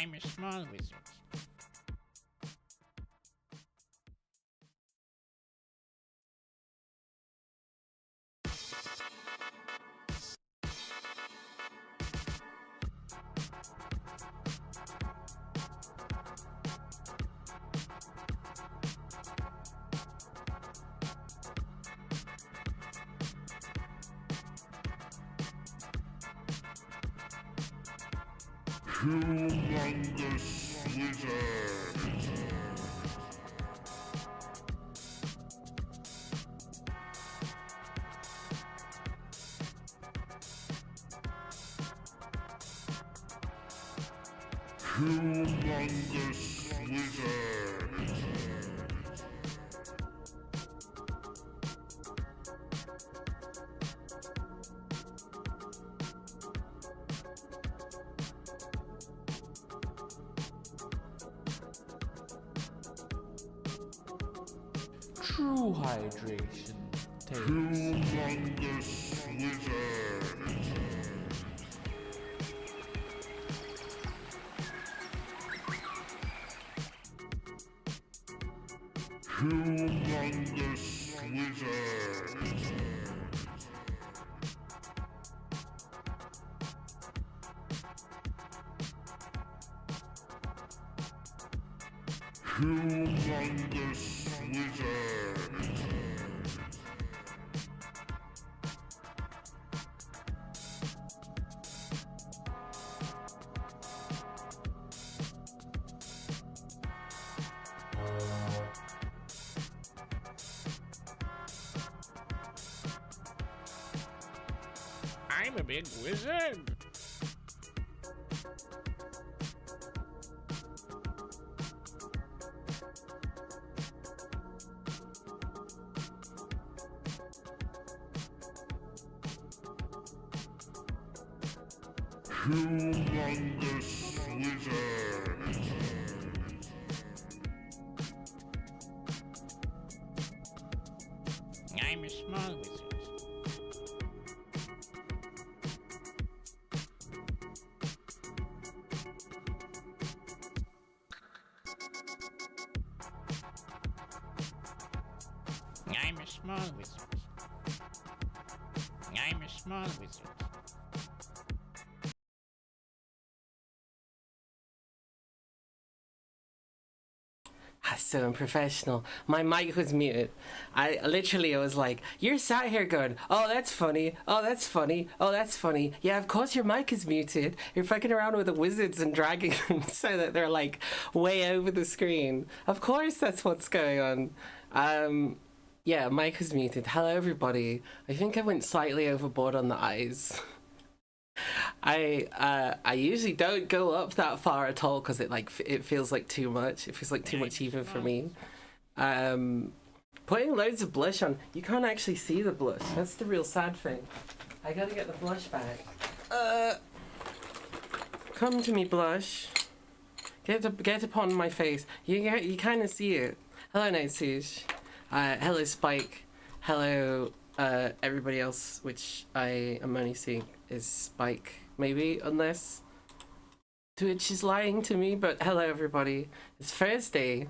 I'm a small wizard. Humongous Wizard. Humongous Wizard. True hydration takes. Humongous Wizard. Humongous Wizard. Humongous Wizard. I'm a big wizard. Humongous Wizard. I'm a small wizard. I'm a small wizard. I'm a small wizard. That's so unprofessional. My mic was muted. I was like, you're sat here going, oh, that's funny. Oh, that's funny. Oh, that's funny. Yeah, of course your mic is muted. You're fucking around with the wizards and dragging them so that they're like way over the screen. Of course that's what's going on. Yeah, mic is muted. Hello, everybody. I think I went slightly overboard on the eyes. I usually don't go up that far at all because it feels like too much. It feels like too much even for me. Putting loads of blush on, you can't actually see the blush. That's the real sad thing. I gotta get the blush back. Come to me, blush. Get upon my face. You kind of see it. Hello, Night Sush. Hello, Spike. Hello, everybody else, which I am only seeing is Spike, maybe, unless Twitch is lying to me, but hello, everybody. It's Thursday.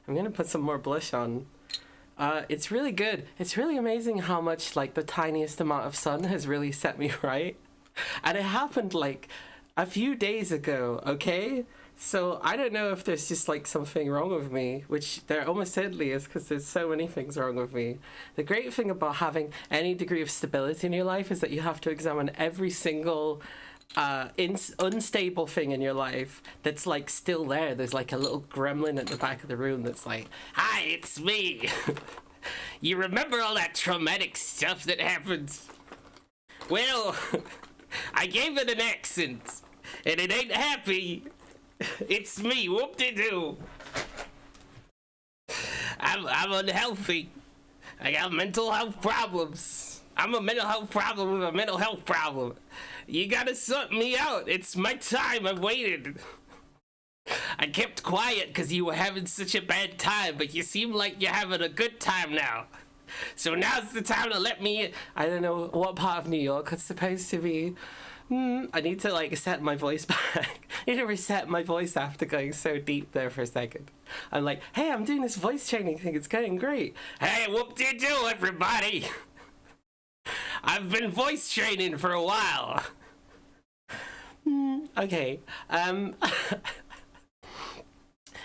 I'm gonna put some more blush on. It's really good. It's really amazing how much, like, the tiniest amount of sun has really set me right. And it happened, like, a few days ago, okay? So I don't know if there's just like something wrong with me, which there almost certainly is because there's so many things wrong with me. The great thing about having any degree of stability in your life is that you have to examine every single unstable thing in your life that's like still there. There's like a little gremlin at the back of the room that's like, hi, it's me. You remember all that traumatic stuff that happened? Well, I gave it an accent and it ain't happy. It's me, whoop-de-doo. I'm unhealthy. I got mental health problems. I'm a mental health problem with a mental health problem. You gotta sort me out. It's my time. I've waited. I kept quiet because you were having such a bad time, but you seem like you're having a good time now. So now's the time to let me in. I don't know what part of New York it's supposed to be. I need to like set my voice back. I need to reset my voice after going so deep there for a second. I'm like, hey, I'm doing this voice training thing. It's going great. Hey, whoop-de-doo, everybody. I've been voice training for a while. Okay.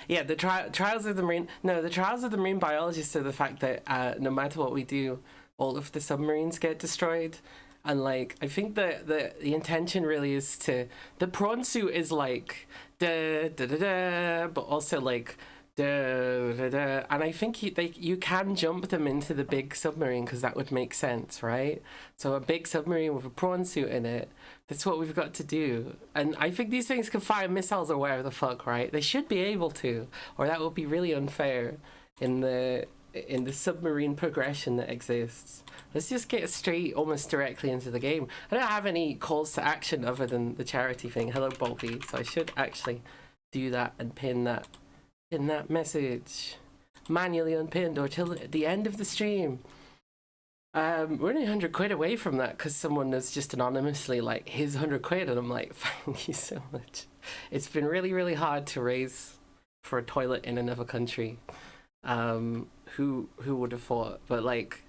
Yeah, the trials of the marine. No, the trials of the marine biologist are the fact that no matter what we do, all of the submarines get destroyed. And like, I think the intention really is to, the prawn suit is like da da da da, but also like da da da. And I think you can jump them into the big submarine because that would make sense, right? So a big submarine with a prawn suit in it. That's what we've got to do. And I think these things can fire missiles or whatever the fuck, right? They should be able to, or that would be really unfair in the submarine progression that exists. Let's just get straight almost directly into the game. I don't have any calls to action other than the charity thing. Hello, Bolby. So I should actually do that and pin that message. Manually unpinned or till the end of the stream. We're only 100 quid away from that because someone has just anonymously like, here's 100 quid, and I'm like, thank you so much. It's been really, really hard to raise for a toilet in another country. Who would have thought? But like,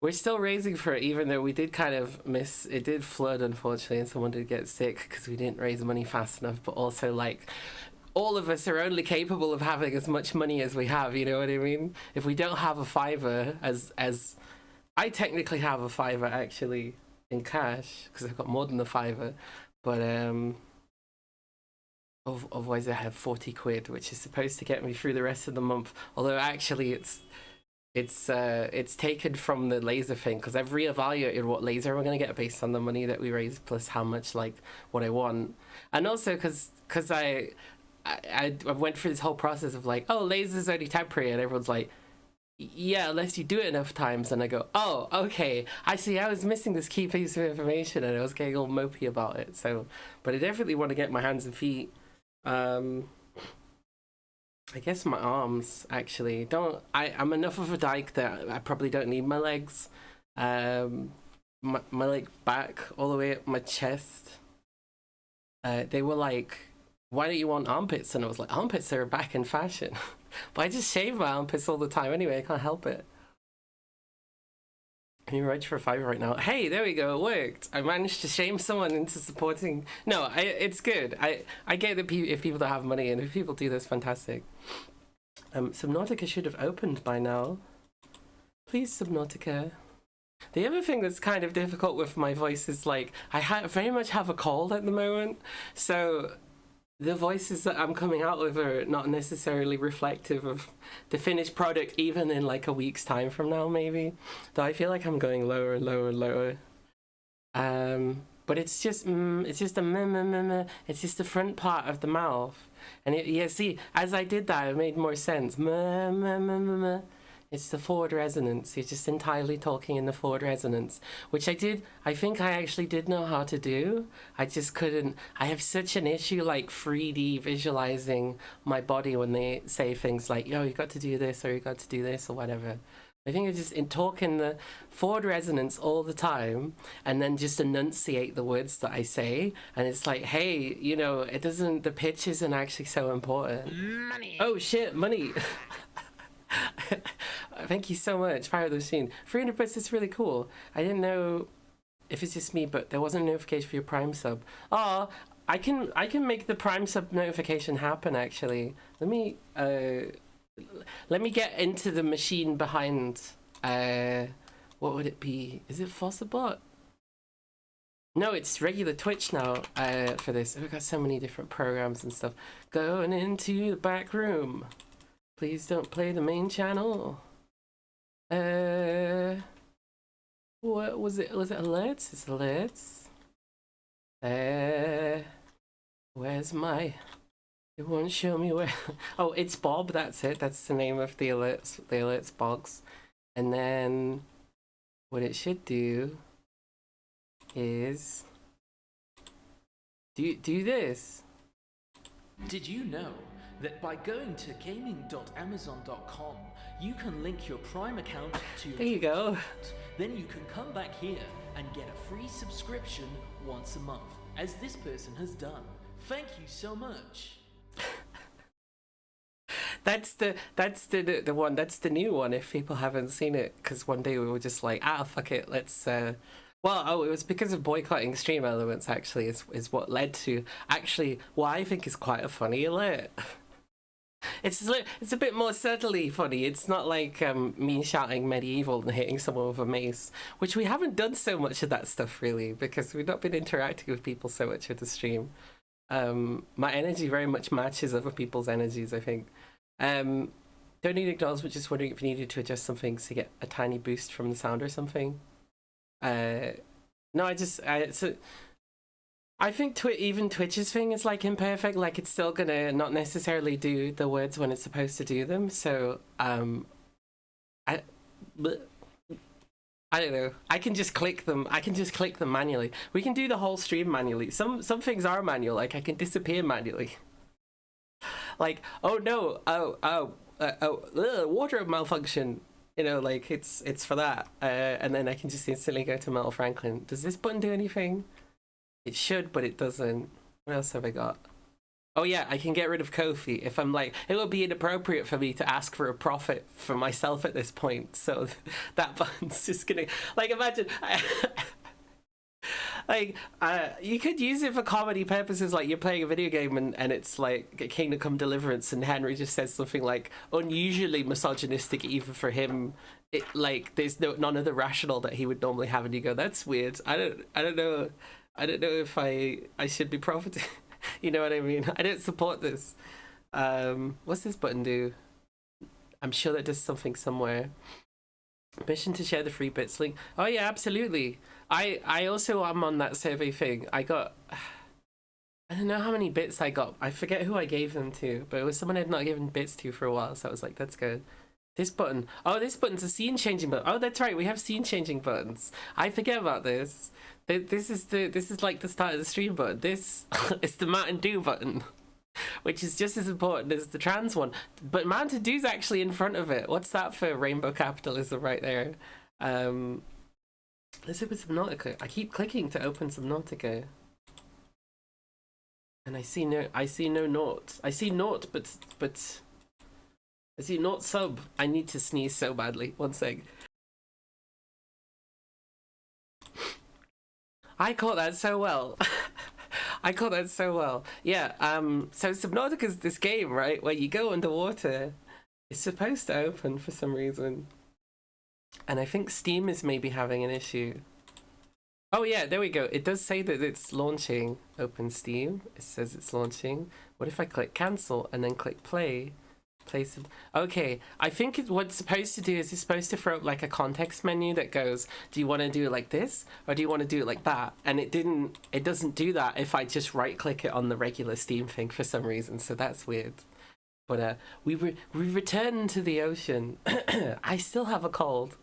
we're still raising for it, even though we did kind of miss. It did flood, unfortunately, and someone did get sick because we didn't raise money fast enough. But also, like, all of us are only capable of having as much money as we have. You know what I mean? If we don't have a fiver, as I technically have a fiver actually in cash because I've got more than the fiver, but otherwise I have 40 quid, which is supposed to get me through the rest of the month. Although actually it's taken from the laser thing because I've reevaluated what laser we're gonna get based on the money that we raise plus how much like what I want, and also because I went through this whole process of like, oh, laser's only temporary, and everyone's like, yeah, unless you do it enough times. And I go, oh, okay, I see. I was missing this key piece of information and I was getting all mopey about it. So, but I definitely want to get my hands and feet. I guess my arms actually I'm enough of a dyke that I probably don't need my legs. My like back all the way up my chest. They were like, why don't you want armpits? And I was like, armpits are back in fashion. But I just shave my armpits all the time anyway. I can't help it. Can you write for a fiver right now? Hey, there we go. It worked. I managed to shame someone into supporting. No, it's good. I get that if people don't have money, and if people do, that's fantastic. Subnautica should have opened by now. Please, Subnautica. The other thing that's kind of difficult with my voice is like I very much have a cold at the moment, so the voices that I'm coming out with are not necessarily reflective of the finished product, even in like a week's time from now, maybe. Though I feel like I'm going lower and lower and lower. But it's just the it's just the front part of the mouth, and yeah, see, as I did that, it made more sense. It's the forward resonance. You're just entirely talking in the forward resonance, which I think I actually did know how to do. I just couldn't. I have such an issue like 3D visualizing my body when they say things like, yo, you got to do this or you got to do this or whatever. I think I just talk in the forward resonance all the time and then just enunciate the words that I say. And it's like, hey, you know, the pitch isn't actually so important. Money. Oh shit, money. Thank you so much, Fire the Machine. 300 bits is really cool. I didn't know if it's just me, but there wasn't a notification for your Prime sub. Oh, I can make the Prime sub notification happen actually. Let me get into the machine behind what would it be? Is it Fossabot? No, it's regular Twitch now for this. We've got so many different programs and stuff. Going into the back room. Please don't play the main channel. What was it? Was it alerts? It's alerts. Where's my... It won't show me where... Oh, it's Bob, that's it. That's the name of the alerts box. And then what it should do is do this. Did you know that by going to gaming.amazon.com, you can link your Prime account to your There you go. Then you can come back here and get a free subscription once a month. as this person has done. Thank you so much. That's the one. That's the new one. If people haven't seen it, because one day we were just like, fuck it, let's. It was because of boycotting stream elements. Actually, is what led to what I think is quite a funny alert. It's a bit more subtly funny. It's not like me shouting medieval and hitting someone with a mace, which we haven't done so much of that stuff really, because we've not been interacting with people so much with the stream. My energy very much matches other people's energies, I think. Don't need acknowledgement, just wondering if you needed to adjust some things to get a tiny boost from the sound or something. No, I think even Twitch's thing is like imperfect, like it's still gonna not necessarily do the words when it's supposed to do them, so I don't know. I can just click them manually. We can do the whole stream manually. Some things are manual, like I can disappear manually. Like, oh no, wardrobe malfunction. You know, like it's for that. And then I can just instantly go to Metal Franklin. Does this button do anything? It should, but it doesn't. What else have I got? Oh yeah, I can get rid of Kofi if I'm like, it would be inappropriate for me to ask for a profit for myself at this point. So that button's just gonna, like, imagine, like, you could use it for comedy purposes, like you're playing a video game and it's like Kingdom Come Deliverance and Henry just says something like unusually misogynistic even for him. It, like, there's none of the rational that he would normally have, and you go, that's weird. I don't know if I should be profiting. You know what I mean? I don't support this. What's this button do? I'm sure that does something somewhere. Permission to share the free bits link. Oh yeah, absolutely. I also am on that survey thing. I don't know how many bits I got. I forget who I gave them to, but it was someone I'd not given bits to for a while, so I was like, that's good. This button. Oh, this button's a scene changing button. Oh, that's right. We have scene changing buttons. I forget about this. This is like the start of the stream button. This is the Mountain Dew button, which is just as important as the trans one. But Mountain Dew's actually in front of it. What's that for rainbow capitalism right there? Let's open Subnautica. I keep clicking to open Subnautica, and I see no naught. I see naught, but I see naught sub. I need to sneeze so badly. One sec. I caught that so well. I caught that so well. Yeah, so Subnautica's this game, right, where you go underwater. It's supposed to open for some reason. And I think Steam is maybe having an issue. Oh yeah, there we go. It does say that it's launching. Open Steam. It says it's launching. What if I click cancel and then click play? Okay, I think what it's supposed to do is it's supposed to throw up like a context menu that goes, do you want to do it like this or do you want to do it like that? And it doesn't do that if I just right click it on the regular Steam thing for some reason, so that's weird. But we return to the ocean. I still have a cold.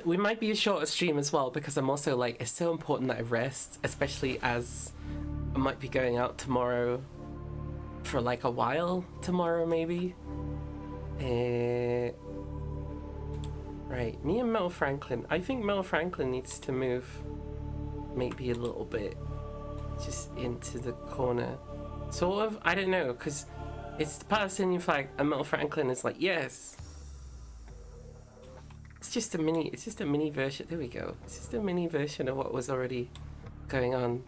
We might be a shorter stream as well, because I'm also like, it's so important that I rest, especially as I might be going out tomorrow for like a while tomorrow, maybe. Right, me and Mel Franklin. I think Mel Franklin needs to move maybe a little bit just into the corner. Sort of, I don't know, because it's the Palestinian flag and Mel Franklin is like, yes. It's just a mini version. There we go. It's just a mini version of what was already going on.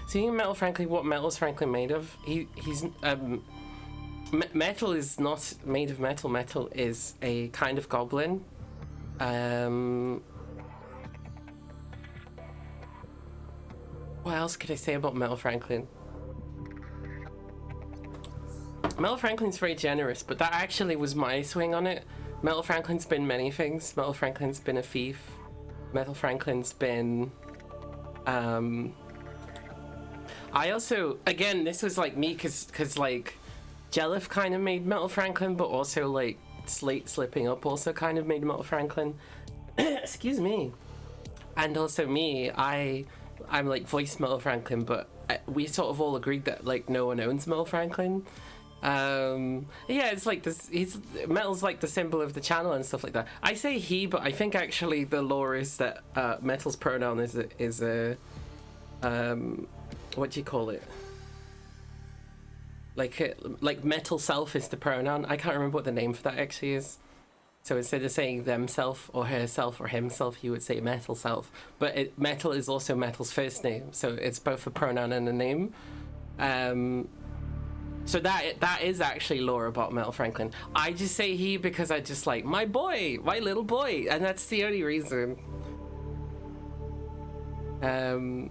Seeing Metal Franklin, what metal is Franklin made of? He's metal is not made of metal. Metal is a kind of goblin. What else could I say about Metal Franklin? Metal Franklin's very generous, but that actually was my swing on it. Metal Franklin's been many things. Metal Franklin's been a thief. Metal Franklin's been I also, again, this was like me, cause like Jelliff kind of made Metal Franklin, but also like Slate Slipping Up also kind of made Metal Franklin. Excuse me. And also me, I'm like voiced Metal Franklin, but we sort of all agreed that like no one owns Metal Franklin. Yeah, it's like this. Metal's like the symbol of the channel and stuff like that. I say he, but I think actually the lore is that Metal's pronoun is a what do you call it? Like Metal Self is the pronoun. I can't remember what the name for that actually is. So instead of saying themself or herself or himself, you would say Metal Self. But Metal is also Metal's first name, so it's both a pronoun and a name. So that is actually lore about Metal Franklin. I just say he because I just like my boy, my little boy, and that's the only reason. I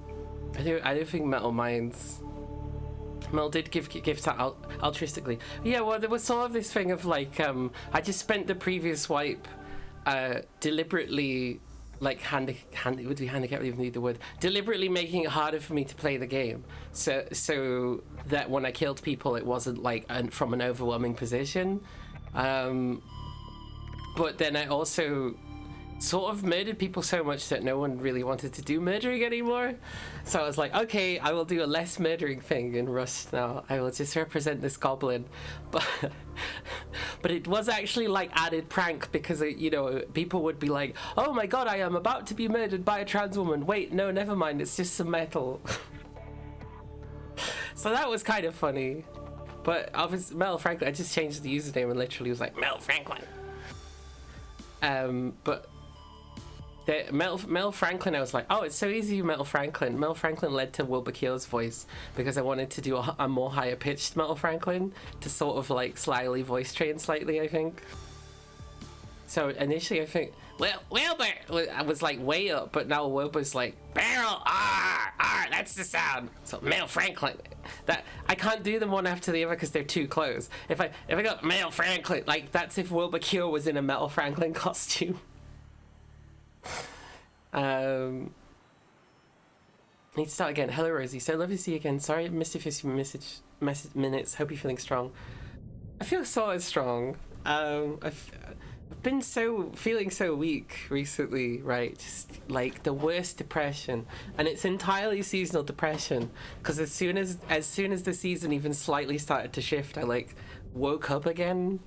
don't think Metal minds. Mel did give gifts out altruistically. Yeah, well, there was sort of this thing of like, I just spent the previous wipe deliberately, like, would be handicapped even need the word, deliberately making it harder for me to play the game. So that when I killed people, it wasn't like from an overwhelming position. But then I also sort of murdered people so much that no one really wanted to do murdering anymore. So I was like, okay, I will do a less murdering thing in Rust now. I will just represent this goblin. But it was actually like added prank because, you know, people would be like, oh my god, I am about to be murdered by a trans woman. Wait, no, never mind, it's just some metal. So that was kind of funny. But obviously, Mel Franklin, I just changed the username and literally was like, Mel Franklin. But Mel Franklin, I was like, oh, it's so easy, Mel Franklin. Mel Franklin led to Wilbur Keel's voice because I wanted to do a more higher pitched Mel Franklin to sort of like slyly voice train slightly, I think. So initially I think, well, Wilbur I was like way up, but now Wilbur's like, barrel, that's the sound. So Mel Franklin, that I can't do them one after the other because they're too close. If I got Mel Franklin, like that's if Wilbur Keel was in a Mel Franklin costume. Need to start again. Hello Rosie, so lovely to see you again. Sorry I missed your few message minutes. Hope you're feeling strong. I feel so strong. I've been feeling so weak recently, right? Just like the worst depression, and it's entirely seasonal depression because as soon as the season even slightly started to shift, I like woke up again.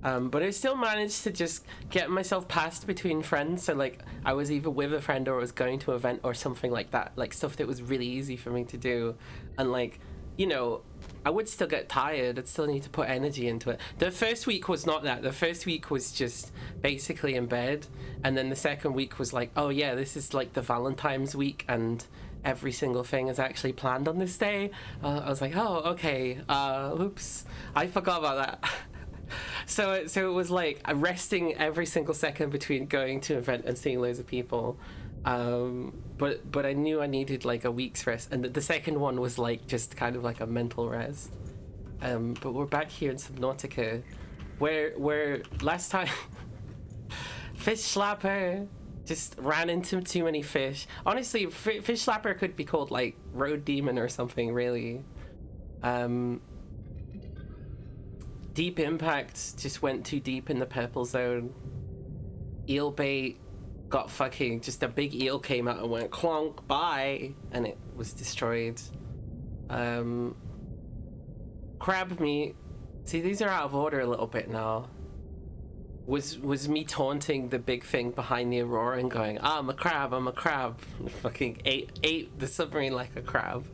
But I still managed to just get myself passed between friends. So like I was either with a friend or I was going to an event or something like that. Like stuff that was really easy for me to do. And like, you know, I would still get tired. I'd still need to put energy into it. The first week was not that. The first week was just basically in bed. And then the second week was like, oh yeah, this is like the Valentine's week and every single thing is actually planned on this day. I was like, oh, okay. Oops. I forgot about that. So it was like resting every single second between going to an event and seeing loads of people. But I knew I needed like a week's rest, and the second one was like just kind of like a mental rest. But we're back here in Subnautica, where last time Fish Slapper just ran into too many fish. Honestly, Fish Slapper could be called like Road Demon or something, really. Deep Impact just went too deep in the purple zone. Eel bait got fucking, just a big eel came out and went clonk, bye, and it was destroyed. Crab meat, see, these are out of order a little bit now. Was me taunting the big thing behind the Aurora and going, I'm a crab, fucking ate the submarine like a crab.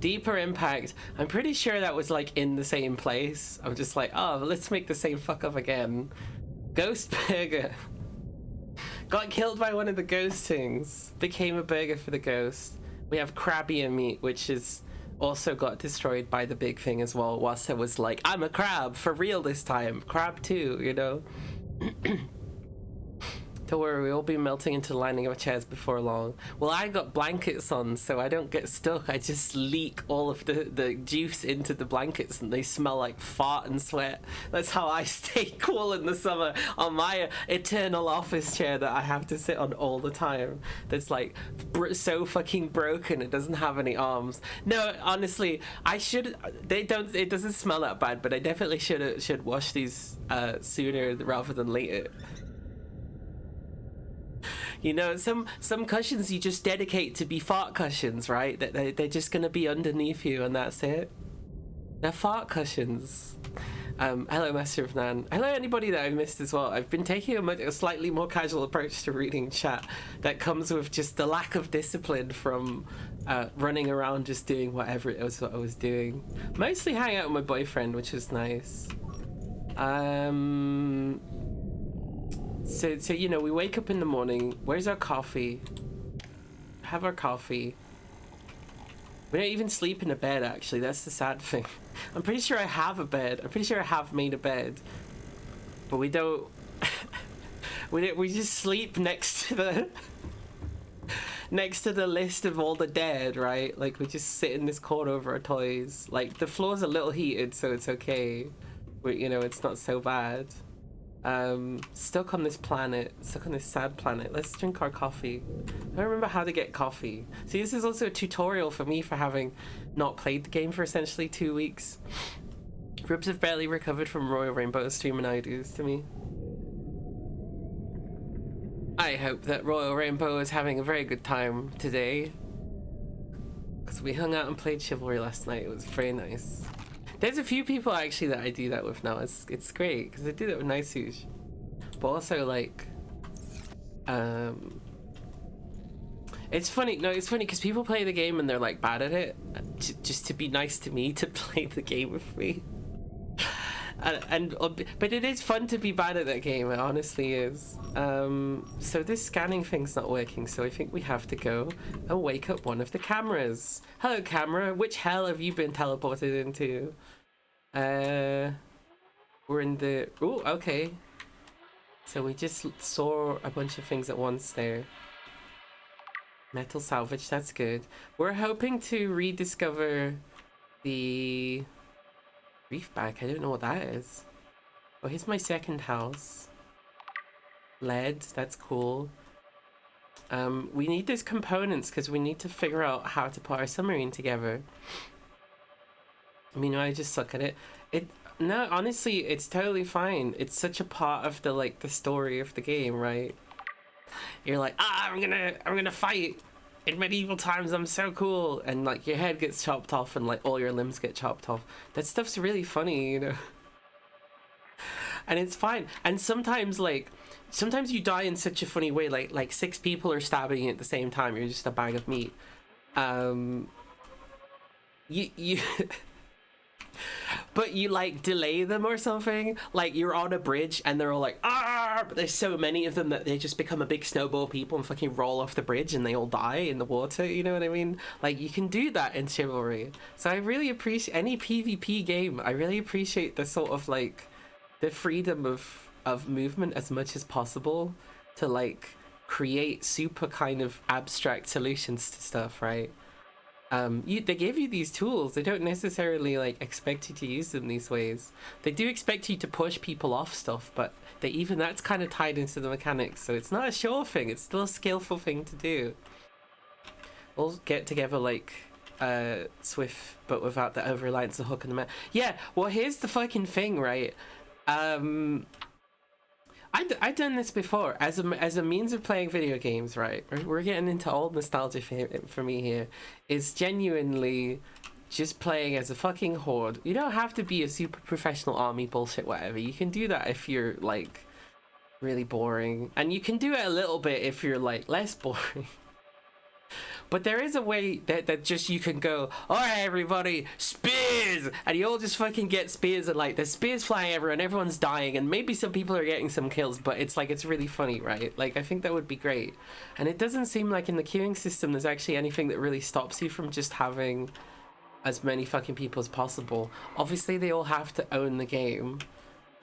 Deeper Impact, I'm pretty sure that was like in the same place. I'm just like, oh, let's make the same fuck up again. Ghost Burger got killed by one of the ghost things, became a burger for the ghost. We have Crabbier Meat, which is also got destroyed by the big thing as well, whilst it was like, I'm a crab for real this time, crab too, you know. Don't worry, we'll be melting into the lining of our chairs before long. Well, I got blankets on, so I don't get stuck. I just leak all of the juice into the blankets and they smell like fart and sweat. That's how I stay cool in the summer on my eternal office chair that I have to sit on all the time. That's like so fucking broken, it doesn't have any arms. No, honestly, it doesn't smell that bad, but I definitely should wash these sooner rather than later. You know, some cushions you just dedicate to be fart cushions, right? That they're just gonna be underneath you and that's it. They're fart cushions. Hello, Master of Nan. Hello, anybody that I've missed as well. I've been taking a slightly more casual approach to reading chat that comes with just the lack of discipline from running around just doing whatever it was what I was doing. Mostly hang out with my boyfriend, which was nice. So you know, we wake up in the morning. Where's our coffee? Have our coffee. We don't even sleep in a bed, actually. That's the sad thing. I'm pretty sure I have a bed. I'm pretty sure I have made a bed. But we don't... we just sleep next to the... next to the list of all the dead, right? Like, we just sit in this corner over our toys. Like, the floor's a little heated, so it's okay. You know, it's not so bad. Stuck on this planet, stuck on this sad planet. Let's drink our coffee. I don't remember how to get coffee. See, this is also a tutorial for me for having not played the game for essentially 2 weeks. Ribs have barely recovered from Royal Rainbow's stream and IDs to me. I hope that Royal Rainbow is having a very good time today. Because we hung out and played Chivalry last night. It was very nice. There's a few people actually that I do that with now. It's great because I do that with Nicehuge. But also like, it's funny. No, it's funny because people play the game and they're like bad at it, just to be nice to me to play the game with me. But it is fun to be bad at that game. It honestly is. So this scanning thing's not working. So I think we have to go and wake up one of the cameras. Hello, camera. Which hell have you been teleported into? We're in the... Oh, okay. So we just saw a bunch of things at once there. Metal salvage. That's good. We're hoping to rediscover the... Reefback, I don't know what that is. Oh, here's my second house. Lead, that's cool. We need those components because we need to figure out how to put our submarine together. I mean, I just suck at it. No, honestly, it's totally fine. It's such a part of the like the story of the game, right? You're like, I'm gonna fight. In medieval times, I'm so cool, and like your head gets chopped off, and like all your limbs get chopped off. That stuff's really funny, you know. And it's fine. And sometimes you die in such a funny way, like 6 people are stabbing you at the same time. You're just a bag of meat. You but you like delay them or something. Like you're on a bridge and they're all like, but there's so many of them that they just become a big snowball people and fucking roll off the bridge and they all die in the water, you know what I mean? Like you can do that in Chivalry. So I really appreciate any PvP game. I really appreciate the sort of like the freedom of movement as much as possible to like create super kind of abstract solutions to stuff, right? They give you these tools. They don't necessarily like expect you to use them these ways. They do expect you to push people off stuff, but that's kind of tied into the mechanics, so it's not a sure thing. It's still a skillful thing to do. We'll get together like Swift, but without the over-reliance of hook and the man. Yeah, well here's the fucking thing, right? I've done this before as a means of playing video games, right? We're getting into old nostalgia for me here. Is genuinely just playing as a fucking horde. You don't have to be a super professional army bullshit whatever. You can do that if you're like really boring, and you can do it a little bit if you're like less boring. But there is a way that just you can go, alright everybody, spears! And you all just fucking get spears and like there's spears flying everywhere and everyone's dying and maybe some people are getting some kills, but it's like, it's really funny, right? Like I think that would be great. And it doesn't seem like in the queuing system there's actually anything that really stops you from just having as many fucking people as possible. Obviously they all have to own the game,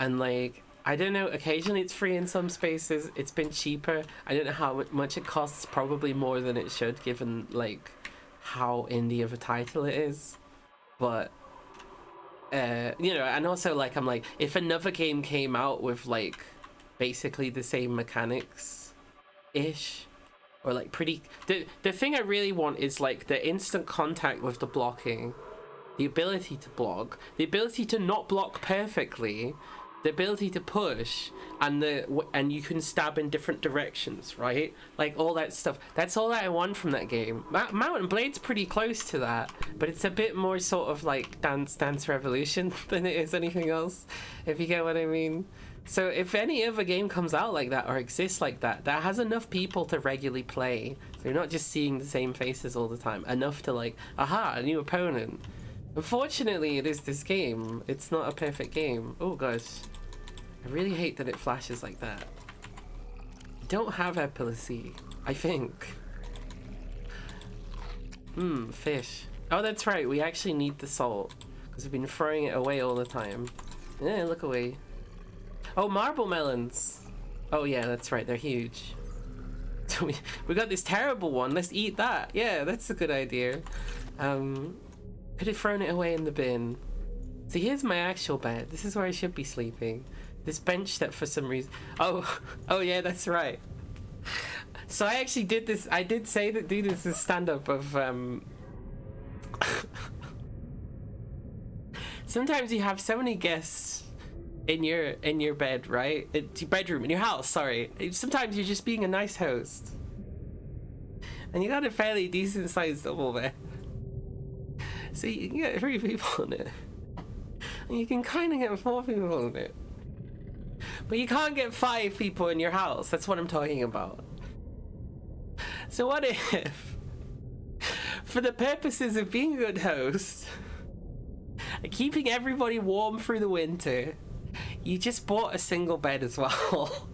and like I don't know, occasionally it's free in some spaces. It's been cheaper. I don't know how much it costs, probably more than it should given like how indie of a title it is. But you know, and also like I'm like, if another game came out with like basically the same mechanics ish, or like pretty the thing I really want is like the instant contact with the blocking, the ability to block, the ability to not block perfectly, the ability to push, and you can stab in different directions, right? Like all that stuff. That's all that I want from that game. Mountain Blade's pretty close to that, but it's a bit more sort of like Dance Dance Revolution than it is anything else, if you get what I mean. So if any other game comes out like that or exists like that, that has enough people to regularly play, so you're not just seeing the same faces all the time, enough to like, aha, a new opponent. Unfortunately, it is this game. It's not a perfect game. Oh gosh. I really hate that it flashes like that. I don't have epilepsy, I think. Fish. Oh, that's right. We actually need the salt, because we've been throwing it away all the time. Yeah, look away. Oh, marble melons. Oh yeah, that's right. They're huge. So we got this terrible one. Let's eat that. Yeah, that's a good idea. Could have thrown it away in the bin. So here's my actual bed. This is where I should be sleeping. This bench that for some reason... Oh yeah, that's right. So I actually did this. I did say that do this as stand-up of... Sometimes you have so many guests in your bed, right? It's your bedroom, in your house, sorry. Sometimes you're just being a nice host. And you got a fairly decent sized double bed. So you can get 3 people in it. And you can kind of get 4 people in it. But you can't get 5 people in your house. That's what I'm talking about. So what if, for the purposes of being a good host, and keeping everybody warm through the winter, you just bought a single bed as well?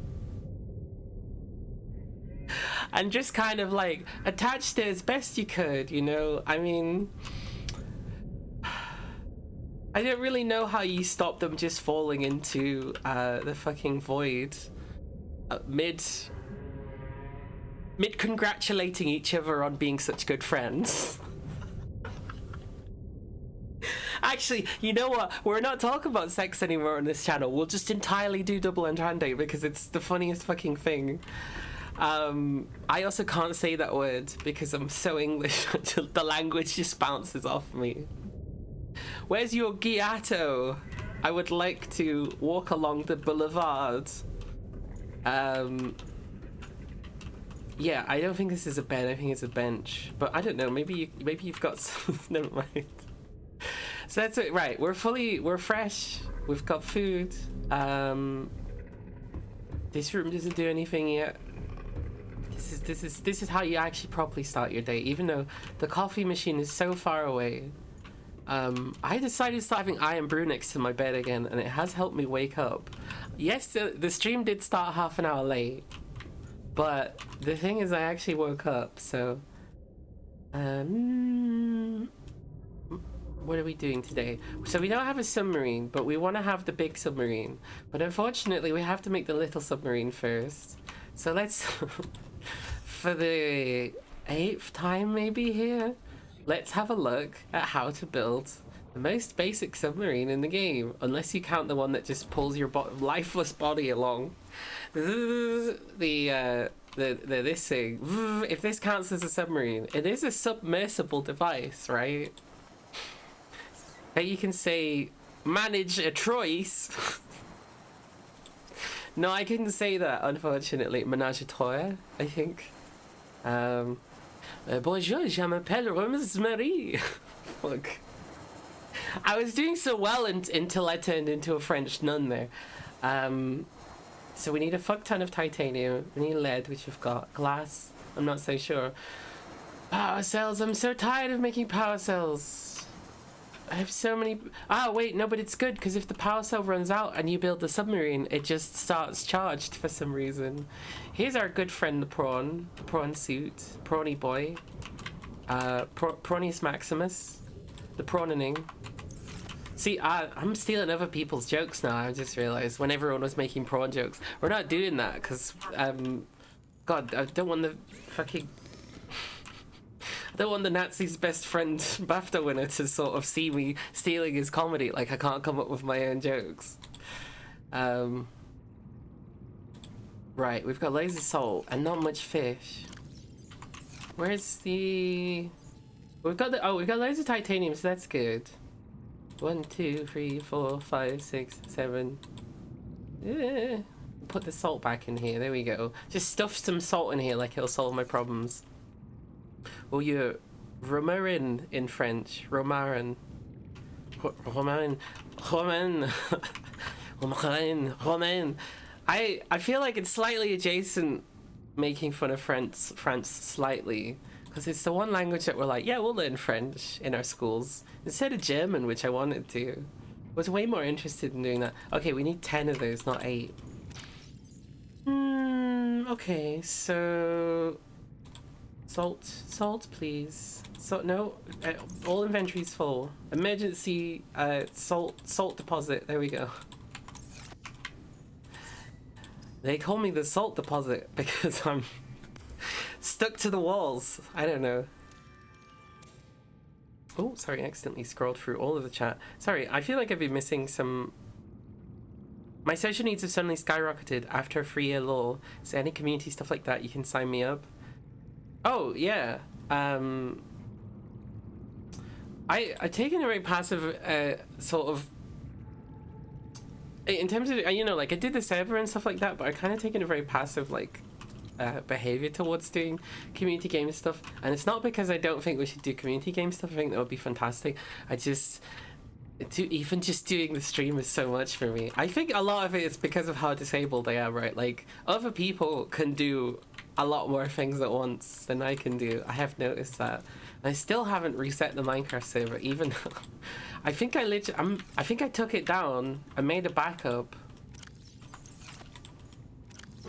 And just kind of like attached it as best you could, you know? I mean, I don't really know how you stop them just falling into the fucking void mid congratulating each other on being such good friends. Actually, you know what? We're not talking about sex anymore on this channel. We'll just entirely do double entendre because it's the funniest fucking thing. I also can't say that word because I'm so English until the language just bounces off me. Where's your Giato? I would like to walk along the boulevard. Yeah, I don't think this is a bed. I think it's a bench. But I don't know. Maybe you've got some... Never mind. So that's it. Right, we're fresh. We've got food. This room doesn't do anything yet. This is how you actually properly start your day. Even though the coffee machine is so far away. I decided to start having iron brew next to my bed again, and it has helped me wake up. Yes, the stream did start half an hour late, but the thing is I actually woke up, so... what are we doing today? So we don't have a submarine, but we want to have the big submarine. But unfortunately, we have to make the little submarine first. So let's... for the 8th time maybe here, let's have a look at how to build the most basic submarine in the game, unless you count the one that just pulls your lifeless body along. This thing, if this counts as a submarine, it is a submersible device, right? That you can say, manage a choice. No, I couldn't say that, unfortunately. Menage a trois, I think. Bonjour, je m'appelle Rosemary. Fuck. I was doing so well until I turned into a French nun there. So we need a fuck ton of titanium. We need lead, which we've got. Glass, I'm not so sure. Power cells, I'm so tired of making power cells. I have so many... Ah, wait, no, but it's good, because if the power cell runs out and you build the submarine, it just starts charged for some reason. Here's our good friend, the prawn suit, prawny boy. Prawnius Maximus, the prawning. See, I'm stealing other people's jokes now, I just realized, when everyone was making prawn jokes. We're not doing that, because, God, I don't want the fucking... I don't want the Nazi's best friend BAFTA winner to sort of see me stealing his comedy, like I can't come up with my own jokes. Right, we've got loads of salt and not much fish. Where's the... we've got loads of titanium, so that's good. 1, 2, 3, 4, 5, 6, 7. Put the salt back in here. There we go. Just stuff some salt in here like it'll solve my problems. Oh, you're romarin in French. Romarin. Romarin. Romain. Romain. Romain. I feel like it's slightly adjacent, making fun of France slightly, because it's the one language that we're like, yeah, we'll learn French in our schools instead of German, which I wanted to. I was way more interested in doing that. Okay, we need 10 of those, not 8. Okay, so salt, please. So no, all inventory's full. Emergency salt deposit. There we go. They call me the salt deposit because I'm stuck to the walls. I don't know. Oh, sorry, I accidentally scrolled through all of the chat. Sorry, I feel like I've been missing some... My social needs have suddenly skyrocketed after a 3-year law. So any community stuff like that, you can sign me up. Oh, yeah. I've taken a very passive sort of... In terms of, you know, like I did the server and stuff like that, but I kind of taken a very passive, like, behavior towards doing community game stuff. And it's not because I don't think we should do community game stuff. I think that would be fantastic. Even just doing the stream is so much for me. I think a lot of it is because of how disabled I am, right? Like, other people can do a lot more things at once than I can do. I have noticed that. I still haven't reset the Minecraft server, even though I think I think I took it down. I made a backup.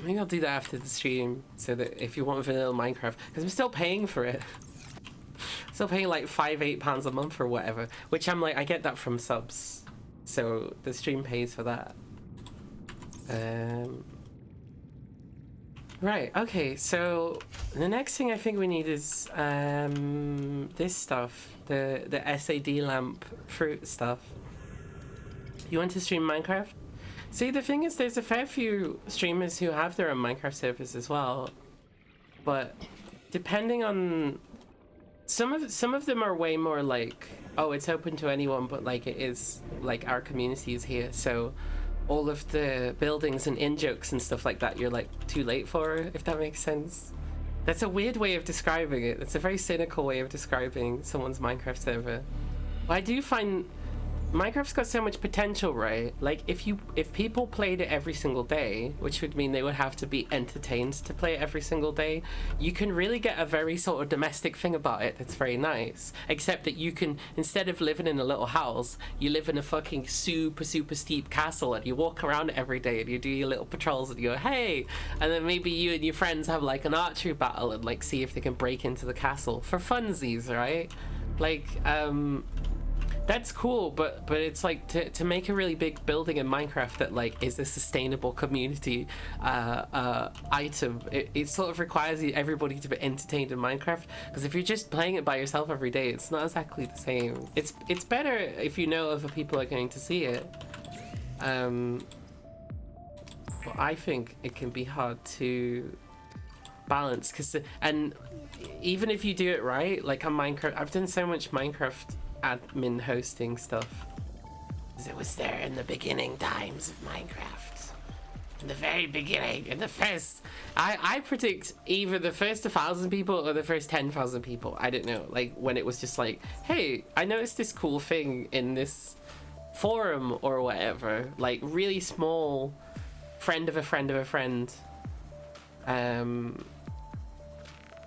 Maybe I'll do that after the stream, so that if you want vanilla Minecraft, because I'm still paying for it. Still paying like £8 a month or whatever, which I'm like, I get that from subs, so the stream pays for that. Right, okay, so the next thing I think we need is this stuff, the SAD lamp fruit stuff. You want to stream Minecraft? See, the thing is, there's a fair few streamers who have their own Minecraft servers as well, but depending on... Some of them are way more like, oh, it's open to anyone, but like it is, like our community is here, so all of the buildings and in-jokes and stuff like that, you're like too late for, if that makes sense. That's a weird way of describing it. It's a very cynical way of describing someone's Minecraft server. But I do find Minecraft's got so much potential, right? Like, if people played it every single day, which would mean they would have to be entertained to play it every single day, you can really get a very sort of domestic thing about it that's very nice. Except that you can, instead of living in a little house, you live in a fucking super steep castle, and you walk around it every day, and you do your little patrols, and you go, hey! And then maybe you and your friends have like an archery battle, and like see if they can break into the castle. For funsies, right? Like, that's cool, but it's like to make a really big building in Minecraft that like is a sustainable community item. It sort of requires everybody to be entertained in Minecraft, because if you're just playing it by yourself every day, it's not exactly the same. It's better if you know other people are going to see it. But I think it can be hard to balance, and even if you do it right, like on Minecraft, I've done so much Minecraft admin hosting stuff. It was there in the beginning times of Minecraft. In the very beginning, in the first... I predict either the first 1,000 people or the first 10,000 people. I don't know. Like, when it was just like, hey, I noticed this cool thing in this forum or whatever. Like, really small friend of a friend of a friend.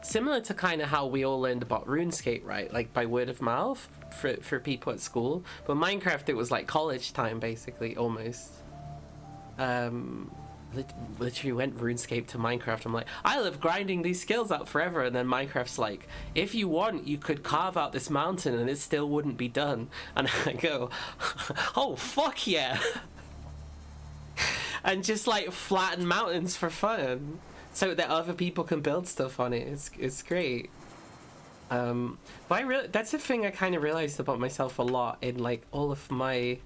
Similar to kind of how we all learned about RuneScape, right? Like, by word of mouth for people at school. But Minecraft, it was like college time, basically, almost. Literally went RuneScape to Minecraft. I'm like, I love grinding these skills out forever. And then Minecraft's like, if you want, you could carve out this mountain and it still wouldn't be done. And I go, oh, fuck yeah. And just like flatten mountains for fun, so that other people can build stuff on it. It's great. But that's the thing I kind of realized about myself a lot in like all of my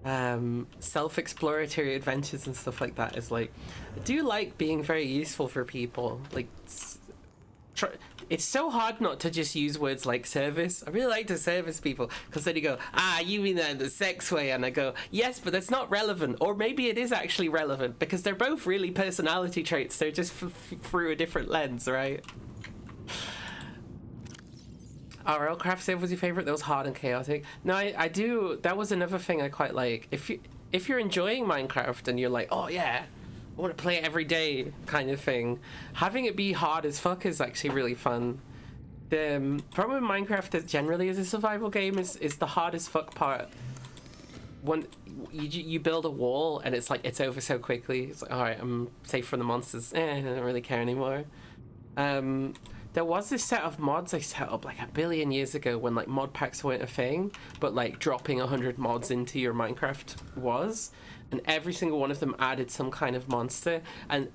self-exploratory adventures and stuff like that, is like, I do like being very useful for people. Like, it's so hard not to just use words like service. I really like to service people, because then you go, you mean that in the sex way, and I go, yes, but that's not relevant. Or maybe it is actually relevant, because they're both really personality traits. They're just through a different lens, right? RL Craft Save was your favorite? That was hard and chaotic. No, I do. That was another thing I quite like. If you're enjoying Minecraft and you're like, oh yeah, I want to play it every day kind of thing, having it be hard as fuck is actually really fun. The problem with Minecraft is generally as a survival game is the hard as fuck part. When you build a wall and it's like it's over so quickly. It's like, all right, I'm safe from the monsters. I don't really care anymore. There was this set of mods I set up like a billion years ago when like mod packs weren't a thing, but like dropping 100 mods into your Minecraft was, and every single one of them added some kind of monster,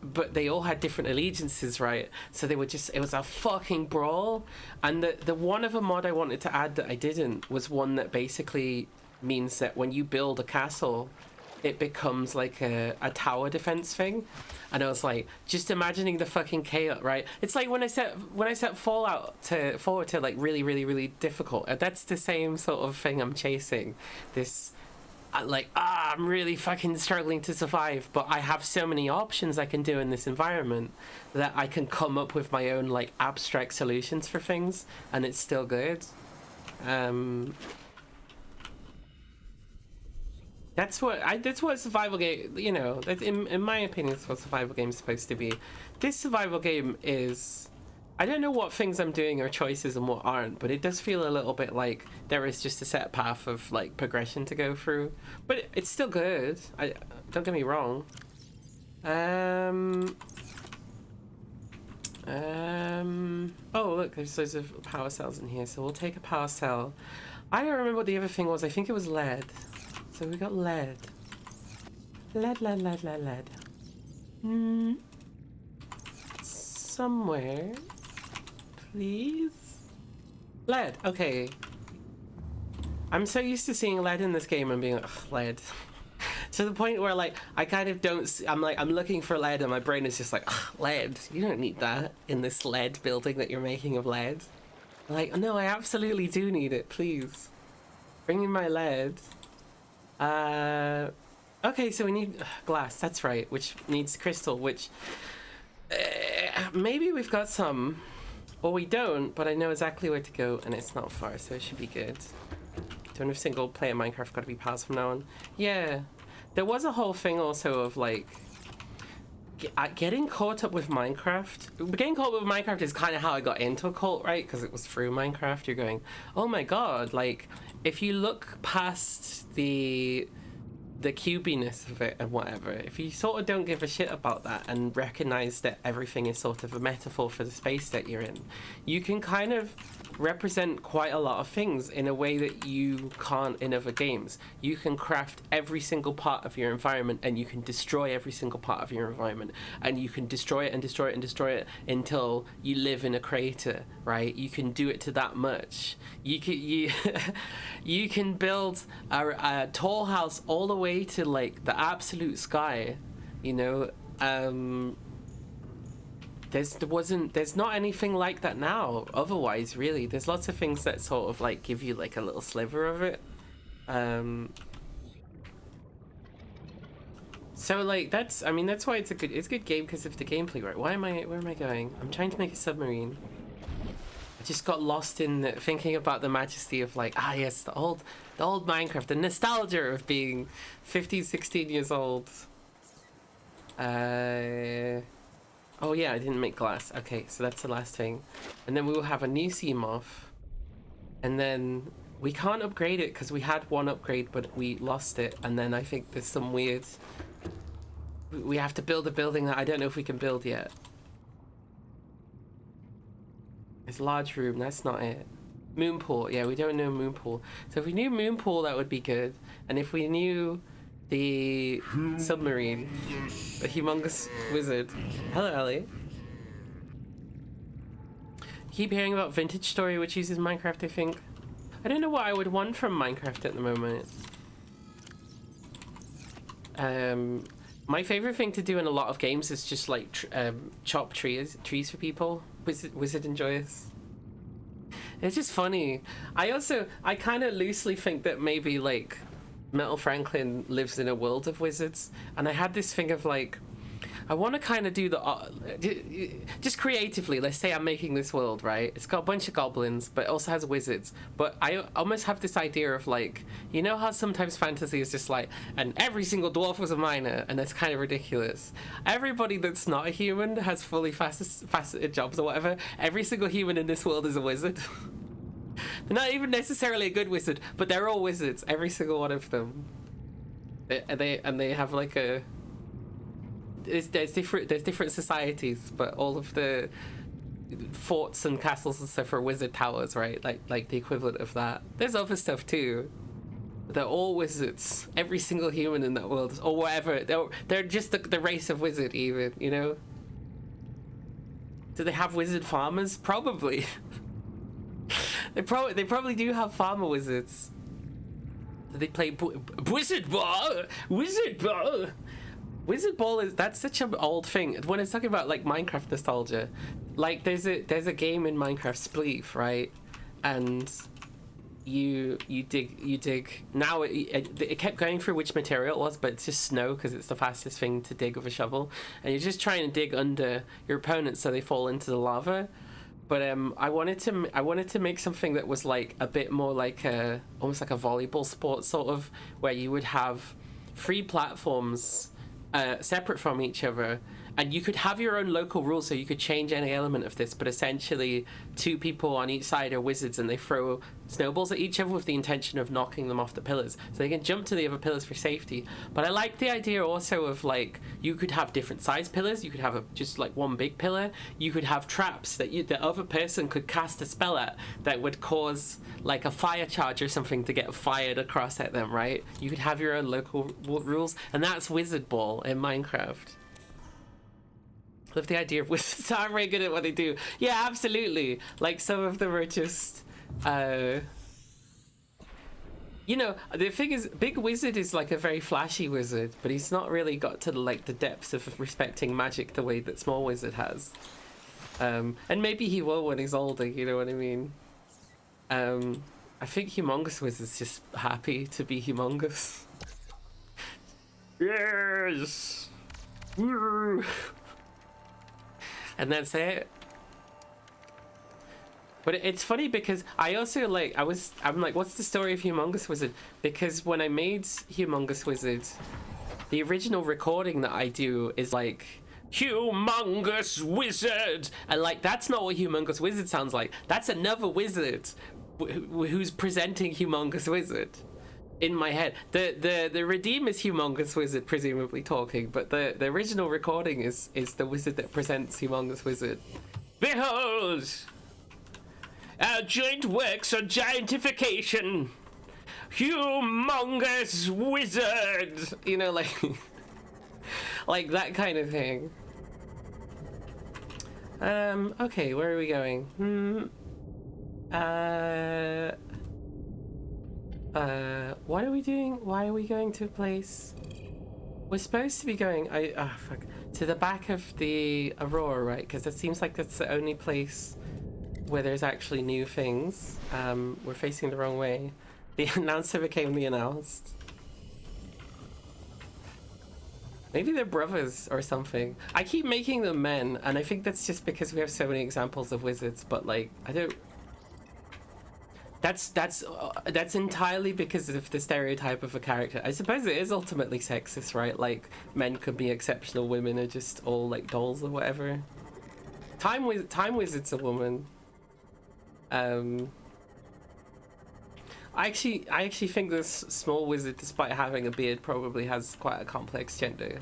but they all had different allegiances, right? So they were just, it was a fucking brawl. And the one of a mod I wanted to add that I didn't was one that basically means that when you build a castle, it becomes like a tower defense thing. And I was like, just imagining the fucking chaos, right? It's like when I set Fallout forward to like really, really, really difficult. And that's the same sort of thing I'm chasing. This, I'm really fucking struggling to survive, but I have so many options I can do in this environment that I can come up with my own like abstract solutions for things, and it's still good. That's what a survival game, you know, that's in my opinion, that's what survival game is supposed to be. This survival game is, I don't know what things I'm doing are choices and what aren't, but it does feel a little bit like there is just a set path of like progression to go through. But it's still good. Don't get me wrong. Oh look, there's loads of power cells in here, so we'll take a power cell. I don't remember what the other thing was. I think it was lead. So we got lead. Lead. Somewhere. Please? Lead. Okay. I'm so used to seeing lead in this game and being like, ugh, lead. To the point where like, I kind of don't, I'm looking for lead and my brain is just like, ugh, lead. You don't need that in this lead building that you're making of lead. Like, no, I absolutely do need it, please. Bring me my lead. Okay, so we need glass, that's right, which needs crystal, which maybe we've got some, or we don't, but I know exactly where to go, and it's not far, so it should be good. Don't have single player Minecraft got to be paused from now on. Yeah, there was a whole thing also of like getting caught up with Minecraft. Getting caught up with Minecraft is kind of how I got into a cult, right? Because it was through Minecraft. You're going, oh my god, like if you look past the cubiness of it and whatever, if you sort of don't give a shit about that and recognize that everything is sort of a metaphor for the space that you're in, you can kind of represent quite a lot of things in a way that you can't in other games. You can craft every single part of your environment, and you can destroy every single part of your environment, and you can destroy it and destroy it and destroy it until you live in a crater, right? You can do it to that much. You can build a tall house all the way to like the absolute sky, you know. There's not anything like that now otherwise, really. There's lots of things that sort of like give you like a little sliver of it. So like that's why it's a good game, because of the gameplay, right? Where am I going? I'm trying to make a submarine. I just got lost in thinking about the majesty of like, yes, the old Minecraft, the nostalgia of being 15, 16 years old. Oh yeah, I didn't make glass. Okay, so that's the last thing. And then we will have a new sea moth. And then we can't upgrade it because we had one upgrade, but we lost it. And then I think there's some weird... We have to build a building that I don't know if we can build yet. It's large room, that's not it. Moonpool, yeah, we don't know Moonpool. So if we knew Moonpool, that would be good. And if we knew the submarine, the humongous wizard. Hello, Ellie. Keep hearing about Vintage Story, which uses Minecraft, I think. I don't know what I would want from Minecraft at the moment. My favorite thing to do in a lot of games is just like chop trees for people. Wizard and Joyous. It's just funny. I kind of loosely think that maybe like Metal Franklin lives in a world of wizards, and I had this thing of like, I want to kind of do just creatively. Let's say I'm making this world, right? It's got a bunch of goblins, but it also has wizards. But I almost have this idea of like, you know how sometimes fantasy is just like, and every single dwarf was a miner, and that's kind of ridiculous. Everybody that's not a human has fully faceted jobs or whatever. Every single human in this world is a wizard. They're not even necessarily a good wizard, but they're all wizards. Every single one of them. They have like a. There's different societies, but all of the forts and castles and stuff are wizard towers, right? Like the equivalent of that. There's other stuff too. They're all wizards. Every single human in that world, or whatever. They're just the race of wizard, even, you know. Do they have wizard farmers? Probably. They probably do have farmer wizards. Do they play wizard ball? Wizard ball. Wizard Ball that's such an old thing. When it's talking about like Minecraft nostalgia, like there's a game in Minecraft Spleef, right? And you dig. Now it kept going through which material it was, but it's just snow because it's the fastest thing to dig with a shovel, and you're just trying to dig under your opponents so they fall into the lava. But I wanted to make something that was like a bit more like almost like a volleyball sport sort of, where you would have 3 platforms. Separate from each other, and you could have your own local rules, so you could change any element of this, but essentially 2 people on each side are wizards, and they throw snowballs at each other with the intention of knocking them off the pillars, so they can jump to the other pillars for safety. But I like the idea also of like, you could have different size pillars. You could have just like one big pillar. You could have traps that the other person could cast a spell at that would cause like a fire charge or something to get fired across at them, right? You could have your own local rules, and that's Wizard Ball in Minecraft. I love the idea of wizards aren't very good at what they do. Yeah, absolutely. Like, some of them are just, you know, the thing is, Big Wizard is like a very flashy wizard, but he's not really got to like the depths of respecting magic the way that Small Wizard has. And maybe he will when he's older, you know what I mean? I think Humongous Wizard's just happy to be humongous. Yes! Woo! And that's it. But it's funny because I also like, I'm like, what's the story of Humongous Wizard? Because when I made Humongous Wizard, the original recording that I do is like, Humongous Wizard! And like, that's not what Humongous Wizard sounds like. That's another wizard who's presenting Humongous Wizard in my head. The Redeem is Humongous Wizard presumably talking, but the original recording is the wizard that presents Humongous Wizard. Behold! Our joint works on giantification. Humongous Wizard! You know, like like that kind of thing. Okay, where are we going? What are we doing? Why are we going to a place? We're supposed to be going to the back of the Aurora, right? Because it seems like that's the only place where there's actually new things. We're facing the wrong way. The announcer became the announced. Maybe they're brothers or something. I keep making them men, and I think that's just because we have so many examples of wizards, but like, I don't... That's entirely because of the stereotype of a character. I suppose it is ultimately sexist, right? Like, men could be exceptional, women are just all like dolls or whatever. Time Wizard's a woman. I actually think this Small Wizard, despite having a beard, probably has quite a complex gender.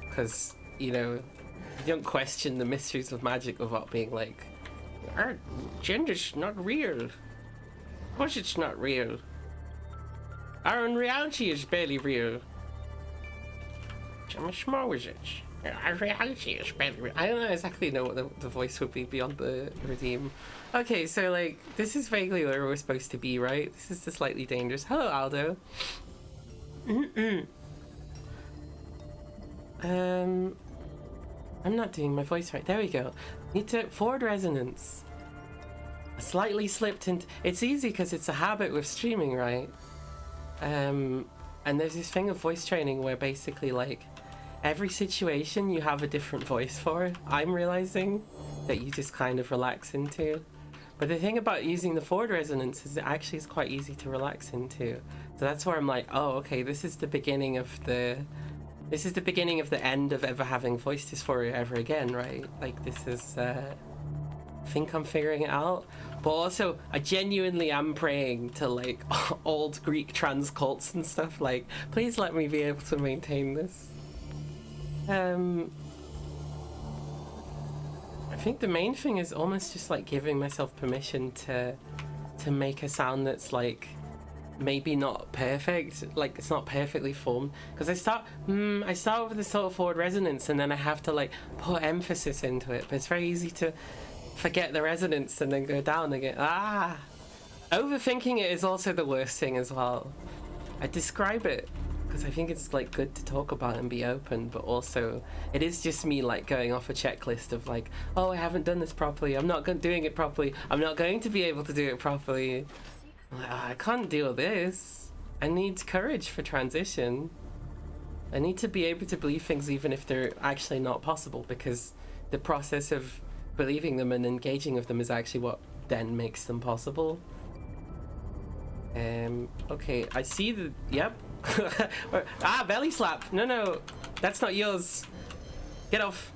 Because, you know, you don't question the mysteries of magic without being like, our gender's not real. Of course it's not real. Our unreality is barely real. I'm a Small Wizard. Our reality is barely real. I don't exactly know what the voice would be beyond the Redeem. Okay, so like, this is vaguely where we're supposed to be, right? This is the Slightly Dangerous. Hello, Aldo. I'm not doing my voice right. There we go. Need to forward resonance. I slightly slipped into. It's easy because it's a habit with streaming, right? And there's this thing of voice training where basically like every situation you have a different voice for. I'm realizing that you just kind of relax into. But the thing about using the forward resonance is it actually is quite easy to relax into. So that's where I'm like, oh, okay, this is the beginning of the end of ever having voice dysphoria ever again, right? Like this is, I think I'm figuring it out. But also, I genuinely am praying to like old Greek trans cults and stuff. Like, please let me be able to maintain this. I think the main thing is almost just like giving myself permission to make a sound that's like maybe not perfect, like it's not perfectly formed, because I start with this sort of forward resonance and then I have to like put emphasis into it, but it's very easy to forget the resonance and then go down again. Overthinking it is also the worst thing as well. I describe it because I think it's like good to talk about and be open, but also it is just me like going off a checklist of like, oh, I haven't done this properly, I'm not doing it properly, I'm not going to be able to do it properly. Like, I can't deal with this. I need courage for transition. I need to be able to believe things even if they're actually not possible, because the process of believing them and engaging with them is actually what then makes them possible. Okay, I see the, yep. Belly slap. No, that's not yours. Get off.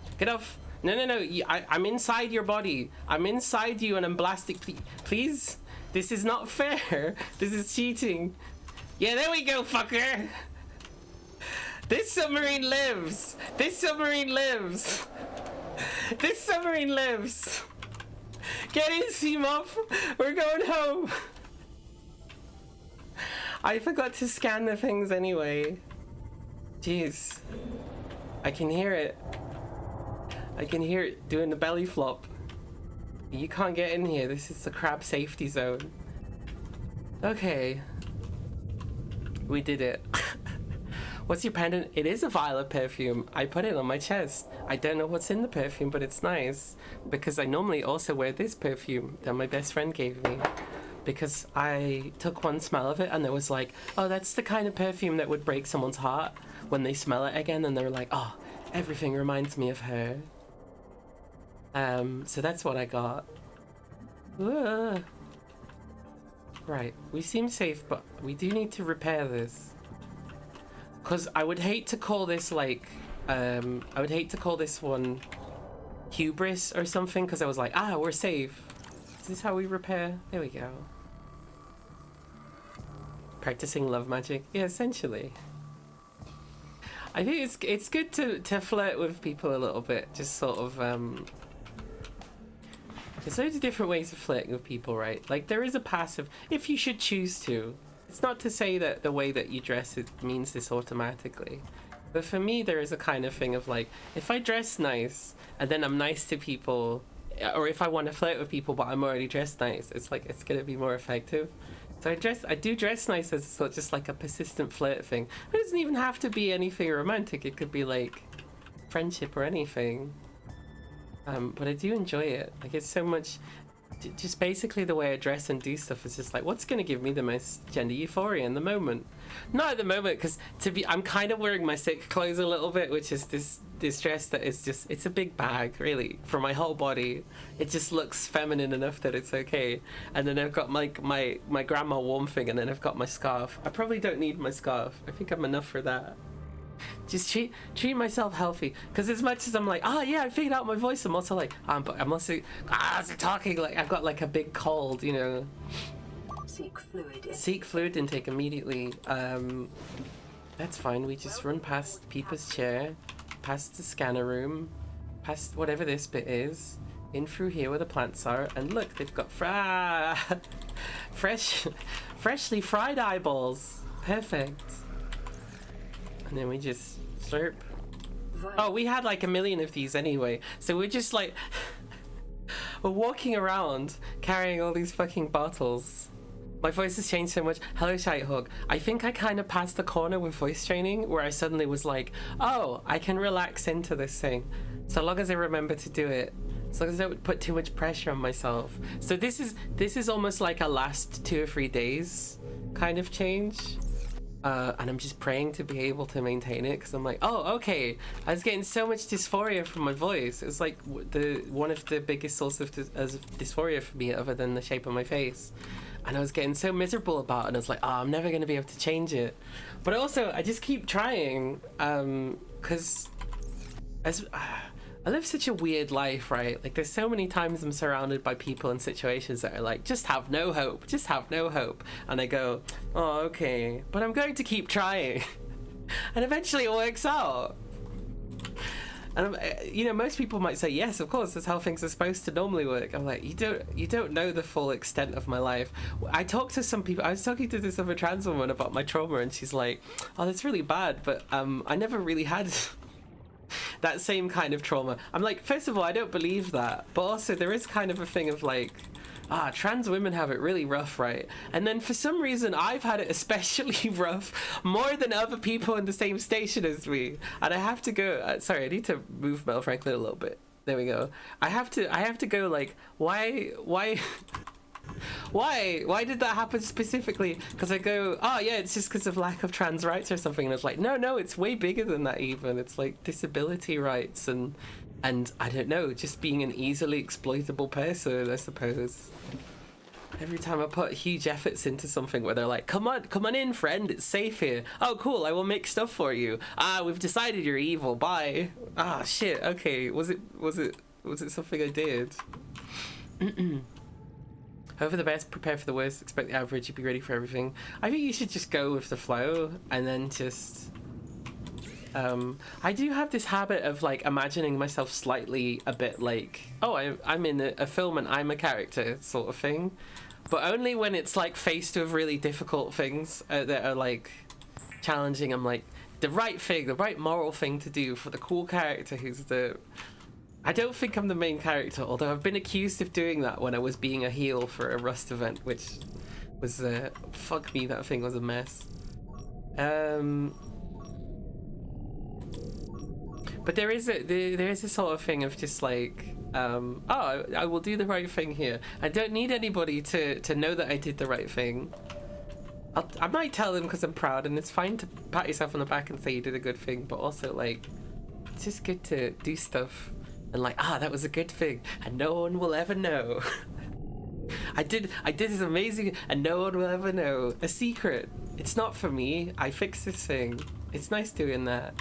No, I'm inside your body. I'm inside you and I'm blasting. Please? This is not fair. This is cheating. Yeah, there we go, fucker. This submarine lives. This submarine lives. Get in, Seamoth. We're going home. I forgot to scan the things anyway. Jeez. I can hear it. I can hear it doing the belly flop. You can't get in here. This is the crab safety zone. Okay. We did it. What's your pendant? It is a violet perfume. I put it on my chest. I don't know what's in the perfume, but it's nice. Because I normally also wear this perfume that my best friend gave me. Because I took one smell of it and it was like, oh, that's the kind of perfume that would break someone's heart when they smell it again, and they're like, oh, everything reminds me of her. So that's what I got. Right, we seem safe, but we do need to repair this. Because I would hate to call this like, I would hate to call this one hubris or something, because I was like, we're safe. Is this how we repair? There we go. Practicing love magic? Yeah, essentially. I think it's good to flirt with people a little bit, just sort of, there's loads of different ways of flirting with people, right? Like, there is a passive, if you should choose to. It's not to say that the way that you dress it means this automatically. But for me, there is a kind of thing of like, if I dress nice, and then I'm nice to people, or if I want to flirt with people but I'm already dressed nice, it's like, it's going to be more effective. So I do dress nice as sort of just like a persistent flirt thing. It doesn't even have to be anything romantic. It could be like friendship or anything. But I do enjoy it. Like, it's so much, just basically the way I dress and do stuff is just like, what's going to give me the most gender euphoria in the moment? Not at the moment, because I'm kind of wearing my sick clothes a little bit, which is this dress that is just, it's a big bag, really, for my whole body. It just looks feminine enough that it's okay. And then I've got my grandma warm thing, and then I've got my scarf. I probably don't need my scarf. I think I'm enough for that. Just treat myself healthy, because as much as I'm like, yeah, I figured out my voice, I'm also like, I'm also talking like I've got like a big cold, you know. Seek fluid intake immediately. That's fine. We just run past Peepa's chair, past the scanner room, past whatever this bit is, in through here where the plants are, and look, they've got freshly fried eyeballs. Perfect. And then we just slurp. Oh, we had like a million of these anyway. So we're just like, we're walking around carrying all these fucking bottles. My voice has changed so much. Hello, Shite Hug. I think I kind of passed the corner with voice training where I suddenly was like, oh, I can relax into this thing. So long as I remember to do it. as long as I don't put too much pressure on myself. So this is almost like a last 2 or 3 days kind of change. And I'm just praying to be able to maintain it, because I'm like, oh, okay, I was getting so much dysphoria from my voice. It's like one of the biggest sources of dysphoria for me, other than the shape of my face. And I was getting so miserable about it, and I was like, oh, I'm never going to be able to change it. But also, I just keep trying, because I live such a weird life, right? Like, there's so many times I'm surrounded by people and situations that are like, just have no hope, just have no hope. And I go, oh, okay, but I'm going to keep trying. And eventually it works out. And most people might say, yes, of course, that's how things are supposed to normally work. I'm like, you don't know the full extent of my life. I talked to some people. I was talking to this other trans woman about my trauma, and she's like, oh, that's really bad, but I never really had that same kind of trauma. I'm like, first of all, I don't believe that, but also there is kind of a thing of like, trans women have it really rough, right? And then for some reason I've had it especially rough, more than other people in the same station as me. And I have to go, sorry, I need to move Mel Franklin a little bit. There we go. I have to go, like, why why did that happen specifically? Because I go, oh yeah, it's just because of lack of trans rights or something. And it's like, no, it's way bigger than that even. It's like disability rights and I don't know, just being an easily exploitable person, I suppose. Every time I put huge efforts into something where they're like, come on in, friend, it's safe here. Oh, cool, I will make stuff for you. We've decided you're evil, bye. Shit, okay, was it something I did? Hope for the best, prepare for the worst, expect the average, you'll be ready for everything. I think you should just go with the flow and then just... I do have this habit of like imagining myself slightly a bit like, oh, I'm in a film and I'm a character sort of thing. But only when it's like faced with really difficult things that are like challenging. I'm like, the right moral thing to do for the cool character who's the... I don't think I'm the main character, although I've been accused of doing that when I was being a heel for a Rust event, which was, fuck me, that thing was a mess. But there is a sort of thing of just like, I will do the right thing here. I don't need anybody to know that I did the right thing. I might tell them because I'm proud, and it's fine to pat yourself on the back and say you did a good thing, but also like, it's just good to do stuff and like, that was a good thing, and no one will ever know. I did this amazing, and no one will ever know. A secret. It's not for me. I fixed this thing. It's nice doing that.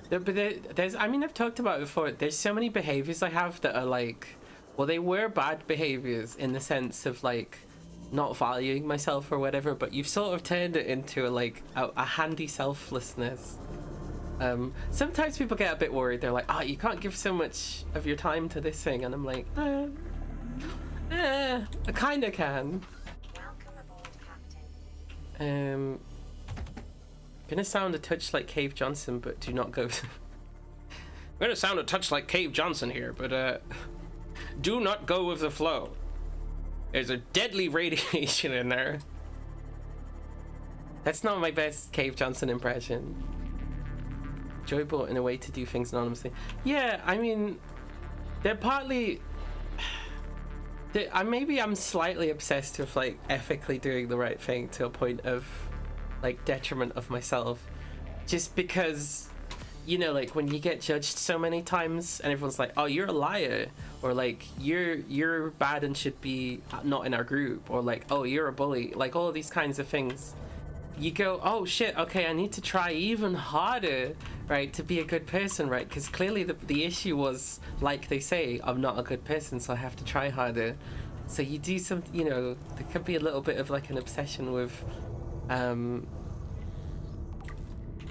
There's, I mean, I've talked about it before, there's so many behaviors I have that are like, well, they were bad behaviors in the sense of like not valuing myself or whatever, but you've sort of turned it into a handy selflessness. Sometimes people get a bit worried. They're like, you can't give so much of your time to this thing, and I'm like, I kinda can. Gonna sound a touch like Cave Johnson, but do not go. I'm gonna sound a touch like Cave Johnson here, but do not go with the flow. There's a deadly radiation in there. That's not my best Cave Johnson impression. Enjoyable in a way to do things anonymously. Yeah, I mean, they're partly... maybe I'm slightly obsessed with like ethically doing the right thing to a point of like detriment of myself, just because, you know, like when you get judged so many times and everyone's like, oh, you're a liar, or like you're bad and should be not in our group, or like, oh, you're a bully, like all of these kinds of things, you go, oh shit, okay, I need to try even harder, right, to be a good person, right, because clearly the issue was, like they say, I'm not a good person, so I have to try harder. So you do some, you know, there could be a little bit of like an obsession with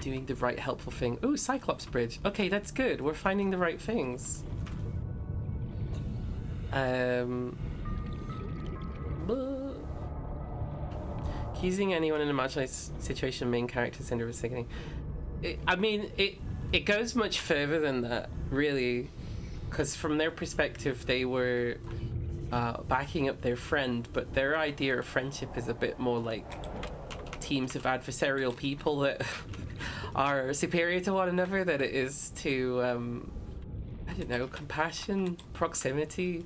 doing the right helpful thing. Ooh, Cyclops Bridge. Okay, that's good. We're finding the right things. Accusing anyone in a marginalized situation, main character syndrome is sickening. I mean, it goes much further than that, really, because from their perspective, they were backing up their friend, but their idea of friendship is a bit more like teams of adversarial people that are superior to one another than it is to, I don't know, compassion, proximity.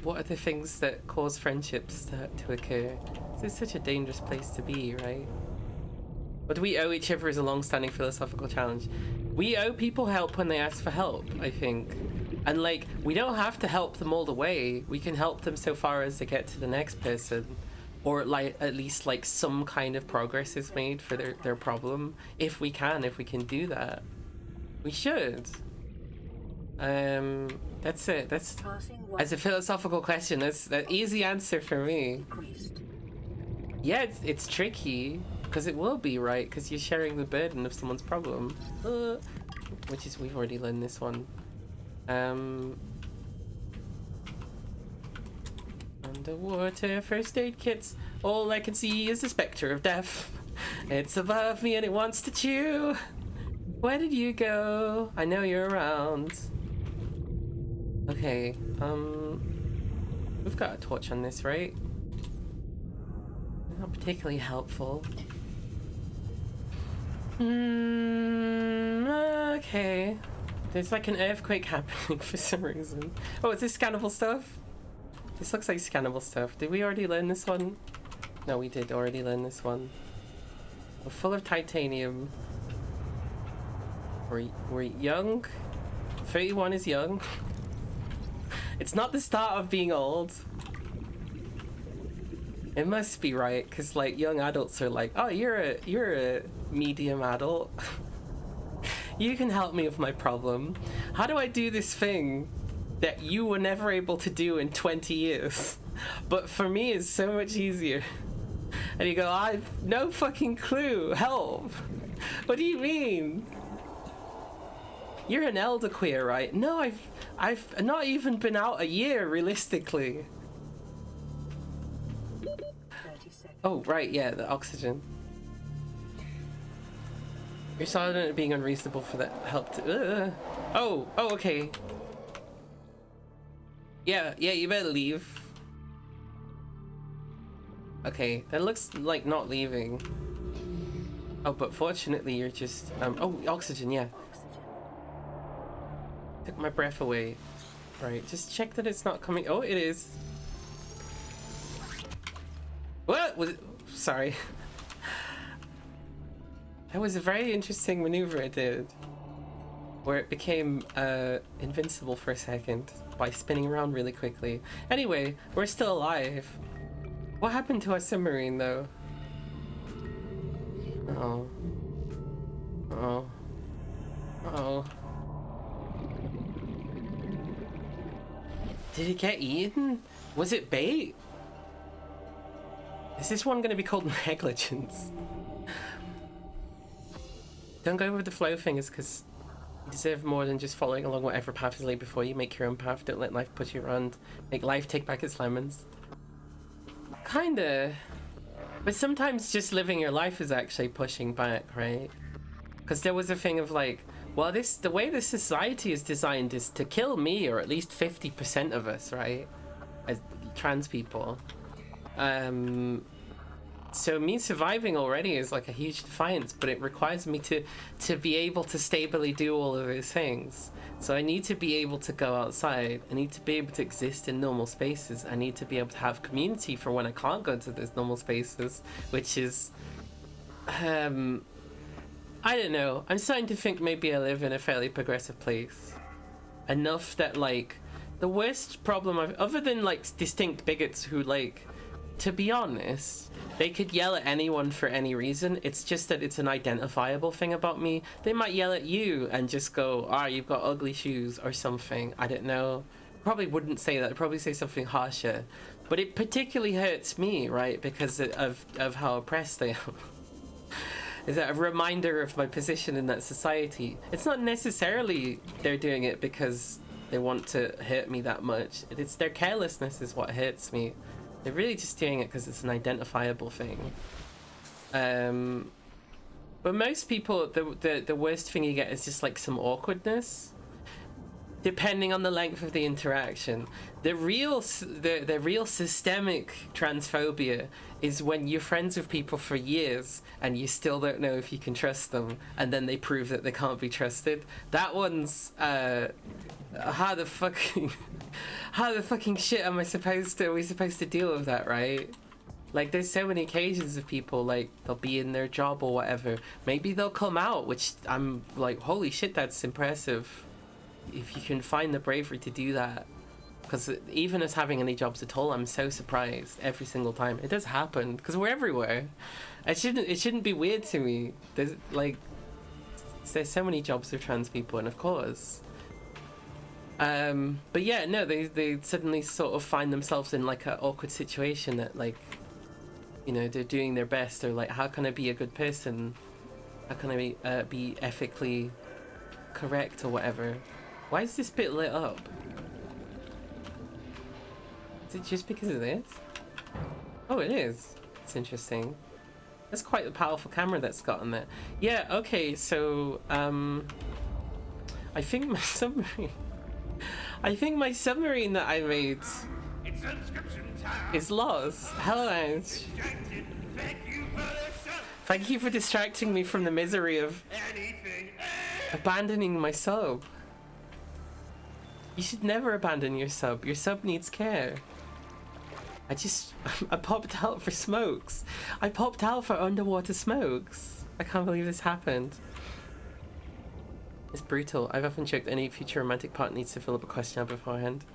What are the things that cause friendships to occur? This is such a dangerous place to be, right? What do we owe each other is a long-standing philosophical challenge. We owe people help when they ask for help, I think. And, like, we don't have to help them all the way. We can help them so far as to get to the next person. Or, like, at least, like, some kind of progress is made for their problem. If we can do that. We should. That's it. That's as a philosophical question. That's the easy answer for me. Yeah, it's tricky because it will be, right, because you're sharing the burden of someone's problem, which is, we've already learned this one. Underwater first aid kits. All I can see is the specter of death. It's above me and it wants to chew. Where did you go? I know you're around. Okay, we've got a torch on this, right? Not particularly helpful. Okay. There's like an earthquake happening for some reason. Oh, is this scannable stuff? This looks like scannable stuff. Did we already learn this one? No, we did already learn this one. We're full of titanium. We're young. 31 is young. It's not the start of being old. It must be, right, because like young adults are like, oh, you're a medium adult. You can help me with my problem. How do I do this thing that you were never able to do in 20 years? But for me, it's so much easier. And you go, I've no fucking clue. Help. What do you mean? You're an elder queer, right? No, I've not even been out a year, realistically. Oh, right, yeah, the oxygen. You're silent at being unreasonable for that help to... Oh, okay. Yeah, you better leave. Okay, that looks like not leaving. Oh, but fortunately you're just... oh, oxygen, yeah. Took my breath away. Right, just check that it's not coming... Oh, it is. What was it? Sorry. That was a very interesting maneuver I did, where it became invincible for a second by spinning around really quickly. Anyway, we're still alive. What happened to our submarine, though? Uh-oh. Uh-oh. Uh-oh. Did it get eaten? Was it bait? Is this one going to be called negligence? Don't go with the flow fingers, because you deserve more than just following along whatever path is laid before you. Make your own path. Don't let life push you around. Make life take back its lemons. Kinda. But sometimes just living your life is actually pushing back, right? Because there was a thing of like, well, the way this society is designed is to kill me, or at least 50% of us, right? As trans people. So me surviving already is like a huge defiance, but it requires me to be able to stably do all of those things. So I need to be able to go outside. I need to be able to exist in normal spaces. I need to be able to have community for when I can't go to those normal spaces, which is, I don't know. I'm starting to think maybe I live in a fairly progressive place. Enough that like, the worst problem other than like distinct bigots who like, to be honest, they could yell at anyone for any reason. It's just that it's an identifiable thing about me. They might yell at you and just go, you've got ugly shoes or something. I don't know. Probably wouldn't say that. I'd probably say something harsher. But it particularly hurts me, right? Because of how oppressed they am. Is that a reminder of my position in that society? It's not necessarily they're doing it because they want to hurt me that much. It's their carelessness is what hurts me. They're really just doing it because it's an identifiable thing. But most people, the worst thing you get is just like some awkwardness. depending on the length of the interaction. The real systemic transphobia is when you're friends with people for years and you still don't know if you can trust them, and then they prove that they can't be trusted. That one's how the fucking shit are we supposed to deal with that, right? Like, there's so many occasions of people, like, they'll be in their job or whatever. Maybe they'll come out, which I'm like, holy shit, that's impressive. If you can find the bravery to do that. Because even as having any jobs at all, I'm so surprised every single time. It does happen, because we're everywhere. It shouldn't be weird to me. There's so many jobs with trans people, and of course. But yeah, no, they suddenly sort of find themselves in like an awkward situation that, like, you know, they're doing their best. They're like, how can I be a good person? How can I be ethically correct or whatever? Why is this bit lit up? Is it just because of this? Oh, it is. It's interesting. That's quite a powerful camera that's got on there. Yeah, okay, so, I think my submarine... I think my submarine that I made is lost. Hello, Ange. Thank you for distracting me from the misery of abandoning my sub. You should never abandon your sub. Your sub needs care. I popped out for smokes. I popped out for underwater smokes. I can't believe this happened. It's brutal. I've often joked any future romantic part needs to fill up a questionnaire beforehand.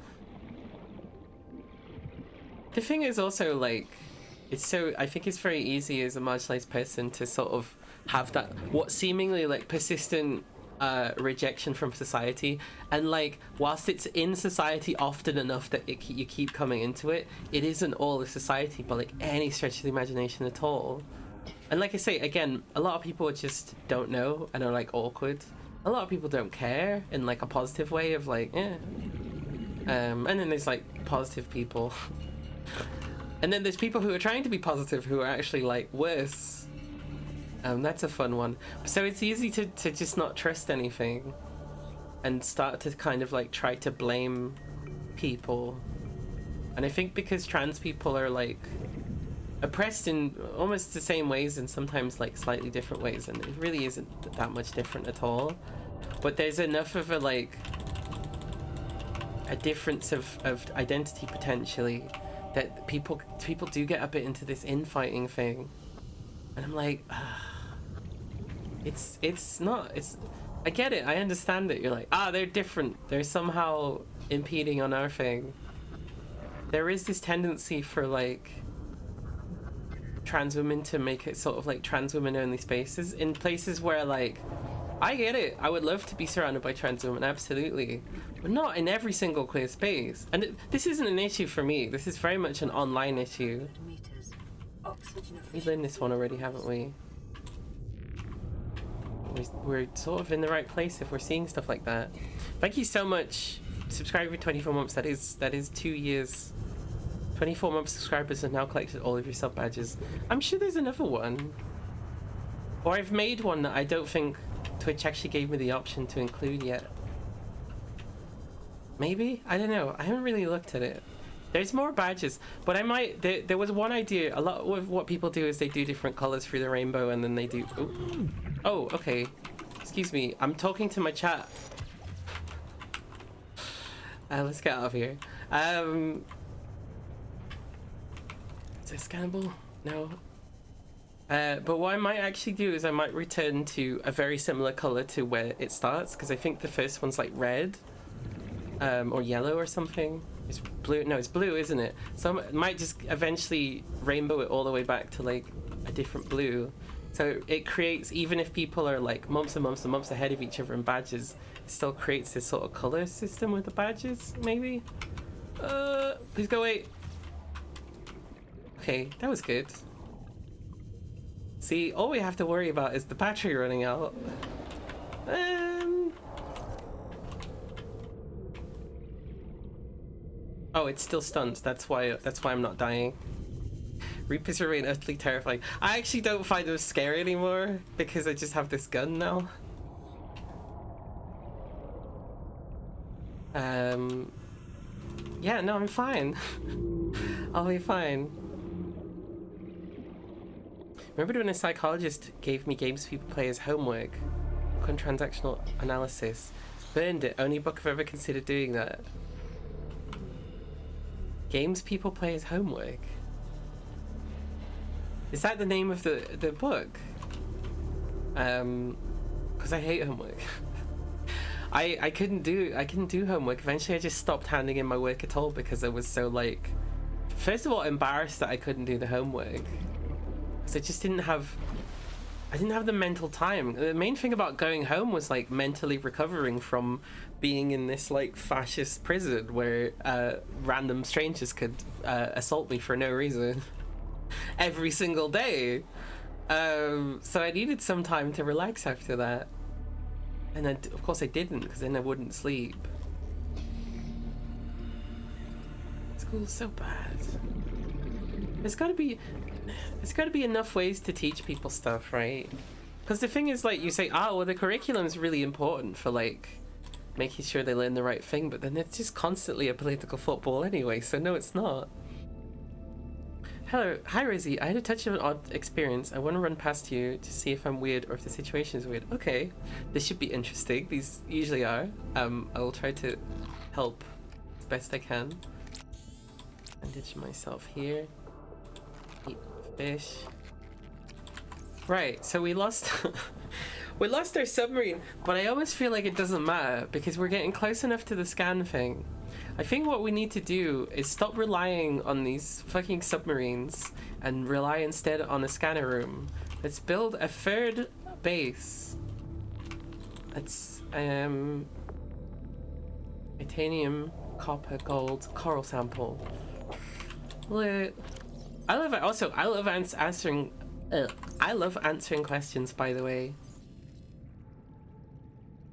The thing is also, like, I think it's very easy as a marginalized person to sort of have that, what seemingly like persistent rejection from society, and like, whilst it's in society often enough that you keep coming into it, it isn't all of society, but like any stretch of the imagination at all. And like I say, again, a lot of people just don't know and are like awkward. A lot of people don't care in like a positive way of like, eh. And then there's like positive people. And then there's people who are trying to be positive who are actually like worse. That's a fun one. So it's easy to just not trust anything and start to kind of like try to blame people. And I think because trans people are like oppressed in almost the same ways and sometimes like slightly different ways, and it really isn't that much different at all, but there's enough of a difference of identity potentially that people do get a bit into this infighting thing, and I'm like, it's not, I get it, I understand it, you're like, they're different, they're somehow impeding on our thing. There is this tendency for like trans women to make it sort of like trans women only spaces in places where, like, I get it, I would love to be surrounded by trans women, absolutely, but not in every single queer space. And this isn't an issue for me, this is very much an online issue. We've learned this one already, haven't we? We're sort of in the right place if we're seeing stuff like that. Thank you so much. Subscribing for 24 months, that is 2 years. 24 month subscribers have now collected all of your sub badges. I'm sure there's another one. Or I've made one that I don't think Twitch actually gave me the option to include yet. Maybe? I don't know. I haven't really looked at it. There's more badges, but I might... There was one idea. A lot of what people do is they do different colors through the rainbow, and then they do... Oh, okay. Excuse me. I'm talking to my chat. Let's get out of here. Is it scannable? No. But what I might actually do is I might return to a very similar color to where it starts, because I think the first one's like red, or yellow or something. It's blue. No, it's blue, isn't it? So I might just eventually rainbow it all the way back to like a different blue. So it creates, even if people are like months and months and months ahead of each other in badges, it still creates this sort of color system with the badges, maybe? Please go away. Okay, that was good. See, all we have to worry about is the battery running out. Oh, it's still stunned. That's why I'm not dying. Reapers remain utterly terrifying. I actually don't find them scary anymore because I just have this gun now. Yeah, no, I'm fine. I'll be fine. Remember when a psychologist gave me games people play as homework? On transactional analysis. Burned it. Only book I've ever considered doing that. Games people play as homework. Is that the name of the book? Because I hate homework. I couldn't do homework. Eventually I just stopped handing in my work at all because I was so like, first of all, embarrassed that I couldn't do the homework. Because I just didn't have the mental time. The main thing about going home was like mentally recovering from being in this like fascist prison where random strangers could assault me for no reason every single day. So I needed some time to relax after that. And then, of course, I didn't, because then I wouldn't sleep. School's so bad. There's gotta be enough ways to teach people stuff, right? Because the thing is, like, you say, oh, well, the curriculum's really important for, like, making sure they learn the right thing, but then it's just constantly a political football anyway, so no, it's not. Hello, hi Rosie, I had a touch of an odd experience. I want to run past you to see if I'm weird or if the situation is weird. Okay, this should be interesting. These usually are. I will try to help as best I can. Bandage myself here. Eat fish. Right, so we lost we lost our submarine, but I almost feel like it doesn't matter because we're getting close enough to the scan thing. I think what we need to do is stop relying on these fucking submarines and rely instead on a scanner room. Let's build a third base. Let's titanium, copper, gold, coral sample. Lit. I love answering questions, by the way.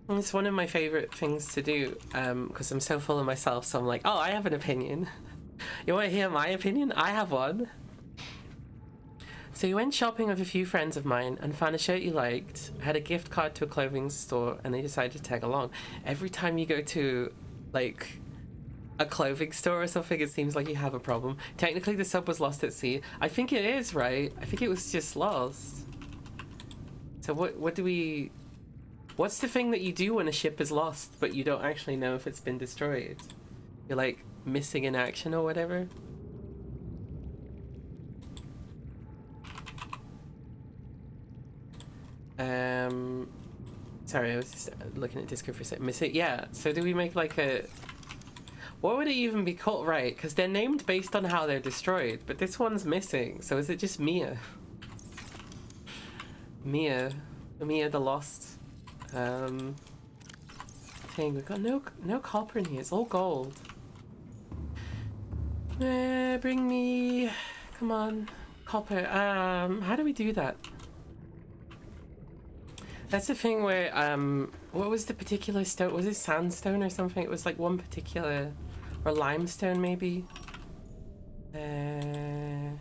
It's one of my favorite things to do, because I'm so full of myself, so I'm like, oh, I have an opinion. You want to hear my opinion? I have one. So you went shopping with a few friends of mine and found a shirt you liked, had a gift card to a clothing store, and they decided to tag along. Every time you go to, like, a clothing store or something, it seems like you have a problem. Technically, the sub was lost at sea. I think it is, right? I think it was just lost. So what do we... What's the thing that you do when a ship is lost, but you don't actually know if it's been destroyed? You're like missing in action or whatever? Sorry, I was just looking at Discord for a second. Missing, yeah. So do we make like a... What would it even be called? Right, because they're named based on how they're destroyed, but this one's missing. So is it just Mia? Mia the Lost. Thing. We've got no copper in here. It's all gold. Bring me... Come on. Copper. How do we do that? That's the thing where, what was the particular stone? Was it sandstone or something? It was like one particular... Or limestone, maybe? I'm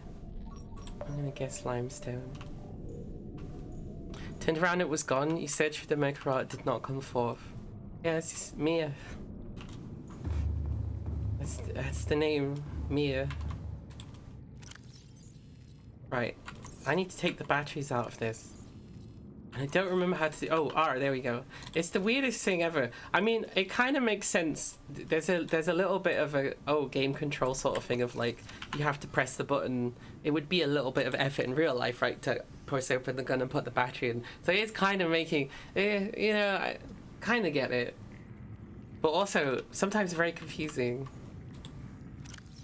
gonna guess limestone. Turned around, it was gone. You searched for the Mercury, it did not come forth. Yeah, it's just Mia. That's the name, Mia. Right. I need to take the batteries out of this. And I don't remember how to do... Oh, R, there we go. It's the weirdest thing ever. I mean, it kind of makes sense. There's a little bit of a, game control sort of thing of like, you have to press the button. It would be a little bit of effort in real life, right, to push open the gun and put the battery in. So it's kind of making, I kind of get it. But also, sometimes very confusing.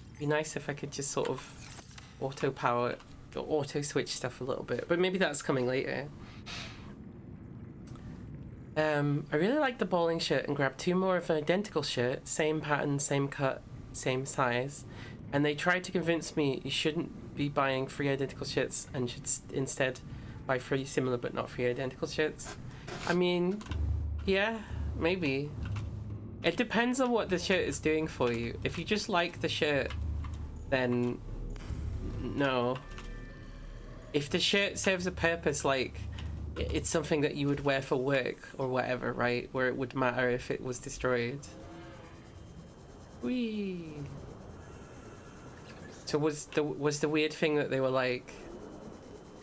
It'd be nice if I could just sort of auto-power, or auto-switch stuff a little bit. But maybe that's coming later. I really like the bowling shirt and grabbed 2 more of an identical shirt, same pattern, same cut, same size, and they tried to convince me you shouldn't be buying 3 identical shirts and should instead buy 3 similar but not 3 identical shirts. I mean, yeah, maybe. It depends on what the shirt is doing for you. If you just like the shirt, then no. If the shirt serves a purpose, like it's something that you would wear for work or whatever, right? Where it would matter if it was destroyed. Whee! So was the weird thing that they were like,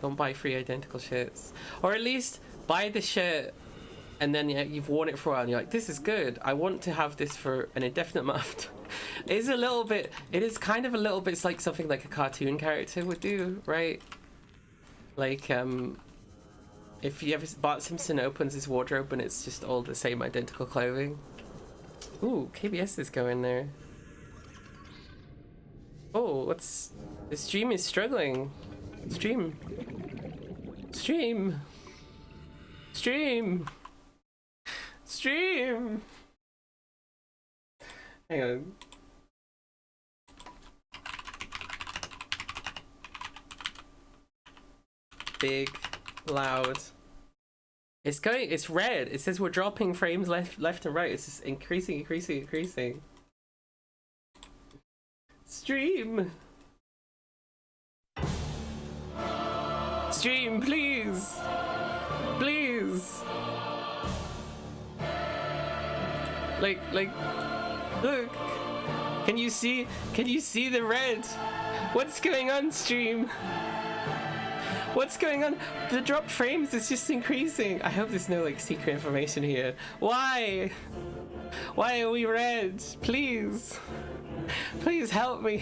don't buy 3 identical shirts, or at least buy the shirt and then you've worn it for a while and you're like, this is good, I want to have this for an indefinite amount of time. It is kind of a little bit, it's like something like a cartoon character would do, right? Like if you ever, Bart Simpson opens his wardrobe and it's just all the same identical clothing. Ooh, KBS is going there. Oh, what's... The stream is struggling. Stream. Stream. Stream. Stream. Hang on. Big, loud. It's going, it's red. It says we're dropping frames left and right. It's just increasing. Stream. Stream, please. Please. Like, look. Can you see the red? What's going on, stream? What's going on? The dropped frames is just increasing. I hope there's no like secret information here. Why? Why are we red? Please. Please help me.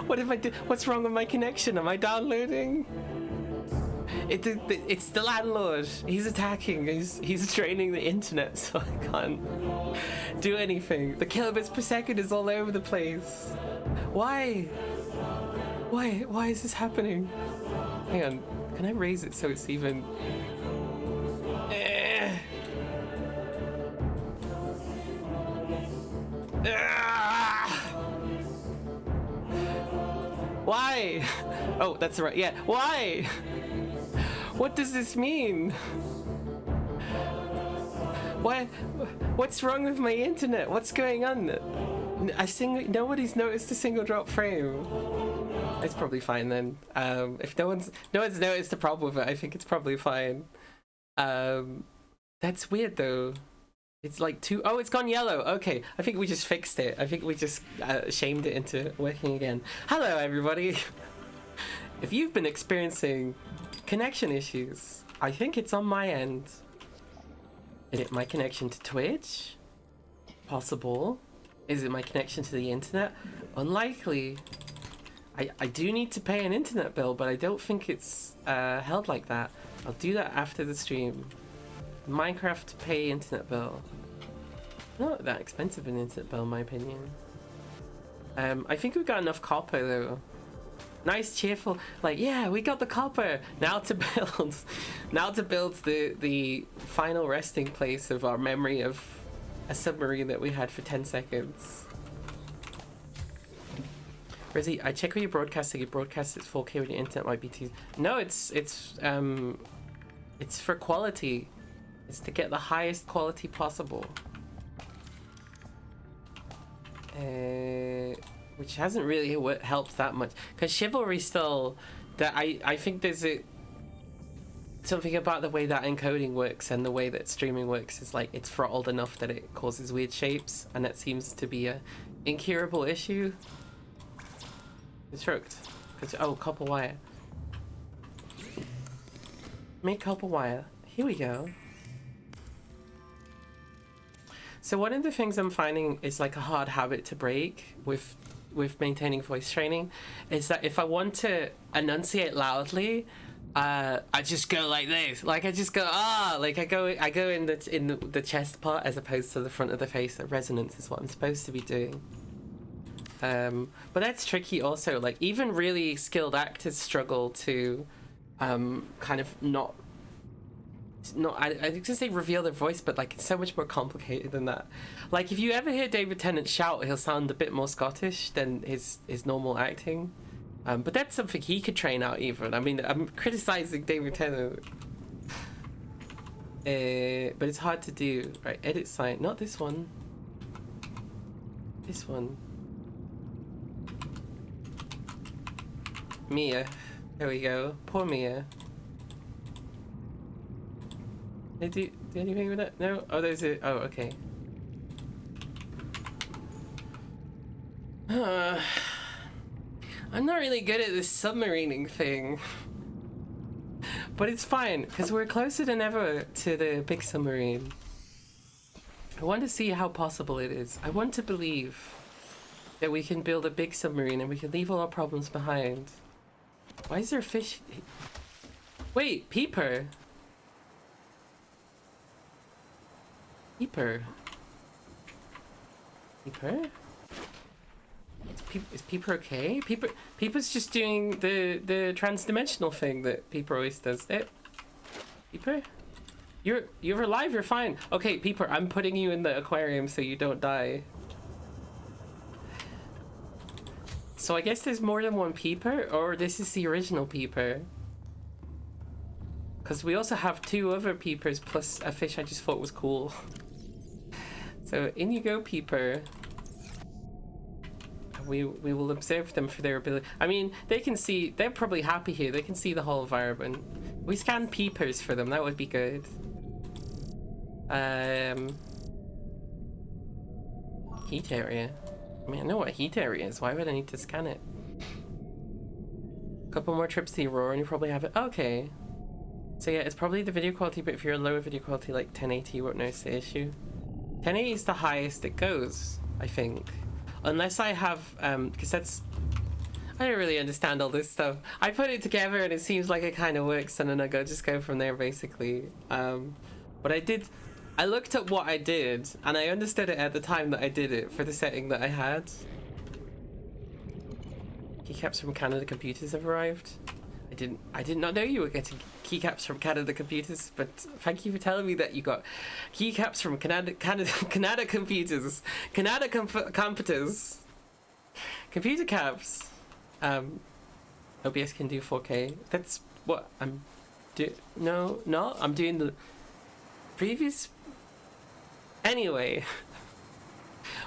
What if I did? What's wrong with my connection? Am I downloading? It's the landlord. He's attacking. He's draining the internet, so I can't do anything. The kilobits per second is all over the place. Why? Why is this happening? Hang on. Can I raise it so it's even? Why? Oh, that's right. Yeah. Why? What does this mean? Why? What's wrong with my internet? What's going on? Nobody's noticed a single drop frame. It's probably fine then. If no one's noticed the problem with it, I think it's probably fine. That's weird though. It's like oh, it's gone yellow. Okay, I think we just fixed it. I think we just shamed it into working again. Hello everybody. If you've been experiencing connection issues, I think it's on my end. Is it my connection to Twitch? Possible. Is it my connection to the internet? Unlikely. I do need to pay an internet bill, but I don't think it's held like that. I'll do that after the stream. Minecraft pay internet bill. Not that expensive an internet bill in my opinion. I think we've got enough copper though. Nice cheerful, like, yeah, we got the copper. Now to build the final resting place of our memory of a submarine that we had for 10 seconds. Rizzy, I check when you're broadcasting. You broadcast it's 4K when your internet might be too. No, it's for quality. It's to get the highest quality possible. Which hasn't really helped that much. Because Chivalry still, that I think there's something about the way that encoding works and the way that streaming works is like it's throttled enough that it causes weird shapes, and that seems to be a incurable issue. It's hooked. Oh, copper wire. Make copper wire. Here we go. So one of the things I'm finding is like a hard habit to break with maintaining voice training is that if I want to enunciate loudly, I just go like this. Like I just go like I go in the chest part as opposed to the front of the face. That resonance is what I'm supposed to be doing. But that's tricky also. Like even really skilled actors struggle to kind of not I was gonna say reveal their voice, but like it's so much more complicated than that. Like if you ever hear David Tennant shout, he'll sound a bit more Scottish than his normal acting. But that's something he could train out even. I mean, I'm criticizing David Tennant. But it's hard to do. Right, edit sign, not this one. This one. Mia. There we go. Poor Mia. Did you do anything with that? No? Oh, there's a... Oh, okay. I'm not really good at this submarining thing. But it's fine, because we're closer than ever to the big submarine. I want to see how possible it is. I want to believe that we can build a big submarine and we can leave all our problems behind. Why is there a fish? Wait, Peeper. Peeper. Peeper? Is Peeper okay? Peeper's just doing the trans-dimensional thing that Peeper always does. Peeper? You're alive, you're fine. Okay, Peeper, I'm putting you in the aquarium so you don't die. So I guess there's more than one Peeper, or this is the original Peeper. Because we also have 2 other Peepers plus a fish I just thought was cool. So in you go, Peeper. We will observe them for their ability. I mean, they can see, they're probably happy here. They can see the whole environment. We scan Peepers for them, that would be good. Heat area. I mean, I know what heat area is. Why would I need to scan it? Couple more trips to the Aurora and you probably have it. Okay. So yeah, it's probably the video quality, but if you're a lower video quality like 1080, you won't notice the issue. 1080 is the highest it goes, I think. Unless I have, because that's... I don't really understand all this stuff. I put it together and it seems like it kind of works and then I just go from there basically. But I looked at what I did and I understood it at the time that I did it for the setting that I had. Keycaps from Canada Computers have arrived. I did not know you were getting keycaps from Canada Computers, but thank you for telling me that you got keycaps from Canada Computers. Canada Computers. Computer caps. OBS can do 4K. That's what I'm I'm doing the previous. Anyway,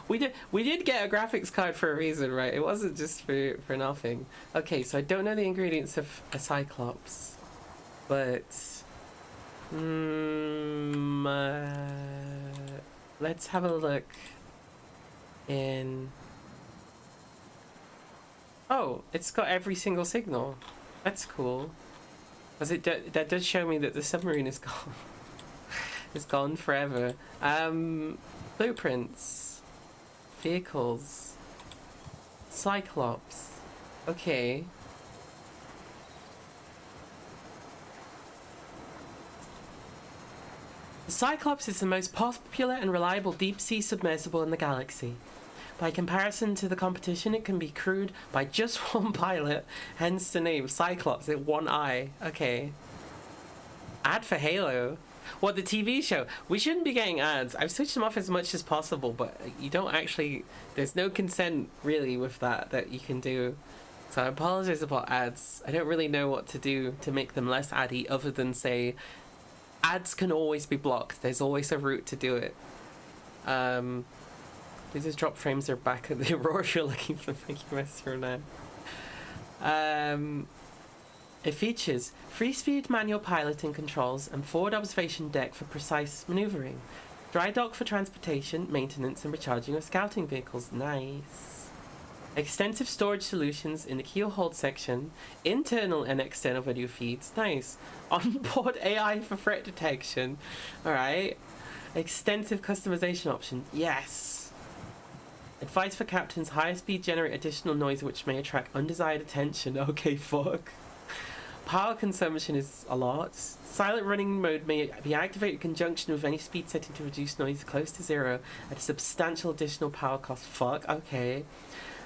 we did get a graphics card for a reason, right? It wasn't just for nothing. Okay, so I don't know the ingredients of a Cyclops, but let's have a look in. Oh, it's got every single signal. That's cool. Because that does show me that the submarine is gone. It's gone forever. Blueprints. Vehicles. Cyclops. Okay. The Cyclops is the most popular and reliable deep-sea submersible in the galaxy. By comparison to the competition, it can be crewed by just one pilot, hence the name Cyclops with one eye. Okay. Ad for Halo. What, the TV show? We shouldn't be getting ads. I've switched them off as much as possible, but you don't actually... There's no consent, really, with that you can do. So I apologize about ads. I don't really know what to do to make them less addy, other than say, ads can always be blocked. There's always a route to do it. These drop frames are back at the Aurora you're looking for. Thank you, Mr. now. It features free-speed manual piloting controls and forward observation deck for precise maneuvering. Dry dock for transportation, maintenance and recharging of scouting vehicles. Nice. Extensive storage solutions in the keel hold section. Internal and external video feeds. Nice. Onboard AI for threat detection. Alright. Extensive customization options. Yes. Advice for captains. Higher speed generate additional noise which may attract undesired attention. Okay, fuck. Power consumption is a lot. Silent running mode may be activated in conjunction with any speed setting to reduce noise close to zero at a substantial additional power cost. Fuck, okay.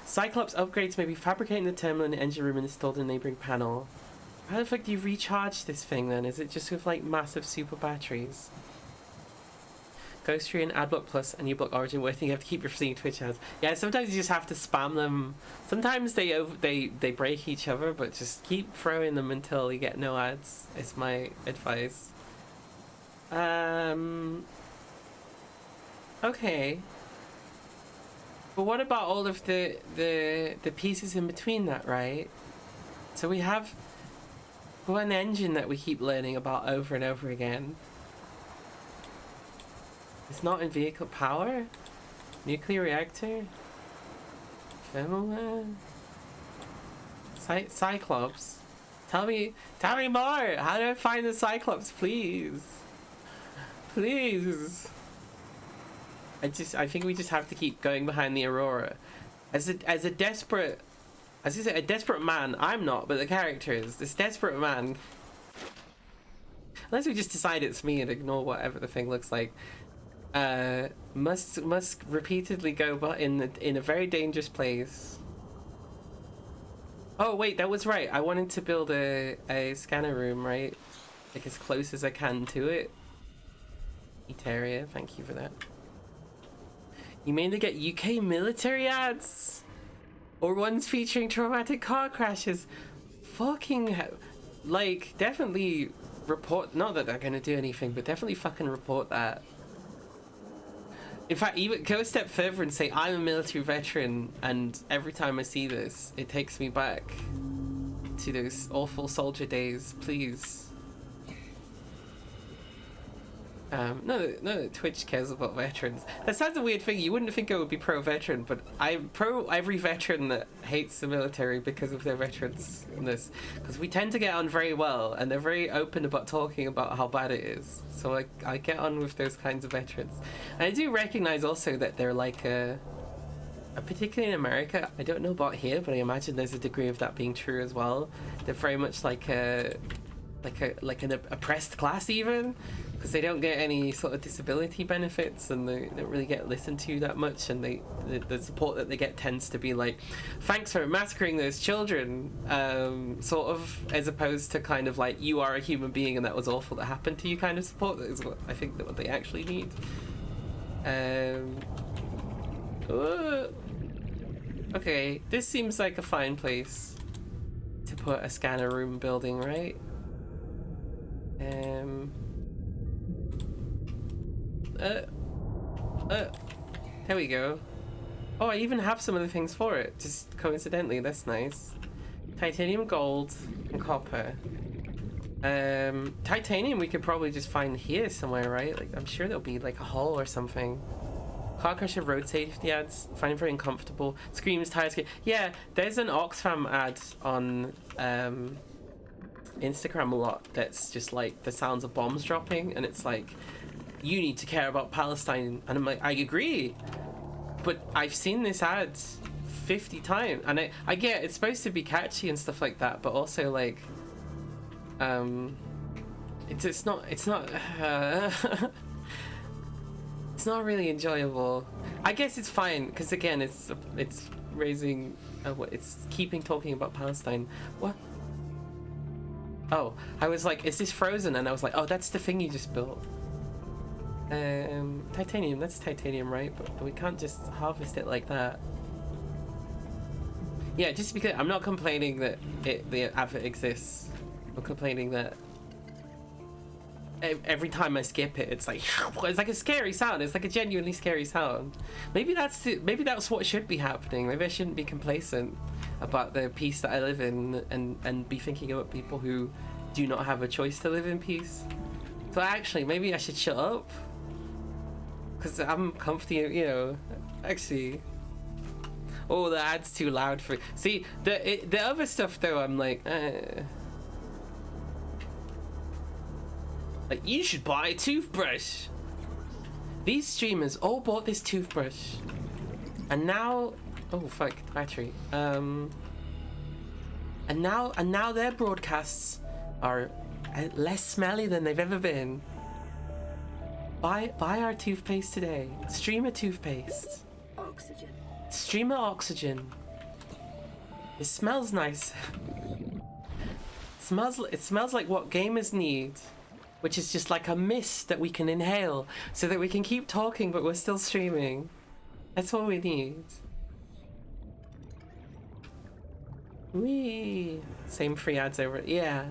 Cyclops upgrades may be fabricated in the terminal in the engine room and installed in a neighbouring panel. How the fuck do you recharge this thing then? Is it just with like massive super batteries? Ghost Tree and Adblock Plus and uBlock Origin, where you have to keep your seeing Twitch ads. Yeah, sometimes you just have to spam them. Sometimes they break each other, but just keep throwing them until you get no ads. Is my advice. Okay. But what about all of the pieces in between that, right? So we have one engine that we keep learning about over and over again. It's not in vehicle power? Nuclear reactor? Gentleman. Cyclops. Tell me more. How do I find the Cyclops, please? Please. I think we just have to keep going behind the Aurora. As a desperate man. I'm not, but the character is. This desperate man. Unless we just decide it's me and ignore whatever the thing looks like. Must repeatedly go but in a very dangerous place. Oh wait, that was right. I wanted to build a scanner room, right? Like as close as I can to it. Eteria, thank you for that. You mainly get UK military ads? Or ones featuring traumatic car crashes? Fucking hell. Like, definitely report, not that they're gonna do anything, but definitely fucking report that. In fact, even go a step further and say, I'm a military veteran, and every time I see this, it takes me back to those awful soldier days, please. No, Twitch cares about veterans. That sounds a weird thing. You wouldn't think I would be pro-veteran, but I'm pro every veteran that hates the military because of their veterans-ness. Because we tend to get on very well, and they're very open about talking about how bad it is. So I get on with those kinds of veterans. And I do recognize also that they're like particularly in America, I don't know about here, but I imagine there's a degree of that being true as well. They're very much like an oppressed class even, because they don't get any sort of disability benefits and they don't really get listened to that much, and the support that they get tends to be like, thanks for massacring those children, sort of, as opposed to kind of like, you are a human being and that was awful that happened to you kind of support. That is what I think that what they actually need. Okay, this seems like a fine place to put a scanner room building, right? There we go. Oh, I even have some of the things for it, just coincidentally. That's nice. Titanium, gold, and copper. Titanium we could probably just find here somewhere, right? Like, I'm sure there'll be like a hole or something. Car crusher, road safety ads, find very uncomfortable. Screams, tire scare. Yeah, there's an Oxfam ad on Instagram a lot that's just like the sounds of bombs dropping, and it's like, you need to care about Palestine, and I'm like, I agree, but I've seen this ad 50 times, and I get it's supposed to be catchy and stuff like that, but also like it's not it's not really enjoyable. I guess it's fine because again it's raising it's keeping talking about Palestine. What? Oh, I was like, is this frozen? And I was like, oh, that's the thing you just built. Titanium, that's titanium, right? But we can't just harvest it like that. Yeah, just because I'm not complaining that the advert exists. I'm complaining that every time I skip it, it's like a scary sound. It's like a genuinely scary sound. Maybe that's what should be happening. Maybe I shouldn't be complacent about the peace that I live in, and be thinking about people who do not have a choice to live in peace. So actually, maybe I should shut up, because I'm comfy, you know. Actually, oh, the ad's too loud for. See, the other stuff though, I'm like, like, you should buy a toothbrush. These streamers all bought this toothbrush, and now, oh fuck, battery. And now their broadcasts are less smelly than they've ever been. Buy our toothpaste today. Streamer toothpaste. Oxygen. Streamer oxygen. It smells nice. It smells like what gamers need, which is just like a mist that we can inhale so that we can keep talking but we're still streaming. That's what we need. Wee. Same free ads over. Yeah.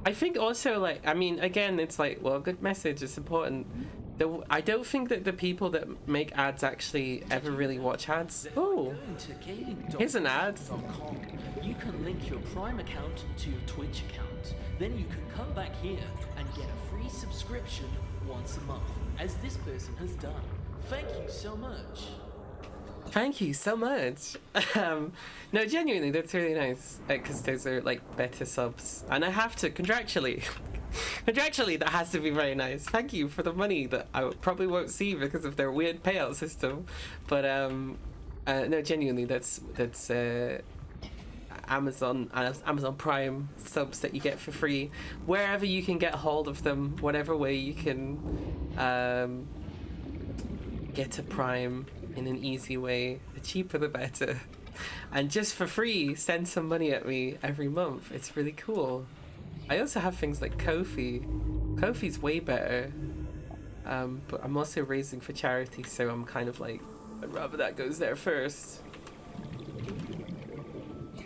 I think also, like, I mean, again, it's like, well, good message is important. I don't think that the people that make ads actually ever really watch ads. Oh, here's an ad. You can link your Prime account to your Twitch account. Then you can come back here and get a free subscription once a month, as this person has done. Thank you so much. Thank you so much. No, genuinely, that's really nice because those are like better subs, and I have to contractually. Contractually, that has to be very nice. Thank you for the money that I probably won't see because of their weird payout system. But no, genuinely, that's Amazon Prime subs that you get for free wherever you can get a hold of them, whatever way you can get a Prime in an easy way. The cheaper the better. And just for free, send some money at me every month. It's really cool. I also have things like Ko-fi. Ko-fi's way better. But I'm also raising for charity, so I'm kind of like, I'd rather that goes there first.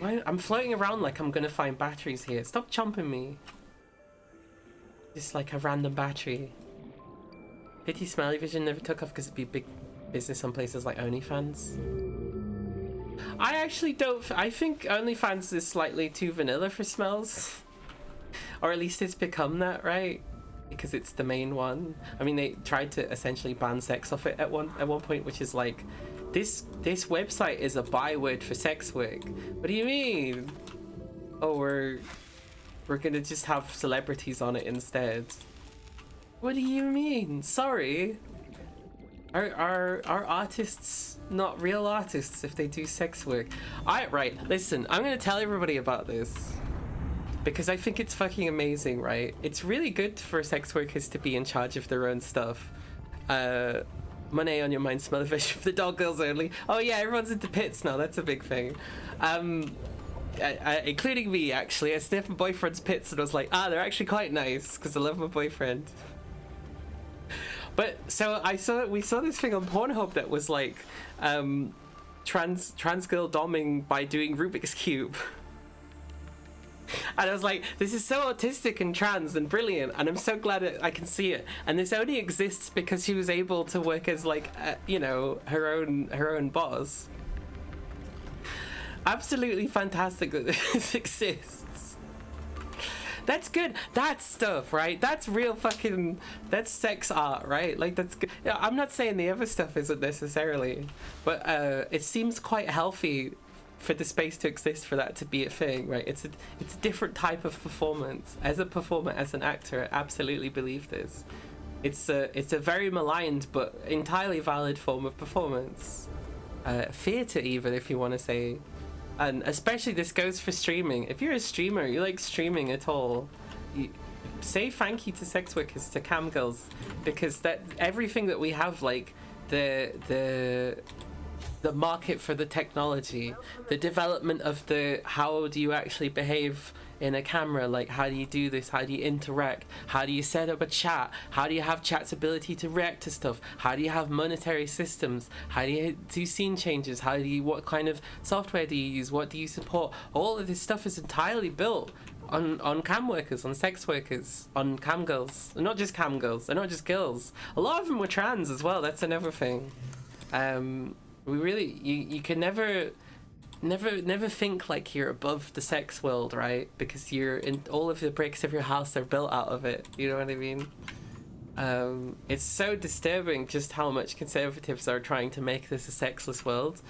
I'm floating around like I'm gonna find batteries here. Stop chomping me. Just like a random battery. Pity Smelly Vision never took off because it'd be big business on places like OnlyFans. I actually don't. I think OnlyFans is slightly too vanilla for Smells. Or at least it's become that, right? Because it's the main one. I mean, they tried to essentially ban sex off it at one point, which is like, this website is a byword for sex work. What do you mean? Oh, we're gonna just have celebrities on it instead. What do you mean? Sorry. Are artists not real artists if they do sex work? Right, listen, I'm gonna tell everybody about this. Because I think it's fucking amazing, right? It's really good for sex workers to be in charge of their own stuff. Money on your mind, smell of fish for the dog girls only. Oh yeah, everyone's into pits now, that's a big thing. Including me, actually. I sniffed my boyfriend's pits and I was like, they're actually quite nice, because I love my boyfriend. But, so we saw this thing on Pornhub that was like, trans girl doming by doing Rubik's Cube. And I was like, this is so autistic and trans and brilliant, and I'm so glad that I can see it. And this only exists because she was able to work as like, you know, her own boss. Absolutely fantastic that this exists. That's good. That's stuff, right? That's real fucking. That's sex art, right? Like that's good. Yeah, I'm not saying the other stuff isn't necessarily, but it seems quite healthy for the space to exist for that to be a thing, right? It's a different type of performance. As a performer, as an actor, I absolutely believe this. It's a very maligned but entirely valid form of performance. Theatre even, if you want to say. And especially this goes for streaming. If you're a streamer, you like streaming at all, say thank you to sex workers, to cam girls, because that everything that we have, like the market for the technology, the development of the how do you actually behave in a camera, like how do you do this, how do you interact, how do you set up a chat, how do you have chat's ability to react to stuff, how do you have monetary systems, how do you do scene changes, what kind of software do you use, what do you support. All of this stuff is entirely built on cam workers, on sex workers, on cam girls. And not just cam girls, they're not just girls, a lot of them were trans as well. That's another thing. We really, you can never think like you're above the sex world, right? Because you're in, all of the bricks of your house are built out of it. You know what I mean? It's so disturbing just how much conservatives are trying to make this a sexless world.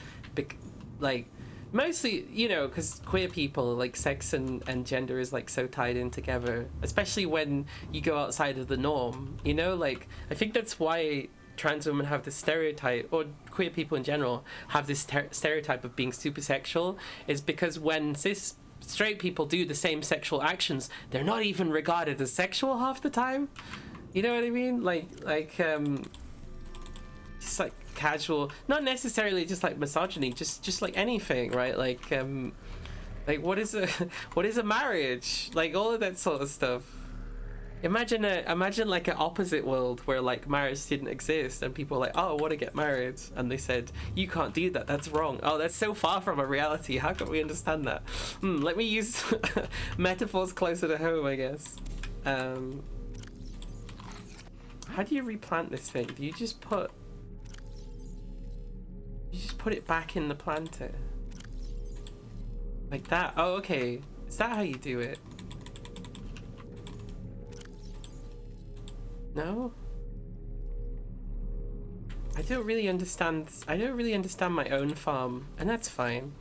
Like, mostly, you know, because queer people, like sex and gender is like so tied in together, especially when you go outside of the norm, you know? Like, I think that's why trans women have this stereotype, or queer people in general have this stereotype of being super sexual, is because when cis straight people do the same sexual actions, they're not even regarded as sexual half the time. You know what I mean? Like just like casual, not necessarily just like misogyny, just like anything, right? Like what is a marriage? Like all of that sort of stuff. Imagine like an opposite world where like marriage didn't exist and people were like, oh, I want to get married, and they said, you can't do that, that's wrong. Oh, that's so far from a reality, how can we understand that? Let me use metaphors closer to home, I guess. How do you replant this thing? Do you just put it back in the planter like that? Oh, okay, is that how you do it? No? I don't really understand. I don't really understand my own farm, and that's fine.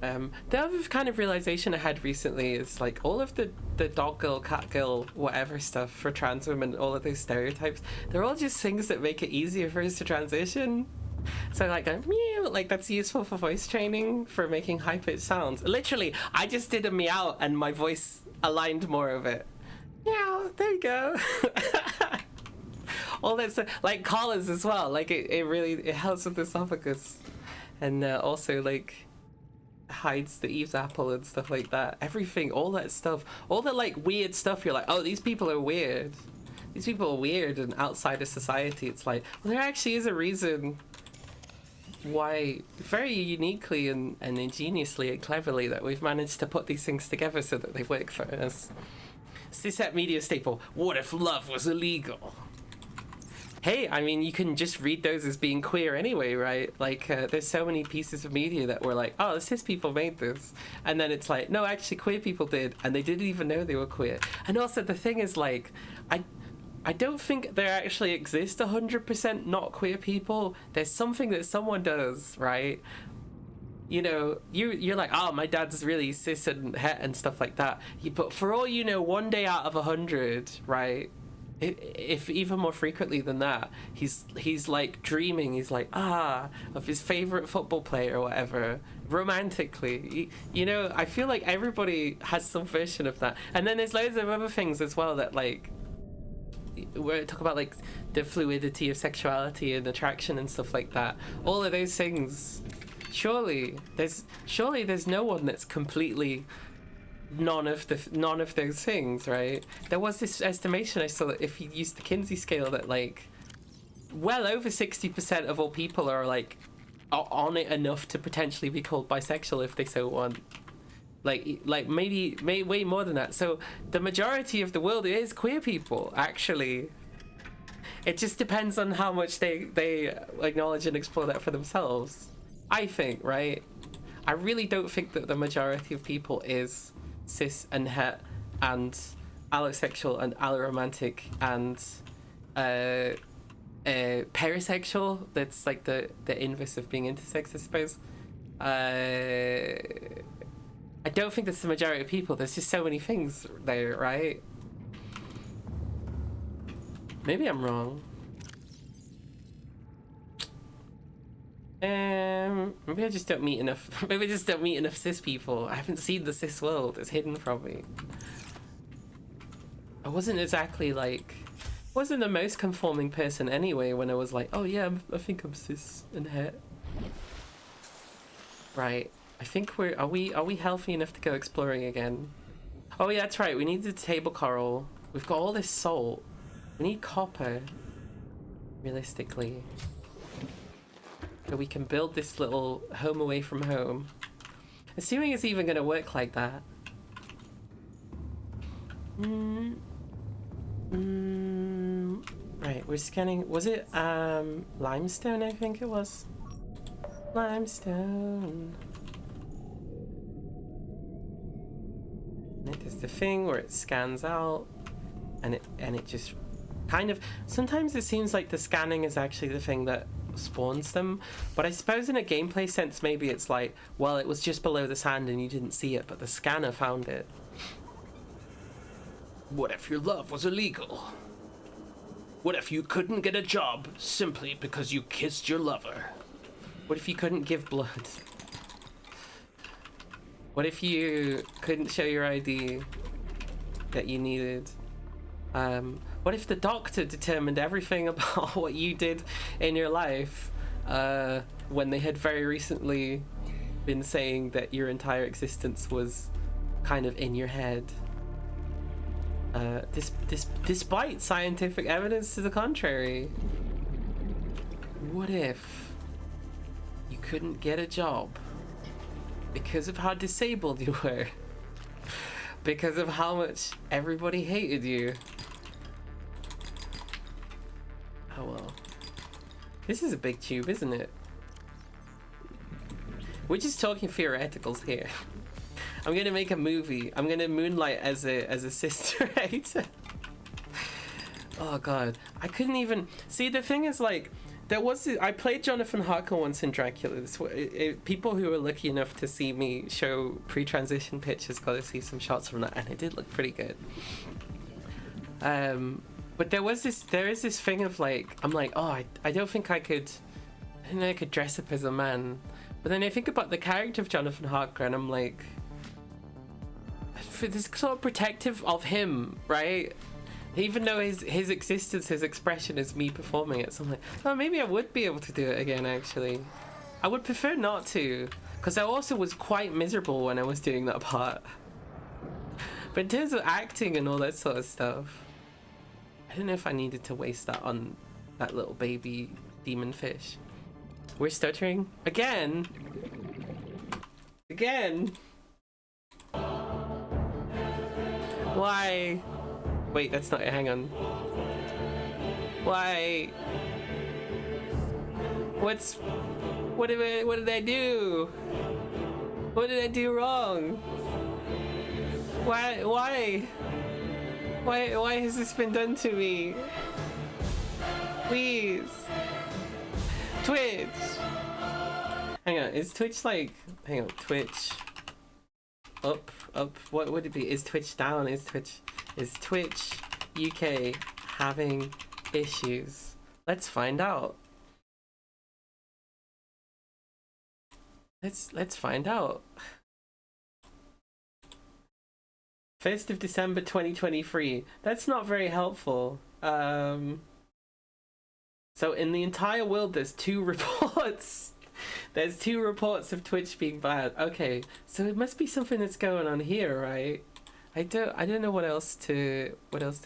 The other kind of realization I had recently is like all of the dog girl, cat girl, whatever stuff for trans women, all of those stereotypes, they're all just things that make it easier for us to transition. So like a meow, like that's useful for voice training, for making high-pitched sounds. Literally, I just did a meow and my voice aligned more of it. Meow, there you go. All that stuff, like collars as well, like it really helps with the esophagus, and also like hides the Eve's apple and stuff like that. Everything, all that stuff, all the like weird stuff, you're like, oh, these people are weird. These people are weird and outside of society. It's like, well, there actually is a reason why, very uniquely and ingeniously and cleverly, that we've managed to put these things together so that they work for us. Cishet media staple, what if love was illegal? Hey, I mean, you can just read those as being queer anyway, right? Like, there's so many pieces of media that were like, oh, the cis people made this. And then it's like, no, actually, queer people did, and they didn't even know they were queer. And also, the thing is, like, I don't think there actually exist 100% not queer people. There's something that someone does, right? You know, you're like, oh, my dad's really cis and het and stuff like that. But for all you know, one day out of 100, right? If even more frequently than that, he's like dreaming. He's like, of his favorite football player or whatever, romantically. You know, I feel like everybody has some version of that. And then there's loads of other things as well that like, we talk about like the fluidity of sexuality and attraction and stuff like that. All of those things. Surely there's no one that's completely none of those things, right? There was this estimation I saw that if you use the Kinsey scale, that like well over 60% of all people are like on it enough to potentially be called bisexual if they so want. Like maybe way more than that. So the majority of the world is queer people, actually. It just depends on how much they acknowledge and explore that for themselves, I think, right? I really don't think that the majority of people is cis and het and allosexual and alloromantic and parisexual. That's like the inverse of being intersex, I suppose. I don't think that's the majority of people. There's just so many things there, right? Maybe I'm wrong. Maybe I just don't meet enough. Maybe I just don't meet enough cis people. I haven't seen the cis world. It's hidden from me. I wasn't exactly like, wasn't the most conforming person anyway. When I was like, oh yeah, I think I'm cis and het. Right. I think are we healthy enough to go exploring again? Oh yeah, that's right. We need the table coral. We've got all this salt. We need copper. Realistically. So we can build this little home away from home. Assuming it's even going to work like that. Right, we're scanning. Was it limestone? I think it was. Limestone. There's the thing where it scans out, and it just kind of. Sometimes it seems like the scanning is actually the thing that spawns them, but I suppose in a gameplay sense maybe it's like, well, it was just below the sand and you didn't see it, but the scanner found it. What if your love was illegal? What if you couldn't get a job simply because you kissed your lover? What if you couldn't give blood? What if you couldn't show your ID that you needed? What if the doctor determined everything about what you did in your life when they had very recently been saying that your entire existence was kind of in your head? Despite scientific evidence to the contrary. What if you couldn't get a job because of how disabled you were? Because of how much everybody hated you? Oh well. This is a big tube, isn't it? We're just talking theoreticals here. I'm gonna make a movie. I'm gonna moonlight as a cis director. Oh god, I couldn't even see. The thing is, like, I played Jonathan Harker once in Dracula. People who were lucky enough to see me show pre-transition pictures got to see some shots from that, and it did look pretty good. But there is this thing of like, I'm like, oh, I don't think I could dress up as a man. But then I think about the character of Jonathan Harker, and I'm like, for this sort of protective of him, right? Even though his existence, his expression is me performing it. So I'm like, oh, maybe I would be able to do it again, actually. I would prefer not to, because I also was quite miserable when I was doing that part. But in terms of acting and all that sort of stuff, I don't know if I needed to waste that on that little baby demon fish. We're stuttering again. Again. Why? Wait, that's not it. Hang on. Why? What did I do? What did I do wrong? Why has this been done to me? Please. Twitch. Hang on, is Twitch like, hang on, Twitch up, what would it be? Is Twitch down? Is Twitch UK having issues? Let's find out. Let's find out. 1st of December 2023. That's not very helpful. So in the entire world there's 2 reports. There's 2 reports of Twitch being bad. Okay, so it must be something that's going on here, right? I don't know what else to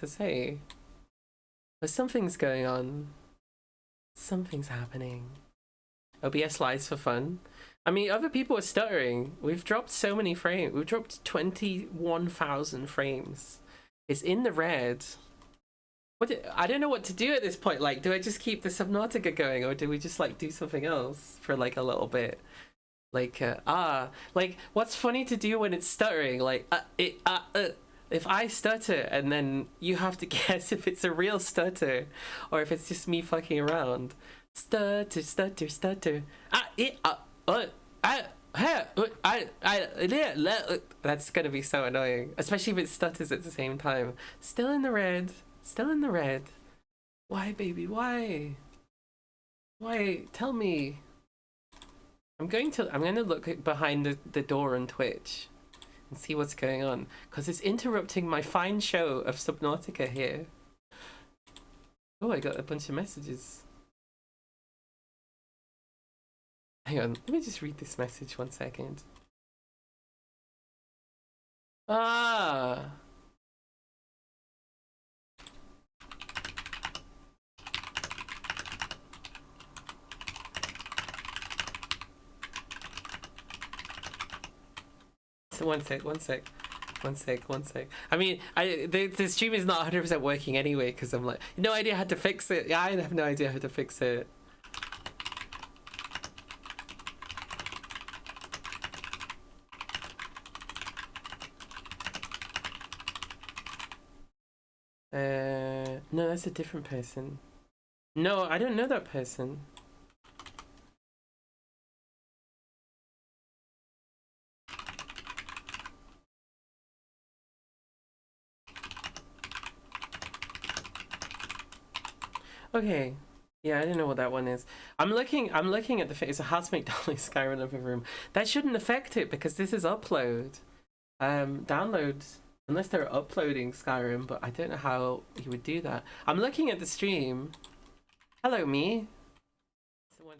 say. But something's going on. Something's happening. OBS lies for fun. I mean, other people are stuttering. We've dropped so many frames. We've dropped 21,000 frames. It's in the red. I don't know what to do at this point. Like, do I just keep the Subnautica going, or do we just like do something else for like a little bit? Like, like what's funny to do when it's stuttering? Like, if I stutter and then you have to guess if it's a real stutter or if it's just me fucking around. Stutter, stutter, stutter. That's gonna be so annoying, especially if it stutters at the same time. Still in the red. Still in the red. Why, baby? Why? Why? Tell me. I'm gonna look behind the door on Twitch and see what's going on, because it's interrupting my fine show of Subnautica here. Oh, I got a bunch of messages. Hang on, let me just read this message 1 second. Ah. So one sec. I mean, the stream is not 100% working anyway, because I'm like, no idea how to fix it. Yeah, I have no idea how to fix it. No, that's a different person. No, I don't know that person. Okay. Yeah, I don't know what that one is. I'm looking at the it's a how to make Dolly Skyrim of a room. That shouldn't affect it because this is upload. Downloads, unless they're uploading Skyrim, but I don't know how you would do that. I'm looking at the stream. Hello, me. So one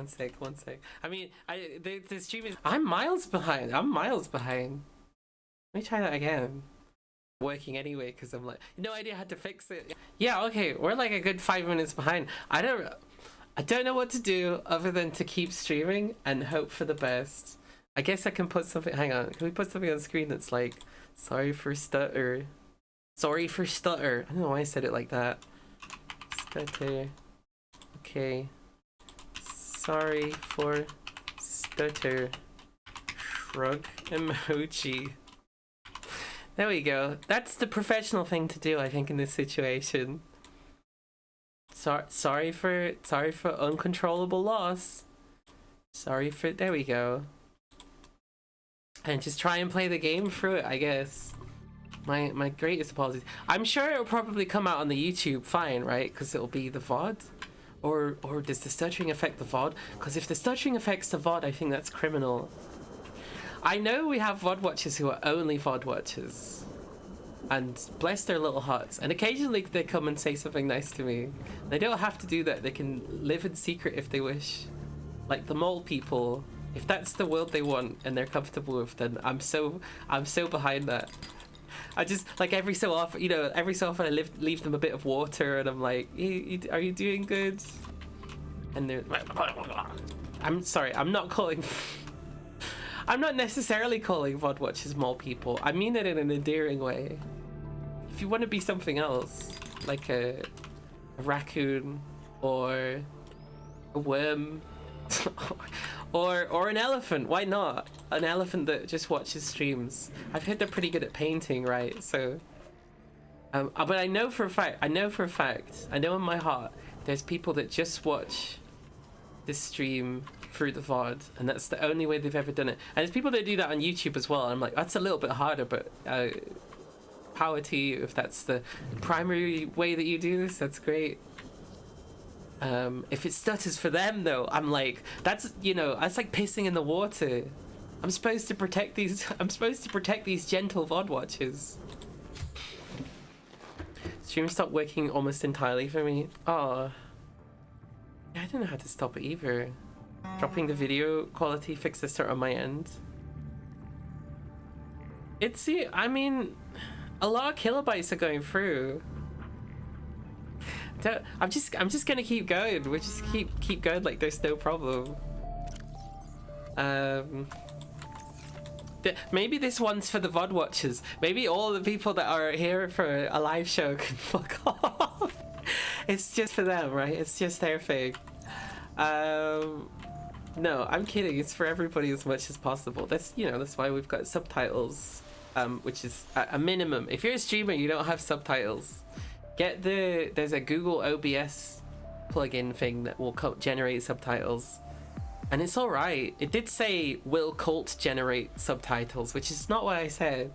sec. I mean, the stream is. I'm miles behind. Let me try that again. Working anyway, because I'm like, no idea how to fix it. Yeah, okay, we're like a good 5 minutes behind. I don't know what to do other than to keep streaming and hope for the best. I guess I can put something. Hang on, can we put something on the screen that's like, sorry for stutter. I don't know why I said it like that. Stutter. Okay. Sorry for stutter. Shrug emoji. There we go. That's the professional thing to do, I think, in this situation. Sorry for uncontrollable loss. Sorry for... There we go. And just try and play the game through it, I guess. My greatest apologies. I'm sure it'll probably come out on the YouTube fine, right? Because it'll be the VOD. Or does the stuttering affect the VOD? Because if the stuttering affects the VOD, I think that's criminal. I know we have VOD watchers who are only VOD watchers. And bless their little hearts. And occasionally they come and say something nice to me. They don't have to do that. They can live in secret if they wish. Like the mole people. If that's the world they want and they're comfortable with, then I'm so behind that. I just, like, every so often I leave them a bit of water and I'm like, are you doing good? And they're I'm sorry, I'm not necessarily calling VOD watchers mole people. I mean it in an endearing way. If you want to be something else, like a raccoon or a worm or an elephant, why not? An elephant that just watches streams. I've heard they're pretty good at painting, right? So but I know for a fact, I know in my heart, there's people that just watch this stream through the VOD, and that's the only way they've ever done it. And there's people that do that on YouTube as well, and I'm like, that's a little bit harder, but power to you if that's the primary way that you do this. That's great. If it stutters for them though, I'm like, that's like pissing in the water. I'm supposed to protect these gentle VOD watchers. Stream stopped working almost entirely for me. Oh, yeah, I don't know how to stop it either. Dropping the video quality, fix the start on my end. I mean, a lot of kilobytes are going through. I'm just gonna keep going. We'll just keep going like there's no problem. Maybe this one's for the VOD watchers. Maybe all the people that are here for a live show can fuck off. It's just for them, right? It's just their thing. No, I'm kidding. It's for everybody as much as possible. That's why we've got subtitles, which is a minimum. If you're a streamer, you don't have subtitles. There's a Google OBS plugin thing that will generate subtitles, and it's all right. It did say will Colt generate subtitles, which is not what I said.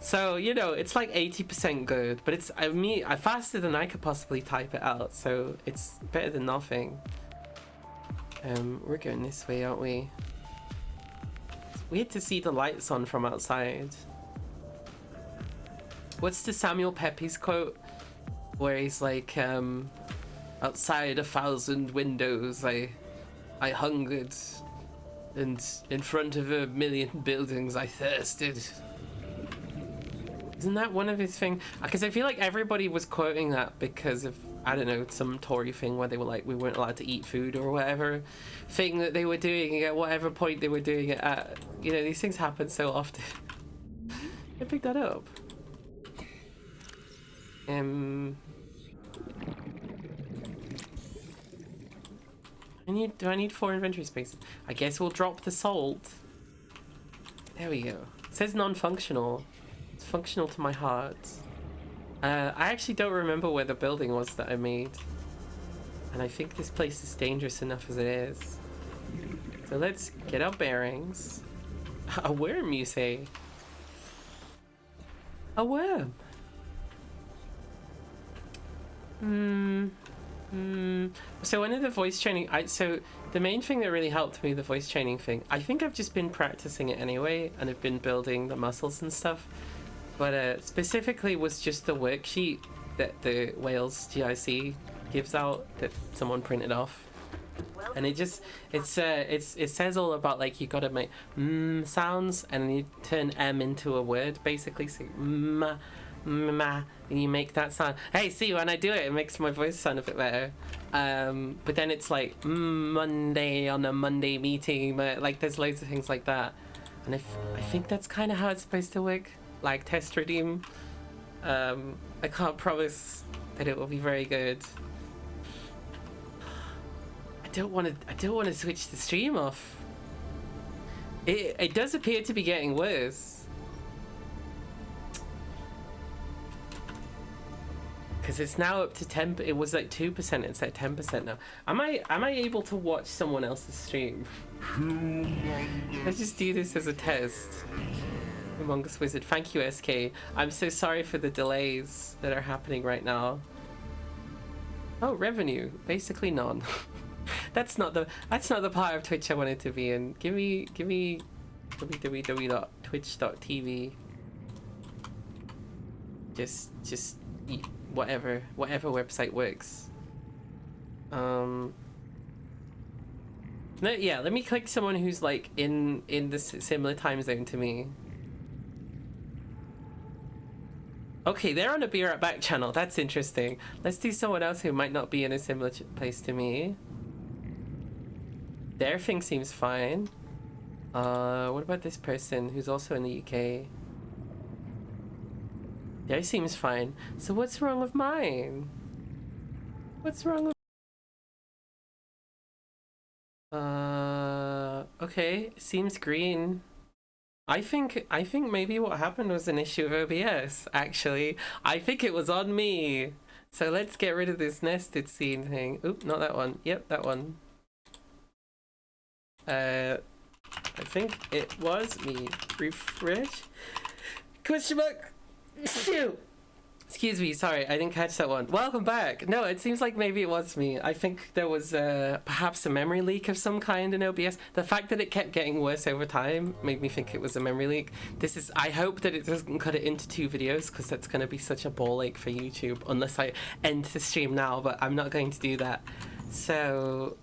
So it's like 80% good, but it's I faster than I could possibly type it out, so it's better than nothing. We're going this way, aren't we? It's weird to see the lights on from outside. What's the Samuel Pepys quote where he's like, outside 1,000 windows I hungered, and in front of 1,000,000 buildings I thirsted. Isn't that one of his things? Because I feel like everybody was quoting that because of, I don't know, some Tory thing where they were like, we weren't allowed to eat food or whatever thing that they were doing at whatever point they were doing it at. These things happen so often. I picked that up. Do I need 4 inventory space? I guess we'll drop the salt. There we go. It says non-functional. It's functional to my heart. I actually don't remember where the building was that I made. And I think this place is dangerous enough as it is. So let's get our bearings. A worm, you say? A worm? So one of the voice training, so the main thing that really helped me, the voice training thing, I think I've just been practicing it anyway, and I've been building the muscles and stuff, but specifically was just the worksheet that the Wales GIC gives out that someone printed off, and it says all about, like, you gotta make sounds and then you turn M into a word, basically, so ma, and you make that sound. Hey, see, when I do it, it makes my voice sound a bit better. But then it's like Monday on a Monday meeting, but like there's loads of things like that. And I think that's kind of how it's supposed to work, like test redeem. I can't promise that it will be very good. I don't want to switch the stream off. It does appear to be getting worse. because it's now up to 10. It was like 2%. It's at 10% now. Am I able to watch someone else's stream? Let's just do this as a test. Humongous Wizard, thank you, SK. I'm so sorry for the delays that are happening right now. Oh, revenue, basically none. That's not the part of Twitch I wanted to be in. Give me www.twitch.tv. Just whatever website works. No, yeah, let me click someone who's like in the similar time zone to me. Okay, they're on a Be Right Back channel. That's interesting. Let's do someone else who might not be in a similar place to me. Their thing seems fine. What about this person who's also in the UK? Their seems fine. So what's wrong with mine? What's wrong with... Okay, seems green. I think maybe what happened was an issue of OBS, actually. I think it was on me. So let's get rid of this nested scene thing. Oop, not that one. Yep, that one. I think it was me. Refresh. Question mark. Phew. Excuse me, sorry, I didn't catch that one. Welcome back. No, it seems like maybe it was me. I think there was perhaps a memory leak of some kind in OBS. The fact that it kept getting worse over time made me think it was a memory leak. I hope that it doesn't cut it into 2 videos, because that's going to be such a ball ache for YouTube, unless I end the stream now, but I'm not going to do that. So...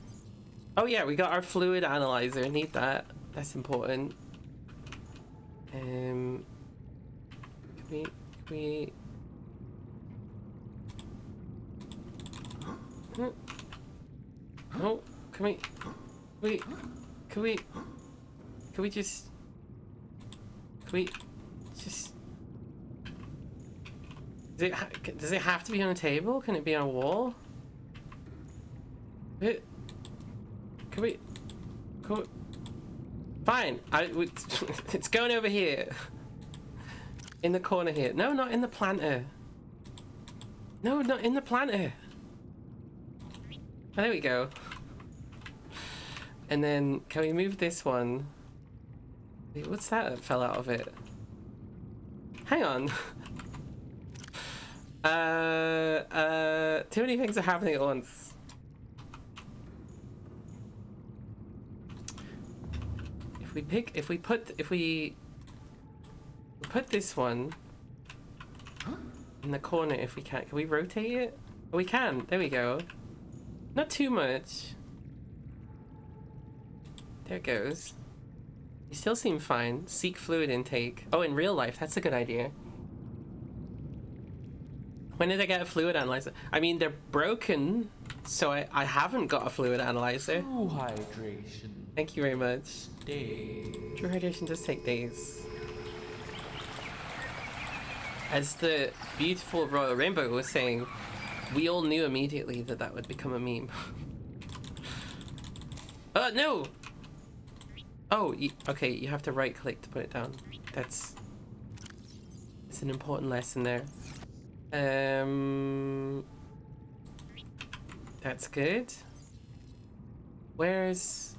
Oh yeah, we got our fluid analyzer. Need that. That's important. Can we... Oh, can we just does it have to be on a table? Can it be on a wall? Fine, it's going over here. In the corner here. No, not in the planter. No, not in the planter. Oh, there we go. And then, can we move this one? Wait, what's that fell out of it? Hang on. Too many things are happening at once. If we put this one in the corner, if we can we rotate it? Oh, we can. There we go. Not too much. There it goes. You still seem fine. Seek fluid intake. Oh, in real life, that's a good idea. When did I get a fluid analyzer? I mean, they're broken, so I haven't got a fluid analyzer. True hydration. Thank you very much. Days. True hydration does take days. As the beautiful Royal Rainbow was saying, we all knew immediately that that would become a meme. No! Oh, okay, you have to right click to put it down. It's an important lesson there. That's good. Where's...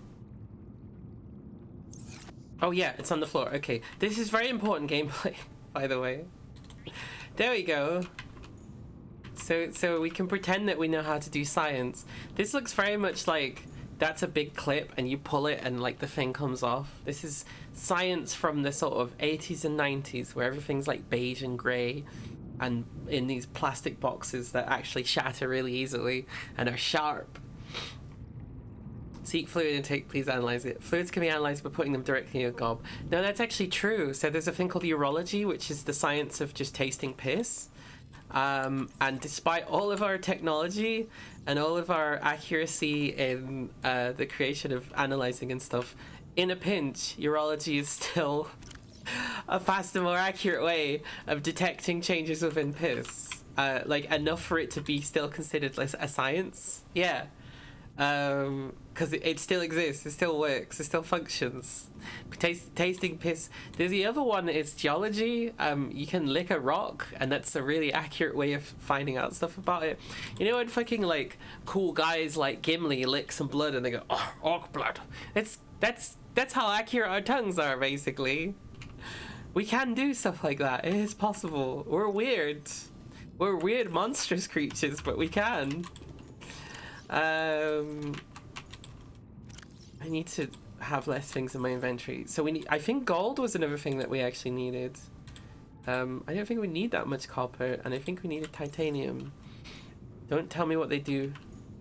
Oh yeah, it's on the floor. Okay, this is very important gameplay, by the way. There we go. So we can pretend that we know how to do science. This looks very much like that's a big clip and you pull it and like the thing comes off. This is science from the sort of 80s and 90s where everything's like beige and grey and in these plastic boxes that actually shatter really easily and are sharp. Seek fluid intake, please analyze it. Fluids can be analyzed by putting them directly in your gob. No, that's actually true. So there's a thing called urology, which is the science of just tasting piss. And despite all of our technology and all of our accuracy in the creation of analyzing and stuff, in a pinch, urology is still a faster, more accurate way of detecting changes within piss. Like enough for it to be still considered like a science. Yeah. Because it still exists, it still works, it still functions. Tasting piss. There's the other one is geology. You can lick a rock, and that's a really accurate way of finding out stuff about it. You know when fucking like cool guys like Gimli lick some blood and they go, oh, orc blood. That's how accurate our tongues are, basically. We can do stuff like that. It is possible. We're weird. We're weird, monstrous creatures, but we can. I need to have less things in my inventory. So we need. I think gold was another thing that we actually needed. I don't think we need that much copper, and I think we needed titanium. Don't tell me what they do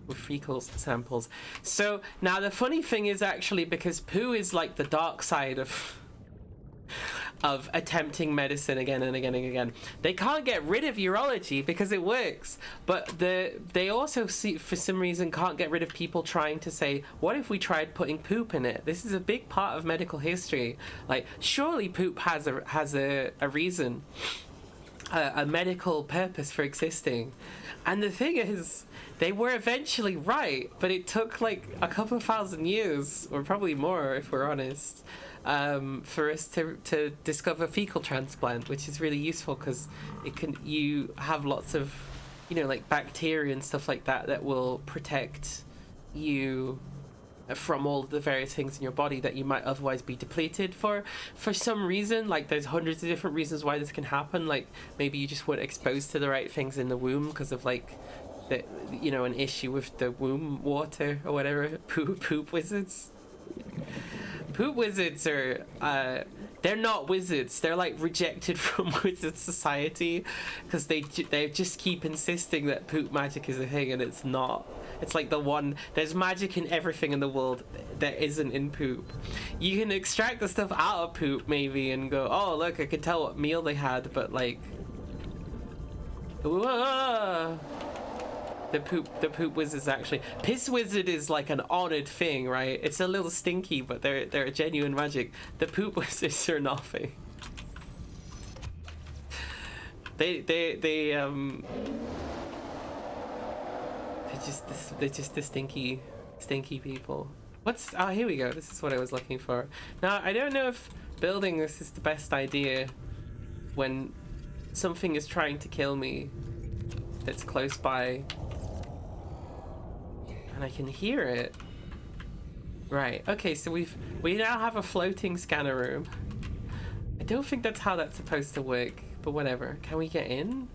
with fecal samples. So now the funny thing is actually because poo is like the dark side of attempting medicine again and again and again. They can't get rid of urology because it works, but they also for some reason can't get rid of people trying to say, what if we tried putting poop in it? This is a big part of medical history. Like, surely poop has a reason, a medical purpose for existing. And the thing is, they were eventually right, but it took like a couple of thousand years, or probably more if we're honest, for us to discover fecal transplant, which is really useful because you have lots of, you know, like bacteria and stuff like that will protect you from all of the various things in your body that you might otherwise be depleted for some reason. Like, there's hundreds of different reasons why this can happen. Like, maybe you just weren't exposed to the right things in the womb because of like an issue with the womb water or whatever. Poop wizards. Poop wizards are they're not wizards. They're like rejected from wizard society because they just keep insisting that poop magic is a thing, and it's not. It's like there's magic in everything in the world that isn't in poop. You can extract the stuff out of poop maybe and go, oh look, I can tell what meal they had, but like, whoa. The poop wizards actually. Piss wizard is like an honored thing, right? It's a little stinky, but they're a genuine magic. The poop wizards are nothing. They're just the stinky people. Here we go. This is what I was looking for. Now I don't know if building this is the best idea when something is trying to kill me that's close by. And I can hear it. Right, okay, so we now have a floating scanner room. I don't think that's how that's supposed to work, but whatever. Can we get in?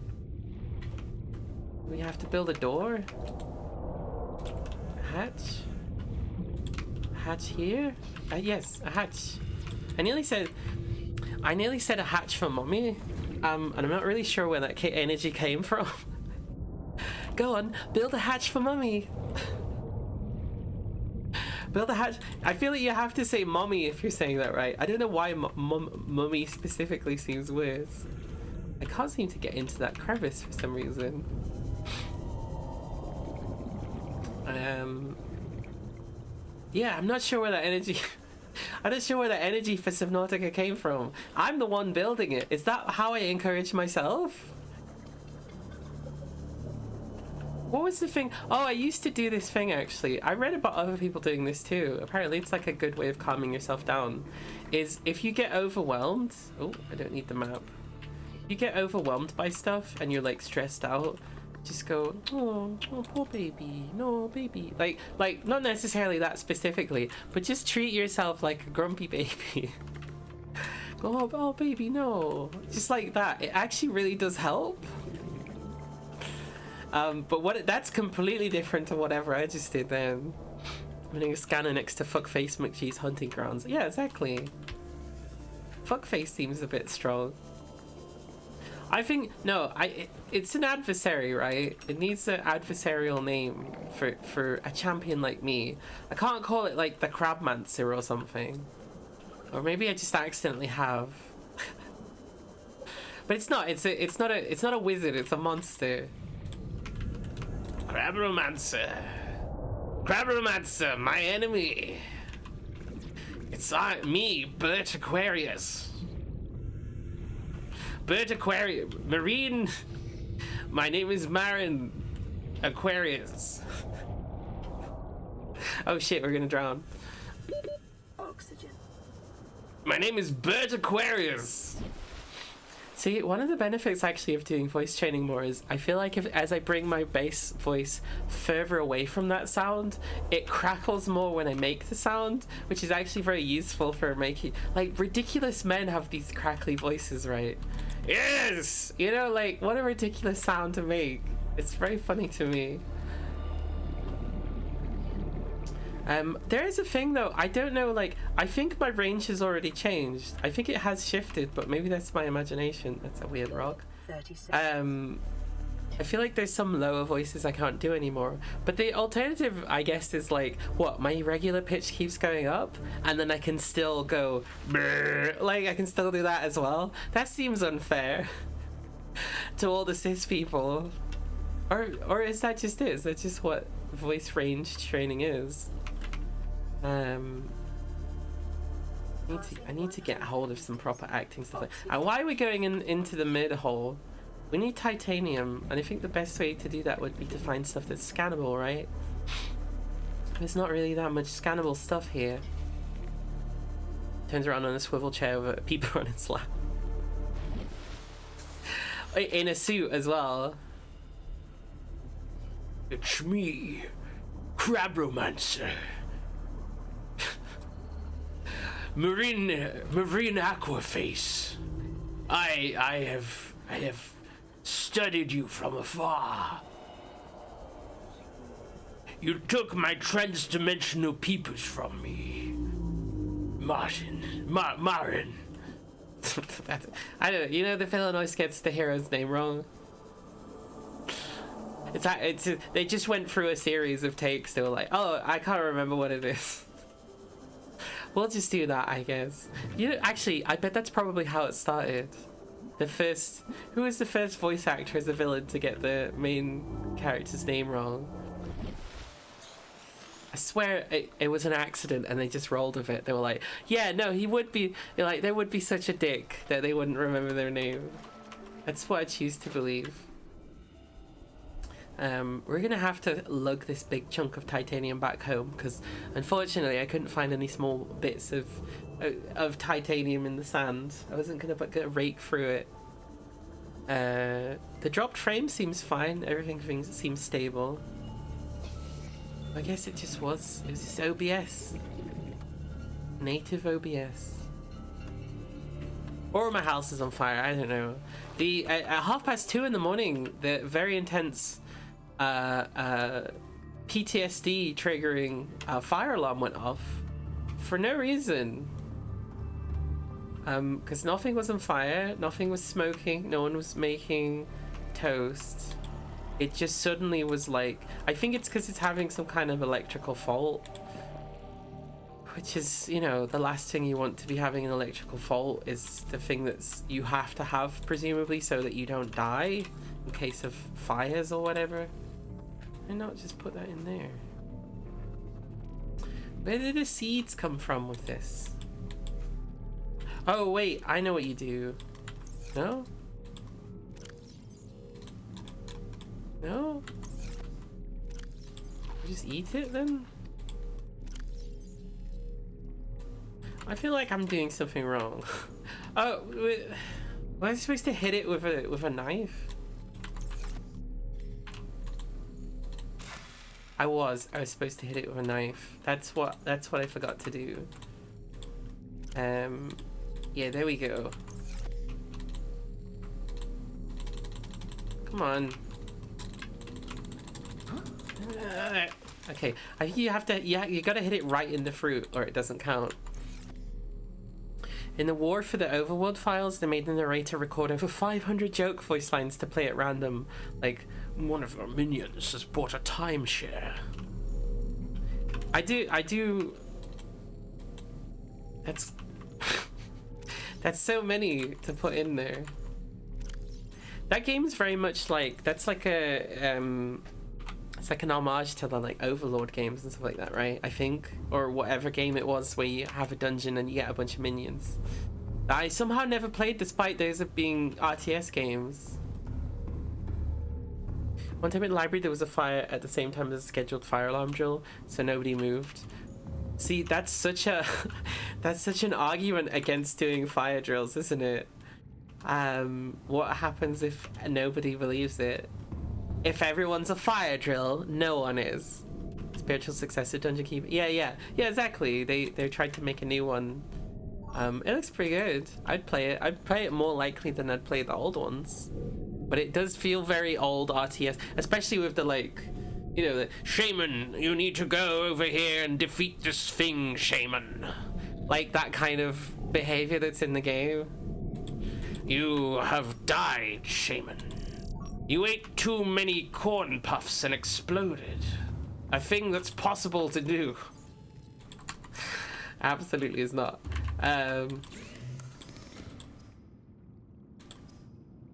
We have to build a door? A hatch? A hatch here? Yes, a hatch. I nearly said a hatch for mommy. And I'm not really sure where that energy came from. Go on, build a hatch for mummy. Build a hatch. I feel like you have to say mommy if you're saying that right. I don't know why mummy specifically seems weird. I can't seem to get into that crevice for some reason. Yeah, I'm not sure where that energy... I'm not sure where that energy for Subnautica came from. I'm the one building it. Is that how I encourage myself? What was the thing? Oh, I used to do this thing actually. I read about other people doing this too. Apparently it's like a good way of calming yourself down. Is if you get overwhelmed... Oh, I don't need the map. If you get overwhelmed by stuff and you're like stressed out, just go, oh poor baby, no baby. Like not necessarily that specifically, but just treat yourself like a grumpy baby. Go, oh baby, no. Just like that. It actually really does help. But that's completely different to whatever I just did then. Running a scanner next to Fuckface McGee's hunting grounds. Yeah, exactly. Fuckface seems a bit strong. I think it's an adversary, right? It needs an adversarial name for a champion like me. I can't call it like the Crabmancer or something. Or maybe I just accidentally have. But it's not. It's not a wizard. It's a monster. Crabromancer, my enemy. It's me, Bert Aquarius. Marine. My name is Marin Aquarius. Oh shit, we're gonna drown. Oxygen. My name is Bert Aquarius. See, one of the benefits actually of doing voice training more is I feel like as I bring my bass voice further away from that sound, it crackles more when I make the sound, which is actually very useful for making, like, ridiculous men have these crackly voices, right? Yes! You know, like, what a ridiculous sound to make. It's very funny to me. There is a thing though, I don't know, like, I think my range has already changed. I think it has shifted, but maybe that's my imagination. That's a weird rock. 30 seconds. I feel like there's some lower voices I can't do anymore. But the alternative, I guess, is like, what, my regular pitch keeps going up, and then I can still go, brrr, like, I can still do that as well. That seems unfair to all the cis people. Or is that just it? Is that just what voice range training is? I need to get hold of some proper acting stuff. And why are we going into the mid hole? We need titanium, and I think the best way to do that would be to find stuff that's scannable, right? There's not really that much scannable stuff here. Turns around on a swivel chair with a peeper on its lap. In a suit as well. It's me, Crabromancer. Marine Aquaface. I have studied you from afar. You took my trans-dimensional peepers from me, Marin. I don't know. You know, the villain always gets the hero's name wrong. They just went through a series of takes. They were like, oh, I can't remember what it is. We'll just do that, I guess. You know, actually, I bet that's probably how it started. Who was the first voice actor as a villain to get the main character's name wrong? I swear it was an accident and they just rolled with it. They were like, yeah, no, he would be, like, they would be such a dick that they wouldn't remember their name. That's what I choose to believe. We're gonna have to lug this big chunk of titanium back home because unfortunately I couldn't find any small bits of titanium in the sand. I wasn't gonna rake through it. The dropped frame seems fine. Everything seems stable. I guess it was just OBS. Native OBS. Or my house is on fire, I don't know. At 2:30 in the morning, the very intense PTSD triggering fire alarm went off for no reason. Because nothing was on fire, nothing was smoking, no one was making toast. It just suddenly was like, I think it's because it's having some kind of electrical fault. Which is, you know, the last thing you want to be having an electrical fault is the thing that's you have to have, presumably, so that you don't die in case of fires or whatever. Why not just put that in there? Where did the seeds come from with this? Oh, wait, I know what you do. No? No? You just eat it then? I feel like I'm doing something wrong. Oh, was I supposed to hit it with a knife? I was supposed to hit it with a knife. That's what I forgot to do. Yeah, there we go. Come on. Okay, I think you have to. Yeah, you gotta hit it right in the fruit, or it doesn't count. In the war for the Overworld files, they made the narrator record over 500 joke voice lines to play at random. Like, one of our minions has bought a timeshare. I do. That's so many to put in there. That game is very much like, that's like a, it's like an homage to the like Overlord games and stuff like that, right? I think, or whatever game it was where you have a dungeon and you get a bunch of minions. I somehow never played despite those being RTS games. One time in the library there was a fire at the same time as a scheduled fire alarm drill, so nobody moved. See, that's such a that's such an argument against doing fire drills, isn't it? What happens if nobody believes it? If everyone's a fire drill, no one is. Spiritual successor Dungeon Keeper. Yeah, exactly. They tried to make a new one. It looks pretty good. I'd play it. I'd play it more likely than I'd play the old ones. But it does feel very old RTS, especially with the like, you know, the shaman, you need to go over here and defeat this thing, shaman. Like that kind of behavior that's in the game. You have died, shaman. You ate too many corn puffs and exploded. A thing that's possible to do. Absolutely is not.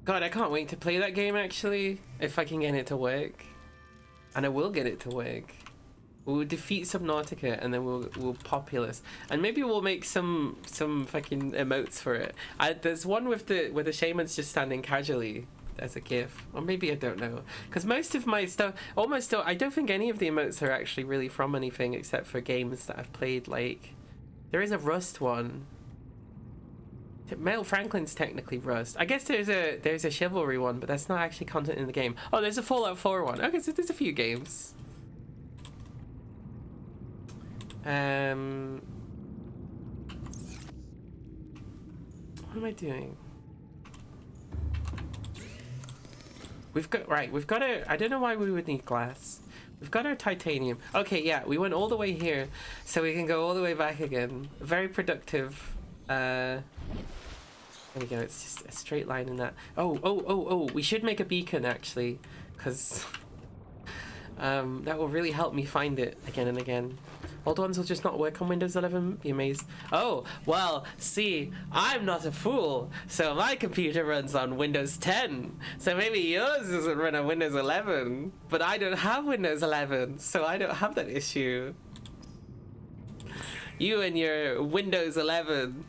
God, I can't wait to play that game actually, if I can get it to work. And I will get it to work. We'll defeat Subnautica and then we'll populous. And maybe we'll make some fucking emotes for it. There's one with where the shaman's just standing casually as a gif. Or maybe I don't know. Because most of my stuff, I don't think any of the emotes are actually really from anything except for games that I've played. Like, there is a Rust one. Mel Franklin's technically Rust. I guess there's a Chivalry one, but that's not actually content in the game. Oh, there's a Fallout 4 one. Okay, so there's a few games. What am I doing? We've got our, I don't know why we would need glass. We've got our titanium. Okay, yeah, we went all the way here, so we can go all the way back again. Very productive. There we go, it's just a straight line in that. Oh, we should make a beacon actually, because that will really help me find it again and again. Old ones will just not work on Windows 11, be amazed. Oh, well, see, I'm not a fool, so my computer runs on Windows 10, so maybe yours doesn't run on Windows 11, but I don't have Windows 11, so I don't have that issue. You and your Windows 11.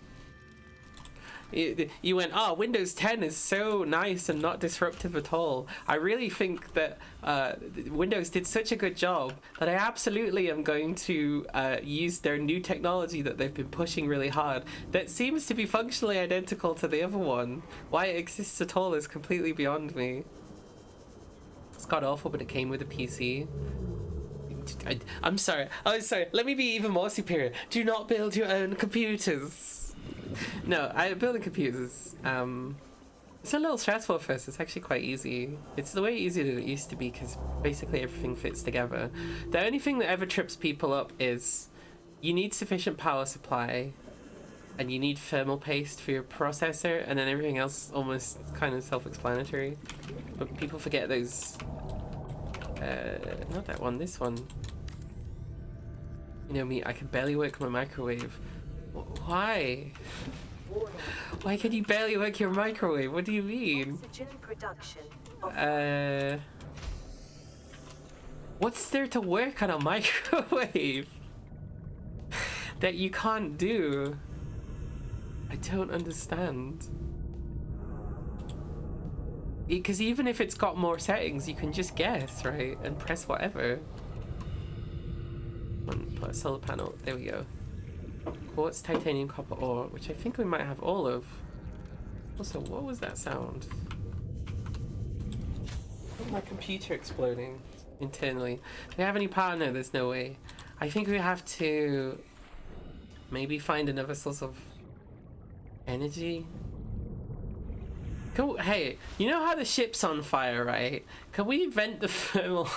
You went, oh, Windows 10 is so nice and not disruptive at all. I really think that Windows did such a good job that I absolutely am going to use their new technology that they've been pushing really hard that seems to be functionally identical to the other one. Why it exists at all is completely beyond me. It's god awful, but it came with a PC. I'm sorry. Oh, sorry. Let me be even more superior. Do not build your own computers. No, building computers, it's a little stressful at first. It's actually quite easy. It's the way easier than it used to be because basically everything fits together. The only thing that ever trips people up is you need sufficient power supply and you need thermal paste for your processor, and then everything else almost kind of self-explanatory. But people forget those. Not that one, this one. You know me, I can barely work my microwave. Why? Why can you barely work your microwave? What do you mean? Oxygen production. What's there to work on a microwave that you can't do? I don't understand. Because even if it's got more settings, you can just guess, right? And press whatever. Put a solar panel. There we go. Quartz, titanium, copper ore, which I think we might have all of. Also, what was that sound? Oh, my computer exploding internally. Do we have any power? No, there's no way. I think we have to maybe find another source of energy. Hey, you know how the ship's on fire, right? Can we vent the thermal?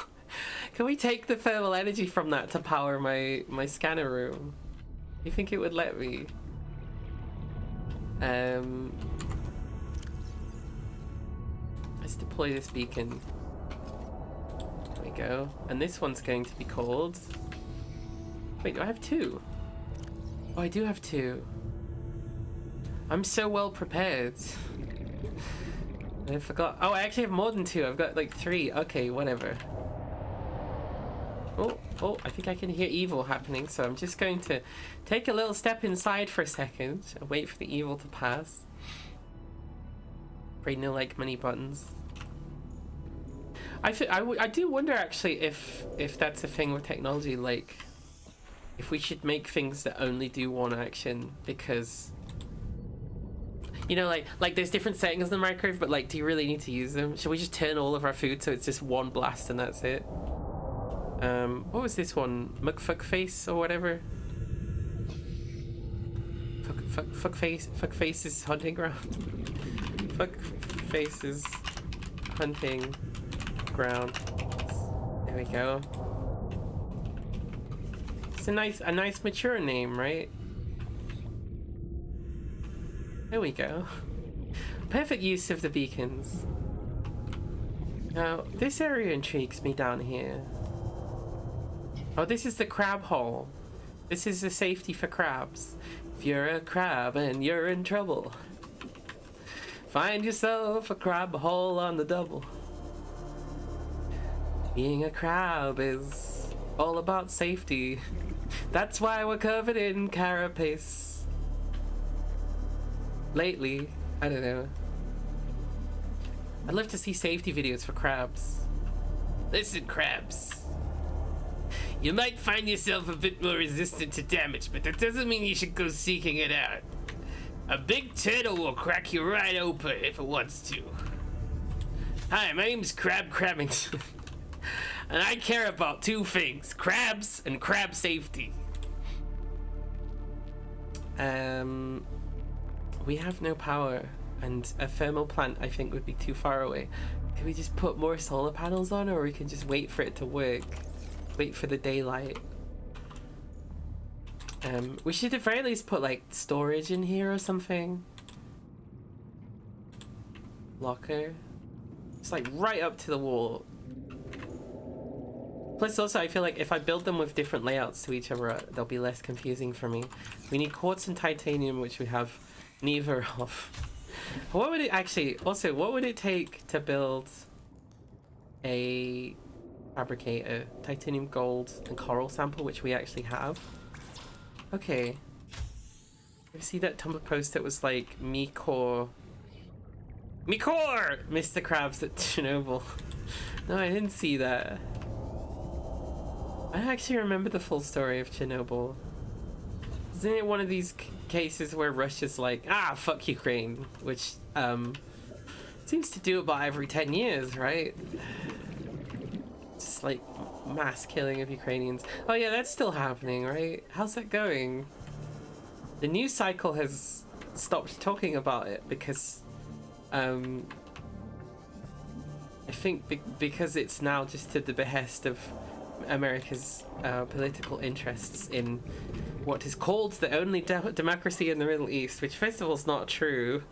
Can we take the thermal energy from that to power my scanner room? You think it would let me? Let's deploy this beacon. There we go. And this one's going to be called... Wait, do I have two? Oh, I do have two. I'm so well prepared. I forgot. Oh, I actually have more than two. I've got like three. Okay, whatever. Oh, I think I can hear evil happening, so I'm just going to take a little step inside for a second and wait for the evil to pass. Pray no like many buttons. I do wonder actually if that's a thing with technology, like if we should make things that only do one action, because you know, like there's different settings in the microwave, but like, do you really need to use them? Should we just turn all of our food so it's just one blast and that's it? What was this one? Fuck face or whatever? Fuck face is hunting ground. Fuck face is hunting ground. There we go. It's a nice mature name, right? There we go. Perfect use of the beacons. Now, this area intrigues me down here. Oh, this is the crab hole. This is the safety for crabs. If you're a crab and you're in trouble, find yourself a crab hole on the double. Being a crab is all about safety. That's why we're covered in carapace. Lately, I don't know. I'd love to see safety videos for crabs. Listen, crabs. You might find yourself a bit more resistant to damage, but that doesn't mean you should go seeking it out. A big turtle will crack you right open if it wants to. Hi, my name's Crab Crabbington. And I care about two things: crabs and crab safety. We have no power, and a thermal plant I think would be too far away. Can we just put more solar panels on, or we can just wait for it to work? Wait for the daylight. We should at very least put like storage in here or something. Locker. It's like right up to the wall. Plus also I feel like if I build them with different layouts to each other, they'll be less confusing for me. We need quartz and titanium, which we have neither of. What would it actually, also what would it take to build a fabricator? Titanium, gold, and coral sample, which we actually have. Okay. You see that Tumblr post that was like Mr. Krabs at Chernobyl? No, I didn't see that. I actually remember the full story of Chernobyl. Isn't it one of these cases where Russia's like, ah, fuck Ukraine, which seems to do about every 10 years, right? Just like mass killing of Ukrainians. Oh yeah, that's still happening, right? How's that going? The news cycle has stopped talking about it because I think because it's now just to the behest of America's political interests in what is called the only democracy in the Middle East, which first of all is not true.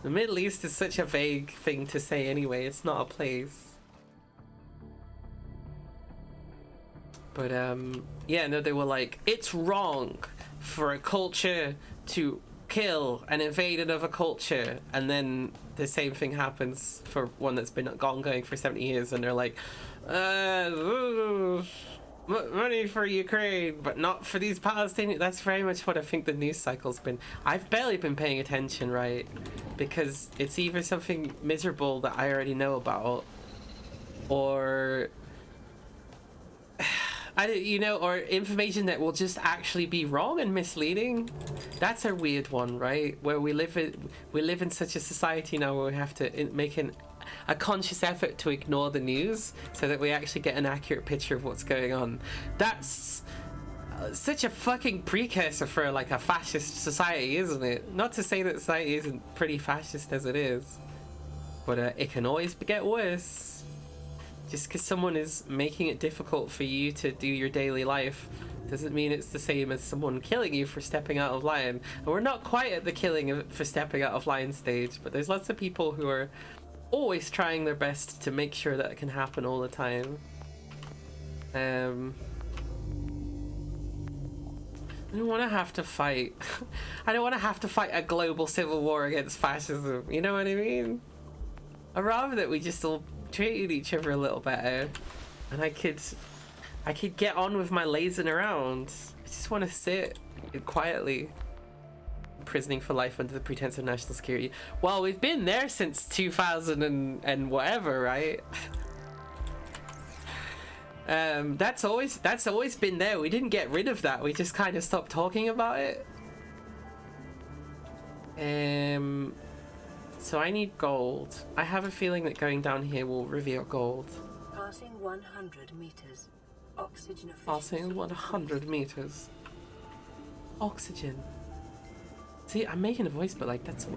The Middle East is such a vague thing to say anyway. It's not a place. But yeah, no, they were like, it's wrong for a culture to kill and invade another culture, and then the same thing happens for one that's been ongoing for 70 years, and they're like, money for Ukraine, but not for these Palestinians. That's very much what I think the news cycle's been. I've barely been paying attention, right? Because it's either something miserable that I already know about, or or information that will just actually be wrong and misleading. That's a weird one, right? Where we live in such a society now where we have to make a conscious effort to ignore the news so that we actually get an accurate picture of what's going on. That's such a fucking precursor for like a fascist society, isn't it? Not to say that society isn't pretty fascist as it is, but it can always get worse. Just because someone is making it difficult for you to do your daily life doesn't mean it's the same as someone killing you for stepping out of line. And we're not quite at the killing for stepping out of line stage, but there's lots of people who are always trying their best to make sure that it can happen all the time. I don't want to have to fight. I don't want to have to fight a global civil war against fascism. You know what I mean? I'd rather that we just all treated each other a little better, and I could get on with my lazing around. I just want to sit quietly, imprisoning for life under the pretense of national security. Well, we've been there since 2000 and whatever, right? That's always been there. We didn't get rid of that. We just kind of stopped talking about it. So I need gold. I have a feeling that going down here will reveal gold. Passing 100 meters. Oxygen efficiency. Passing 100 meters. Oxygen. See, I'm making a voice, but like that's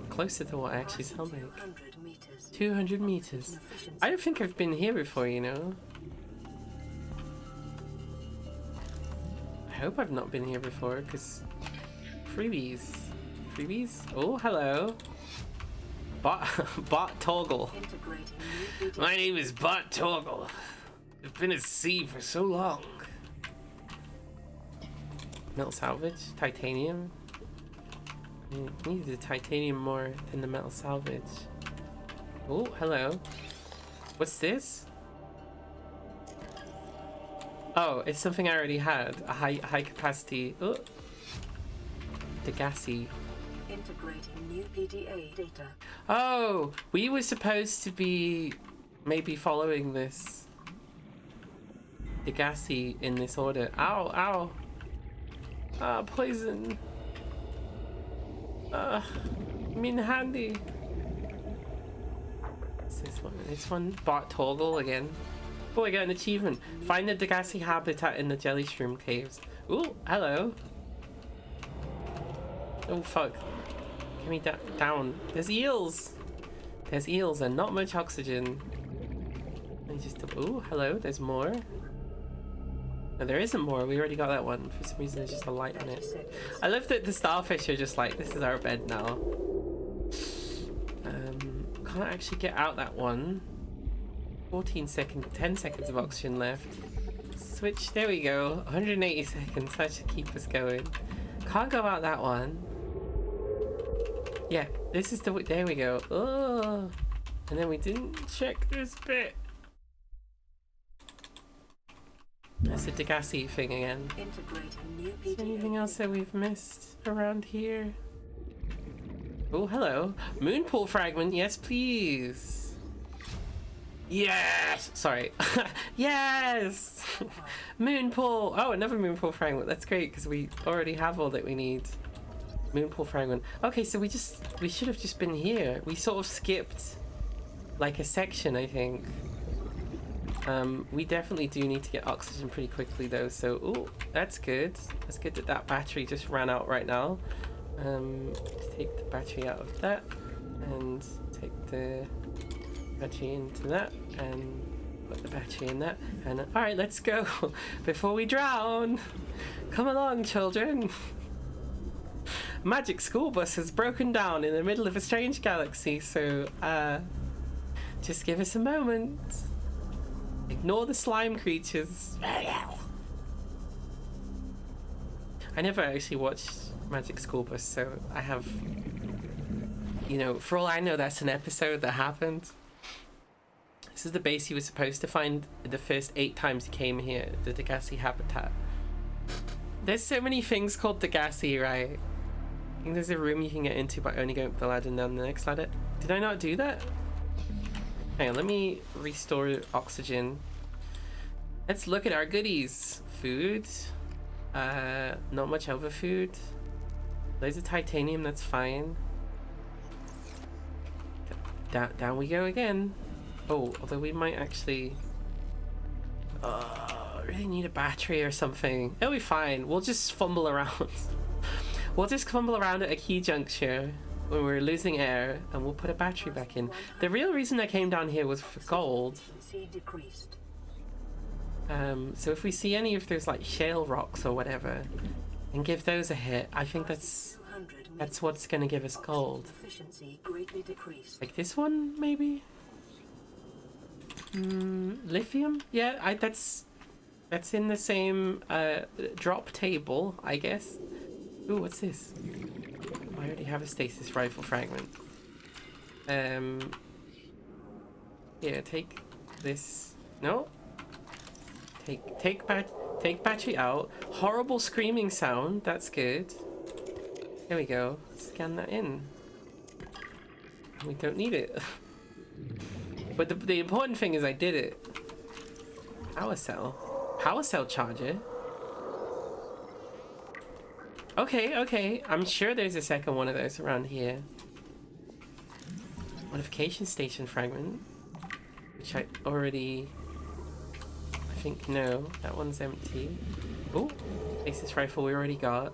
closer to what I actually sound like. 200 meters. 200 meters. I don't think I've been here before, you know. I hope I've not been here before, because freebies. Freebies? Oh, hello. Bot Toggle. Integrating new BD. My name is Bot Toggle. I've been at sea for so long. Metal salvage, titanium. I need the titanium more than the metal salvage. Oh, hello. What's this? Oh, it's something I already had. A high capacity. Oh. Degassi. Integrating new PDA data. Oh, we were supposed to be maybe following this Degassi in this order. Ow, ow. Ah, poison. I'm in handy. What's this one? This one? Bot Toggle again. Oh, I got an achievement. Find the Degassi habitat in the jelly shroom caves. Ooh, hello. Oh, fuck. Get me down. There's eels. There's eels and not much oxygen. Let me just... Ooh, hello. There's more. No, there isn't more. We already got that one. For some reason, there's just a light on it. I love that the starfish are just like, this is our bed now. Can't actually get out that one. 14 seconds, 10 seconds of oxygen left. Switch, there we go. 180 seconds, that should keep us going. Can't go out that one. Yeah, this is the, there we go. Oh, and then we didn't check this bit. That's a Degassi thing again. Integrating new Is there anything PDA. else that we've missed around here? Oh, hello. Moonpool fragment, yes please. Yes! Sorry. Yes! Moonpool! Oh, another moonpool fragment. That's great, because we already have all that we need. Moonpool fragment. Okay, so we should have just been here. We sort of skipped like a section, I think. We definitely do need to get oxygen pretty quickly though, so oh, that's good. That's good that that battery just ran out right now. Take the battery out of that and take the battery into that and put the battery in that and all right, let's go before we drown. Come along, children. Magic school bus has broken down in the middle of a strange galaxy, so just give us a moment. Ignore the slime creatures. I never actually watched Magic School Bus, so I have, you know, for all I know, that's an episode that happened. This is the base he was supposed to find the first 8 times he came here, the Degassi habitat. There's so many things called Degassi, right? I think there's a room you can get into by only going up the ladder and down the next ladder. Did I not do that? Hang on, let me restore oxygen. Let's look at our goodies. Food. Not much other food. Loads of titanium, that's fine. Down we go again. Oh, although we might actually... really need a battery or something. It'll be fine. We'll just fumble around. We'll just fumble around at a key juncture when we're losing air, and we'll put a battery back in. The real reason I came down here was for gold. Efficiency decreased. So if we see any of those like shale rocks or whatever, and give those a hit, I think that's what's gonna give us gold. Efficiency greatly decreased. Like this one, maybe. Lithium? Yeah, that's in the same drop table, I guess. Ooh, what's this? I already have a stasis rifle fragment. Yeah, take this. No. Take battery out. Horrible screaming sound. That's good. There we go. Scan that in. We don't need it. But the important thing is I did it. Power cell. Power cell charger. Okay, okay. I'm sure there's a second one of those around here. Modification station fragment. Which I already... I think, no. That one's empty. Oh, Aces rifle we already got.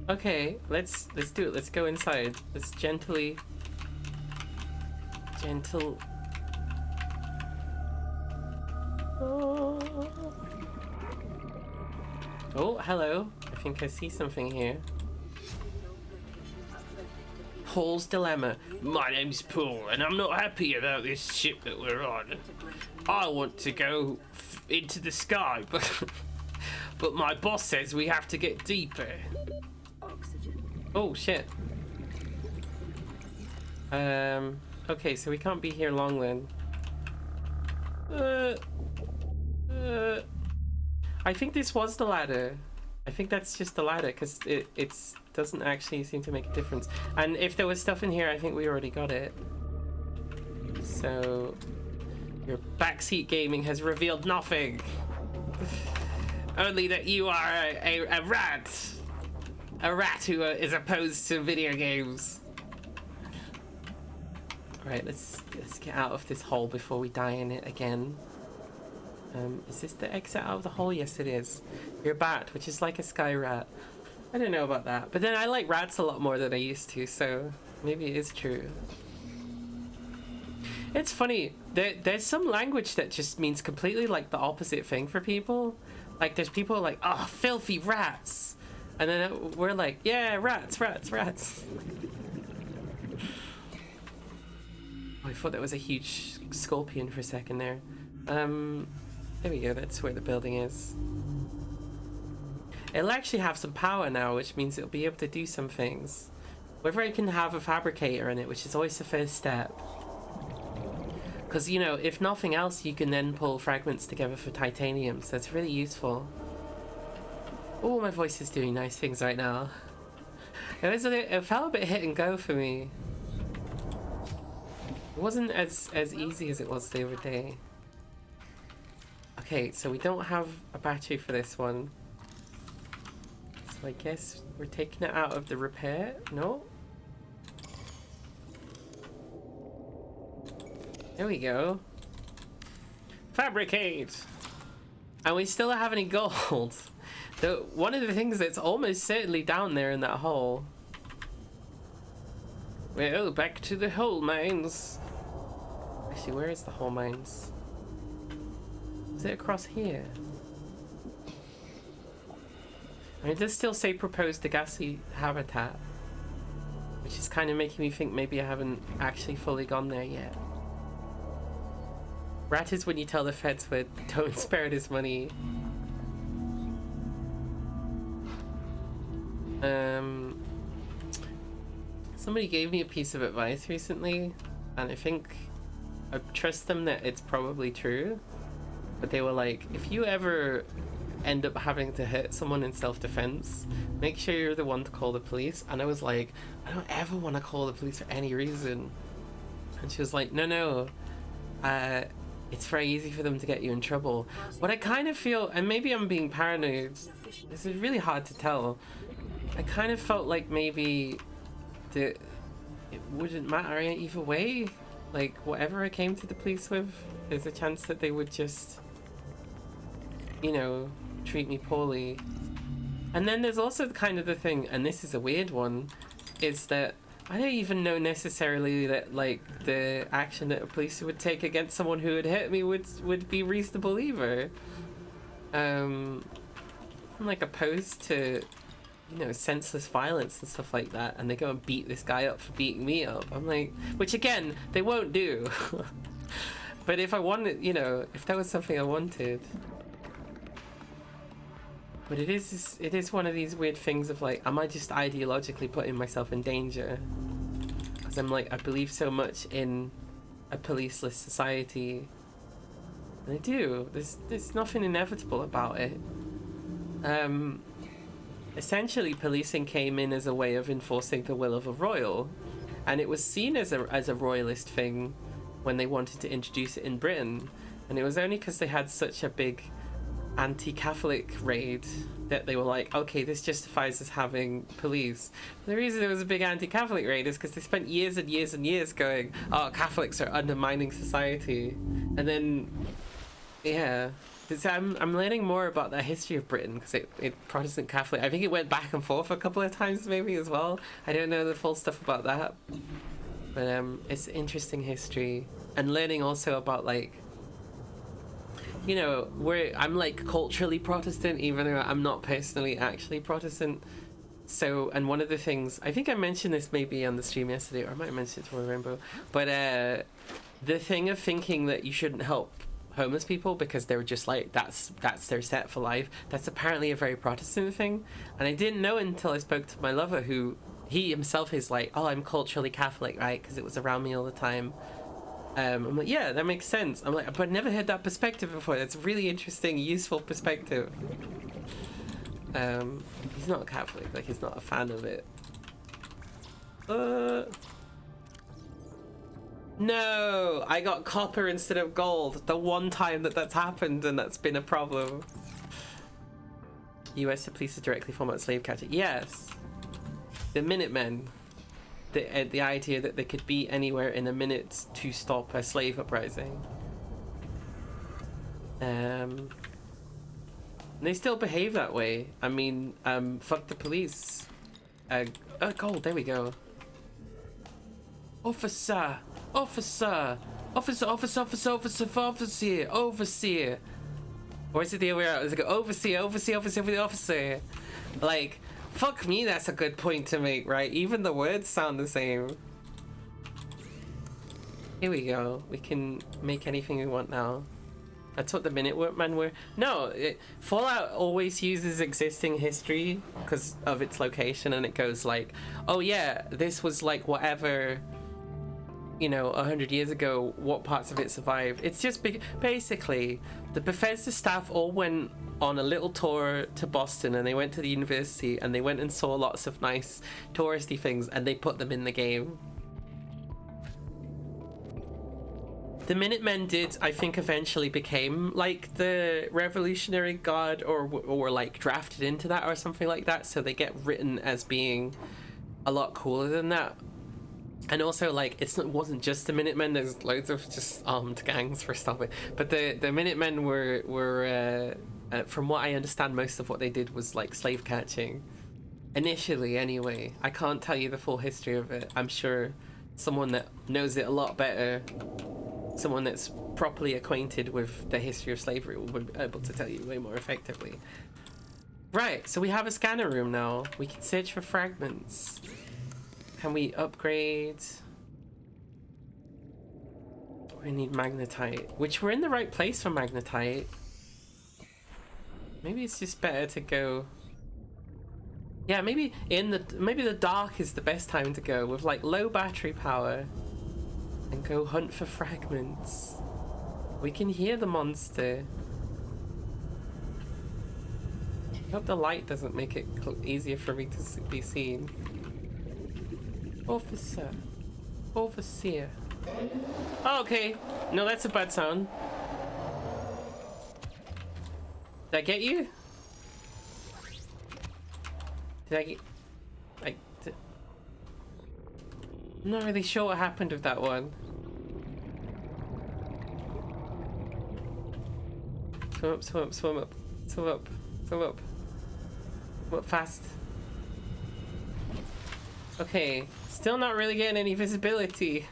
Okay, let's do it. Let's go inside. Let's gentle. Oh, hello. I think I see something here. Paul's dilemma. My name's Paul, and I'm not happy about this ship that we're on. I want to go into the sky, but my boss says we have to get deeper. Oh shit. Okay, so we can't be here long then. I think this was the ladder. I think that's just the ladder because it doesn't actually seem to make a difference. And if there was stuff in here, I think we already got it. So your backseat gaming has revealed nothing. Only that you are a rat. A rat who is opposed to video games. Alright, let's get out of this hole before we die in it again. Is this the exit out of the hole? Yes, it is. You're a bat, which is like a sky rat. I don't know about that. But then I like rats a lot more than I used to, so maybe it is true. It's funny. There's some language that just means completely like the opposite thing for people. Like there's people like, oh, filthy rats. And then we're like, yeah, rats. Oh, I thought that was a huge scorpion for a second there. There we go, that's where the building is. It'll actually have some power now, which means it'll be able to do some things. Whether I can have a fabricator in it, which is always the first step. Because, you know, if nothing else, you can then pull fragments together for titanium, so it's really useful. Oh, my voice is doing nice things right now. It felt a bit hit and go for me. It wasn't as easy as it was the other day. Okay, so we don't have a battery for this one. So I guess we're taking it out of the repair? No? There we go. Fabricate! And we still don't have any gold. One of the things that's almost certainly down there in that hole. Well, back to the hole mines. Actually, where is the hole mines? Is it across here? I mean, it does still say proposed Degassi habitat, which is kind of making me think maybe I haven't actually fully gone there yet. Rat is when you tell the feds, but don't spare this money. Somebody gave me a piece of advice recently, and I think I trust them that it's probably true. But they were like, if you ever end up having to hit someone in self-defense, make sure you're the one to call the police. And I was like, I don't ever want to call the police for any reason. And she was like, no, it's very easy for them to get you in trouble. What I kind of feel, and maybe I'm being paranoid, this is really hard to tell. I kind of felt like maybe it wouldn't matter either way. Like, whatever I came to the police with, there's a chance that they would just, you know, treat me poorly. And then there's also kind of the thing, and this is a weird one, is that I don't even know necessarily that, like, the action that a police would take against someone who had hit me would be reasonable either. I'm, like, opposed to, you know, senseless violence and stuff like that, and they go and beat this guy up for beating me up. I'm like, which again, they won't do. But if I wanted, you know, if that was something I wanted. But it is one of these weird things of like, am I just ideologically putting myself in danger? Because I'm like, I believe so much in a policeless society. And I do. There's nothing inevitable about it. Essentially, policing came in as a way of enforcing the will of a royal. and it was seen as a royalist thing when they wanted to introduce it in Britain, and it was only because they had such a big anti-Catholic raid that they were like, okay, this justifies us having police. The reason there was a big anti-Catholic raid is because they spent years and years and years going, oh, Catholics are undermining society, and then yeah. I'm learning more about the history of Britain because it Protestant Catholic. I think it went back and forth a couple of times maybe as well. I don't know the full stuff about that, but it's interesting history, and learning also about, like, you know, I'm like culturally Protestant even though I'm not personally actually Protestant. So, and one of the things, I think I mentioned this maybe on the stream yesterday, or I might have mentioned it to Rainbow, but the thing of thinking that you shouldn't help homeless people because they're just like that's their set for life, that's apparently a very Protestant thing, and I didn't know until I spoke to my lover, who he himself is like, oh, I'm culturally Catholic, right, because it was around me all the time. I'm like, yeah, that makes sense. I'm like, but I never heard that perspective before. That's a really interesting, useful perspective. He's not a Catholic, like he's not a fan of it. No, I got copper instead of gold. The one time that's happened, and that's been a problem. US police are directly format slave catcher. Yes. The Minutemen. The idea that they could be anywhere in a minute to stop a slave uprising. They still behave that way. I mean, fuck the police. Gold, there we go. Officer! Officer! Officer, officer, officer, officer, officer, overseer. Or is it the other way around? Is it overseer, overseer, officer, officer? Like, fuck me, that's a good point to make, right? Even the words sound the same. Here we go. We can make anything we want now. That's what the Minutemen were. No, Fallout always uses existing history because of its location, and it goes like, oh yeah, this was like whatever, you know, 100 years ago, what parts of it survived. It's just basically the Bethesda staff all went on a little tour to Boston, and they went to the university, and they went and saw lots of nice touristy things, and they put them in the game. The Minutemen did, I think, eventually became like the Revolutionary Guard, or like drafted into that or something like that, so they get written as being a lot cooler than that. And also, like, it wasn't just the Minutemen. There's loads of just armed gangs for stuff. But the Minutemen were from what I understand, most of what they did was like slave catching, initially. Anyway, I can't tell you the full history of it. I'm sure someone that knows it a lot better, someone that's properly acquainted with the history of slavery, will be able to tell you way more effectively. Right. So we have a scanner room now. We can search for fragments. Can we upgrade? We need magnetite, which we're in the right place for magnetite. Maybe it's just better to go. Yeah, maybe the dark is the best time to go with like low battery power and go hunt for fragments. We can hear the monster. I hope the light doesn't make it easier for me to be seen. Officer. Overseer. Oh, okay. No, that's a bad sound. Did I get you? Did I get... I'm not really sure what happened with that one. Swim up, swim up, swim up. Swim up, swim up. Swim up fast. Okay. Still not really getting any visibility.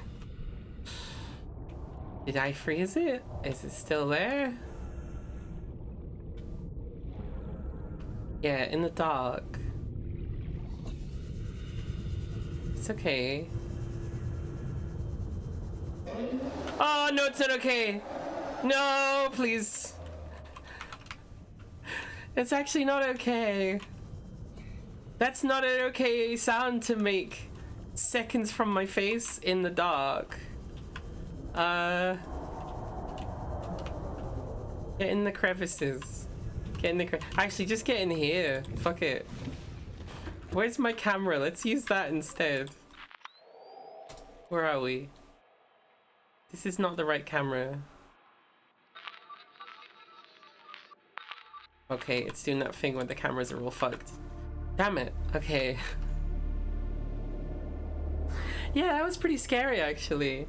Did I freeze it? Is it still there? Yeah, in the dark. It's okay. Oh, no, it's not okay. No, please. It's actually not okay. That's not an okay sound to make seconds from my face in the dark. Get in the crevices. Get in the actually, just get in here. Fuck it. Where's my camera? Let's use that instead. Where are we? This is not the right camera. Okay, it's doing that thing when the cameras are all fucked. Damn it. Okay. Yeah, that was pretty scary actually.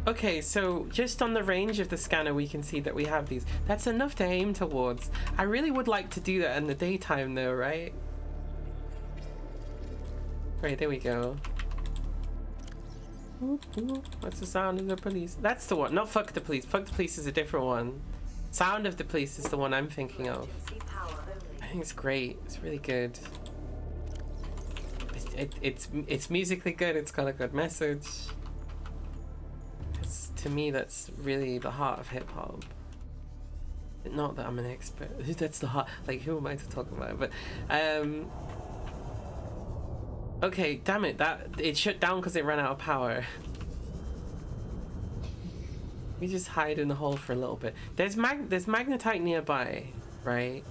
Okay, so just on the range of the scanner we can see that we have these. That's enough to aim towards. I really would like to do that in the daytime though, right? Right, there we go. What's the sound of the police? That's the one. Not fuck the police. Fuck the police is a different one. Sound of the police is the one I'm thinking of. I think it's great. It's really good. It's musically good. It's got a good message. To me, that's really the heart of hip hop. Not that I'm an expert. That's the heart. Like, who am I to talk about it? But okay, damn it! That it shut down because it ran out of power. We just hide in the hole for a little bit. There's magnetite nearby, right?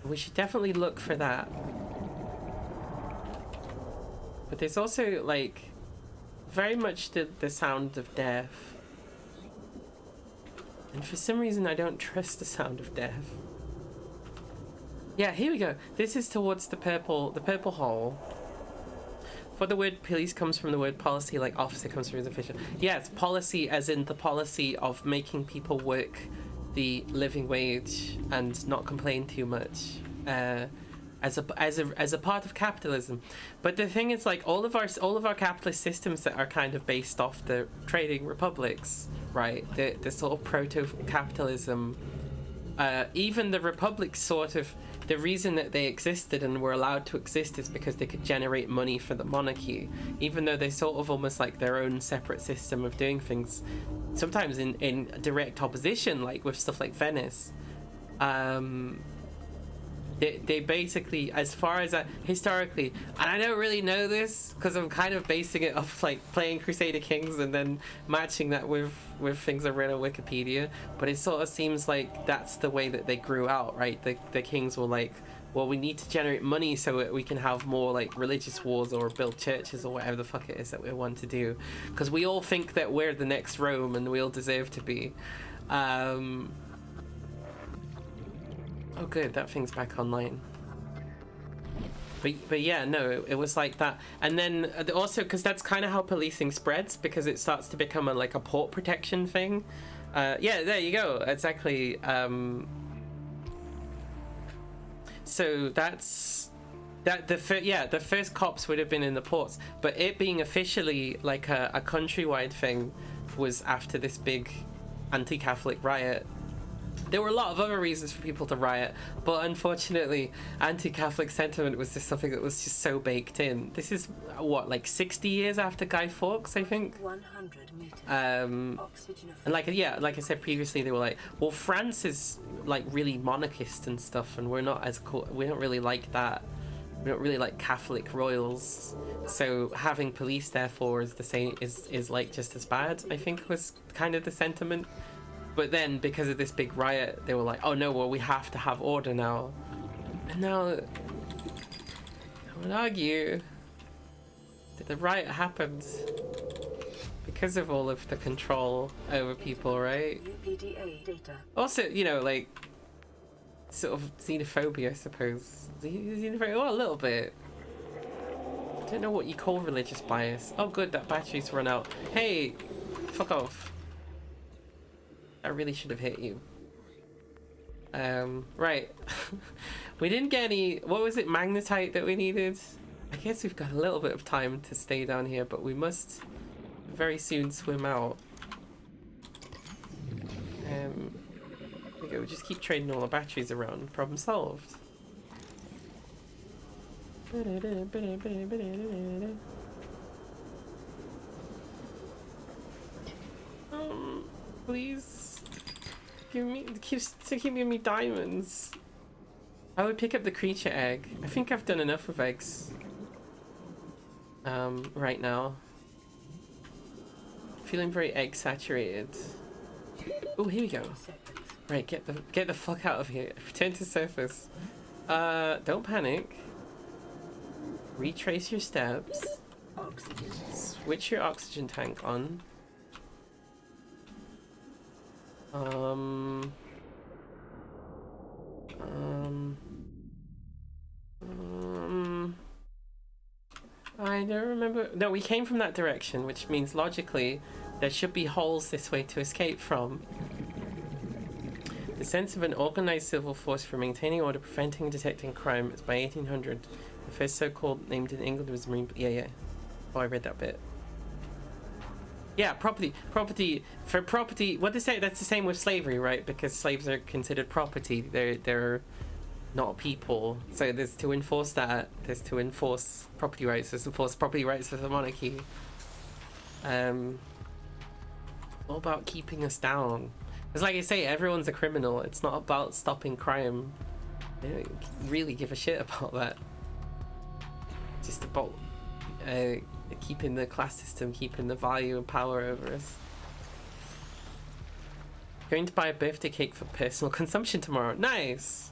We should definitely look for that. But there's also like very much the sound of death. And for some reason, I don't trust the sound of death. Yeah, here we go. This is towards the purple hole. But the word police comes from the word policy, like officer comes from his official. Yeah, it's policy as in the policy of making people work the living wage and not complain too much. As a part of capitalism. But the thing is, like, all of our capitalist systems that are kind of based off the trading republics, right? The sort of proto-capitalism, even the republics sort of, the reason that they existed and were allowed to exist is because they could generate money for the monarchy, even though they sort of almost like their own separate system of doing things, sometimes in direct opposition, like with stuff like Venice. They basically, as far as historically, and I don't really know this because I'm kind of basing it off like playing Crusader Kings and then matching that with things I've read on Wikipedia, but it sort of seems like that's the way that they grew out, right? The kings were like, well, we need to generate money so that we can have more like religious wars or build churches or whatever the fuck it is that we want to do, because we all think that we're the next Rome and we all deserve to be. Oh good, that thing's back online. But yeah, no, it was like that. And then also, because that's kind of how policing spreads, because it starts to become like a port protection thing. Yeah, there you go, exactly. So that's the first cops would have been in the ports, but it being officially like a countrywide thing was after this big anti-Catholic riot. There were a lot of other reasons for people to riot, but unfortunately, anti-Catholic sentiment was just something that was just so baked in. This is, what, like 60 years after Guy Fawkes, I think? 100 meters. And like, yeah, like I said previously, they were like, well, France is like really monarchist and stuff, and we're not as cool. We don't really like that. We don't really like Catholic royals. So having police, therefore, is the same, is like just as bad, I think, was kind of the sentiment. But then, because of this big riot, they were like, oh no, well, we have to have order now. And now, I would argue that the riot happened because of all of the control over people, right? UPDA data. Also, you know, like, sort of xenophobia, I suppose. Xenophobia, oh, a little bit. I don't know what you call religious bias. Oh good, that battery's run out. Hey, fuck off. I really should have hit you. Right. We didn't get any, what was it, magnetite that we needed? I guess we've got a little bit of time to stay down here, but we must very soon swim out. There we go, we just keep trading all the batteries around. Problem solved. Please. Keeps giving me diamonds. I would pick up the creature egg. I think I've done enough of eggs. Right now. Feeling very egg saturated. Oh, here we go. Right, get the fuck out of here. Return to surface. Don't panic. Retrace your steps. Oxygen. Switch your oxygen tank on. Um, I don't remember. No, we came from that direction, which means logically there should be holes this way to escape from. The sense of an organized civil force for maintaining order, preventing and detecting crime is by 1800. The first so-called named in England was Marine. Yeah. Oh, I read that bit. Yeah, property. For property, what they say, that's the same with slavery, right? Because slaves are considered property. They're not people. So there's to enforce that. There's to enforce property rights. There's to enforce property rights of the monarchy. All about keeping us down. It's like I say, everyone's a criminal. It's not about stopping crime. They don't really give a shit about that. Just about keeping the class system, keeping the value and power over us. Going to buy a birthday cake for personal consumption tomorrow. Nice!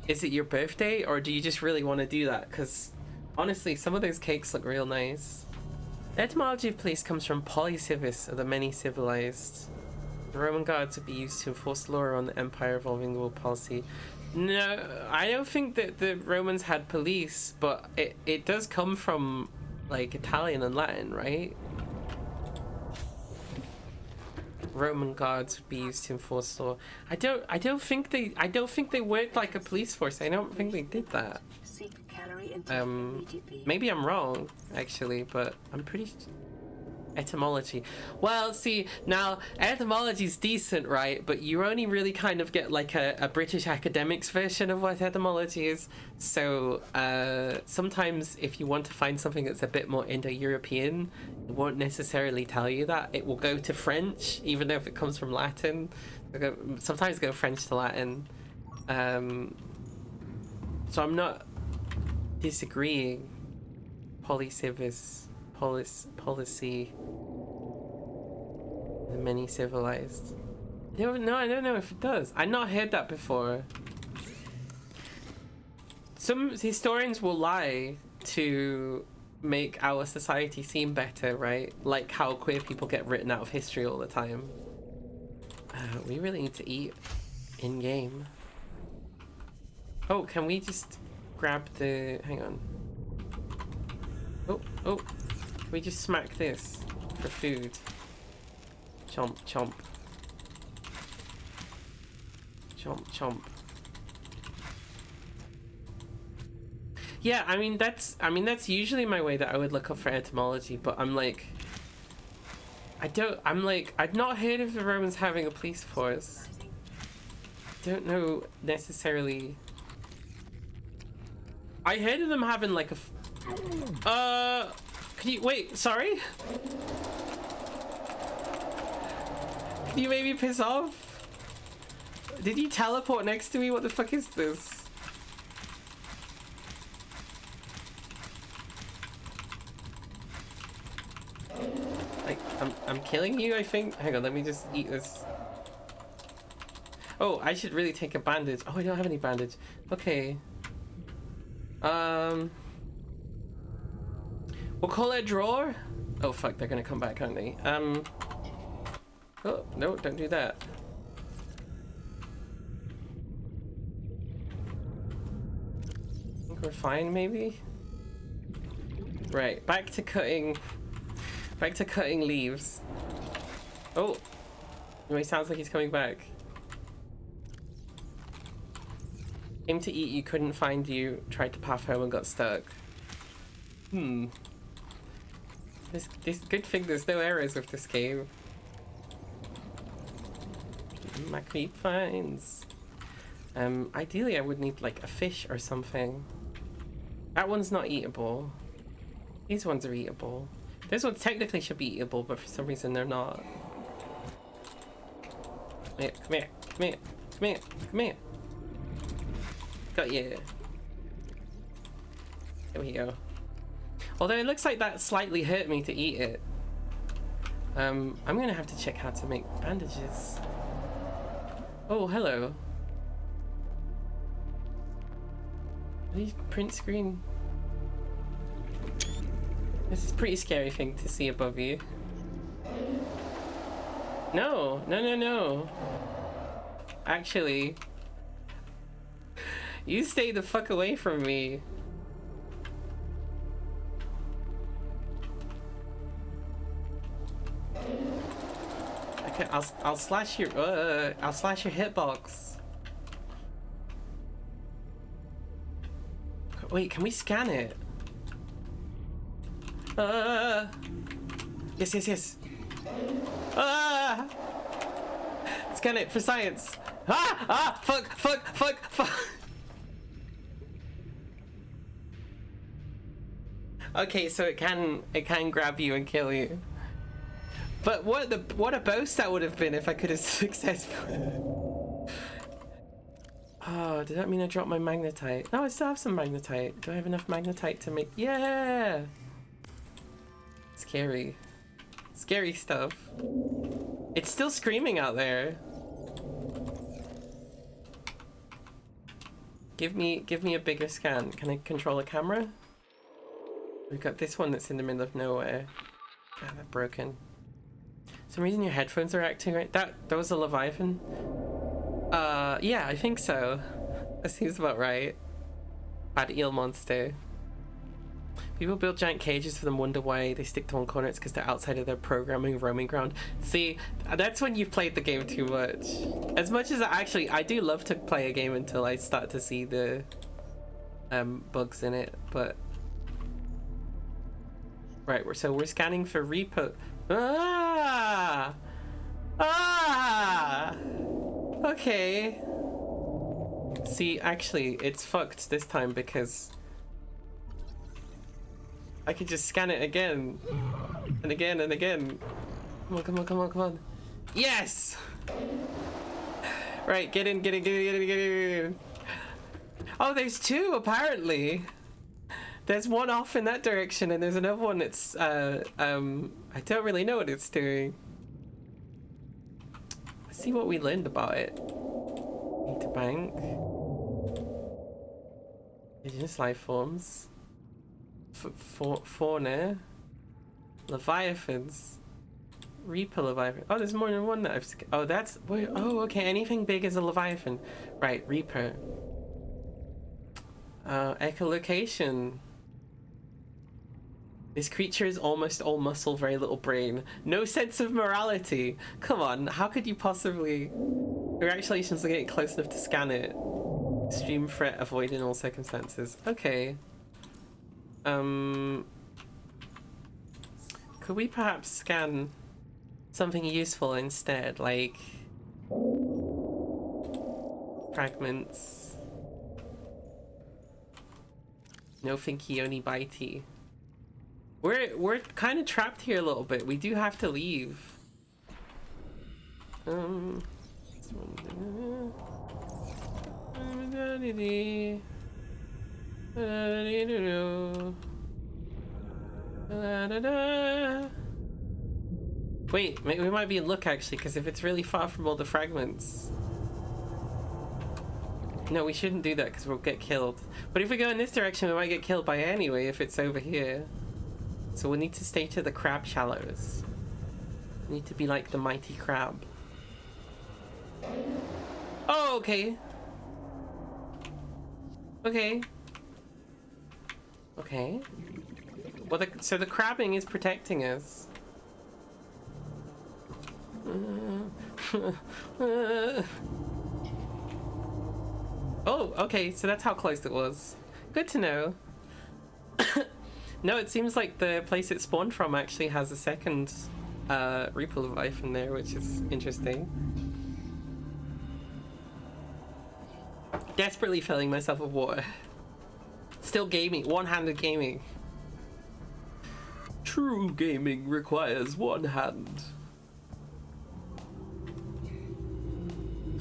Is it your birthday, or do you just really want to do that? Because honestly, some of those cakes look real nice. The etymology of police comes from polycivis, or the many civilized. The Roman guards would be used to enforce law on the empire involving the world policy. No, I don't think that the Romans had police, but it does come from like Italian and Latin, right? Roman guards would be used to enforce law. I don't think they worked like a police force. I don't think they did that. Seek calorie intake immediately. Maybe I'm wrong actually, but I'm pretty etymology. Well, see, now etymology's decent, right? But you only really kind of get like a British academics version of what etymology is. So sometimes if you want to find something that's a bit more Indo-European, it won't necessarily tell you that. It will go to French, even though if it comes from Latin. Sometimes go French to Latin. So I'm not disagreeing. Polycivis, policy. The many civilized. I don't know if it does. I've not heard that before. Some historians will lie to make our society seem better, right? Like how queer people get written out of history all the time. We really need to eat in game. Oh, can we just grab the... Hang on. Oh. Can we just smack this for food? Chomp, chomp. Chomp, chomp. Yeah, I mean that's usually my way that I would look up for etymology, but I've not heard of the Romans having a police force. I don't know necessarily. I heard of them having like a can you wait, sorry? Can you maybe piss off? Did you teleport next to me? What the fuck is this? Like, I'm killing you, I think. Hang on, let me just eat this. Oh, I should really take a bandage. Oh, I don't have any bandage. Okay. We'll call it a drawer. Oh fuck, they're gonna come back, aren't they? Oh, no, don't do that. I think we're fine, maybe? Right, back to cutting leaves. Oh, no, he sounds like he's coming back. Came to eat you, couldn't find you, tried to path home and got stuck. This good thing there's no errors with this game. My creep finds. Ideally I would need like a fish or something. That one's not eatable. These ones are eatable. This one technically should be eatable, but for some reason they're not. Come here. Got you. There we go. Although it looks like that slightly hurt me to eat it. I'm gonna have to check how to make bandages. Oh, hello. Are these print screen? This is a pretty scary thing to see above you. No, no, no, no. Actually, you stay the fuck away from me. Okay, I'll slash your hitbox. Wait, can we scan it? Yes, yes, yes. Scan it for science. Fuck. Okay, so it can grab you and kill you. But what a boast that would have been if I could have successfully. Oh, does that mean I dropped my magnetite? No, I still have some magnetite. Do I have enough magnetite to make? Yeah. Scary. Scary stuff. It's still screaming out there. Give me a bigger scan. Can I control a camera? We've got this one that's in the middle of nowhere. Ah, they're broken. For some reason your headphones are acting right. That was a Leviathan. Yeah, I think so. That seems about right. Bad eel monster. People build giant cages for them, wonder why they stick to one corner. It's because they're outside of their programming roaming ground. See, that's when you've played the game too much. As much as I do love to play a game until I start to see the bugs in it, but right, so we're scanning for repo. Okay. See, actually, it's fucked this time because I could just scan it again and again and again. Come on. Yes! Right, get in. Oh, there's two apparently. There's one off in that direction and there's another one that's I don't really know what it's doing. Let's see what we learned about it. Need to bank. Indigenous life forms. Fauna. Leviathans. Reaper Leviathan. Oh, there's more than one that I've... Oh, that's... Oh, okay. Anything big is a Leviathan. Right, Reaper. Echolocation. This creature is almost all muscle, very little brain. No sense of morality. Come on, how could you possibly... Congratulations on getting close enough to scan it. Extreme threat avoided in all circumstances. Okay. Could we perhaps scan something useful instead, like fragments? No thinky, only bitey. We're kind of trapped here a little bit. We do have to leave. Wait, we might be in luck actually, because if it's really far from all the fragments. No, we shouldn't do that because we'll get killed. But if we go in this direction, we might get killed by it anyway if it's over here. So we'll need to stay to the crab shallows. We need to be like the mighty crab. Oh, okay. Okay. Well, so the crabbing is protecting us. Oh, okay, so that's how close it was. Good to know. No, it seems like the place it spawned from actually has a second Reaper Leviathan there, which is interesting. Desperately filling myself with water. Still gaming, one-handed gaming. True gaming requires one hand.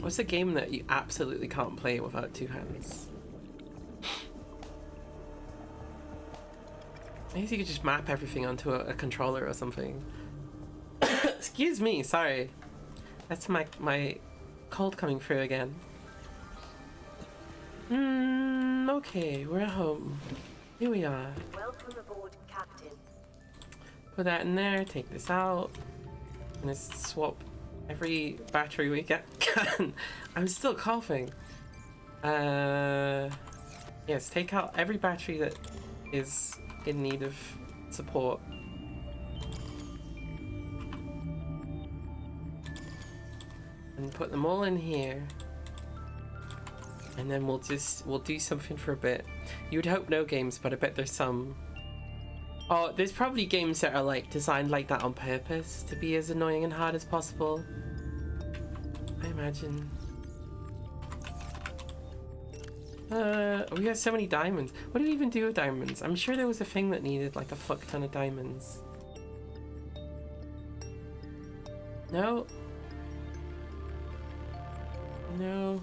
What's a game that you absolutely can't play without two hands? I guess you could just map everything onto a controller or something. Excuse me, sorry. That's my cold coming through again. Okay, we're at home. Here we are. Welcome aboard, Captain. Put that in there, take this out. I'm gonna swap every battery we get. I'm still coughing. Yes, take out every battery that is in need of support. And put them all in here. And then we'll do something for a bit. You would hope no games, but I bet there's some. Oh, there's probably games that are like designed like that on purpose to be as annoying and hard as possible. I imagine. We have so many diamonds. What do we even do with diamonds? I'm sure there was a thing that needed like a fuck ton of diamonds. No. No.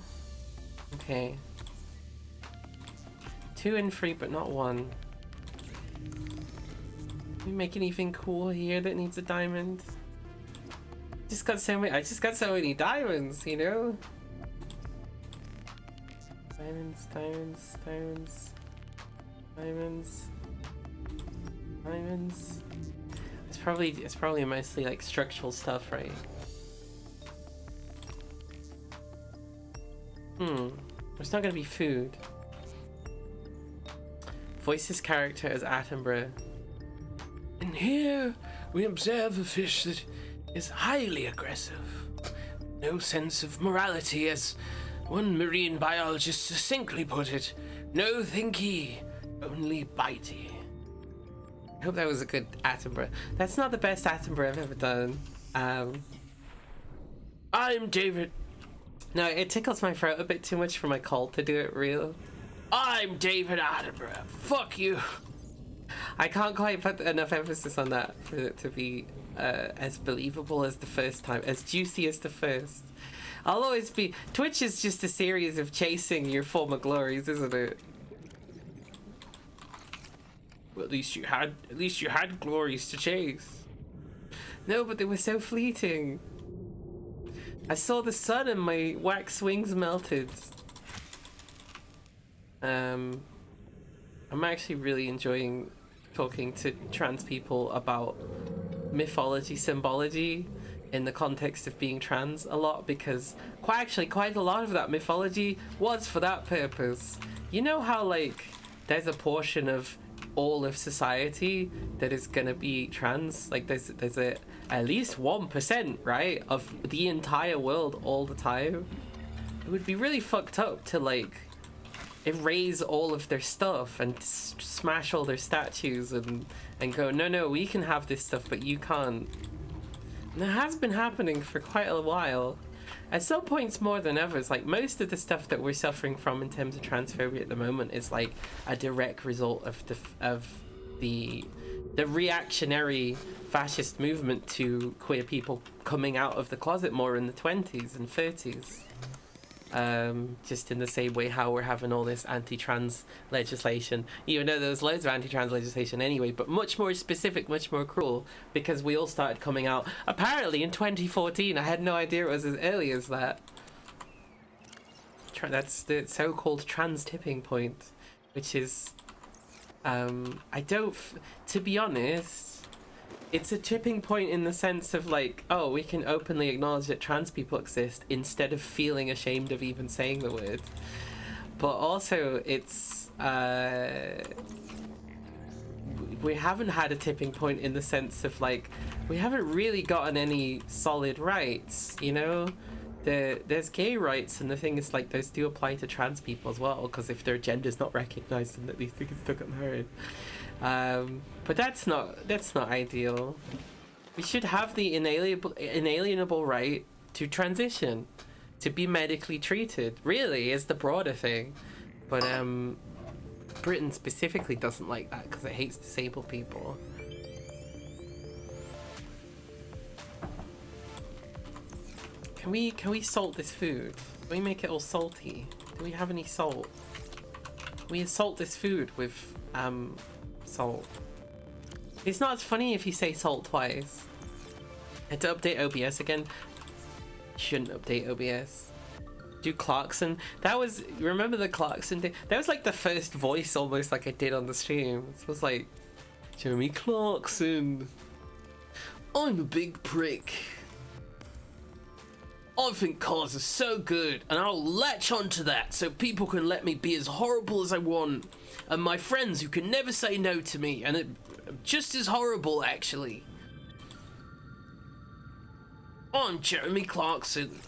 Okay. 2 and 3, but not 1. Can we make anything cool here that needs a diamond? I just got so many diamonds, you know? Diamonds, diamonds, diamonds, diamonds, diamonds. It's probably mostly like structural stuff, right? It's not gonna be food. Voice his character as Attenborough. And here we observe a fish that is highly aggressive. No sense of morality, as one marine biologist succinctly put it. No thinky, only bitey. I hope that was a good Attenborough. That's not the best Attenborough I've ever done. I'm David. No, it tickles my throat a bit too much for my cold to do it real. I'm David Attenborough. Fuck you. I can't quite put enough emphasis on that for it to be as believable as the first time, as juicy as the first. I'll always be. Twitch is just a series of chasing your former glories, isn't it? Well, at least you had glories to chase. No, but they were so fleeting. I saw the sun and my wax wings melted. I'm actually really enjoying talking to trans people about mythology symbology in the context of being trans a lot, because quite a lot of that mythology was for that purpose. You know how like there's a portion of all of society that is gonna be trans? Like there's at least 1%, right, of the entire world all the time. It would be really fucked up to like erase all of their stuff and smash all their statues and go, no, we can have this stuff but you can't. And it has been happening for quite a while. At some points more than others. Like most of the stuff that we're suffering from in terms of transphobia at the moment is like a direct result of the reactionary fascist movement to queer people coming out of the closet more in the 20s and 30s. Just in the same way how we're having all this anti-trans legislation, even though there was loads of anti-trans legislation anyway, but much more specific, much more cruel, because we all started coming out apparently in 2014. I had no idea it was as early as that. That's the so-called trans tipping point, which is to be honest, it's a tipping point in the sense of like, oh, we can openly acknowledge that trans people exist instead of feeling ashamed of even saying the word. But also it's we haven't had a tipping point in the sense of like, we haven't really gotten any solid rights, you know? There's gay rights, and the thing is like those do apply to trans people as well, because if their gender's not recognized, then at least they can still get married. But that's not ideal. We should have the inalienable right to transition, to be medically treated, really, is the broader thing. But Britain specifically doesn't like that because it hates disabled people. Can we salt this food? Can we make it all salty? Do we have any salt? Can we salt this food with salt? It's not as funny if you say salt twice. I had to update OBS again. Shouldn't update OBS. Do Clarkson. Remember the Clarkson thing? That was like the first voice almost like I did on the stream. It was like, Jeremy Clarkson. I'm a big prick. I think cars are so good, and I'll latch onto that so people can let me be as horrible as I want. And my friends who can never say no to me, and it just as horrible, actually. I'm Jeremy Clarkson.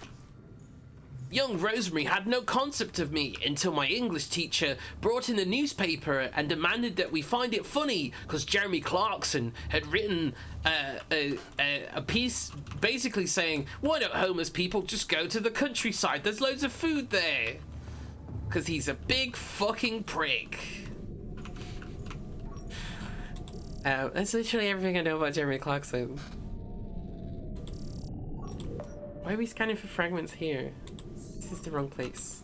Young Rosemary had no concept of me until my English teacher brought in a newspaper and demanded that we find it funny because Jeremy Clarkson had written a piece basically saying, why don't homeless people just go to the countryside? There's loads of food there. Because he's a big fucking prick. That's literally everything I know about Jeremy Clarkson. Why are we scanning for fragments here? This is the wrong place.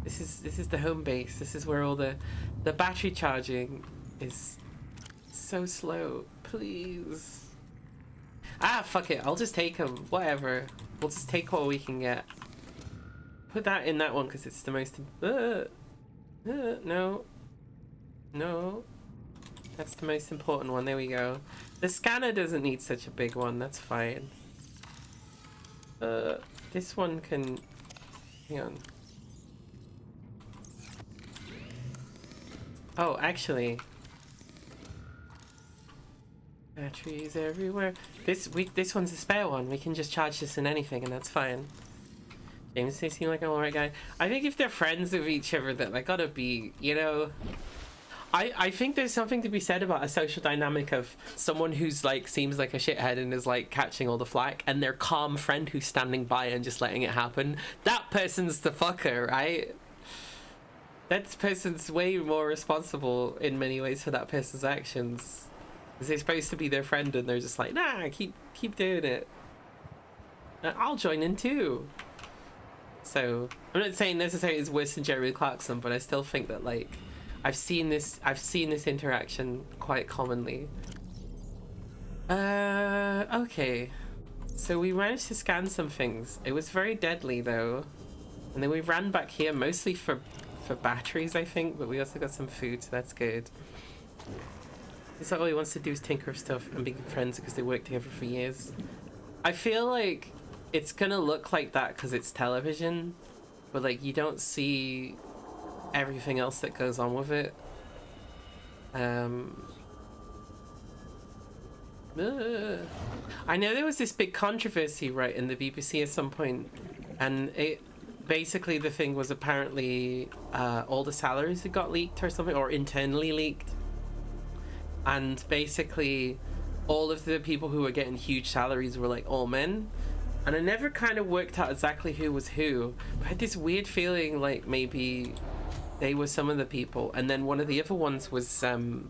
This is the home base. This is where all the battery charging is so slow. Please. Ah, fuck it. I'll just take them. Whatever. We'll just take what we can get. Put that in that one because it's the most. No. No. That's the most important one. There we go. The scanner doesn't need such a big one. That's fine. This one can. Hang on. Oh, actually. Batteries everywhere. This one's a spare one. We can just charge this in anything, and that's fine. James, they seem like an alright guy. I think if they're friends with each other, that they gotta be, you know. I think there's something to be said about a social dynamic of someone who's like seems like a shithead and is like catching all the flack, and their calm friend who's standing by and just letting it happen. That person's the fucker, right? That person's way more responsible in many ways for that person's actions. Because they're supposed to be their friend and they're just like, nah, keep doing it. I'll join in too. So I'm not saying necessarily it's worse than Jeremy Clarkson, but I still think that like I've seen this interaction quite commonly. Okay. So we managed to scan some things. It was very deadly though. And then we ran back here mostly for batteries, I think, but we also got some food, so that's good. It's like all he wants to do is tinker with stuff and be good friends because they worked together for years. I feel like it's gonna look like that because it's television, but like you don't see everything else that goes on with it. I know there was this big controversy right in the BBC at some point, and it basically the thing was apparently all the salaries had got leaked or something, or internally leaked, and basically all of the people who were getting huge salaries were like all men. And I never kind of worked out exactly who was who, but I had this weird feeling like maybe they were some of the people, and then one of the other ones was who's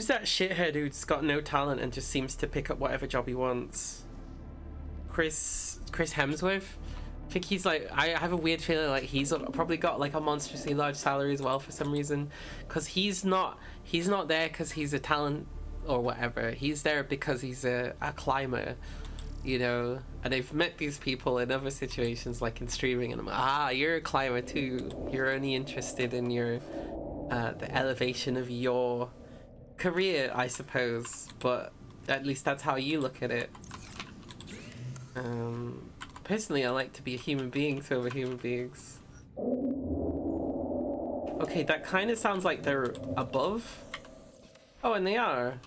that shithead who's got no talent and just seems to pick up whatever job he wants? Chris Hemsworth. I think he's like, I have a weird feeling like he's probably got like a monstrously large salary as well for some reason, because he's not there because he's a talent or whatever. He's there because he's a climber, you know. And I've met these people in other situations like in streaming, and I'm like, you're a climber too, you're only interested in your the elevation of your career, I suppose, but at least that's how you look at it. Personally, I like to be a human being over human beings. Okay, that kind of sounds like they're above. Oh, and they are.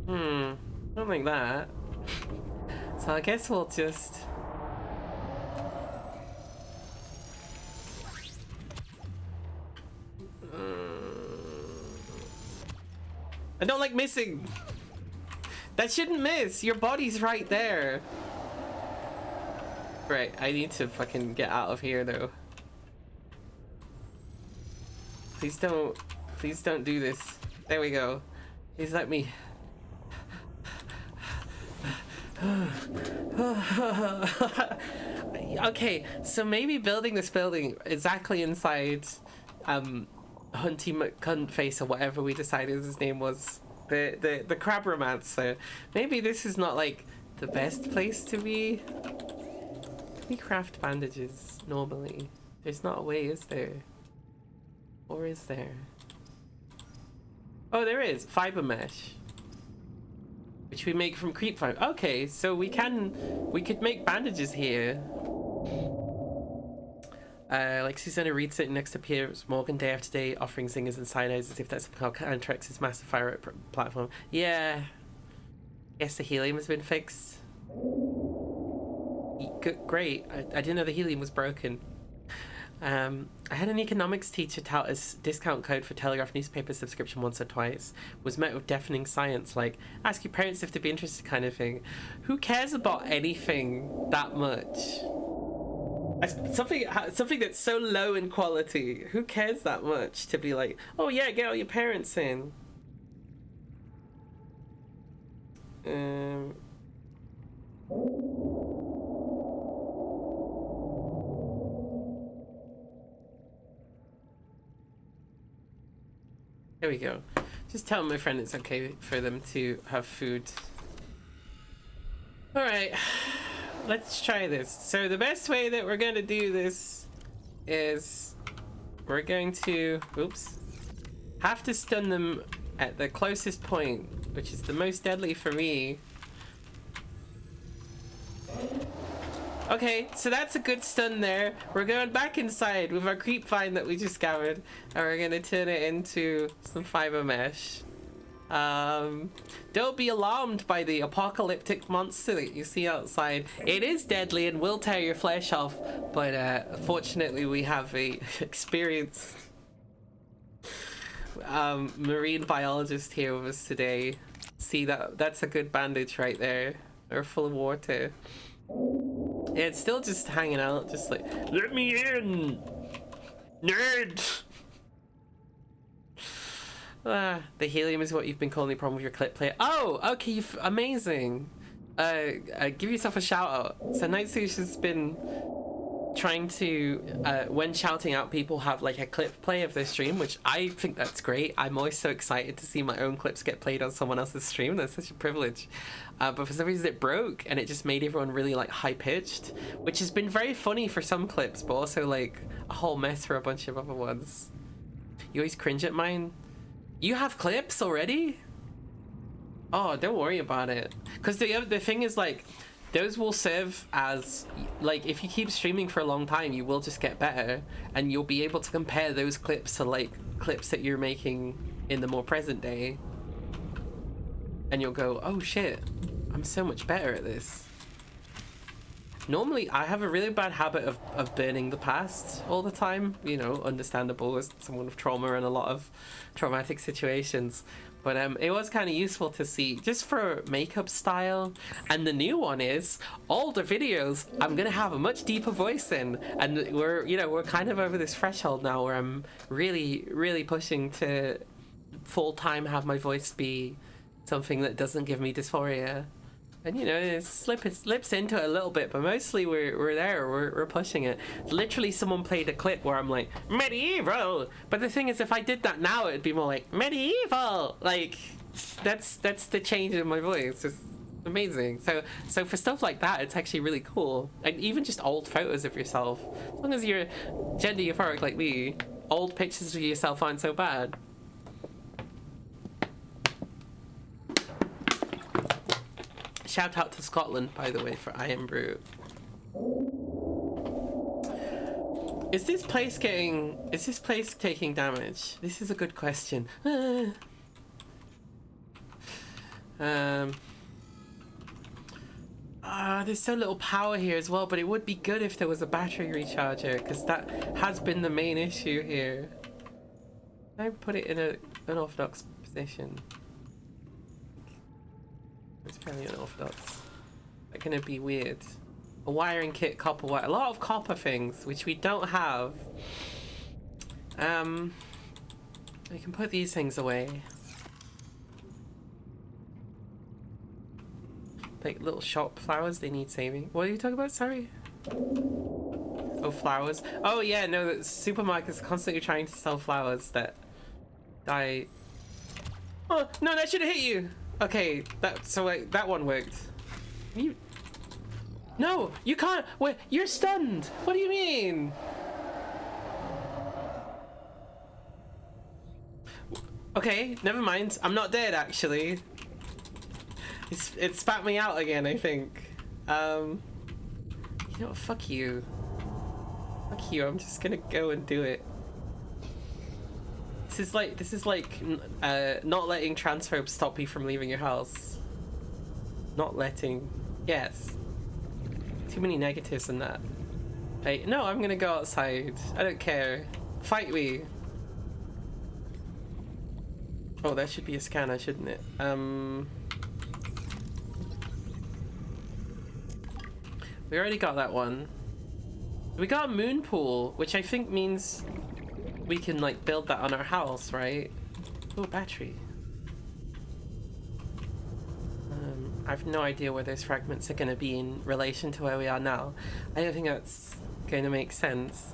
Don't like that. So I guess we'll just... I don't like missing. That shouldn't miss. Your body's right there. Right, I need to fucking get out of here though. Please don't do this. There we go. Please let me. Okay, so maybe building this building exactly inside Hunty McCuntface or whatever we decided his name was, the crab romancer. Maybe this is not like the best place to be. We craft bandages normally. There's not a way, is there? Or is there? Oh, there is fiber mesh, which we make from creep fiber. Okay, so we could make bandages here. Like Susanna Reed sitting next to Piers Morgan day after day, offering zingers and cyanide as if that's how Antrex' massive fire platform. Yeah. Guess the helium has been fixed. Good, great. I didn't know the helium was broken. I had an economics teacher tout as discount code for Telegraph newspaper subscription once or twice. Was met with deafening silence, like ask your parents if they'd be interested kind of thing. Who cares about anything that much? Something that's so low in quality. Who cares that much to be like, oh yeah, get all your parents in. There we go. Just tell my friend it's okay for them to have food. Alright, let's try this. So the best way that we're going to do this is we're going to, have to stun them at the closest point, which is the most deadly for me. Okay, so that's a good stun there. We're going back inside with our creep vine that we just scoured, and we're gonna turn it into some fiber mesh. Don't be alarmed by the apocalyptic monster that you see outside. It is deadly and will tear your flesh off, but fortunately we have a experienced marine biologist here with us today. See, that's a good bandage right there. They're full of water. Yeah, it's still just hanging out, just like, let me in, nerd. The helium is what you've been calling the problem with your clip player. Oh, okay, amazing. Give yourself a shout out. So Night Sush has been trying to, when shouting out people, have like a clip play of their stream, which I think that's great. I'm always so excited to see my own clips get played on someone else's stream. That's such a privilege. But for some reason it broke and it just made everyone really like high pitched, which has been very funny for some clips, but also like a whole mess for a bunch of other ones. You always cringe at mine. You have clips already? Oh, don't worry about it. Because the thing is, like, those will serve as, like, if you keep streaming for a long time, you will just get better, and you'll be able to compare those clips to, like, clips that you're making in the more present day. And you'll go, oh shit, I'm so much better at this. Normally, I have a really bad habit of burning the past all the time. You know, understandable as someone with trauma and a lot of traumatic situations. But it was kind of useful to see, just for makeup style. And the new one is, all the videos, I'm going to have a much deeper voice in. And we're kind of over this threshold now where I'm really, really pushing to full-time have my voice be something that doesn't give me dysphoria. And you know, it slips into it a little bit, but mostly we're pushing it. Literally, someone played a clip where I'm like, medieval! But the thing is, if I did that now, it'd be more like, medieval! Like, that's the change in my voice. It's amazing. So for stuff like that, it's actually really cool. And even just old photos of yourself. As long as you're gender euphoric like me, old pictures of yourself aren't so bad. Shout out to Scotland, by the way, for I Am Brute. Is this place taking damage? This is a good question. There's so little power here as well, but it would be good if there was a battery recharger, because that has been the main issue here. Can I put it in an unorthodox position? It's fairly unorthodox. That's gonna be weird. A wiring kit, copper wire, a lot of copper things, which we don't have. We can put these things away. Like little shop flowers, they need saving. What are you talking about? Sorry. Oh, flowers. Oh yeah, no, the supermarket's constantly trying to sell flowers that die. Oh no, that should have hit you. Okay, that one worked. No, you can't. Wait, you're stunned. What do you mean? Okay, never mind. I'm not dead, actually. It spat me out again, I think. You know what? Fuck you. Fuck you. I'm just gonna go and do it. This is like not letting transphobes stop you from leaving your house. Not letting. Yes. Too many negatives in that. Hey, no, I'm gonna go outside. I don't care. Fight me. Oh, that should be a scanner, shouldn't it? We already got that one. We got a moon pool, which I think means we can like build that on our house, right? Oh, battery. I have no idea where those fragments are going to be in relation to where we are now. I don't think that's going to make sense.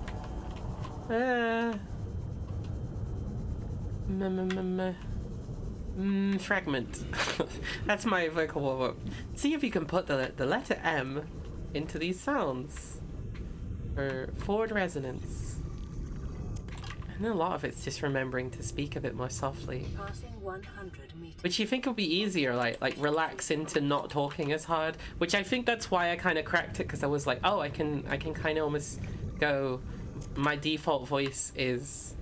Fragment. That's my vocal warm-up. See if you can put the letter M into these sounds. For forward resonance. And a lot of it's just remembering to speak a bit more softly. Passing 100 meters. Which you think will be easier, like relax into not talking as hard. Which I think that's why I kind of cracked it, because I was like, oh, I can kind of almost go. My default voice is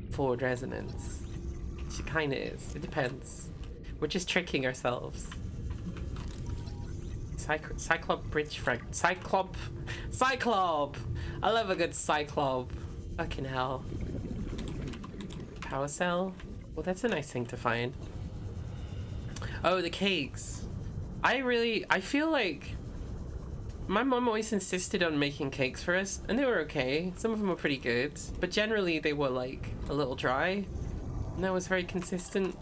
forward resonance. Which it kind of is. It depends. We're just tricking ourselves. Cyclop bridge fragment. Cyclop! I love a good cyclop. Fucking hell. Power cell? Well, that's a nice thing to find. Oh, the cakes. I feel like my mom always insisted on making cakes for us, and they were okay. Some of them were pretty good, but generally they were like a little dry, and that was very consistent.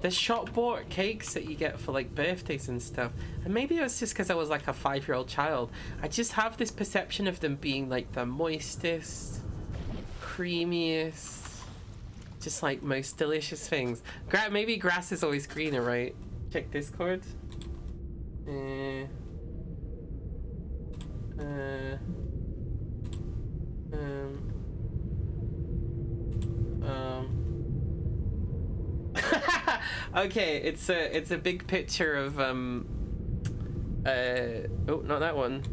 The shop bought cakes that you get for like birthdays and stuff, and maybe it was just because I was like a 5-year-old child. I just have this perception of them being like the moistest, creamiest, just like most delicious things. Maybe grass is always greener, right? Check Discord. Okay, it's a big picture of oh, not that one.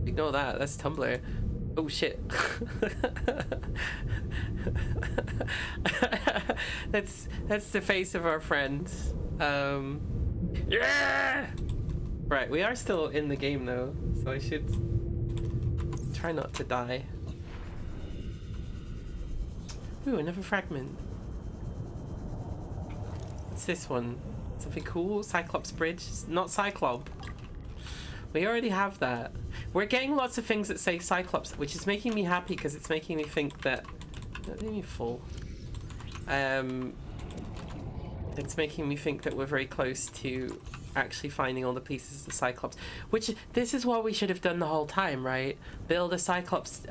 Ignore that. That's Tumblr. Oh shit. That's the face of our friend. Yeah. Right, we are still in the game though, so I should try not to die. Ooh, another fragment. What's this one? Something cool? Cyclops Bridge? Not Cyclop. We already have that. We're getting lots of things that say Cyclops, which is making me happy because it's making me think that... Let me full. It's making me think that we're very close to actually finding all the pieces of the Cyclops. Which, this is what we should have done the whole time, right? Build a Cyclops,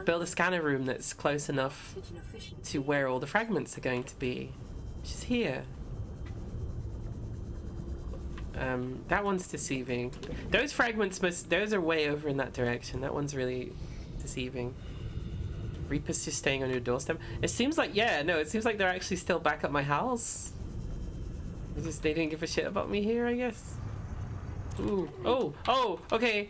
build a scanner room that's close enough to where all the fragments are going to be. Which is here. That one's deceiving. Those fragments those are way over in that direction. That one's really deceiving. Reapers just staying on your doorstep. It seems like, yeah, no, it seems like they're actually still back at my house. They didn't give a shit about me here, I guess. Ooh, oh, okay,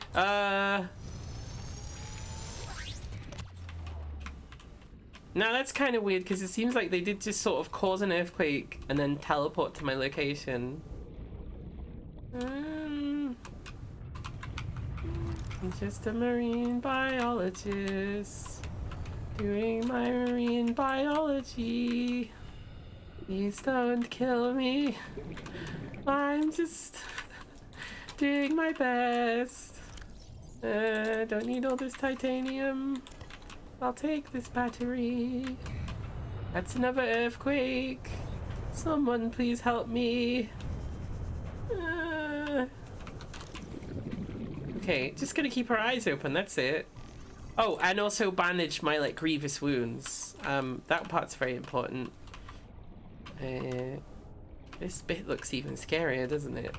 Now that's kind of weird because it seems like they did just sort of cause an earthquake and then teleport to my location. I'm just a marine biologist doing my marine biology. Please don't kill me. I'm just doing my best. Don't need all this titanium. I'll take this battery. That's another earthquake. Someone please help me. Okay, just gonna keep our eyes open, that's it. Oh, and also bandage my like grievous wounds. That part's very important. This bit looks even scarier, doesn't it?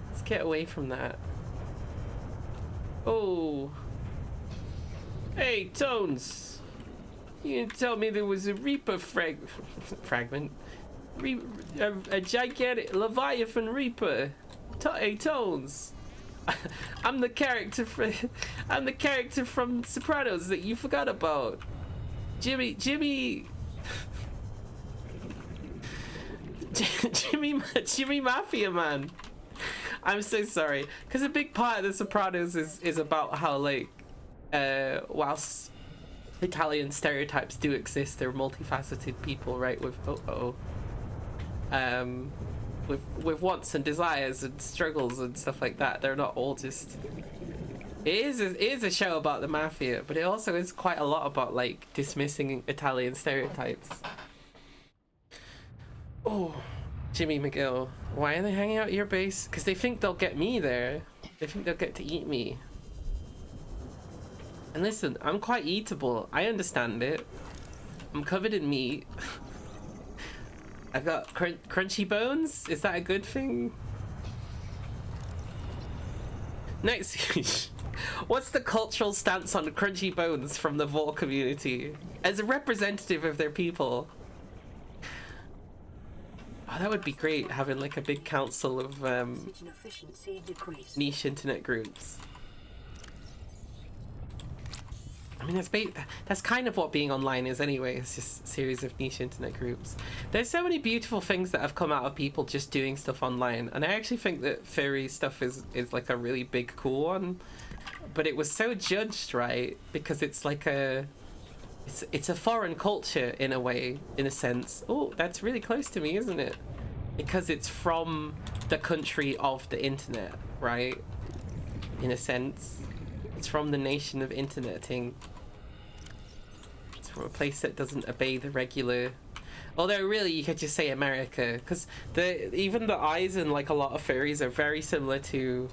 Let's get away from that. Oh. Hey, Tones. You didn't tell me there was a Reaper fragment. A gigantic Leviathan Reaper. Hey, Tones. I'm the character from Sopranos that you forgot about. Jimmy Mafia Man. I'm so sorry, because a big part of the Sopranos is about how, like, whilst Italian stereotypes do exist, they're multifaceted people, right? With with wants and desires and struggles and stuff like that. They're not all just. It is a show about the mafia, but it also is quite a lot about, like, dismissing Italian stereotypes. Oh, Jimmy McGill, why are they hanging out at your base? Because they think they'll get me there. They think they'll get to eat me. And listen, I'm quite eatable. I understand it. I'm covered in meat. I've got crunchy bones. Is that a good thing? Next. What's the cultural stance on crunchy bones from the Vol community as a representative of their people? Oh, that would be great, having like a big council of niche internet groups. I mean, that's kind of what being online is anyway. It's just a series of niche internet groups. There's so many beautiful things that have come out of people just doing stuff online, and I actually think that furry stuff is like a really big cool one. But it was so judged, right? Because it's like it's a foreign culture in a way, in a sense. Oh, that's really close to me, isn't it? Because it's from the country of the internet, right? In a sense, it's from the nation of interneting. It's from a place that doesn't obey the regular. Although really, you could just say America, because even the eyes in like a lot of furries are very similar to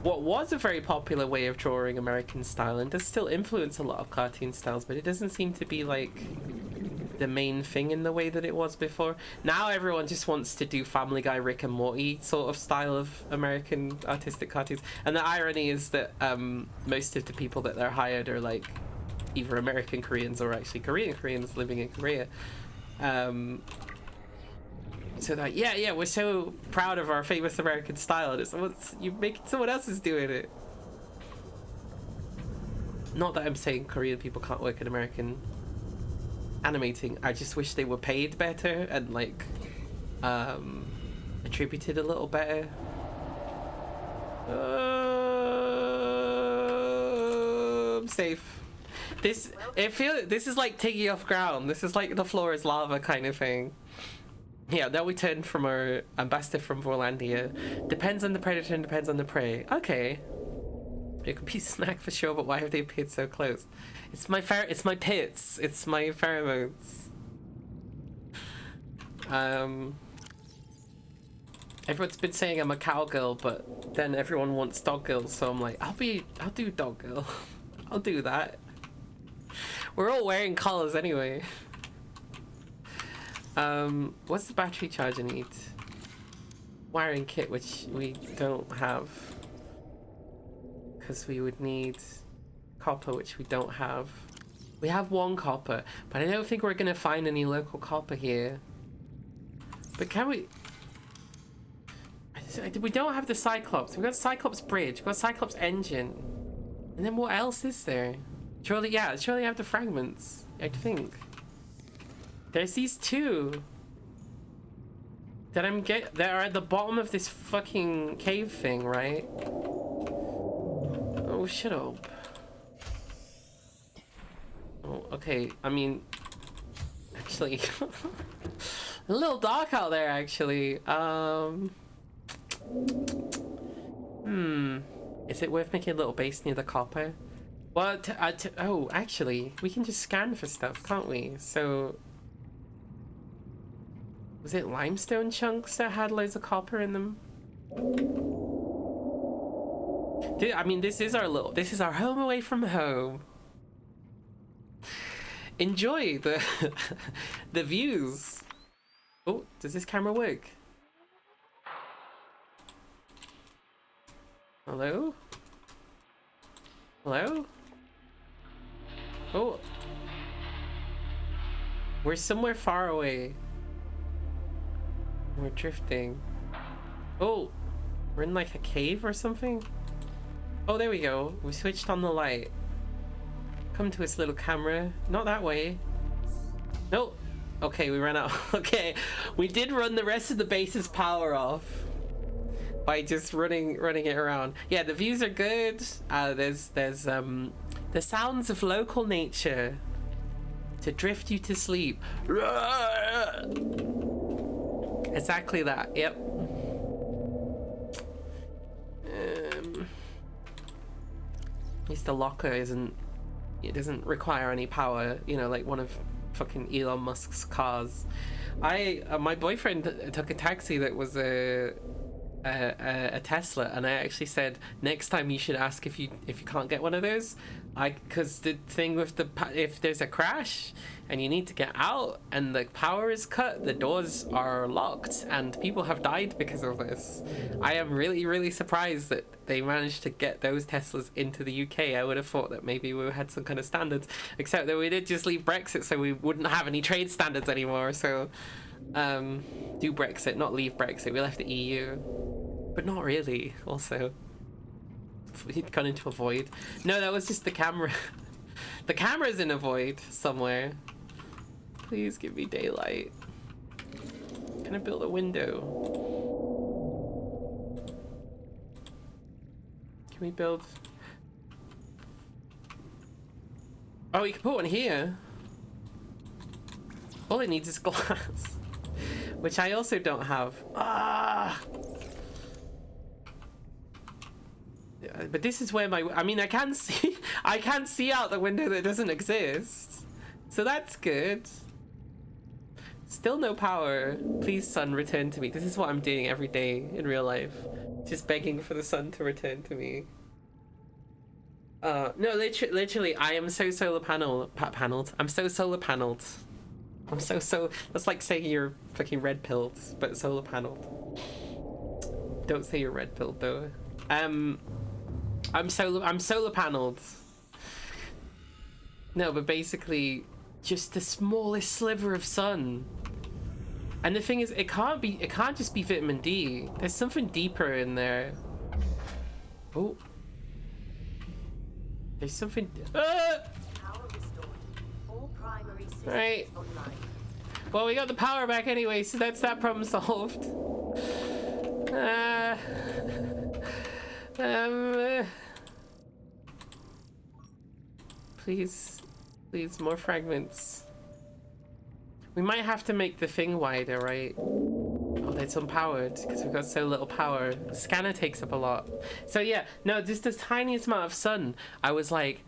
what was a very popular way of drawing American style, and does still influence a lot of cartoon styles, but it doesn't seem to be like the main thing in the way that it was before. Now everyone just wants to do Family Guy, Rick and Morty sort of style of American artistic cartoons, and the irony is that most of the people that they're hired are like either American Koreans or actually Koreans living in Korea. So that yeah, we're so proud of our famous American style, and someone else is doing it. Not that I'm saying Korean people can't work in American animating. I just wish they were paid better and like attributed a little better. I'm safe. This is like taking off ground. This is like the floor is lava kind of thing. Yeah, now we turn from our ambassador from Vorlandia. Depends on the predator and depends on the prey. Okay. It could be a snack for sure, but why have they appeared so close? It's my pits. It's my pheromones. Everyone's been saying I'm a cowgirl, but then everyone wants dog girl, so I'm like, I'll do dog girl. I'll do that. We're all wearing collars anyway. What's the battery charger need? Wiring kit, which we don't have. Because we would need copper, which we don't have. We have one copper, but I don't think we're gonna find any local copper here. But can we? We don't have the Cyclops. We've got Cyclops bridge, we've got Cyclops engine. And then what else is there? Surely have the fragments, I think. There's these two that that are at the bottom of this fucking cave thing, right? Oh, shut up. Oh, okay. I mean, actually, a little dark out there. Actually, is it worth making a little base near the copper? Well, oh, actually, we can just scan for stuff, can't we? So. Was it limestone chunks that had loads of copper in them? I mean, this is our home away from home. Enjoy the the views. Oh, does this camera work? Hello? Hello? Oh. We're somewhere far away. We're drifting. Oh, we're in like a cave or something. Oh, there we go. We switched on the light. Come to this little camera. Not that way. Nope. Okay, we ran out. Okay, we did run the rest of the base's power off by just running it around. Yeah, the views are good. There's the sounds of local nature to drift you to sleep. Exactly that. Yep. At least the locker it doesn't require any power, you know, like one of fucking Elon Musk's cars. My boyfriend took a taxi that was a Tesla, and I actually said next time you should ask if you can't get one of those, because the thing with if there's a crash and you need to get out and the power is cut, the doors are locked and people have died because of this. I am really, really surprised that they managed to get those Teslas into the UK. I would have thought that maybe we had some kind of standards, except that we did just leave Brexit, so we wouldn't have any trade standards anymore. So do Brexit, not leave Brexit. We left the EU, but not really. Also, he'd gone into a void. No, that was just the camera. The camera's in a void somewhere. Please give me daylight. Can I build a window? Can we build? Oh, you can put one here. All it needs is glass, which I also don't have. Ah! But this is where I mean, I can see out the window that doesn't exist. So that's good. Still no power. Please, sun, return to me. This is what I'm doing every day in real life. Just begging for the sun to return to me. No, literally, I am so solar paneled. I'm so solar paneled. I'm so. That's like saying you're fucking red pilled, but solar paneled. Don't say you're red pilled though. I'm solar paneled. No, but basically, just the smallest sliver of sun. And the thing is, it can't just be vitamin D. There's something deeper in there. Oh. There's something. Alright. Well, we got the power back anyway, so that's that problem solved. Please, more fragments. We might have to make the thing wider, right? Oh, that's unpowered because we've got so little power. The scanner takes up a lot. So yeah, no, just this tiniest amount of sun. I was like,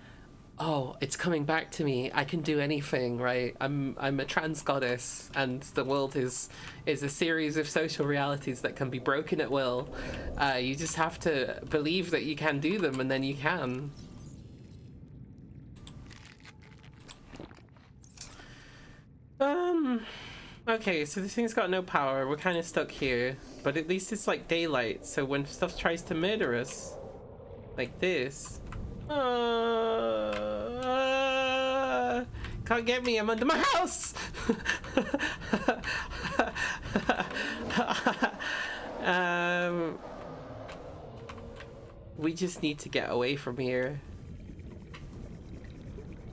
oh, it's coming back to me. I can do anything, right? I'm a trans goddess, and the world is a series of social realities that can be broken at will. You just have to believe that you can do them, and then you can. Okay, so this thing's got no power. We're kind of stuck here, but at least it's like daylight. So when stuff tries to murder us, like this, can't get me. I'm under my house. We just need to get away from here.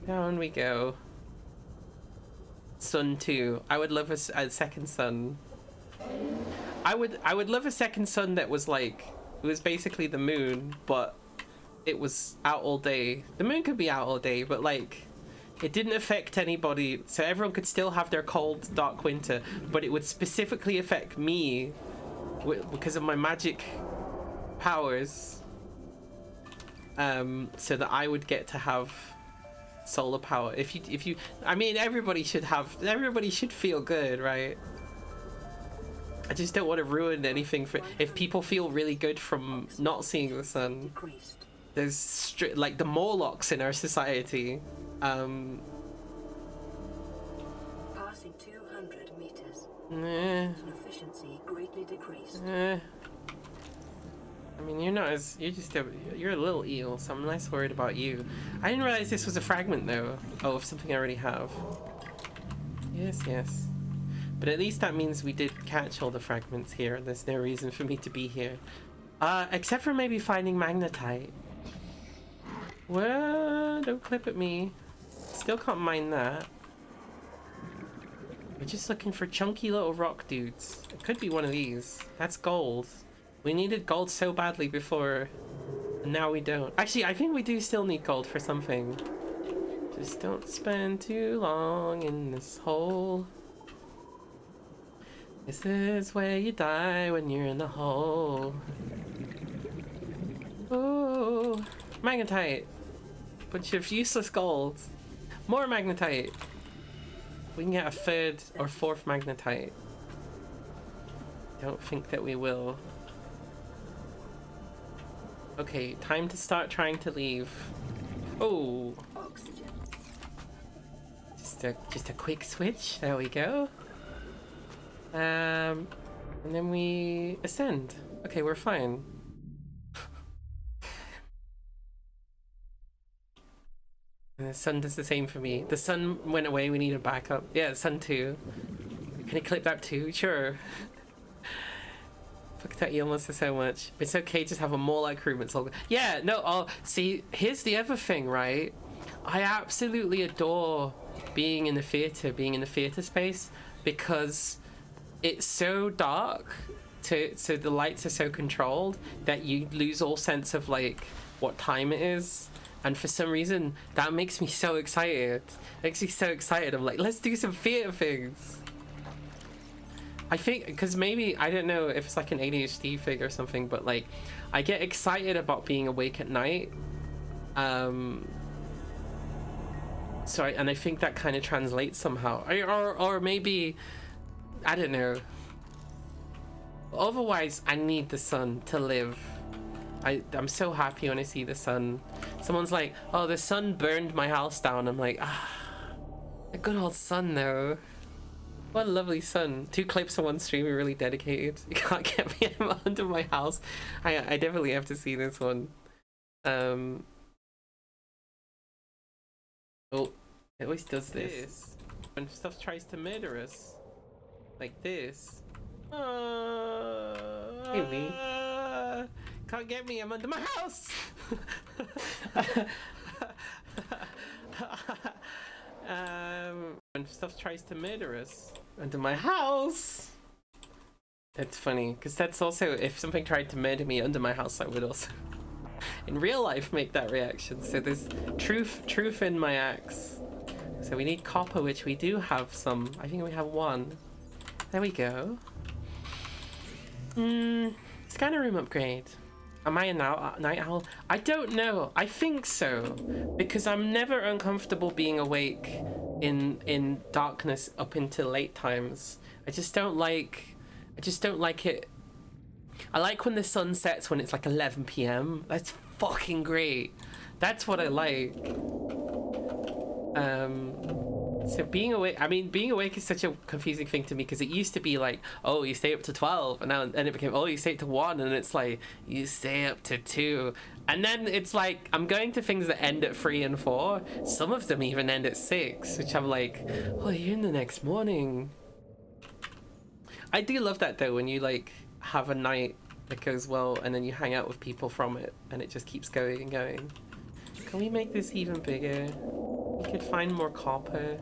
Down we go. Sun 2. I would love a second sun. I would love a second sun that was like, it was basically the moon, but it was out all day. The moon could be out all day, but like, it didn't affect anybody, so everyone could still have their cold, dark winter, but it would specifically affect me because of my magic powers, so that I would get to have solar power. If you I mean, everybody should feel good, right? I just don't want to ruin anything for if people feel really good from not seeing the sun. There's like the Morlocks in our society. Passing 200 meters. Efficiency greatly decreased. I mean, you're a little eel, so I'm less worried about you. I didn't realize this was a fragment though. Oh, of something I already have. Yes, yes. But at least that means we did catch all the fragments here. There's no reason for me to be here. Except for maybe finding magnetite. Well, don't clip at me. Still can't mine that. We're just looking for chunky little rock dudes. It could be one of these. That's gold. We needed gold so badly before, and now we don't. Actually, I think we do still need gold for something. Just don't spend too long in this hole. This is where you die when you're in the hole. Oh, magnetite. Bunch of useless gold. More magnetite. We can get a third or fourth magnetite. Don't think that we will. Okay, time to start trying to leave. Oh. Just a quick switch. There we go. And then we ascend. Okay, we're fine. And the sun does the same for me. The sun went away, we need a backup. Yeah, the sun too. Can you clip that too? Sure. Fuck that Yilmasa so much. It's okay, just have a more like room. It's all good. Yeah, no, see, here's the other thing, right? I absolutely adore being in the theater space, because it's so dark, so the lights are so controlled that you lose all sense of like what time it is. And for some reason, that makes me so excited. I'm like, let's do some theater things. I think, because maybe, I don't know if it's like an ADHD thing or something, but like, I get excited about being awake at night. And I think that kind of translates somehow. Or maybe, I don't know. Otherwise, I need the sun to live. I'm so happy when I see the sun. Someone's like, oh, the sun burned my house down. I'm like, a good old sun though. What a lovely sun. 2 clips on one stream are really dedicated. You can't get me under my house. I definitely have to see this one. Oh, it always does this. When stuff tries to murder us. Like this. Hey, me. Can't get me, I'm under my house! When stuff tries to murder us under my house. That's funny, because that's also, if something tried to murder me under my house, I would also in real life make that reaction. So there's truth in my acts. So we need copper, which we do have some. I think we have 1. There we go. Scanner room upgrade. Am I a night owl? I don't know. I think so, because I'm never uncomfortable being awake in darkness up until late times. I just don't like it. I like when the sun sets when it's like 11 p.m. That's fucking great. That's what I like. So being awake is such a confusing thing to me, because it used to be like, oh, you stay up to 12, and now it became, oh, you stay up to 1, and it's like, you stay up to 2, and then it's like, I'm going to things that end at 3 and 4. Some of them even end at 6, which I'm like, oh, you're in the next morning. I do love that though, when you like have a night that goes well, and then you hang out with people from it, and it just keeps going and going. Can we make this even bigger? We could find more copper.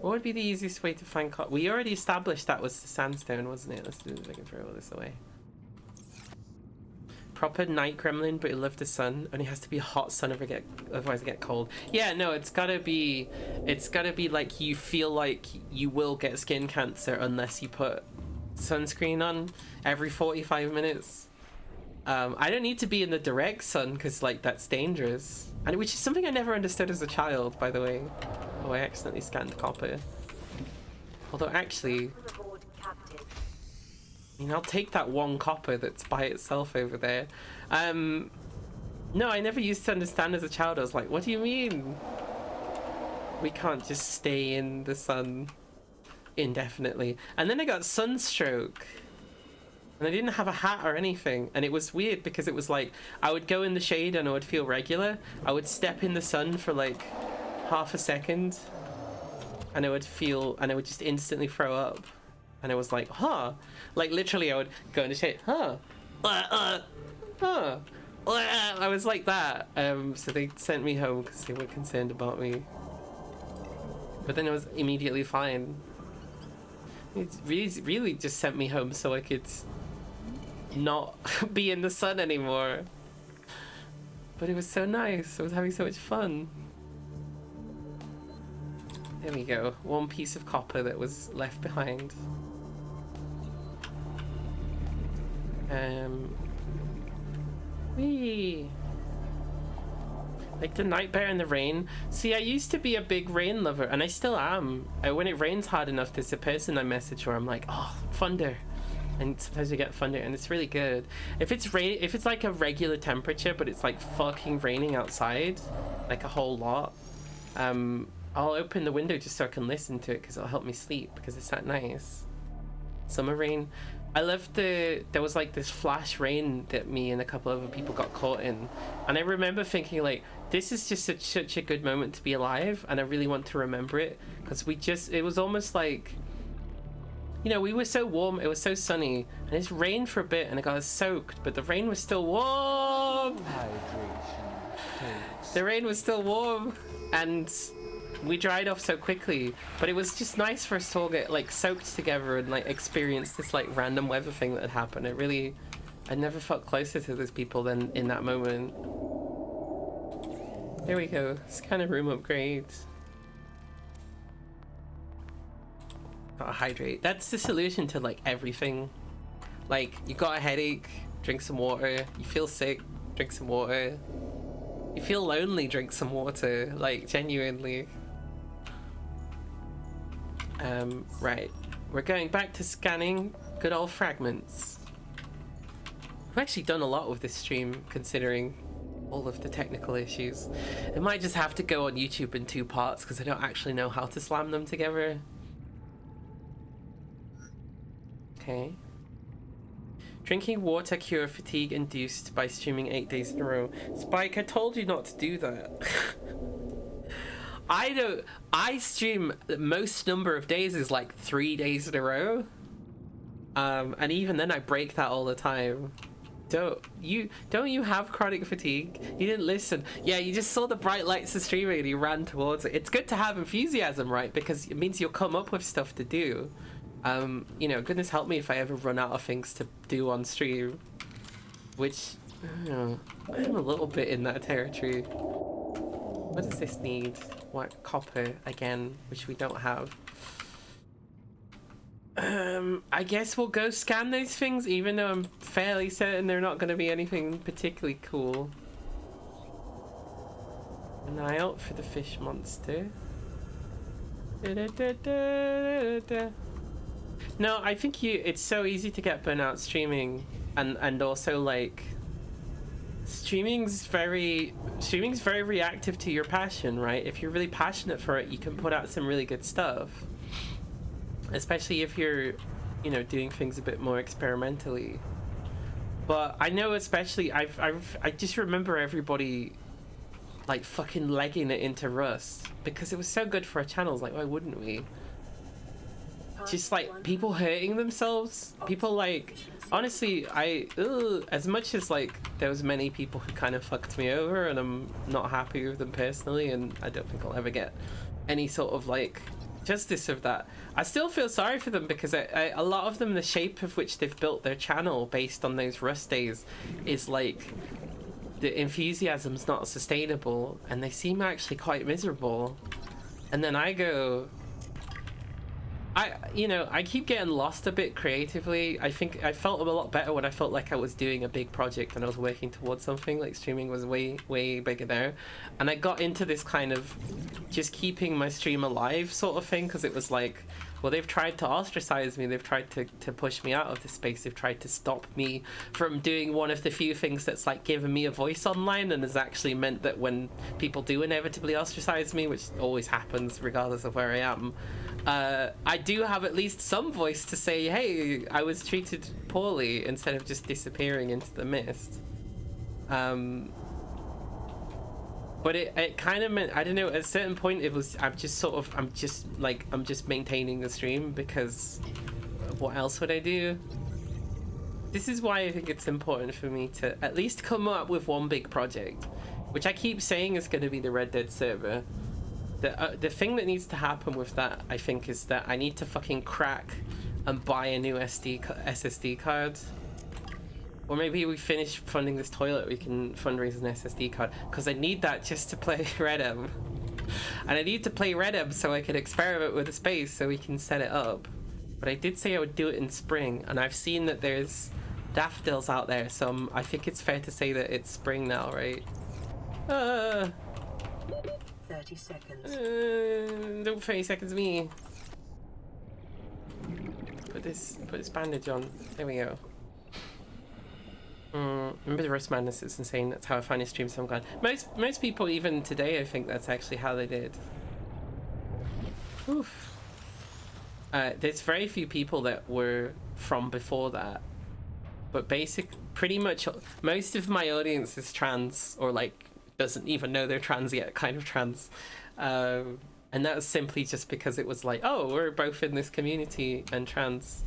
What would be the easiest way to find copper? We already established that was the sandstone, wasn't it? Let's do this. I can throw all this away. Proper night gremlin, but you love the sun. Only has to be a hot sun otherwise it get cold. Yeah, no, it's gotta be like you feel like you will get skin cancer unless you put sunscreen on every 45 minutes. I don't need to be in the direct sun, because like that's dangerous, and which is something I never understood as a child, by the way. Oh, I accidentally scanned copper. Although actually, I mean, I'll take that 1 copper that's by itself over there. No, I never used to understand as a child. I was like, what do you mean we can't just stay in the sun indefinitely? And then I got sunstroke. And I didn't have a hat or anything, and it was weird because it was like I would go in the shade and I would feel regular. I would step in the sun for like half a second and I would just instantly throw up. And I was like, huh. Like, literally, I would go into shit, huh. Huh. I was like that. So they sent me home because they were concerned about me. But then I was immediately fine. It really just sent me home so I could not be in the sun anymore. But it was so nice. I was having so much fun. There we go. One piece of copper that was left behind. Whee! Like the night bear and the rain. See, I used to be a big rain lover, and I still am. When it rains hard enough, there's a person I message where I'm like, oh, thunder. And sometimes we get thunder, and it's really good. If it's like a regular temperature, but it's like fucking raining outside, like a whole lot, I'll open the window just so I can listen to it because it'll help me sleep because it's that nice. Summer rain. I loved there was like this flash rain that me and a couple other people got caught in, and I remember thinking like, this is just such a good moment to be alive, and I really want to remember it because it was almost like, you know, we were so warm, it was so sunny, and it's rained for a bit and it got us soaked, but the rain was still warm. The rain was still warm, and we dried off so quickly, but it was just nice for us to all get like soaked together and like experience this like random weather thing that had happened. I never felt closer to those people than in that moment. There we go. Scanner room upgrade. Gotta hydrate. That's the solution to like everything. Like, you got a headache, drink some water. You feel sick, drink some water. You feel lonely, drink some water. Like, genuinely. Right. We're going back to scanning good old fragments. I've actually done a lot with this stream, considering all of the technical issues. It might just have to go on YouTube in 2 parts, because I don't actually know how to slam them together. Okay. Drinking water cure fatigue induced by streaming 8 days in a row. Spike, I told you not to do that. I stream the most number of days is like 3 days in a row. And even then I break that all the time. Don't you have chronic fatigue? You didn't listen. Yeah, you just saw the bright lights of streaming and you ran towards it. It's good to have enthusiasm, right? Because it means you'll come up with stuff to do. You know, goodness help me if I ever run out of things to do on stream. Which, I'm a little bit in that territory. What does this need? What, copper again, which we don't have. I guess we'll go scan those things, even though I'm fairly certain they're not going to be anything particularly cool. An eye out for the fish monster. No, I think it's so easy to get burnt out streaming, and also like streaming's very reactive to your passion, right? If you're really passionate for it, you can put out some really good stuff, especially if you're, you know, doing things a bit more experimentally. But I know, especially I just remember everybody like fucking legging it into Rust because it was so good for our channels. Like, why wouldn't we? Just like people hurting themselves, people like, honestly, as much as like there was many people who kind of fucked me over and I'm not happy with them personally, and I don't think I'll ever get any sort of like justice of that, I still feel sorry for them because a lot of them, the shape of which they've built their channel based on those Rust days is like, the enthusiasm's not sustainable and they seem actually quite miserable. And then I go, I keep getting lost a bit creatively. I think I felt a lot better when I felt like I was doing a big project and I was working towards something. Like, streaming was way bigger there, and I got into this kind of just keeping my stream alive sort of thing, because it was like, well, they've tried to ostracize me, they've tried to push me out of this space, they've tried to stop me from doing one of the few things that's like given me a voice online and has actually meant that when people do inevitably ostracize me, which always happens regardless of where I am, I do have at least some voice to say, hey, I was treated poorly, instead of just disappearing into the mist. But it kind of meant, I don't know, at a certain point it was, I'm just maintaining the stream because what else would I do? This is why I think it's important for me to at least come up with one big project, which I keep saying is going to be the Red Dead server. The thing that needs to happen with that, I think, is that I need to fucking crack and buy a new SSD card. Or maybe we finish funding this toilet, we can fundraise an SSD card, because I need that just to play Red M. And I need to play Red M so I can experiment with the space so we can set it up. But I did say I would do it in spring, and I've seen that there's daffodils out there, so I think it's fair to say that it's spring now, right? 30 seconds. Don't 30 seconds me. Put this bandage on. There we go. Remember the Rust Madness is insane. That's how I find a stream some kind. Most people, even today, I think that's actually how they did. Oof. There's very few people that were from before that, but pretty much most of my audience is trans, or like doesn't even know they're trans yet, kind of trans. And that was simply just because it was like, oh, we're both in this community and trans.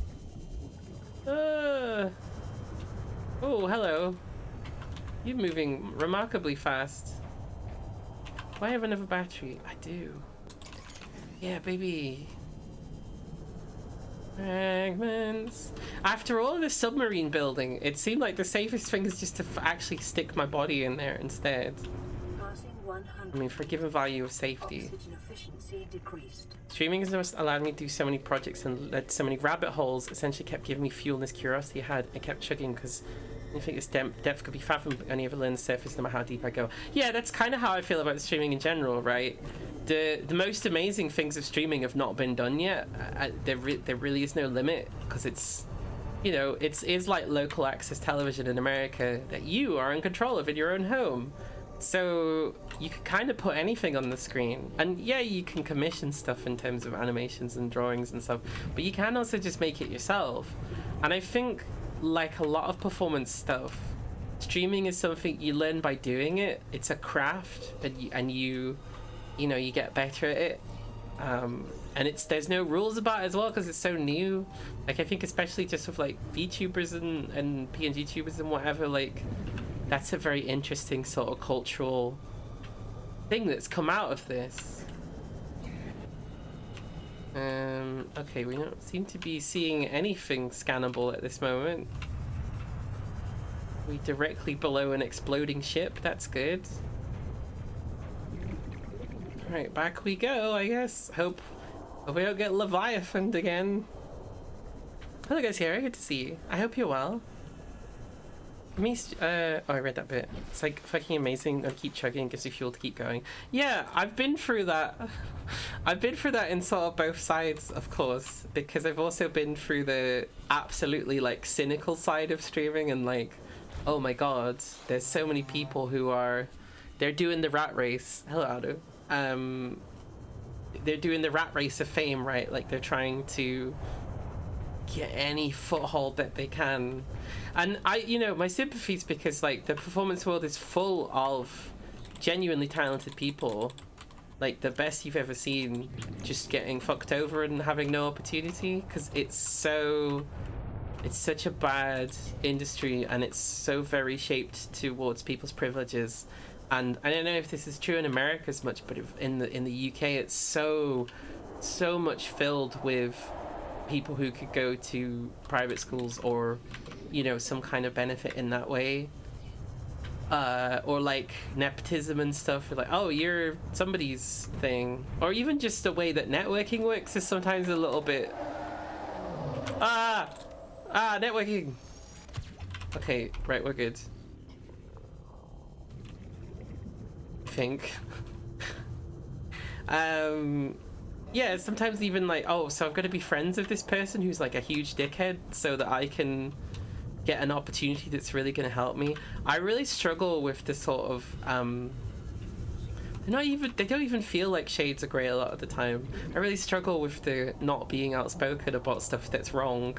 Oh, hello. You're moving remarkably fast. Do I have another battery? I do. Yeah, baby. Fragments. After all of the submarine building, it seemed like the safest thing is just to actually stick my body in there instead. Passing 100. I mean, for a given value of safety. Oxygen efficiency decreased. Streaming has just allowed me to do so many projects and led to so many rabbit holes, essentially kept giving me fuel and this curiosity I had. I kept chugging because I think this depth could be fathomed, but only ever learn the surface no matter how deep I go. Yeah, that's kind of how I feel about streaming in general, right? The most amazing things of streaming have not been done yet. There really is no limit, because it's, you know, it's like local access television in America that you are in control of in your own home. So you can kind of put anything on the screen, and yeah, you can commission stuff in terms of animations and drawings and stuff, but you can also just make it yourself. And I think, like a lot of performance stuff, streaming is something you learn by doing it. It's a craft, and you know, you get better at it. And there's no rules about it as well, because it's so new. Like, I think especially just with like VTubers and PNG tubers and whatever, like, that's a very interesting sort of cultural thing that's come out of this. Okay, we don't seem to be seeing anything scannable at this moment. We directly below an exploding ship, that's good. Alright, back we go, I guess. Hope we don't get Leviathaned again. Hello guys, here, good to see you. I hope you're well. Oh, I read that bit. It's like fucking amazing. And keep chugging, gives you fuel to keep going. Yeah, I've been through that. I've been through that in sort of both sides, of course, because I've also been through the absolutely like cynical side of streaming, and like, oh my god, there's so many people who they're doing the rat race. Hello, Ado. They're doing the rat race of fame, right? Like, they're trying to get any foothold that they can. And you know, my sympathies, because like the performance world is full of genuinely talented people, like the best you've ever seen, just getting fucked over and having no opportunity, because it's such a bad industry, and it's so very shaped towards people's privileges. And I don't know if this is true in America as much, but in the UK, it's so much filled with people who could go to private schools, or, you know, some kind of benefit in that way, or like nepotism and stuff. Like, oh, you're somebody's thing, or even just the way that networking works is sometimes a little bit networking. Okay, right, we're good, I think. Yeah, sometimes even like, oh, so I've got to be friends with this person who's like a huge dickhead so that I can get an opportunity that's really going to help me. I really struggle with the sort of they don't even feel like shades of grey a lot of the time. I really struggle with the not being outspoken about stuff that's wrong.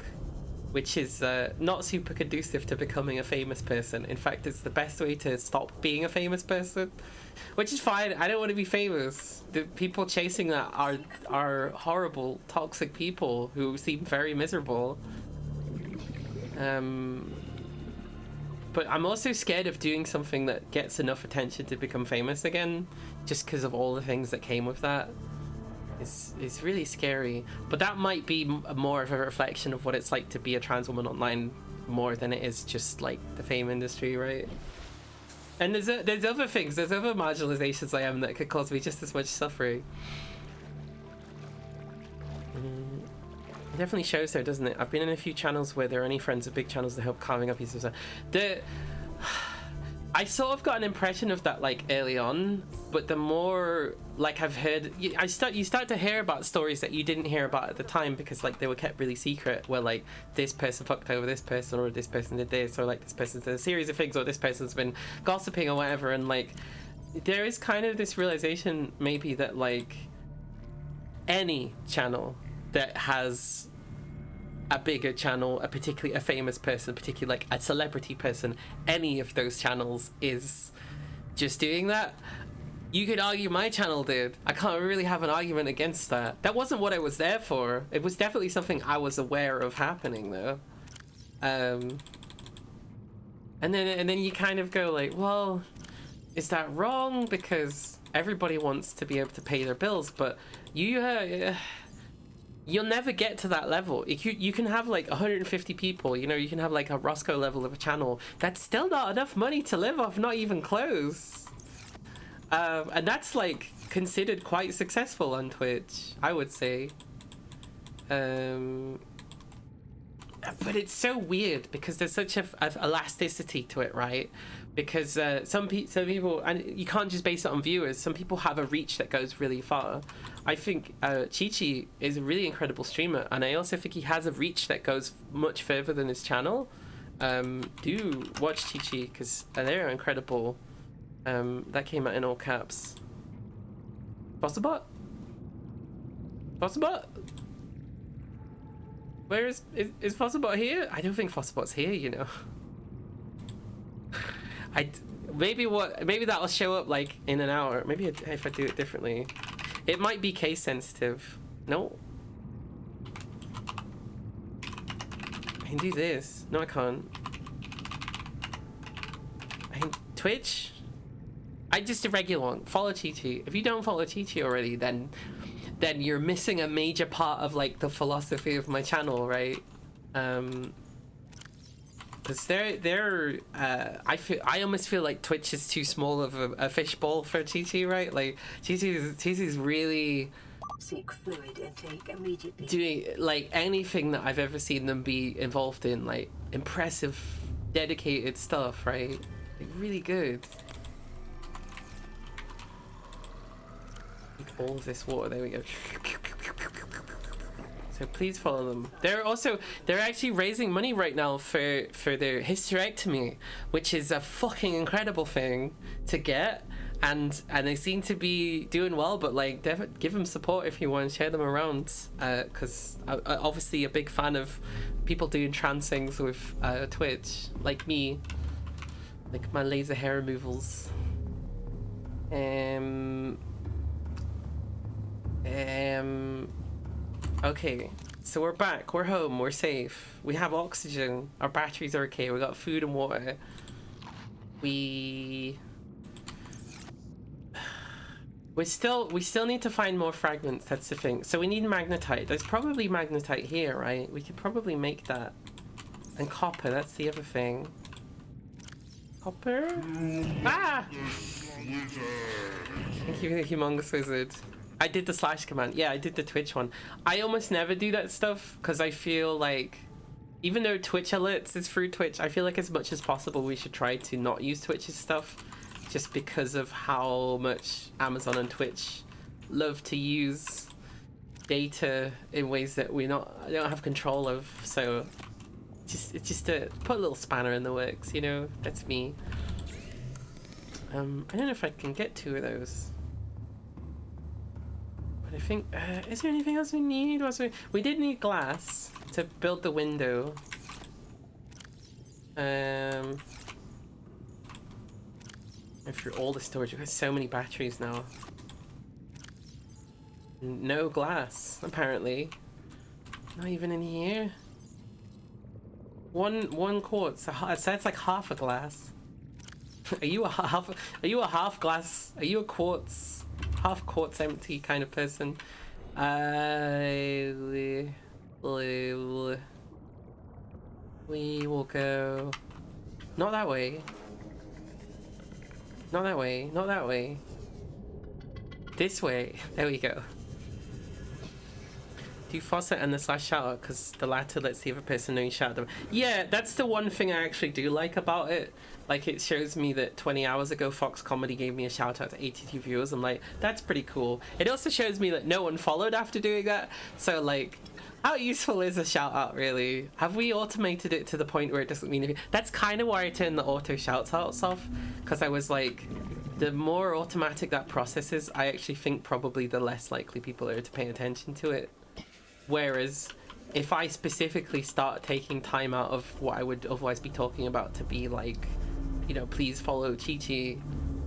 which is not super conducive to becoming a famous person. In fact, it's the best way to stop being a famous person, which is fine. I don't want to be famous. The people chasing that are horrible, toxic people who seem very miserable. But I'm also scared of doing something that gets enough attention to become famous again, just because of all the things that came with that. It's really scary. But that might be more of a reflection of what it's like to be a trans woman online, more than it is just like the fame industry, right? And there's other things, there's other marginalizations I am that could cause me just as much suffering. It definitely shows though, doesn't it? I've been in a few channels where there are only friends of big channels to help carving up pieces of stuff. I sort of got an impression of that like early on, but the more like I've heard, you start to hear about stories that you didn't hear about at the time because like they were kept really secret, where like this person fucked over this person, or this person did this, or like this person did a series of things, or this person's been gossiping or whatever, and like there is kind of this realization maybe that like any channel that has a bigger channel, particularly a famous person, particularly like a celebrity person, any of those channels is just doing that. You could argue my channel did. I can't really have an argument against that. That wasn't what I was there for. It was definitely something I was aware of happening though. And then you kind of go like, well, is that wrong? Because everybody wants to be able to pay their bills, but you'll never get to that level. You can have like 150 people, you know, you can have like a Roscoe level of a channel. That's still not enough money to live off, not even close. And that's like considered quite successful on Twitch, I would say. But it's so weird because there's such a elasticity to it, right? Because some people, and you can't just base it on viewers, some people have a reach that goes really far. I think Chi-Chi is a really incredible streamer, and I also think he has a reach that goes much further than his channel. Do watch Chi-Chi, because they're incredible. That came out in all caps. Fossilbot? Fossilbot? Where is Fossilbot here? I don't think Fossilbot's here, you know. Maybe that'll show up like in an hour. Maybe if I do it differently. It might be case sensitive. No. I can do this. No, I can't. I can Twitch. I just a regular one. Follow Chi-Chi. If you don't follow Chi-Chi already, then you're missing a major part of like the philosophy of my channel, right? Because I almost feel like Twitch is too small of a fishbowl for Chi-Chi, right? Like Chi-Chi's really Seek fluid intake immediately. doing like anything that I've ever seen them be involved in, like impressive, dedicated stuff, right? Like really good. All of this water, there we go. So please follow them. They're actually raising money right now for their hysterectomy, which is a fucking incredible thing to get, and they seem to be doing well. But like, give them support if you want to share them around, because I'm obviously a big fan of people doing trans things with Twitch, like me, like my laser hair removals. Okay, so we're back, we're home, we're safe, we have oxygen, our batteries are okay, we got food and water. We still need to find more fragments, that's the thing. So we need magnetite. There's probably magnetite here, right? We could probably make that. And copper, that's the other thing. Copper? Ah! Thank you, Humongous Wizard. I did the slash command. Yeah, I did the Twitch one. I almost never do that stuff because I feel like, even though Twitch alerts is through Twitch, I feel like as much as possible we should try to not use Twitch's stuff, just because of how much Amazon and Twitch love to use data in ways that we don't have control of. So it's just to put a little spanner in the works, you know. That's me. I don't know if I can get 2 of those. I think, is there anything else we need? We did need glass to build the window. If you're all the storage, you've got so many batteries now. No glass, apparently. Not even in here. One quartz. It says like half a glass. Are you a half glass? Are you a quartz? Half quartz empty kind of person? We will go. Not that way. Not that way. Not that way. This way. There we go. Do faucet and the slash shoutout because the latter lets the other person know you shout them. Yeah, that's the one thing I actually do like about it. Like, it shows me that 20 hours ago Fox Comedy gave me a shout out to 82 viewers. I'm like, that's pretty cool. It also shows me that no one followed after doing that. So, like, how useful is a shout out, really? Have we automated it to the point where it doesn't mean anything? That's kind of why I turned the auto shout outs off, because I was like, the more automatic that process is, I actually think probably the less likely people are to pay attention to it. Whereas if I specifically start taking time out of what I would otherwise be talking about to be like, you know, please follow Chi-Chi,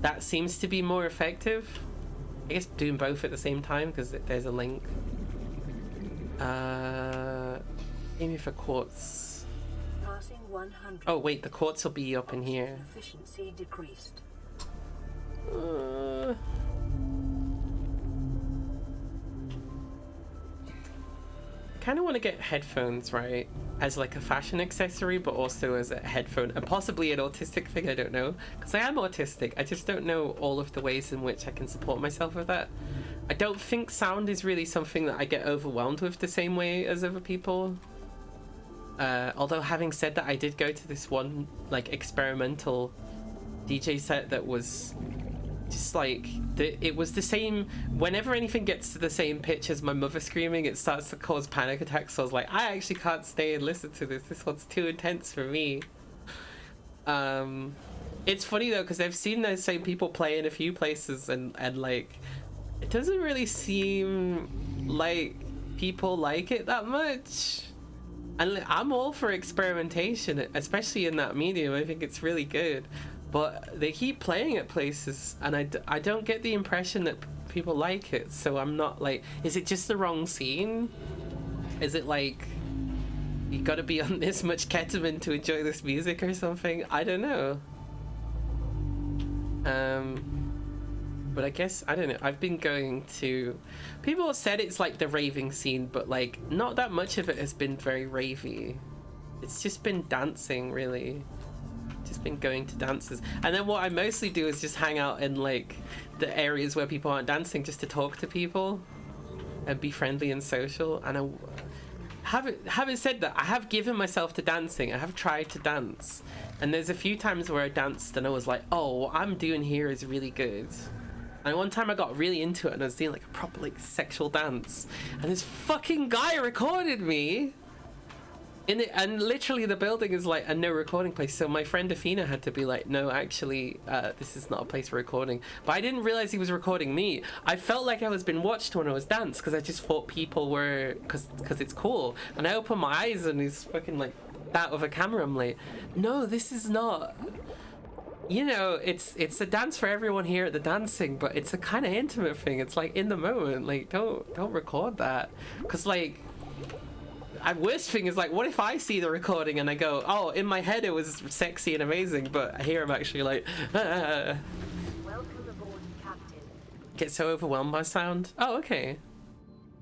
that seems to be more effective. I guess doing both at the same time because there's a link. Aiming for quartz. Passing 100. Oh wait, the quartz will be up in here. Efficiency decreased. Kind of want to get headphones, right, as like a fashion accessory, but also as a headphone and possibly an autistic thing. I don't know, because I am autistic. I just don't know all of the ways in which I can support myself with that. I don't think sound is really something that I get overwhelmed with the same way as other people. Although having said that, I did go to this one like experimental DJ set that was just like it was the same. Whenever anything gets to the same pitch as my mother screaming, it starts to cause panic attacks. So I was like, I actually can't stay and listen to this. This one's too intense for me. It's funny though, because I've seen those same people play in a few places, and like it doesn't really seem like people like it that much. And I'm all for experimentation, especially in that medium. I think it's really good. But they keep playing at places, and I don't get the impression that people like it. So I'm not like, is it just the wrong scene? Is it like, you gotta be on this much ketamine to enjoy this music or something? I don't know. But I guess, I don't know, I've been going to... People have said it's like the raving scene, but like, not that much of it has been very ravey. It's just been dancing, really. Just been going to dances, and then what I mostly do is just hang out in like the areas where people aren't dancing, just to talk to people and be friendly and social. And I having said that, I have given myself to dancing. I have tried to dance, and there's a few times where I danced and I was like, oh, what I'm doing here is really good. And one time I got really into it and I was doing like a proper like sexual dance, and this fucking guy recorded me. And literally the building is like a no recording place, so my friend Afina had to be like, no, actually, this is not a place for recording. But I didn't realize he was recording me. I felt like I was being watched when I was dance, because I just thought people were, because it's cool. And I opened my eyes and he's fucking like that with a camera. I'm like, no, this is not, you know, it's a dance for everyone here at the dancing, but it's a kind of intimate thing. It's like in the moment, like don't record that, because like, worst thing is like, what if I see the recording and I go, oh, in my head it was sexy and amazing, but here I'm actually like, Welcome aboard, Captain. get so overwhelmed by sound. Oh, okay.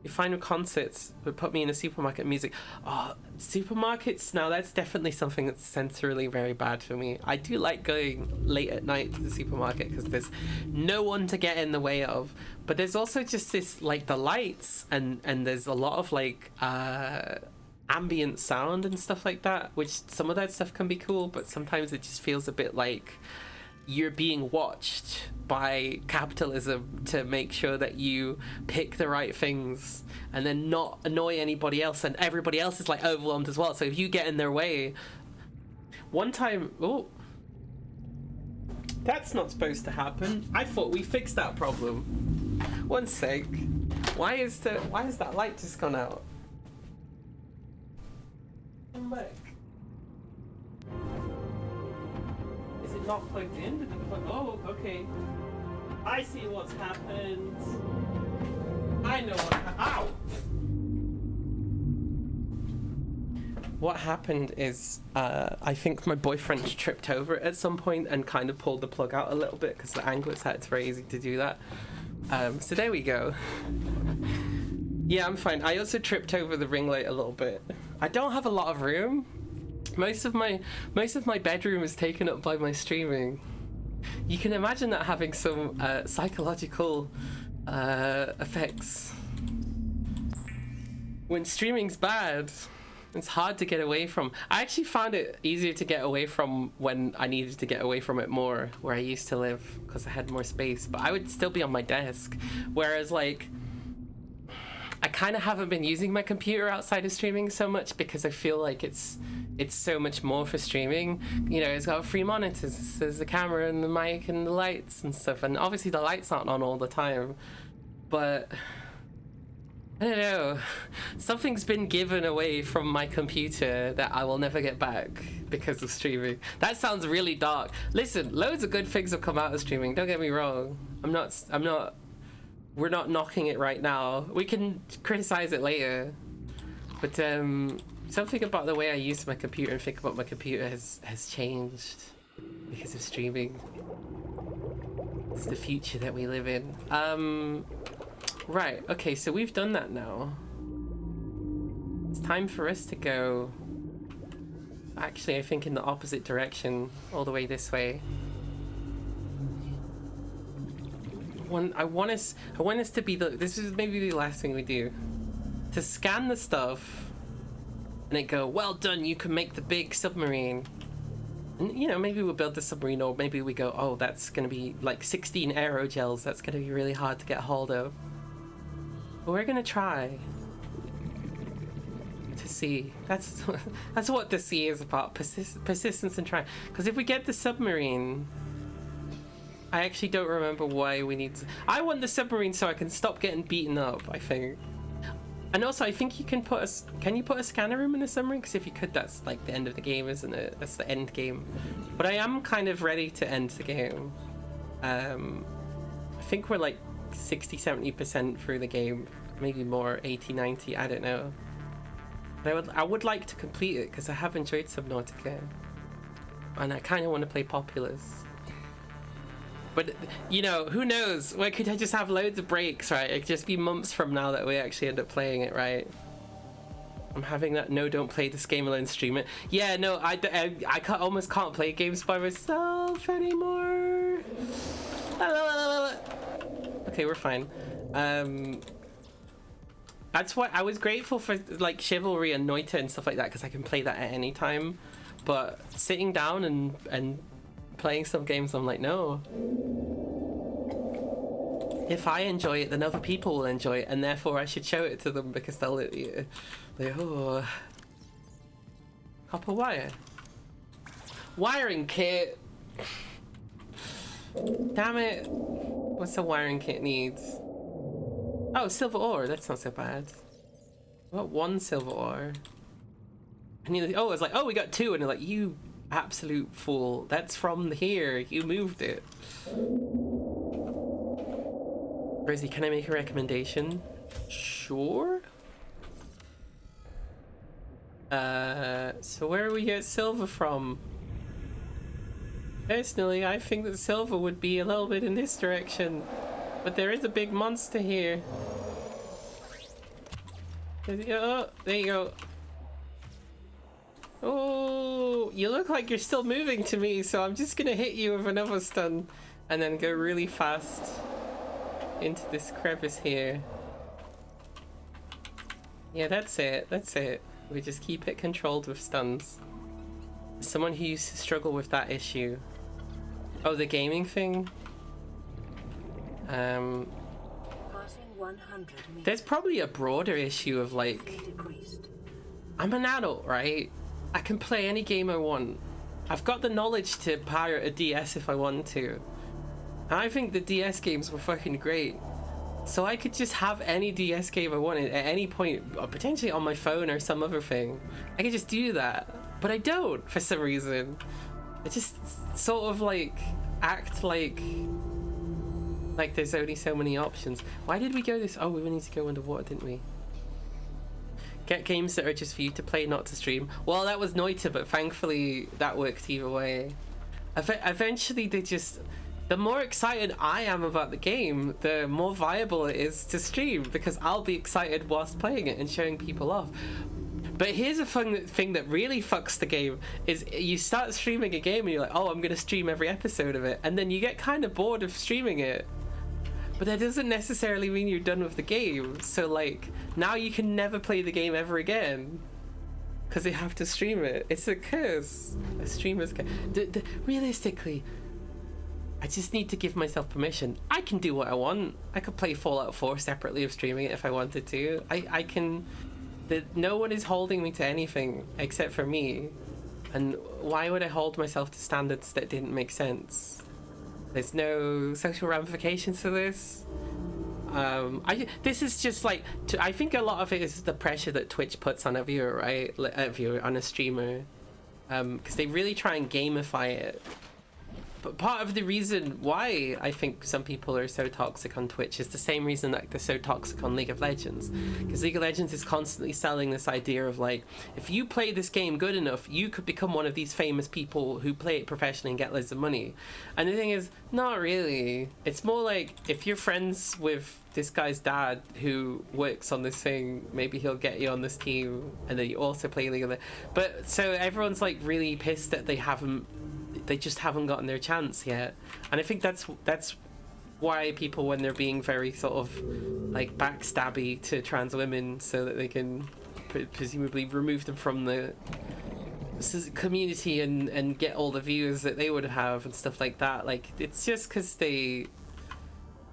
Your final concerts would put me in a supermarket music. Oh, supermarkets, now that's definitely something that's sensorily very bad for me. I do like going late at night to the supermarket because there's no one to get in the way of. But there's also just this, like, the lights, and there's a lot of, like, ambient sound and stuff like that, which some of that stuff can be cool, but sometimes it just feels a bit like you're being watched by capitalism to make sure that you pick the right things and then not annoy anybody else, and everybody else is, like, overwhelmed as well. So if you get in their way... One time... Oh... That's not supposed to happen. I thought we fixed that problem. One sec. Why is that light just gone out? Come back. not plugged in? Did the plug? Oh, okay. I see what's happened. I know what Ow! What happened is, I think my boyfriend tripped over it at some point and kind of pulled the plug out a little bit because the angle is out. It's very easy to do that. So there we go. Yeah, I'm fine. I also tripped over the ring light a little bit. I don't have a lot of room. Most of my bedroom is taken up by my streaming. You can imagine that having some psychological effects. When streaming's bad, it's hard to get away from. I actually found it easier to get away from when I needed to get away from it more, where I used to live, because I had more space. But I would still be on my desk. Whereas, like, I kind of haven't been using my computer outside of streaming so much because I feel like it's so much more for streaming. You know, it's got 3 monitors. There's the camera and the mic and the lights and stuff. And obviously the lights aren't on all the time. But I don't know. Something's been given away from my computer that I will never get back because of streaming. That sounds really dark. Listen, loads of good things have come out of streaming. Don't get me wrong. We're not knocking it right now. We can criticize it later. But something about the way I use my computer and think about my computer has changed because of streaming. It's the future that we live in. Right, okay, so we've done that now. It's time for us to go, actually I think in the opposite direction, all the way this way. I want us to be this is maybe the last thing we do. To scan the stuff and it go, well done, you can make the big submarine. And, you know, maybe we'll build the submarine, or maybe we go, oh, that's gonna be like 16 aerogels, that's gonna be really hard to get a hold of. But we're gonna try to see. That's what the sea is about, persistence and trying. Because if we get the submarine, I actually don't remember why we need to. I want the submarine so I can stop getting beaten up, I think. And also, I think you can put can you put a scanner room in the submarine? Because if you could, that's like the end of the game, isn't it? That's the end game. But I am kind of ready to end the game. I think we're like 60-70% through the game, maybe more, 80-90, I don't know. But I would like to complete it because I have enjoyed Subnautica, and I kind of want to play Populous. But you know, who knows? Why could I just have loads of breaks, right? It could just be months from now that we actually end up playing it, right? I'm having that no, don't play this game alone, stream it. Yeah, no, I almost can't play games by myself anymore. Okay, we're fine. That's why I was grateful for like Chivalry and Noita and stuff like that, because I can play that at any time. But sitting down and playing some games, I'm like, no. If I enjoy it, then other people will enjoy it, and therefore I should show it to them because they'll oh, copper wire, wiring kit. Damn it! What's the wiring kit needs? Oh, silver ore. That's not so bad. I got 1 silver ore. I need. Oh, it's like, oh, we got 2, and they're like, you absolute fool. That's from here. You moved it. Rosie, can I make a recommendation? Sure. So where do we get silver from? Personally, I think that silver would be a little bit in this direction. But there is a big monster here. Oh, there you go. Oh, you look like you're still moving to me, so I'm just gonna hit you with another stun and then go really fast into this crevice here. Yeah, that's it. That's it. We just keep it controlled with stuns. As someone who used to struggle with that issue. Oh, the gaming thing? Passing 100 meters. There's probably a broader issue of like, Decreased. I'm an adult, right? I can play any game I want. I've got the knowledge to pirate a DS if I want to. And I think the DS games were fucking great. So I could just have any DS game I wanted at any point, or potentially on my phone or some other thing. I could just do that. But I don't, for some reason. I just sort of like act like there's only so many options. Why did we go this? Oh, we need to go underwater, didn't we? Get games that are just for you to play, not to stream. Well, that was Noita, but thankfully that worked either way. Eventually, they just... The more excited I am about the game, the more viable it is to stream, because I'll be excited whilst playing it and showing people off. But here's a fun thing that really fucks the game, is you start streaming a game and you're like, oh, I'm going to stream every episode of it, and then you get kind of bored of streaming it. But that doesn't necessarily mean you're done with the game. So, like, now you can never play the game ever again, because you have to stream it. It's a curse. A streamer's curse. Realistically, I just need to give myself permission. I can do what I want. I could play Fallout 4 separately of streaming it if I wanted to. I can... No one is holding me to anything except for me. And why would I hold myself to standards that didn't make sense? There's no social ramifications to this. This is just like... I think a lot of it is the pressure that Twitch puts on a viewer, right? On a streamer. Because they really try and gamify it. But part of the reason why I think some people are so toxic on Twitch is the same reason that they're so toxic on League of Legends. Because League of Legends is constantly selling this idea of like, if you play this game good enough, you could become one of these famous people who play it professionally and get loads of money. And the thing is, not really. It's more like, if you're friends with this guy's dad who works on this thing, maybe he'll get you on this team, and then you also play League of Legends. But so everyone's like really pissed that they just haven't gotten their chance yet. And I think that's why people, when they're being very sort of like backstabby to trans women so that they can presumably remove them from the community and get all the views that they would have and stuff like that, like, it's just because they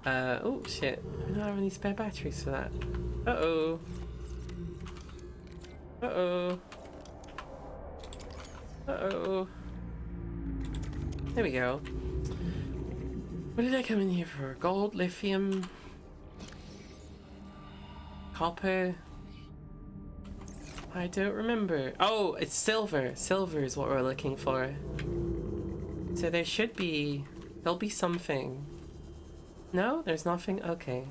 oh shit, I don't have any spare batteries for that. Uh-oh. Uh-oh. Uh-oh. There we go. What did I come in here for? Gold, lithium, copper. I don't remember. Oh, it's silver. Silver is what we're looking for. So there'll be something. No, there's nothing. Okay.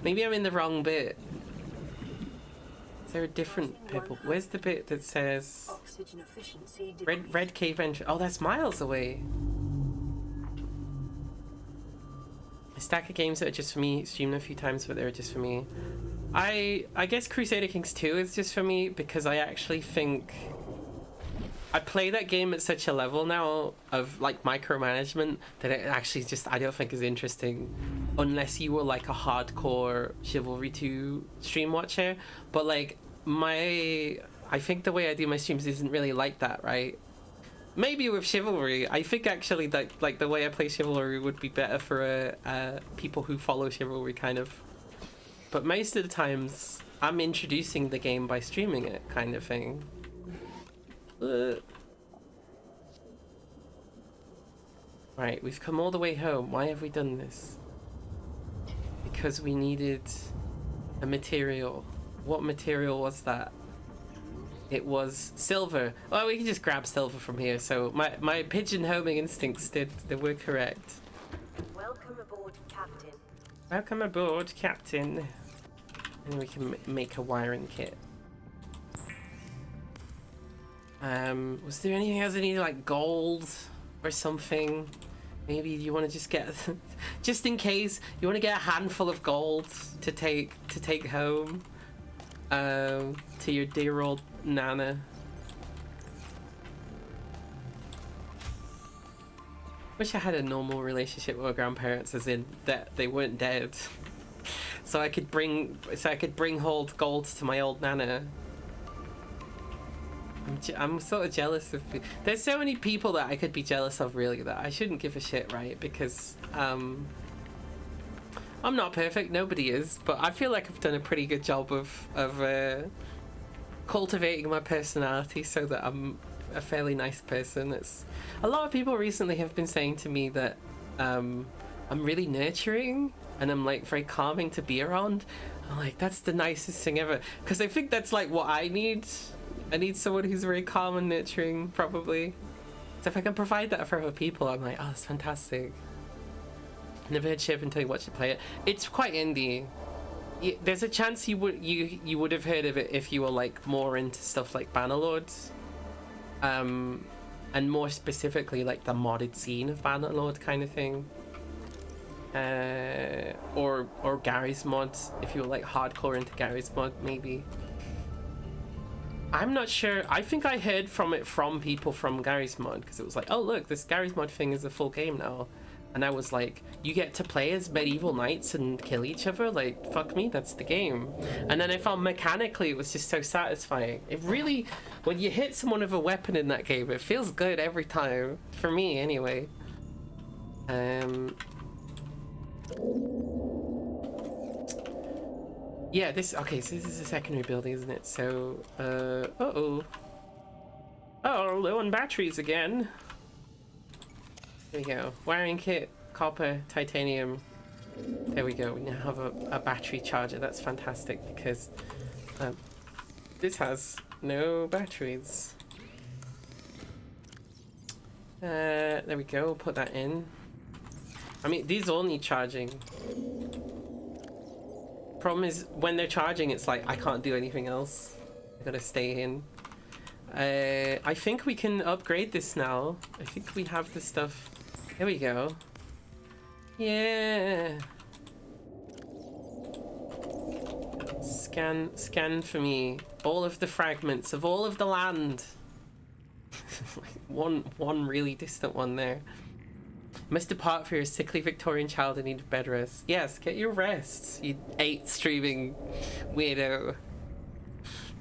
Maybe I'm in the wrong bit. Is there a different purple? Where's the bit that says Oxygen efficiency red cave entry? Oh, that's miles away. A stack of games that are just for me. Streamed a few times, but they're just for me. I guess Crusader Kings 2 is just for me because I actually think I play that game at such a level now of like micromanagement that it actually just, I don't think is interesting unless you were like a hardcore Chivalry 2 stream watcher. But like I think the way I do my streams isn't really like that, right? Maybe with Chivalry, I think actually that like the way I play Chivalry would be better for people who follow Chivalry kind of. But most of the times I'm introducing the game by streaming it, kind of thing. Right, we've come all the way home. Why have we done this? Because we needed a material. What material was that? It was silver. Well, we can just grab silver from here. So my pigeon homing instincts they were correct. Welcome aboard, Captain. Welcome aboard, Captain. And we can make a wiring kit. Was there anything else I needed, like gold or something? Maybe you want to just get, just in case, you want to get a handful of gold to take home to your dear old Nana. Wish I had a normal relationship with my grandparents, as in that they weren't dead, so I could bring hold gold to my old Nana. I'm sort of jealous of. There's so many people that I could be jealous of, really, that I shouldn't give a shit, right? Because I'm not perfect. Nobody is, but I feel like I've done a pretty good job of cultivating my personality so that I'm a fairly nice person. It's a lot of people recently have been saying to me that I'm really nurturing and I'm like very calming to be around. I'm like, that's the nicest thing ever, because I think that's like what I need. I need someone who's very calm and nurturing, probably. So if I can provide that for other people, I'm like, oh, it's fantastic. Never heard Shiv until you watched it play it. It's quite indie. There's a chance you would have heard of it if you were like more into stuff like Bannerlord, and more specifically like the modded scene of Bannerlord kind of thing, or Gary's mod if you were like hardcore into Gary's mod maybe. I'm not sure. I think I heard from people from Gary's mod because it was like, oh look, this Gary's mod thing is a full game now. And I was like, you get to play as medieval knights and kill each other? Like, fuck me, that's the game. And then I found mechanically it was just so satisfying. It really, when you hit someone with a weapon in that game, it feels good every time. For me, anyway. Yeah, okay, so this is a secondary building, isn't it? So, uh-oh. Oh, low on batteries again. There we go. Wiring kit, copper, titanium. There we go. We now have a battery charger. That's fantastic because this has no batteries. There we go. Put that in. I mean, these all need charging. Problem is, when they're charging, it's like I can't do anything else. I gotta stay in. I think we can upgrade this now. I think we have the stuff. There we go. Yeah. Scan for me all of the fragments of all of the land. one really distant one there. Must depart for your sickly Victorian child in need of bed rest. Yes, get your rest, you 8 streaming weirdo.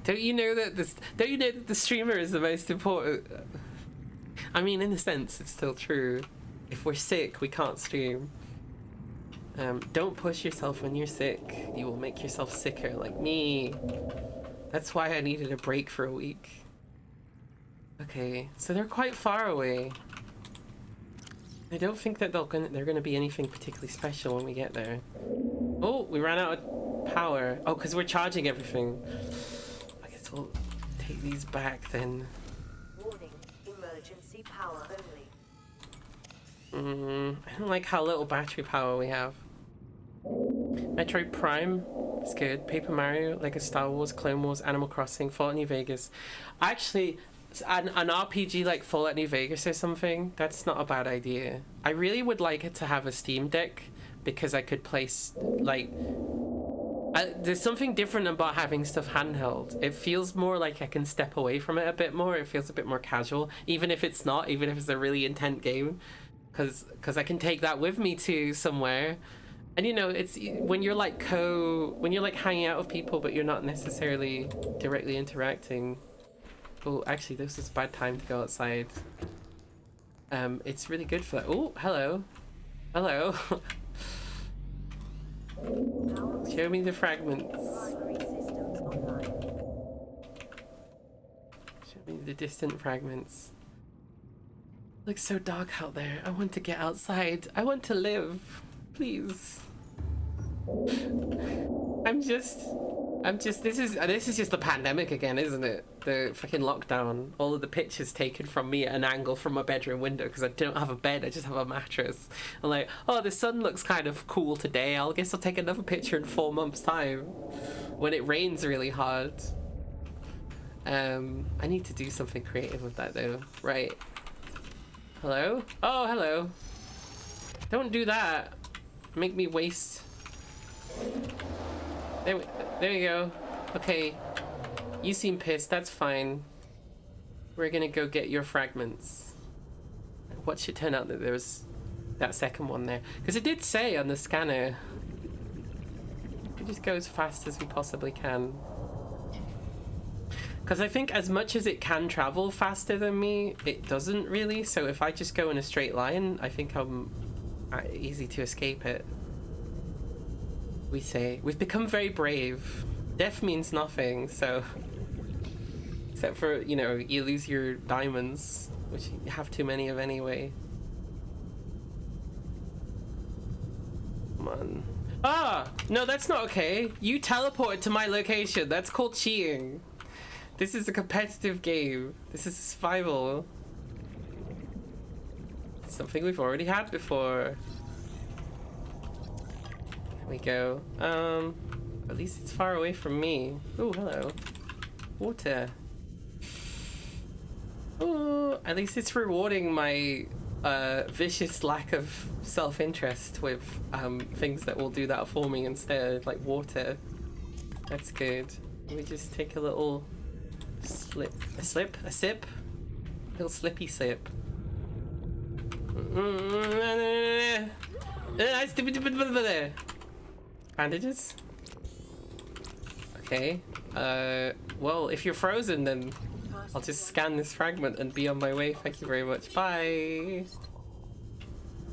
Don't you know that the streamer is the most important? I mean, in a sense, it's still true. If we're sick, we can't stream. Don't push yourself when you're sick. You will make yourself sicker, like me. That's why I needed a break for a week. Okay, so they're quite far away. I don't think that they're gonna be anything particularly special when we get there. Oh, we ran out of power. Oh, because we're charging everything. I guess we'll take these back then. Warning, emergency power only. I don't like how little battery power we have. Metroid Prime is good. Paper Mario, Lego Star Wars, Clone Wars, Animal Crossing, Fallout New Vegas. Actually, an RPG like Fallout New Vegas or something, that's not a bad idea. I really would like it to have a Steam Deck because I could place like... there's something different about having stuff handheld. It feels more like I can step away from it a bit more. It feels a bit more casual, even if it's not, even if it's a really intense game. Because I can take that with me to somewhere. And you know, it's when you're like hanging out with people but you're not necessarily directly interacting. Oh, actually this is a bad time to go outside. It's really good for that. Oh, hello. Hello. Show me the fragments. Show me the distant fragments. It looks so dark out there. I want to get outside. I want to live. Please. This is just the pandemic again, isn't it? The fucking lockdown. All of the pictures taken from me at an angle from my bedroom window because I don't have a bed, I just have a mattress. I'm like, oh, the sun looks kind of cool today. I guess I'll take another picture in 4 months' time when it rains really hard. I need to do something creative with that though. Right. Hello? Oh, hello. Don't do that. Make me waste. There we go. Okay. You seem pissed. That's fine. We're gonna go get your fragments. What should turn out that there was that second one there? Because it did say on the scanner. We just go as fast as we possibly can. Because I think as much as it can travel faster than me, it doesn't really. So if I just go in a straight line, I think I'm easy to escape it. We say. We've become very brave. Death means nothing, so... Except for, you know, you lose your diamonds, which you have too many of anyway. Come on. Ah! No, that's not okay. You teleported to my location. That's called cheating. This is a competitive game. This is survival. Something we've already had before. There we go. At least it's far away from me. Oh, hello. Water. Oh, at least it's rewarding my vicious lack of self-interest with things that will do that for me instead, like water. That's good. Let me just take a little a sip? Little slippy sip. Bandages? Okay. Well, if you're frozen, then I'll just scan this fragment and be on my way. Thank you very much. Bye.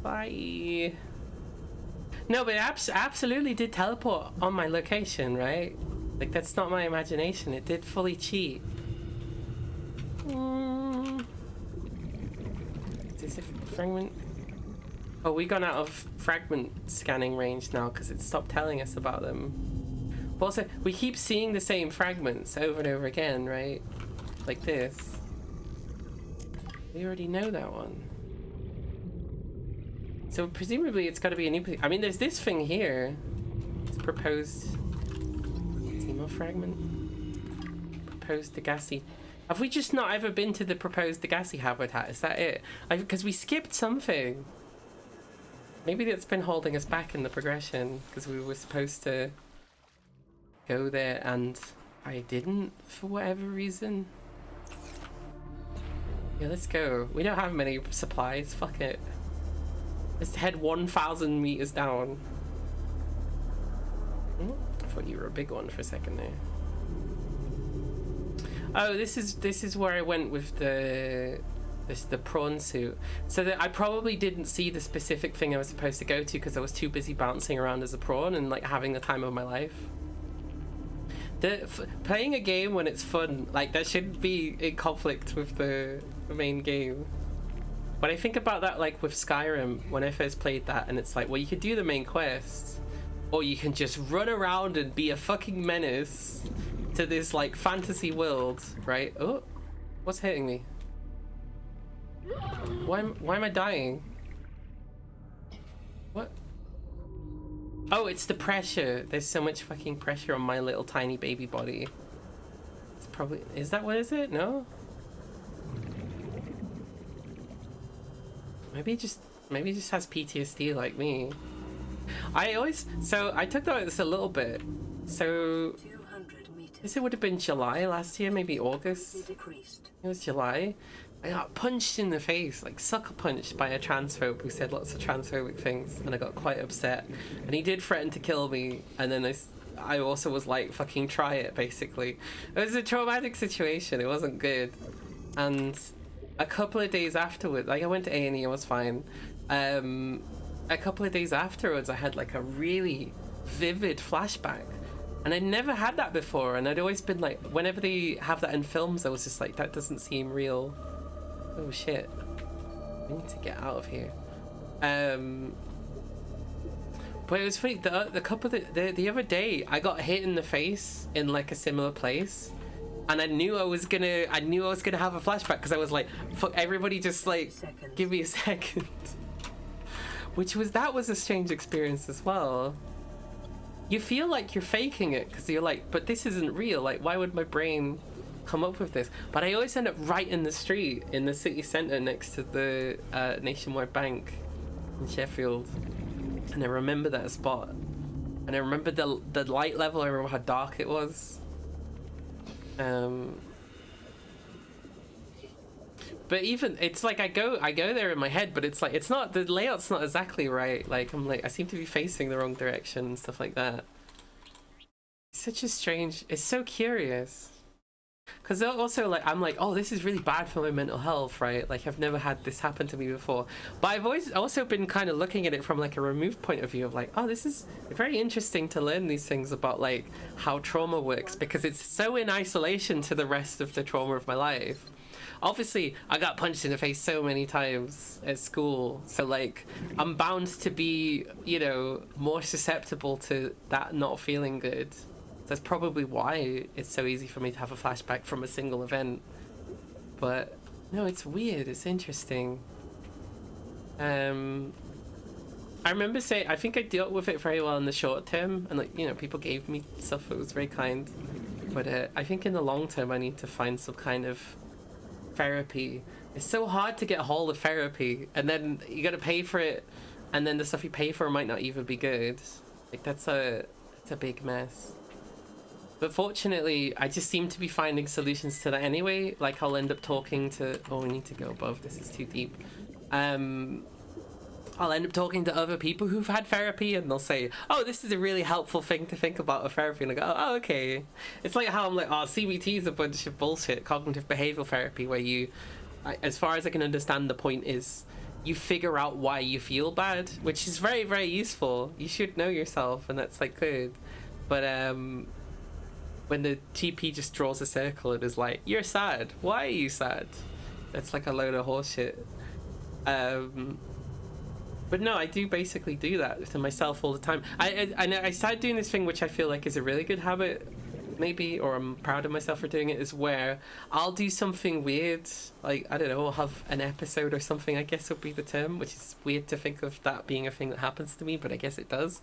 Bye. No, but it absolutely did teleport on my location, right? Like, that's not my imagination. It did fully cheat. Is this a fragment? Oh, we gone out of fragment scanning range now because it stopped telling us about them. But also, we keep seeing the same fragments over and over again, right? Like this. We already know that one. So presumably it's got to be a new... I mean, there's this thing here. It's proposed... Timo fragment? Proposed Degassi. Have we just not ever been to the proposed Degassi habitat? Is that it? Because we skipped something. Maybe that's been holding us back in the progression because we were supposed to go there and I didn't for whatever reason. Yeah, let's go. We don't have many supplies. Fuck it. Let's head 1,000 meters down. I thought you were a big one for a second there. Oh, this is where I went with the prawn suit. So that I probably didn't see the specific thing I was supposed to go to because I was too busy bouncing around as a prawn and like having the time of my life. Playing a game when it's fun, like that shouldn't be in conflict with the main game. When I think about that, like with Skyrim, when I first played that, and it's like, well, you could do the main quest, or you can just run around and be a fucking menace to this like fantasy world, right? Oh, what's hitting me? Why am I dying? What? Oh, it's the pressure. There's so much fucking pressure on my little tiny baby body. It's probably... Is that what is it? No? Maybe it just has PTSD like me. So I took this a little bit. So this would have been July last year, maybe August. It was July. I got punched in the face, like sucker punched by a transphobe who said lots of transphobic things, and I got quite upset. And he did threaten to kill me, and then I also was like, fucking try it, basically. It was a traumatic situation, it wasn't good. And a couple of days afterwards, like I went to A&E, I was fine. A couple of days afterwards, I had like a really vivid flashback. And I'd never had that before, and I'd always been like, whenever they have that in films, I was just like, that doesn't seem real. Oh shit. We need to get out of here. But it was funny, the other day, I got hit in the face in like a similar place. And I knew I was gonna have a flashback because I was like, fuck, everybody just like, give me a second. That was a strange experience as well. You feel like you're faking it because you're like, but this isn't real. Like, why would my brain come up with this? But I always end up right in the street, in the city centre next to the Nationwide Bank in Sheffield. And I remember that spot. And I remember the light level, I remember how dark it was. But even it's like I go there in my head, but it's like it's not, the layout's not exactly right. Like I'm like, I seem to be facing the wrong direction and stuff like that. It's such a strange, it's so curious. Because also like I'm like, oh, this is really bad for my mental health, right? Like I've never had this happen to me before. But I've always also been kind of looking at it from like a removed point of view of like, oh, this is very interesting to learn these things about like how trauma works, because it's so in isolation to the rest of the trauma of my life. Obviously, I got punched in the face so many times at school, so like I'm bound to be, you know, more susceptible to that not feeling good. That's probably why it's so easy for me to have a flashback from a single event. But no, it's weird, it's interesting. I remember saying, I think I dealt with it very well in the short term, and like, you know, people gave me stuff that was very kind. But I think in the long term, I need to find some kind of therapy. It's so hard to get a hold of therapy, and then you gotta pay for it, and then the stuff you pay for might not even be good. Like that's a big mess. But fortunately, I just seem to be finding solutions to that anyway. Like I'll end up talking to. Oh, we need to go above. This is too deep. I'll end up talking to other people who've had therapy, and they'll say, "Oh, this is a really helpful thing to think about with therapy." And I go, "Oh, okay." It's like how I'm like, "Oh, CBT is a bunch of bullshit." Cognitive behavioral therapy, where as far as I can understand, the point is you figure out why you feel bad, which is very, very useful. You should know yourself, and that's like good. But when the GP just draws a circle and is like, "You're sad. Why are you sad?" That's like a load of horseshit. But no, I do basically do that to myself all the time. I started doing this thing, which I feel like is a really good habit, maybe, or I'm proud of myself for doing it, is where I'll do something weird, like, I don't know, I'll have an episode or something, I guess would be the term, which is weird to think of that being a thing that happens to me, but I guess it does.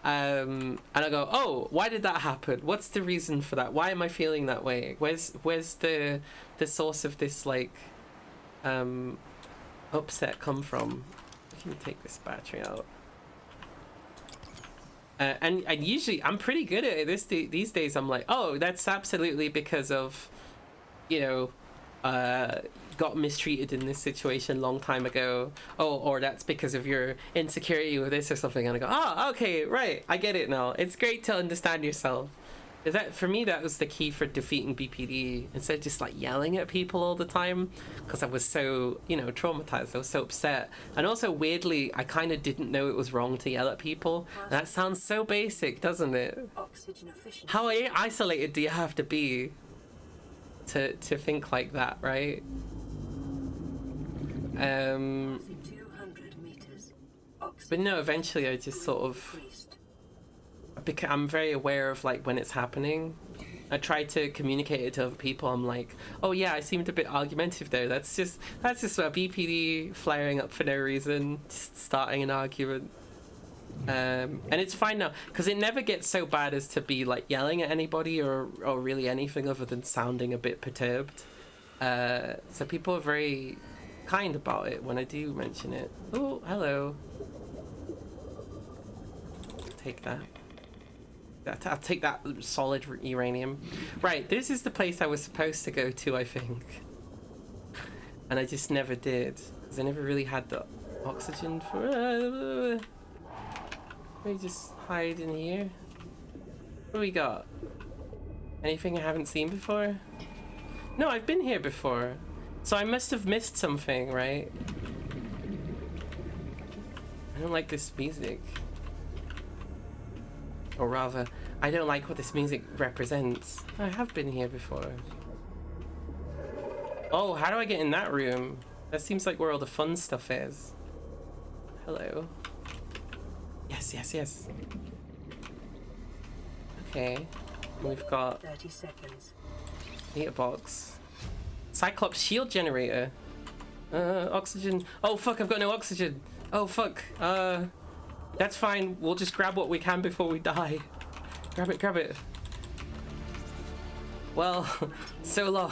And I go, "Oh, why did that happen? What's the reason for that? Why am I feeling that way? Where's the source of this, like, upset come from?" Can take this battery out. And usually I'm pretty good at it these days. I'm like, "Oh, that's absolutely because of, you know, got mistreated in this situation long time ago. Oh, or that's because of your insecurity with this or something." And I go, "Oh, okay, right, I get it now." It's great to understand yourself. That, for me, that was the key for defeating BPD, instead of just like yelling at people all the time, because I was so, you know, traumatized. I was so upset, and also weirdly I kind of didn't know it was wrong to yell at people. And that sounds so basic, doesn't it? Oxygen efficiency. How isolated do you have to be to think like that, right? 200 meters. But no, eventually I just sort of I'm very aware of like when it's happening. I try to communicate it to other people. I'm like, "Oh yeah, I seemed a bit argumentative there. That's just a BPD flaring up for no reason, just starting an argument." And it's fine now, because it never gets so bad as to be like yelling at anybody or really anything other than sounding a bit perturbed. So people are very kind about it when I do mention it. Oh, hello. Take that. I'll take that solid uranium. Right, this is the place I was supposed to go to, I think. And I just never did, because I never really had the oxygen for... Let me just hide in here. What do we got? Anything I haven't seen before? No, I've been here before. So I must have missed something, right? I don't like this music. Or rather, I don't like what this music represents. I have been here before. Oh, how do I get in that room? That seems like where all the fun stuff is. Hello. Yes, yes, yes. Okay. We've got 30 seconds. meter box. Cyclops shield generator. Oxygen. Oh fuck, I've got no oxygen. Oh fuck. That's fine. We'll just grab what we can before we die. Grab it, grab it. Well, so long.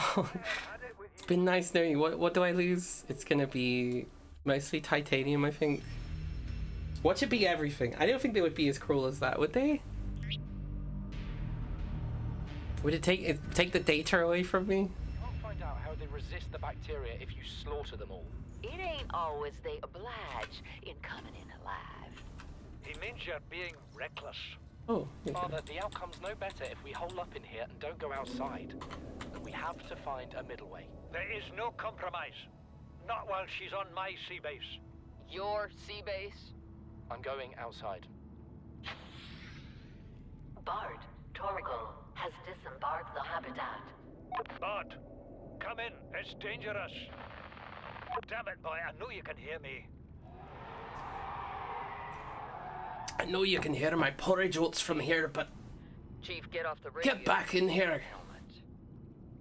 It's been nice knowing you. What do I lose? It's gonna be mostly titanium, I think. What should be everything? I don't think they would be as cruel as that, would they? Would it take the data away from me? You won't find out how they resist the bacteria if you slaughter them all. It ain't always they oblige in coming in alive. He means you're being reckless. Oh, okay. Father, the outcome's no better if we hole up in here and don't go outside. We have to find a middle way. There is no compromise. Not while she's on my sea base. Your sea base? I'm going outside. Bard, Torgal has disembarked the habitat. Bart, come in. It's dangerous. Damn it, boy. I know you can hear me. I know you can hear my porridge oats from here, but Chief, get off the radio. get back in here.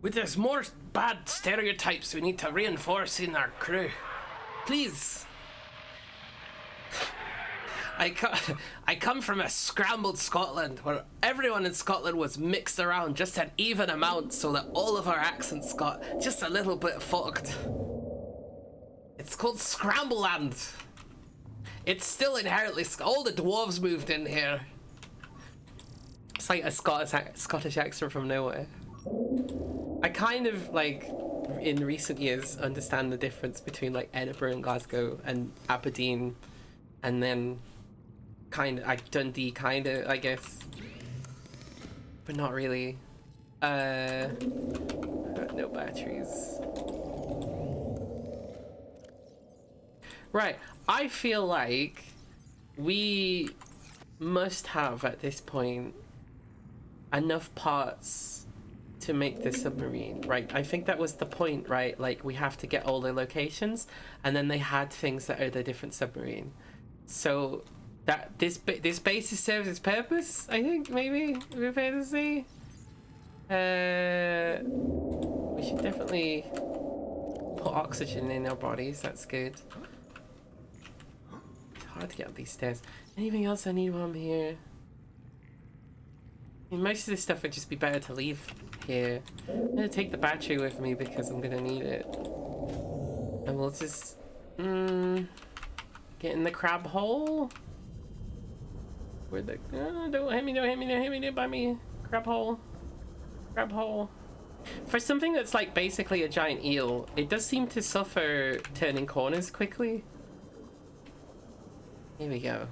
There's more bad stereotypes we need to reinforce in our crew. Please. I come from a scrambled Scotland where everyone in Scotland was mixed around just an even amount so that all of our accents got just a little bit fucked. It's called Scrambleland. It's still inherently all the dwarves moved in here. It's like a Scottish accent from nowhere. I kind of like in recent years understand the difference between like Edinburgh and Glasgow and Aberdeen, and then kind of like Dundee, kind of, I guess, but not really. No batteries. Right, I feel like we must have at this point enough parts to make the submarine, right? I think that was the point, right? Like we have to get all the locations, and then they had things that are the different submarine. So that this base serves its purpose, I think, maybe we're fair to say. We should definitely put oxygen in our bodies. That's good. It's hard to get up these stairs. Anything else I need while I'm here? I mean, most of this stuff would just be better to leave here. I'm gonna take the battery with me because I'm gonna need it. And we'll just get in the crab hole. Where the don't hit me, don't bite me. Crab hole. Crab hole. For something that's like basically a giant eel, it does seem to suffer turning corners quickly. Here we go.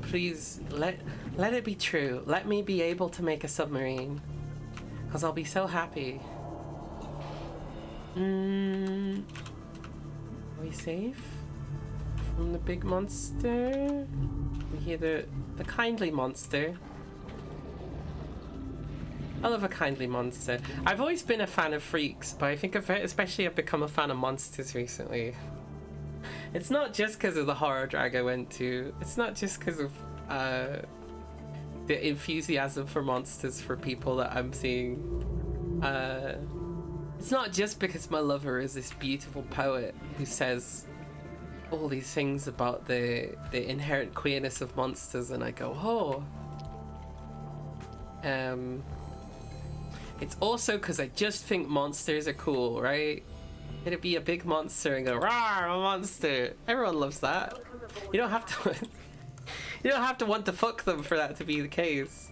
Please let it be true. Let me be able to make a submarine, because I'll be so happy. Are we safe from the big monster? We hear the kindly monster. I love a kindly monster. I've always been a fan of freaks, but I think especially I've become a fan of monsters recently. It's not just because of the horror drag I went to. It's not just because of the enthusiasm for monsters for people that I'm seeing. It's not just because my lover is this beautiful poet who says all these things about the inherent queerness of monsters, and I go, oh. It's also because I just think monsters are cool, right? It'd be a big monster and go, rawr, I'm a monster. Everyone loves that. You don't have to you don't have to want to fuck them for that to be the case.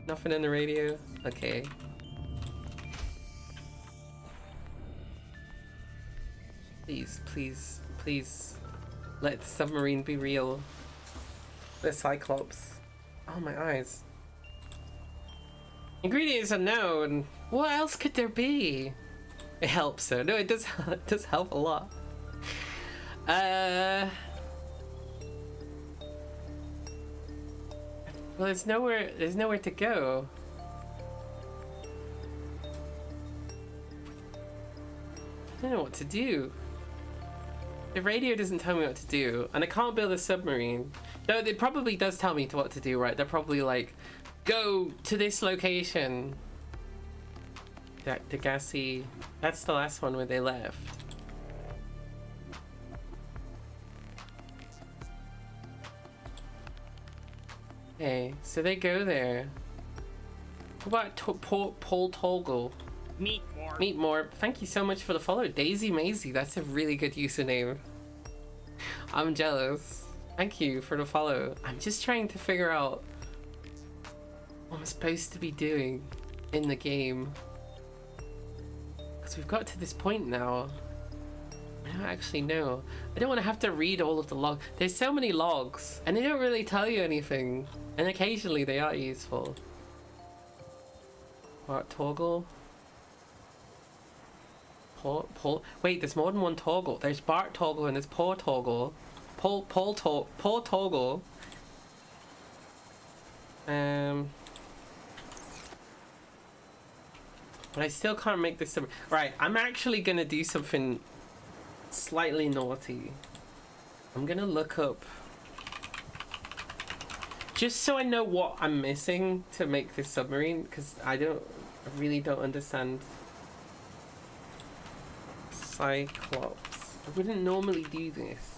Nothing in the radio? Okay. Please, please, please let the submarine be real. The Cyclops. Oh, my eyes. Ingredients unknown. What else could there be? It helps though. No, it does help a lot. Well, there's nowhere to go. I don't know what to do. The radio doesn't tell me what to do, and I can't build a submarine. No, it probably does tell me what to do, right? They're probably like, go to this location. The gassy. That's the last one where they left. Okay, so they go there. What about Paul Toggle? Meet more. Meet more. Thank you so much for the follow. Daisy Maisie, that's a really good username. I'm jealous. Thank you for the follow. I'm just trying to figure out what I'm supposed to be doing in the game. Because we've got to this point now. I don't actually know. I don't want to have to read all of the logs. There's so many logs, and they don't really tell you anything. And occasionally they are useful. What, Toggle? Paul. Wait, there's more than one Toggle. There's Bart Toggle and there's Paul Toggle. Paul Toggle. But I still can't make this. Right, I'm actually gonna do something slightly naughty. I'm gonna look up, just so I know what I'm missing to make this submarine, because I really don't understand. Cyclops. I wouldn't normally do this.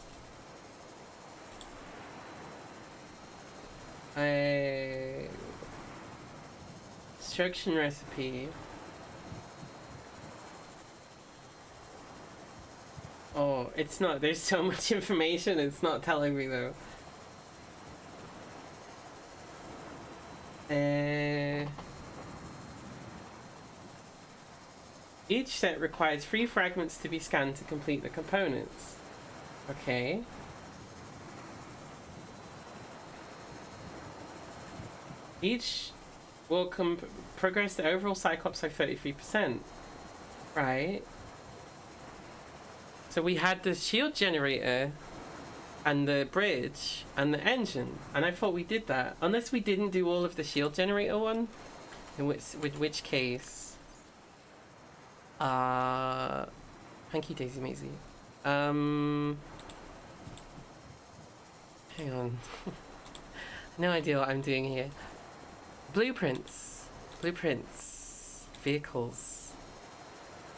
Instruction recipe. Oh, it's not. There's so much information. It's not telling me though. Each set requires 3 fragments to be scanned to complete the components. Okay. Each will progress the overall Cyclops by 33%. Right. So we had the shield generator and the bridge and the engine, and I thought we did that. Unless we didn't do all of the shield generator one, in which case, thank you, Daisy Maisie. Hang on. No idea what I'm doing here. Blueprints, vehicles.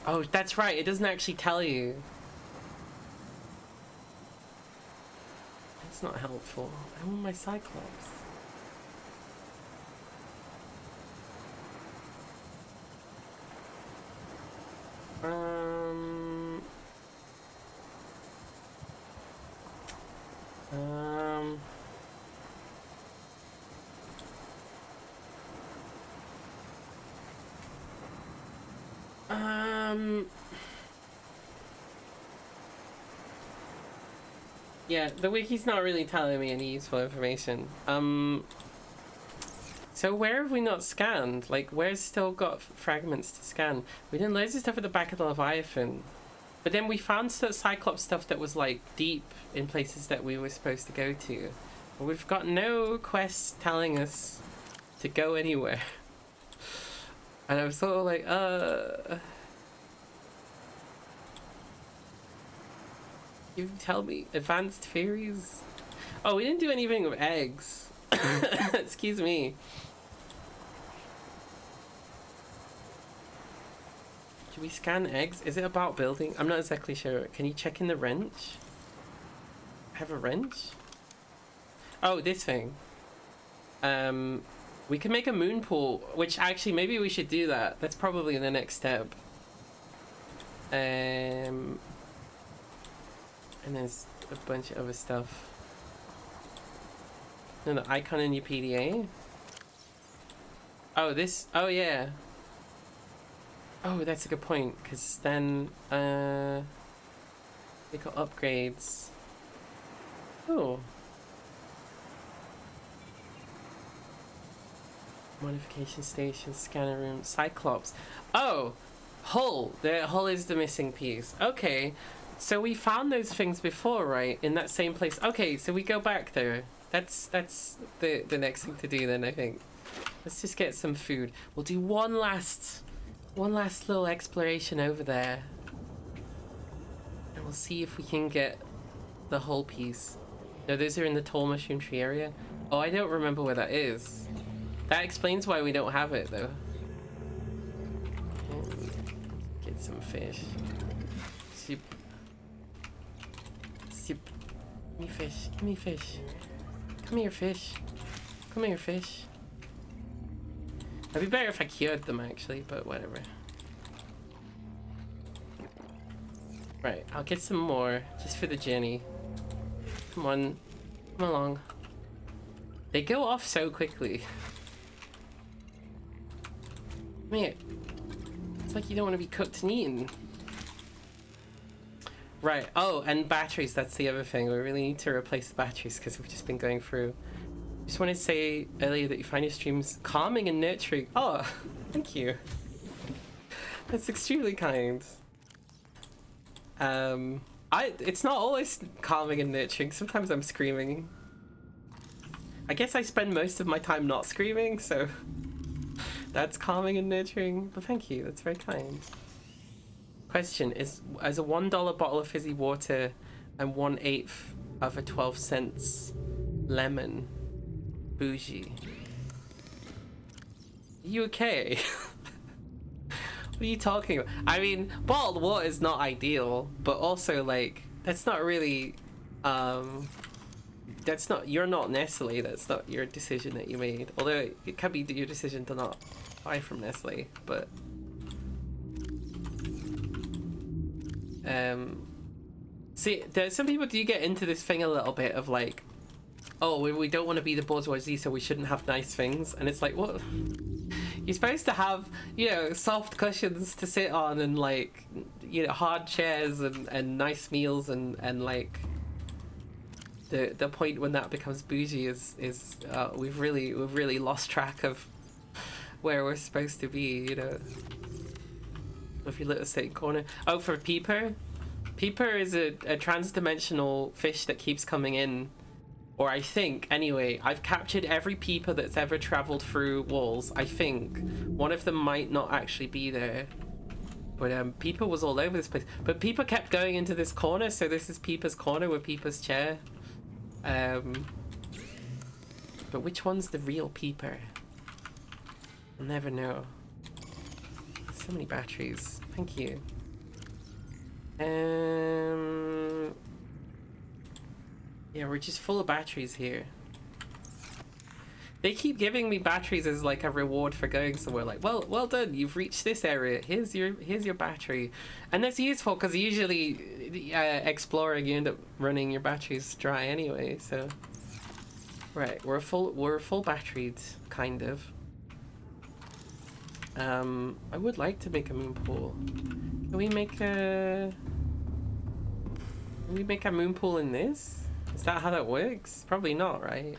Oh, that's right. It doesn't actually tell you. That's not helpful. I want my Cyclops. Yeah, the wiki's not really telling me any useful information. So where have we not scanned? Like, where's still got fragments to scan? We did loads of stuff at the back of the Leviathan. But then we found Cyclops stuff that was, like, deep in places that we were supposed to go to. But we've got no quests telling us to go anywhere. And I'm sort of like, You tell me. Advanced theories? Oh, we didn't do anything with eggs. Excuse me. Should we scan eggs? Is it about building? I'm not exactly sure. Can you check in the wrench? Have a wrench? Oh, this thing. We can make a moon pool, which actually maybe we should do that. That's probably the next step. And there's a bunch of other stuff. No, the icon in your PDA. Oh, this. Oh, yeah. Oh, that's a good point. Because then, they got upgrades. Oh. Modification station, scanner room, Cyclops. Oh, hull. The hull is the missing piece. Okay. So we found those things before, right? In that same place. Okay, so we go back there. That's the next thing to do then, I think. Let's just get some food. We'll do one last little exploration over there. And we'll see if we can get the whole piece. No, those are in the tall mushroom tree area. Oh, I don't remember where that is. That explains why we don't have it, though. Get some fish. Soup. Soup. Give me fish. Give me fish. Come here, fish. Come here, fish. It'd be better if I cured them, actually, but whatever. Right, I'll get some more, just for the journey. Come on. Come along. They go off so quickly. Come here. It's like you don't want to be cooked and eaten. Right. Oh, and batteries. That's the other thing. We really need to replace the batteries because we've just been going through. Just wanted to say earlier that you find your streams calming and nurturing. Oh, thank you. That's extremely kind. It's not always calming and nurturing. Sometimes I'm screaming. I guess I spend most of my time not screaming, so that's calming and nurturing. But thank you. That's very kind. Question is, as a $1 bottle of fizzy water and 1/8 of a 12-cent lemon, bougie. Are you okay? What are you talking about? I mean, bottled water is not ideal, but also like that's not really that's not, you're not Nestle. That's not your decision that you made. Although it can be your decision to not buy from Nestle, but see, there's some people do get into this thing a little bit of like, oh, we don't want to be the bourgeoisie, so we shouldn't have nice things, and it's like, what? You're supposed to have, you know, soft cushions to sit on and like, you know, hard chairs and nice meals and like the point when that becomes bougie is we've really lost track of where we're supposed to be, you know. If you look at the same corner. Oh, for Peeper? Peeper is a trans-dimensional fish that keeps coming in. Or I think, anyway, I've captured every Peeper that's ever traveled through walls. I think one of them might not actually be there. But Peeper was all over this place. But Peeper kept going into this corner, so this is Peeper's corner with Peeper's chair. But which one's the real Peeper? I'll never know. So many batteries. Thank you. Yeah, we're just full of batteries here. They keep giving me batteries as like a reward for going somewhere. Like, well done, you've reached this area. Here's your battery, and that's useful because usually exploring you end up running your batteries dry anyway. So, right, we're full battered, kind of. I would like to make a moon pool. Can we make a moon pool in this? Is that how that works? Probably not, right?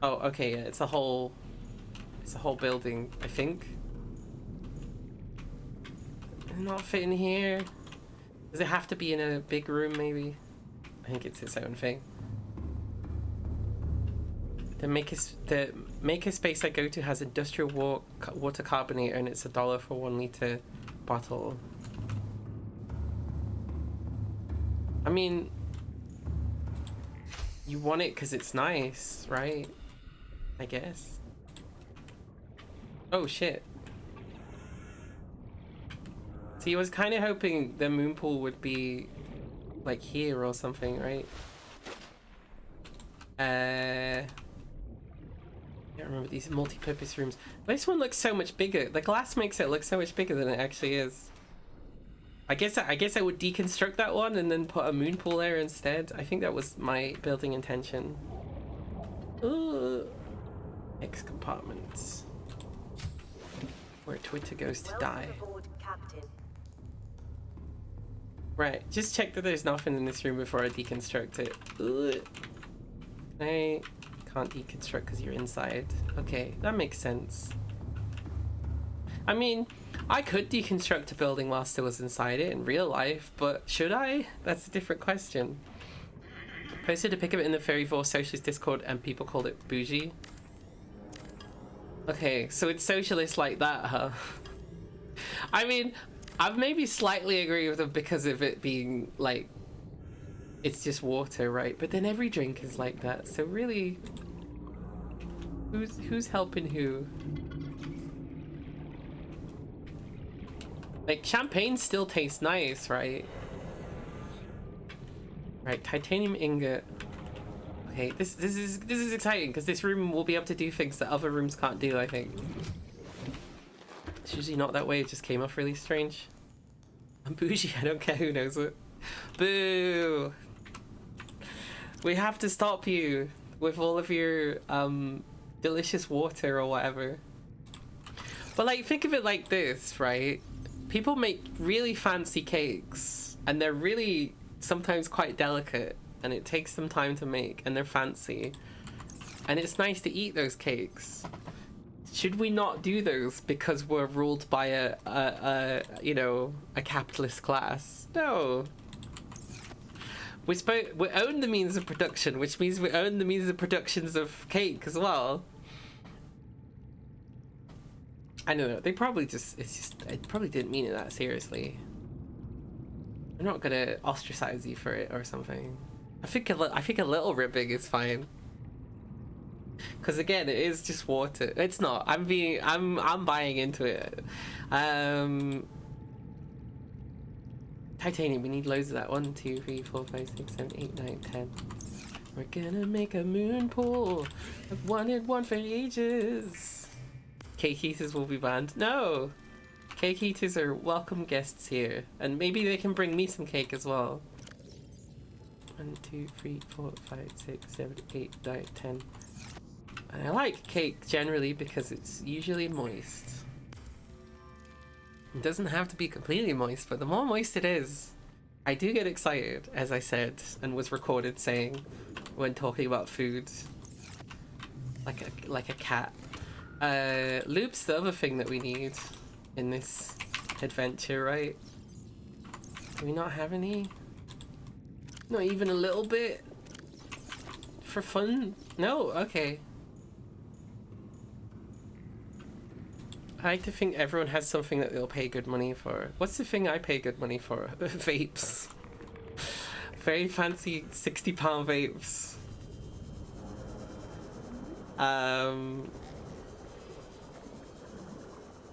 Oh, okay, yeah, it's a whole building, I think. Not fit in here. Does it have to be in a big room, maybe? I think it's its own thing. The maker space I go to has industrial water carbonator, and it's $1 for 1 liter bottle. I mean, you want it because it's nice, right? I guess. Oh shit. See, I was kind of hoping the moon pool would be like here or something, right? I don't remember these multi-purpose rooms. This one looks so much bigger. The glass makes it look so much bigger than it actually is. I guess I would deconstruct that one and then put a moon pool there instead. I think that was my building intention. Ugh. X compartments. Where Twitter goes to die. Right, just check that there's nothing in this room before I deconstruct it. Ugh. I can't deconstruct because you're inside. Okay, that makes sense. I mean, I could deconstruct a building whilst I was inside it in real life, but should I? That's a different question. Posted a pic of it in the Fairy Force Socialist Discord and people called it bougie. Okay, so it's socialist like that, huh? I mean, I've maybe slightly agree with them because of it being like, it's just water, right? But then every drink is like that, so really, who's helping who? Like, champagne still tastes nice, right? Right, titanium ingot. Okay, this is exciting because this room will be able to do things that other rooms can't do, I think. It's usually not that way, it just came off really strange. I'm bougie, I don't care who knows it. Boo! We have to stop you with all of your delicious water or whatever. But like, think of it like this, right? People make really fancy cakes and they're really sometimes quite delicate and it takes some time to make and they're fancy. And it's nice to eat those cakes. Should we not do those because we're ruled by a you know, a capitalist class? No. We own the means of production, which means we own the means of productions of cake as well. I don't know. They probably it probably didn't mean it that seriously. I'm not gonna ostracize you for it or something. I think a little ribbing is fine. Because again, it is just water. It's not. I'm buying into it. Titanium, we need loads of that. 1, 2, 3, 4, 5, 6, 7, 8, 9, 10. We're gonna make a moon pool. I've wanted one for ages. Cake eaters will be banned. No! Cake eaters are welcome guests here. And maybe they can bring me some cake as well. 1, 2, 3, 4, 5, 6, 7, 8, 9, 10. And I like cake generally because it's usually moist. It doesn't have to be completely moist, but the more moist it is, I do get excited, as I said, and was recorded saying when talking about food. Like a cat. Loop's the other thing that we need in this adventure, right? Do we not have any? Not even a little bit? For fun? No? Okay. I like to think everyone has something that they'll pay good money for. What's the thing I pay good money for? Vapes. Very fancy £60 vapes.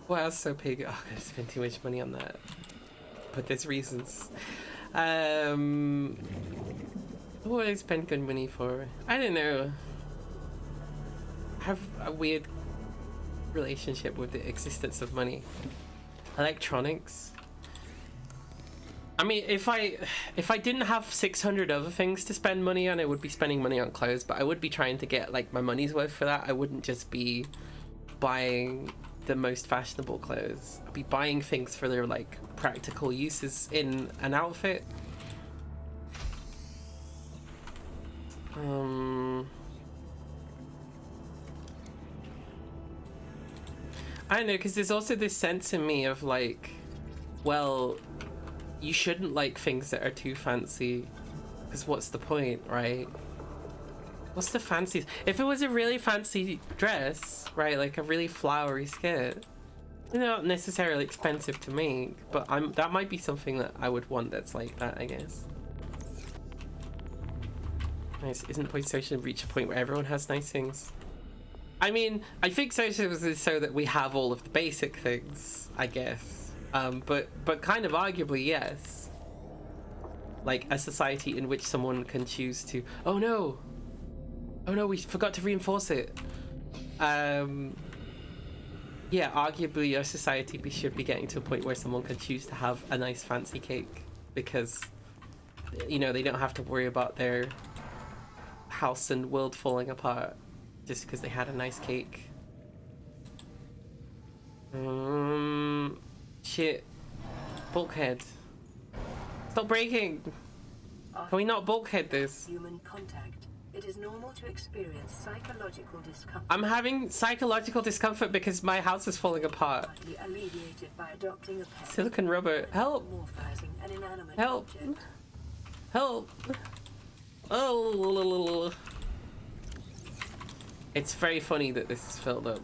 What else do I pay good? Oh, I spend too much money on that. But there's reasons. What would I spend good money for? I don't know. I have a weird relationship with the existence of money. Electronics. I mean, if I didn't have 600 other things to spend money on, I would be spending money on clothes, but I would be trying to get like my money's worth for that. I wouldn't just be buying the most fashionable clothes. I'd be buying things for their like practical uses in an outfit. I don't know, because there's also this sense in me of like, well, you shouldn't like things that are too fancy, because what's the point, right? What's the fancy? If it was a really fancy dress, right, like a really flowery skirt, they're not necessarily expensive to make, but that might be something that I would want that's like that, I guess. Nice. Isn't point social reach a point where everyone has nice things? I mean, I think socialism is so that we have all of the basic things, I guess. But kind of arguably, yes. Like a society in which someone can choose to. Oh no, we forgot to reinforce it. Yeah, arguably, our society should be getting to a point where someone can choose to have a nice fancy cake because, you know, they don't have to worry about their house and world falling apart just because they had a nice cake. Shit. Bulkhead. Stop breaking! Can we not bulkhead this? Human contact. It is normal to experience psychological discomfort. I'm having psychological discomfort because my house is falling apart. Partly alleviated by adopting a pet. Silicon rubber. Help! Morphizing an inanimate Help! object. Help! Oh! It's very funny that this is filled up.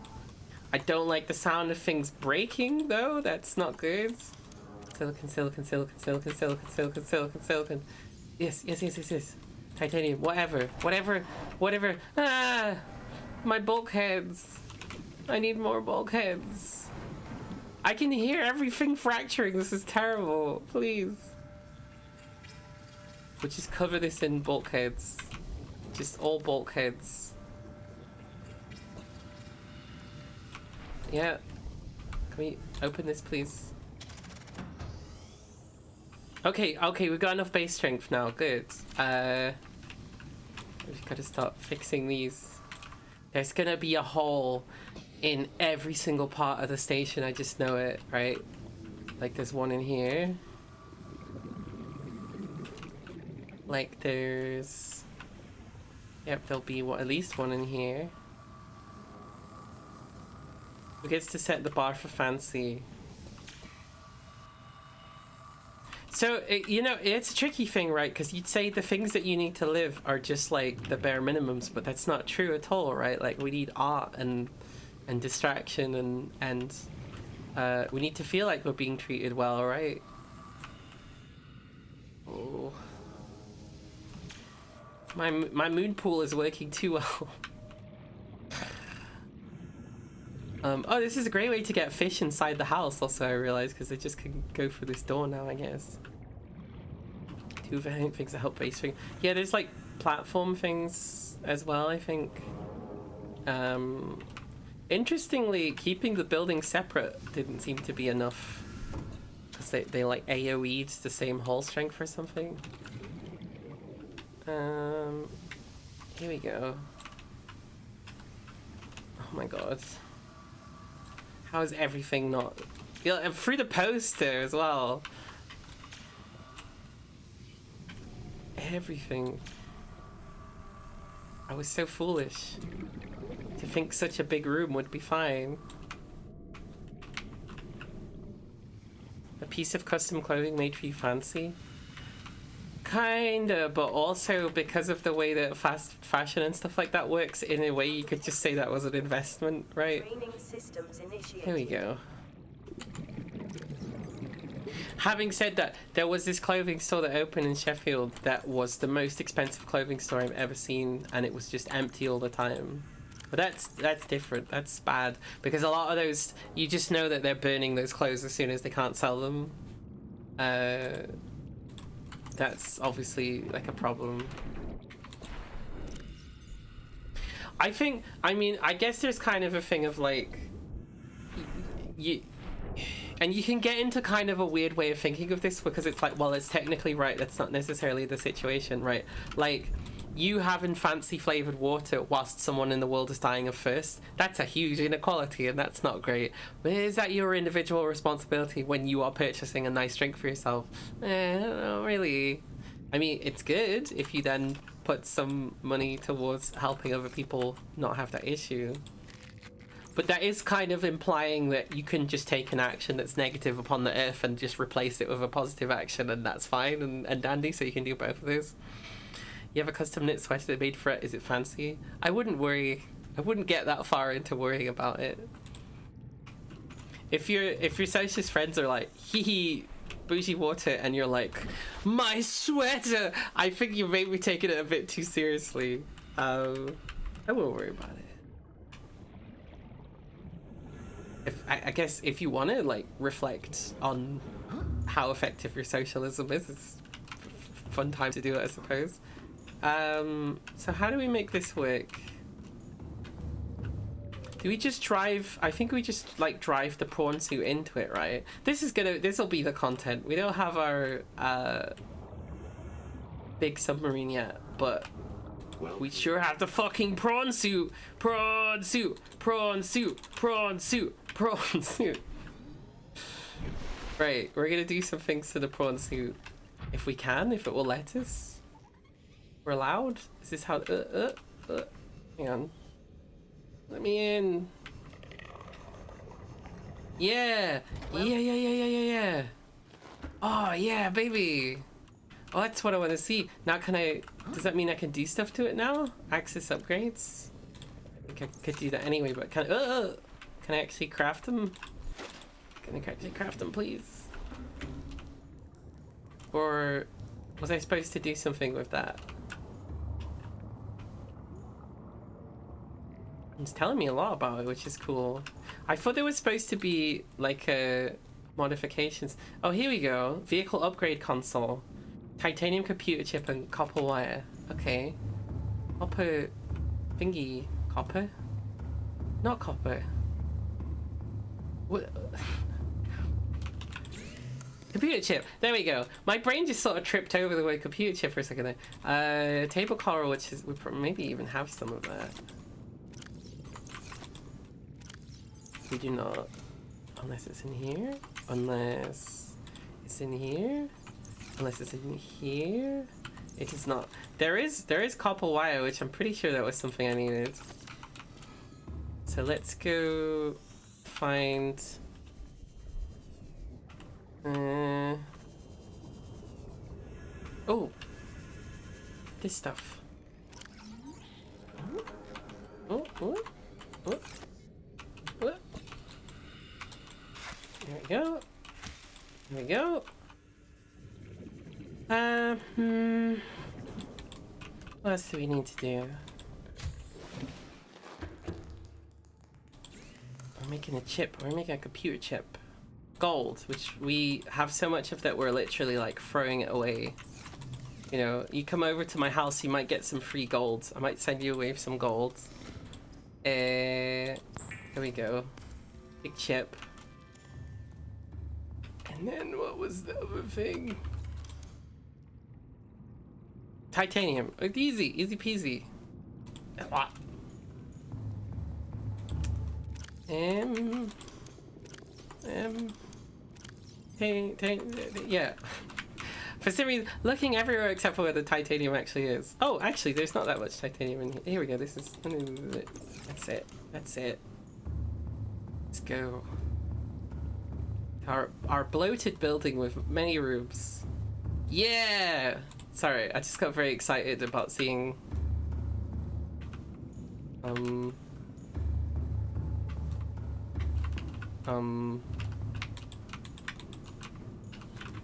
I don't like the sound of things breaking, though. That's not good. Silicon, silicon, silicon, silicon, silicon, silicon, silicon, silicon. Yes. Titanium, whatever. Ah! My bulkheads. I need more bulkheads. I can hear everything fracturing. This is terrible. Please. We'll just cover this in bulkheads. Just all bulkheads. Yeah. Can we open this, please? Okay, we've got enough base strength now. Good. We've got to start fixing these. There's gonna be a hole in every single part of the station. I just know it, right? Like there's one in here. Like there's... Yep, there'll be at least one in here. Who gets to set the bar for fancy? So, you know, it's a tricky thing, right? Because you'd say the things that you need to live are just like the bare minimums, but that's not true at all, right? Like we need art and distraction and we need to feel like we're being treated well, right? Oh. My moon pool is working too well. Oh, this is a great way to get fish inside the house also, I realize, because they just can go through this door now, I guess. Hoover things that help base thing. Yeah, there's like platform things as well, I think. Interestingly, keeping the buildings separate didn't seem to be enough. Because they like AoE'd the same hull strength or something. Here we go. Oh my god. How is everything not... Yeah, and through the poster as well. Everything. I was so foolish to think such a big room would be fine. A piece of custom clothing made for you fancy? Kinda, but also because of the way that fast fashion and stuff like that works, in a way you could just say that was an investment, right? Training systems initiated. Here we go. Having said that, there was this clothing store that opened in Sheffield that was the most expensive clothing store I've ever seen, and it was just empty all the time. But that's different. That's bad, because a lot of those, you just know that they're burning those clothes as soon as they can't sell them. That's obviously like a problem. I guess there's kind of a thing of like, and you can get into kind of a weird way of thinking of this, because it's like, well, it's technically right, that's not necessarily the situation, right? Like, you having fancy flavored water whilst someone in the world is dying of thirst, that's a huge inequality, and that's not great. But is that your individual responsibility when you are purchasing a nice drink for yourself? Not really. I mean, it's good if you then put some money towards helping other people not have that issue. But that is kind of implying that you can just take an action that's negative upon the earth and just replace it with a positive action, and that's fine and dandy, so you can do both of those. You have a custom knit sweater they made for it. Is it fancy? I wouldn't worry. I wouldn't get that far into worrying about it. If your socialist friends are like, hee hee, bougie water, and you're like, my sweater, I think you may be taking it a bit too seriously. I won't worry about it. I guess if you want to like reflect on how effective your socialism is, it's a fun time to do it, I suppose. So how do we make this work? Do we just drive? I think we just like drive the prawn suit into it, right? This will be the content. We don't have our big submarine yet, but we sure have the fucking prawn suit. Prawn suit, prawn suit, prawn suit, prawn suit. Right, we're gonna do some things to the prawn suit. If we can, if it will let us. We're allowed? Is this how... hang on. Let me in. Yeah! Yeah. Oh, yeah, baby! Oh, that's what I want to see. Now can I... Does that mean I can do stuff to it now? Access upgrades? I think I could do that anyway, but can I actually craft them? Can I actually craft them, please? Or was I supposed to do something with that? It's telling me a lot about it, which is cool. I thought there was supposed to be like modifications. Oh, here we go. Vehicle upgrade console. Titanium computer chip and copper wire. Okay. Copper thingy. Copper? Not copper. What? Computer chip. There we go. My brain just sort of tripped over the word computer chip for a second there. Table coral, which is... We maybe even have some of that. We do not. Unless it's in here. Unless it's in here. Unless it's in here. It is not. There is copper wire, which I'm pretty sure that was something I needed. So let's go find... Oh! This stuff. Oh. There we go. There we go. What else do we need to do? We're making a chip. We're making a computer chip. Gold, which we have so much of that we're literally like throwing it away. You know, you come over to my house, you might get some free gold. I might send you away with some gold. There we go. Big chip. And then what was the other thing? Titanium. Easy, easy peasy. Yeah. For some reason, looking everywhere except for where the titanium actually is. Oh, actually, there's not that much titanium in here. Here we go. This is. That's it. That's it. Let's go. Our bloated building with many rooms. Yeah. Sorry, I just got very excited about seeing.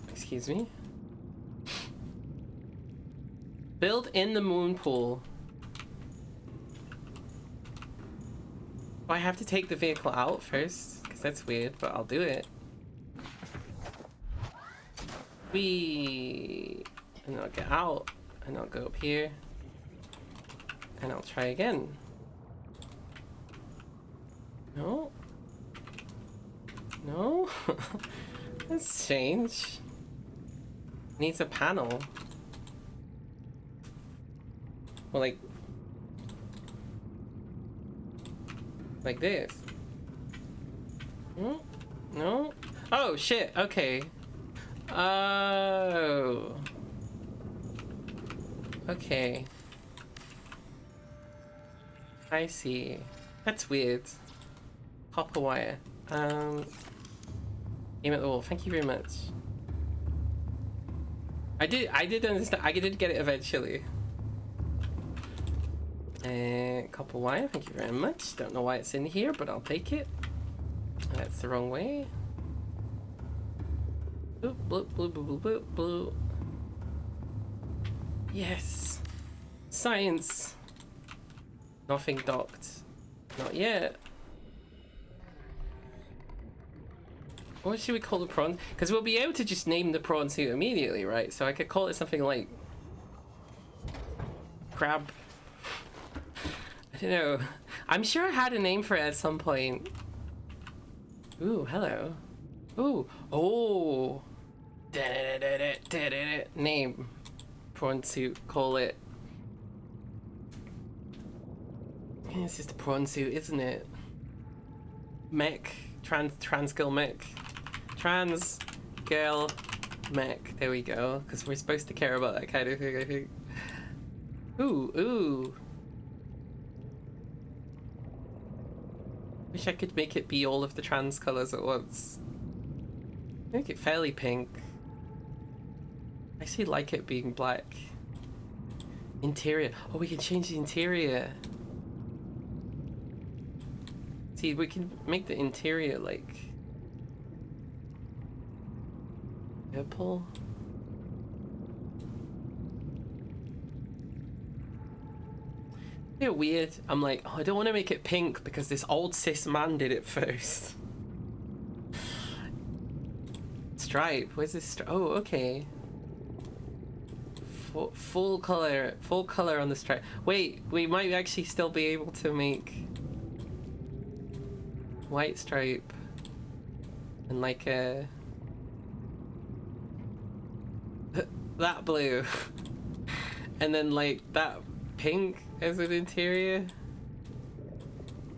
Excuse me. Build in the moon pool. Do I have to take the vehicle out first? Because that's weird, but I'll do it. And I'll get out, and I'll go up here, and I'll try again. No? No? That's strange. Needs a panel. Well, like this. No? No? Oh, shit. Okay. Oh. Okay. I see. That's weird. Copper wire. Aim at the wall. Thank you very much. I did understand. I did get it eventually. Copper wire. Thank you very much. Don't know why it's in here, but I'll take it. That's the wrong way. Boop, bloop, bloop, bloop, bloop, bloop. Yes. Science. Nothing docked. Not yet. What should we call the prawn? Because we'll be able to just name the prawn suit immediately, right? So I could call it something like crab. I don't know. I'm sure I had a name for it at some point. Ooh, hello. Ooh, oh. Name. Prawn suit, call it. It's just a prawn suit, isn't it? Mech. Trans girl mech. Trans girl mech. There we go. Because we're supposed to care about that kind of thing, I think. Ooh, ooh. Wish I could make it be all of the trans colors at once. Make it fairly pink. I actually like it being black. Interior. Oh, we can change the interior. See, we can make the interior like purple. A bit weird. I'm like, oh, I don't want to make it pink because this old cis man did it first. Stripe. Where's this stripe? Oh, okay. Full color on the stripe. Wait, we might actually still be able to make white stripe and like a that blue and then like that pink as an interior.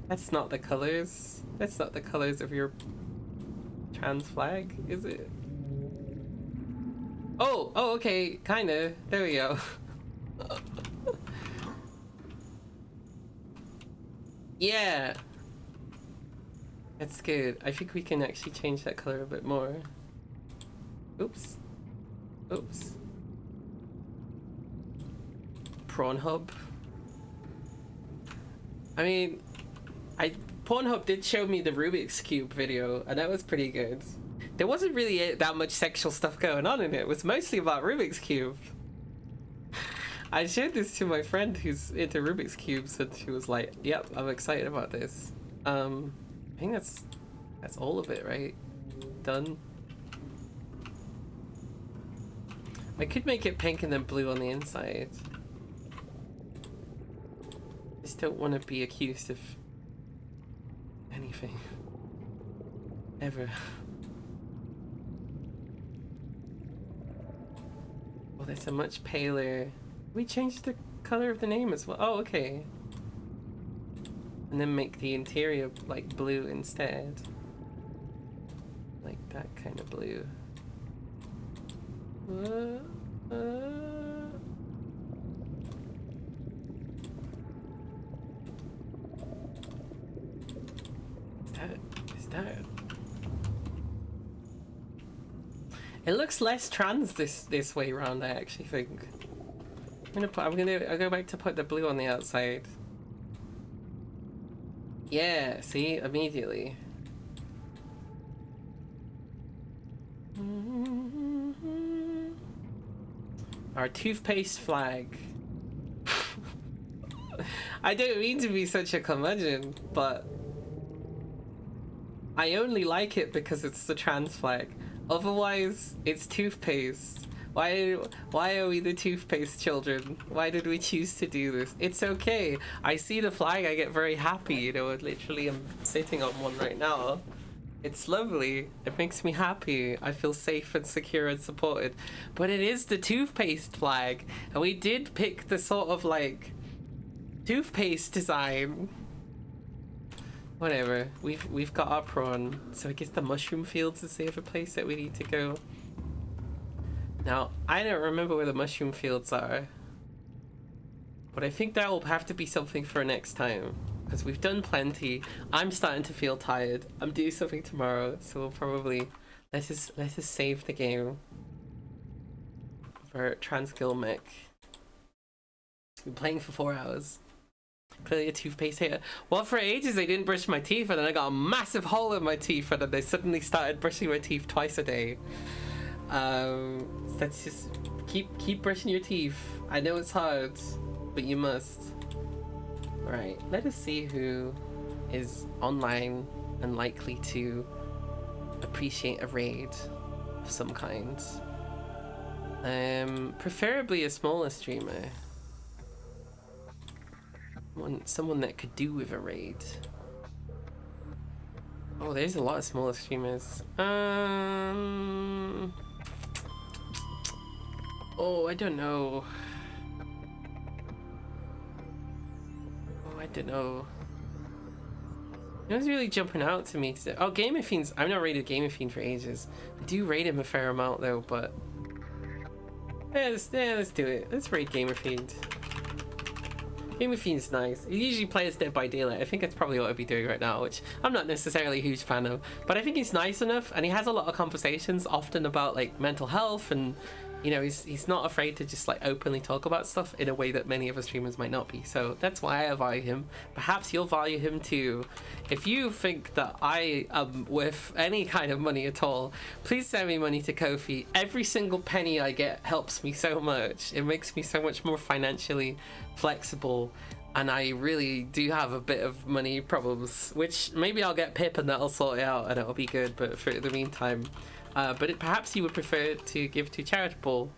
That's not the colors. That's not the colors of your trans flag, is it? Oh, okay, kinda. There we go. Yeah. That's good. I think we can actually change that color a bit more. Oops. Oops. Pornhub. I mean, Pornhub did show me the Rubik's Cube video, and that was pretty good. There wasn't really that much sexual stuff going on in it. It was mostly about Rubik's Cube. I showed this to my friend who's into Rubik's Cubes, and she was like, yep, I'm excited about this. I think that's all of it, right? Done. I could make it pink and then blue on the inside. Just don't want to be accused of anything. Ever. Well, that's a much paler... We changed the color of the name as well. Oh, okay. And then make the interior like blue instead. Like that kind of blue. Is that? It looks less trans this way around, I actually think. I'll go back to put the blue on the outside. Yeah, see, immediately. Our toothpaste flag. I don't mean to be such a curmudgeon, but I only like it because it's the trans flag. Otherwise, it's toothpaste. Why are we the toothpaste children? Why did we choose to do this? It's okay. I see the flag, I get very happy, you know, literally I'm sitting on one right now. It's lovely. It makes me happy. I feel safe and secure and supported. But it is the toothpaste flag. And we did pick the sort of like toothpaste design. Whatever. We've got our prawn. So I guess the mushroom fields is the other place that we need to go. Now, I don't remember where the mushroom fields are. But I think that will have to be something for next time. Because we've done plenty. I'm starting to feel tired. I'm doing something tomorrow, so we'll probably let us save the game for Transgill Mech. Been playing for 4 hours. Clearly a toothpaste hater. Well, for ages I didn't brush my teeth, and then I got a massive hole in my teeth, and then I suddenly started brushing my teeth twice a day. Let's just keep brushing your teeth. I know it's hard, but you must. Right, let us see who is online and likely to appreciate a raid of some kind. Preferably a smaller streamer. Someone that could do with a raid. Oh, there's a lot of smaller streamers. Oh, I don't know. I don't know. It was really jumping out to me today. Oh, Gamer Fiends. I've not raided Gamer Fiend for ages. I do raid him a fair amount though, but let's do it. Let's raid Gamer Fiend. Gamer Fiend's nice. He usually plays Dead by Daylight. I think that's probably what I'd be doing right now, which I'm not necessarily a huge fan of. But I think he's nice enough, and he has a lot of conversations, often about like mental health, and you know, he's not afraid to just like openly talk about stuff in a way that many other streamers might not be. So that's why I value him. Perhaps you'll value him too. If you think that I am worth any kind of money at all, please send me money to Ko-fi. Every single penny I get helps me so much. It makes me so much more financially flexible. And I really do have a bit of money problems, which maybe I'll get Pip and that'll sort it out and it'll be good. But for the meantime, perhaps you would prefer to give to charitable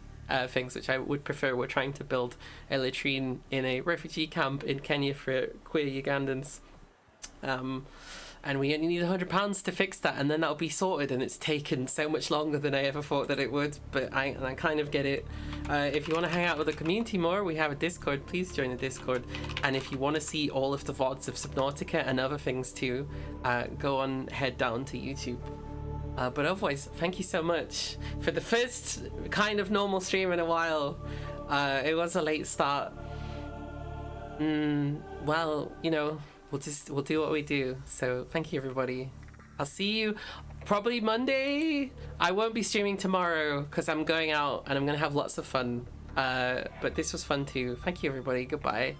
things, which I would prefer. We're trying to build a latrine in a refugee camp in Kenya for queer Ugandans. And we only need £100 to fix that, and then that'll be sorted, and it's taken so much longer than I ever thought that it would, but I kind of get it. If you want to hang out with the community more, we have a Discord. Please join the Discord. And if you want to see all of the VODs of Subnautica and other things too, head down to YouTube. But otherwise, thank you so much for the first kind of normal stream in a while. It was a late start. Well, you know, we'll do what we do. So thank you, everybody. I'll see you probably Monday. I won't be streaming tomorrow because I'm going out and I'm gonna have lots of fun. But this was fun too. Thank you, everybody. Goodbye.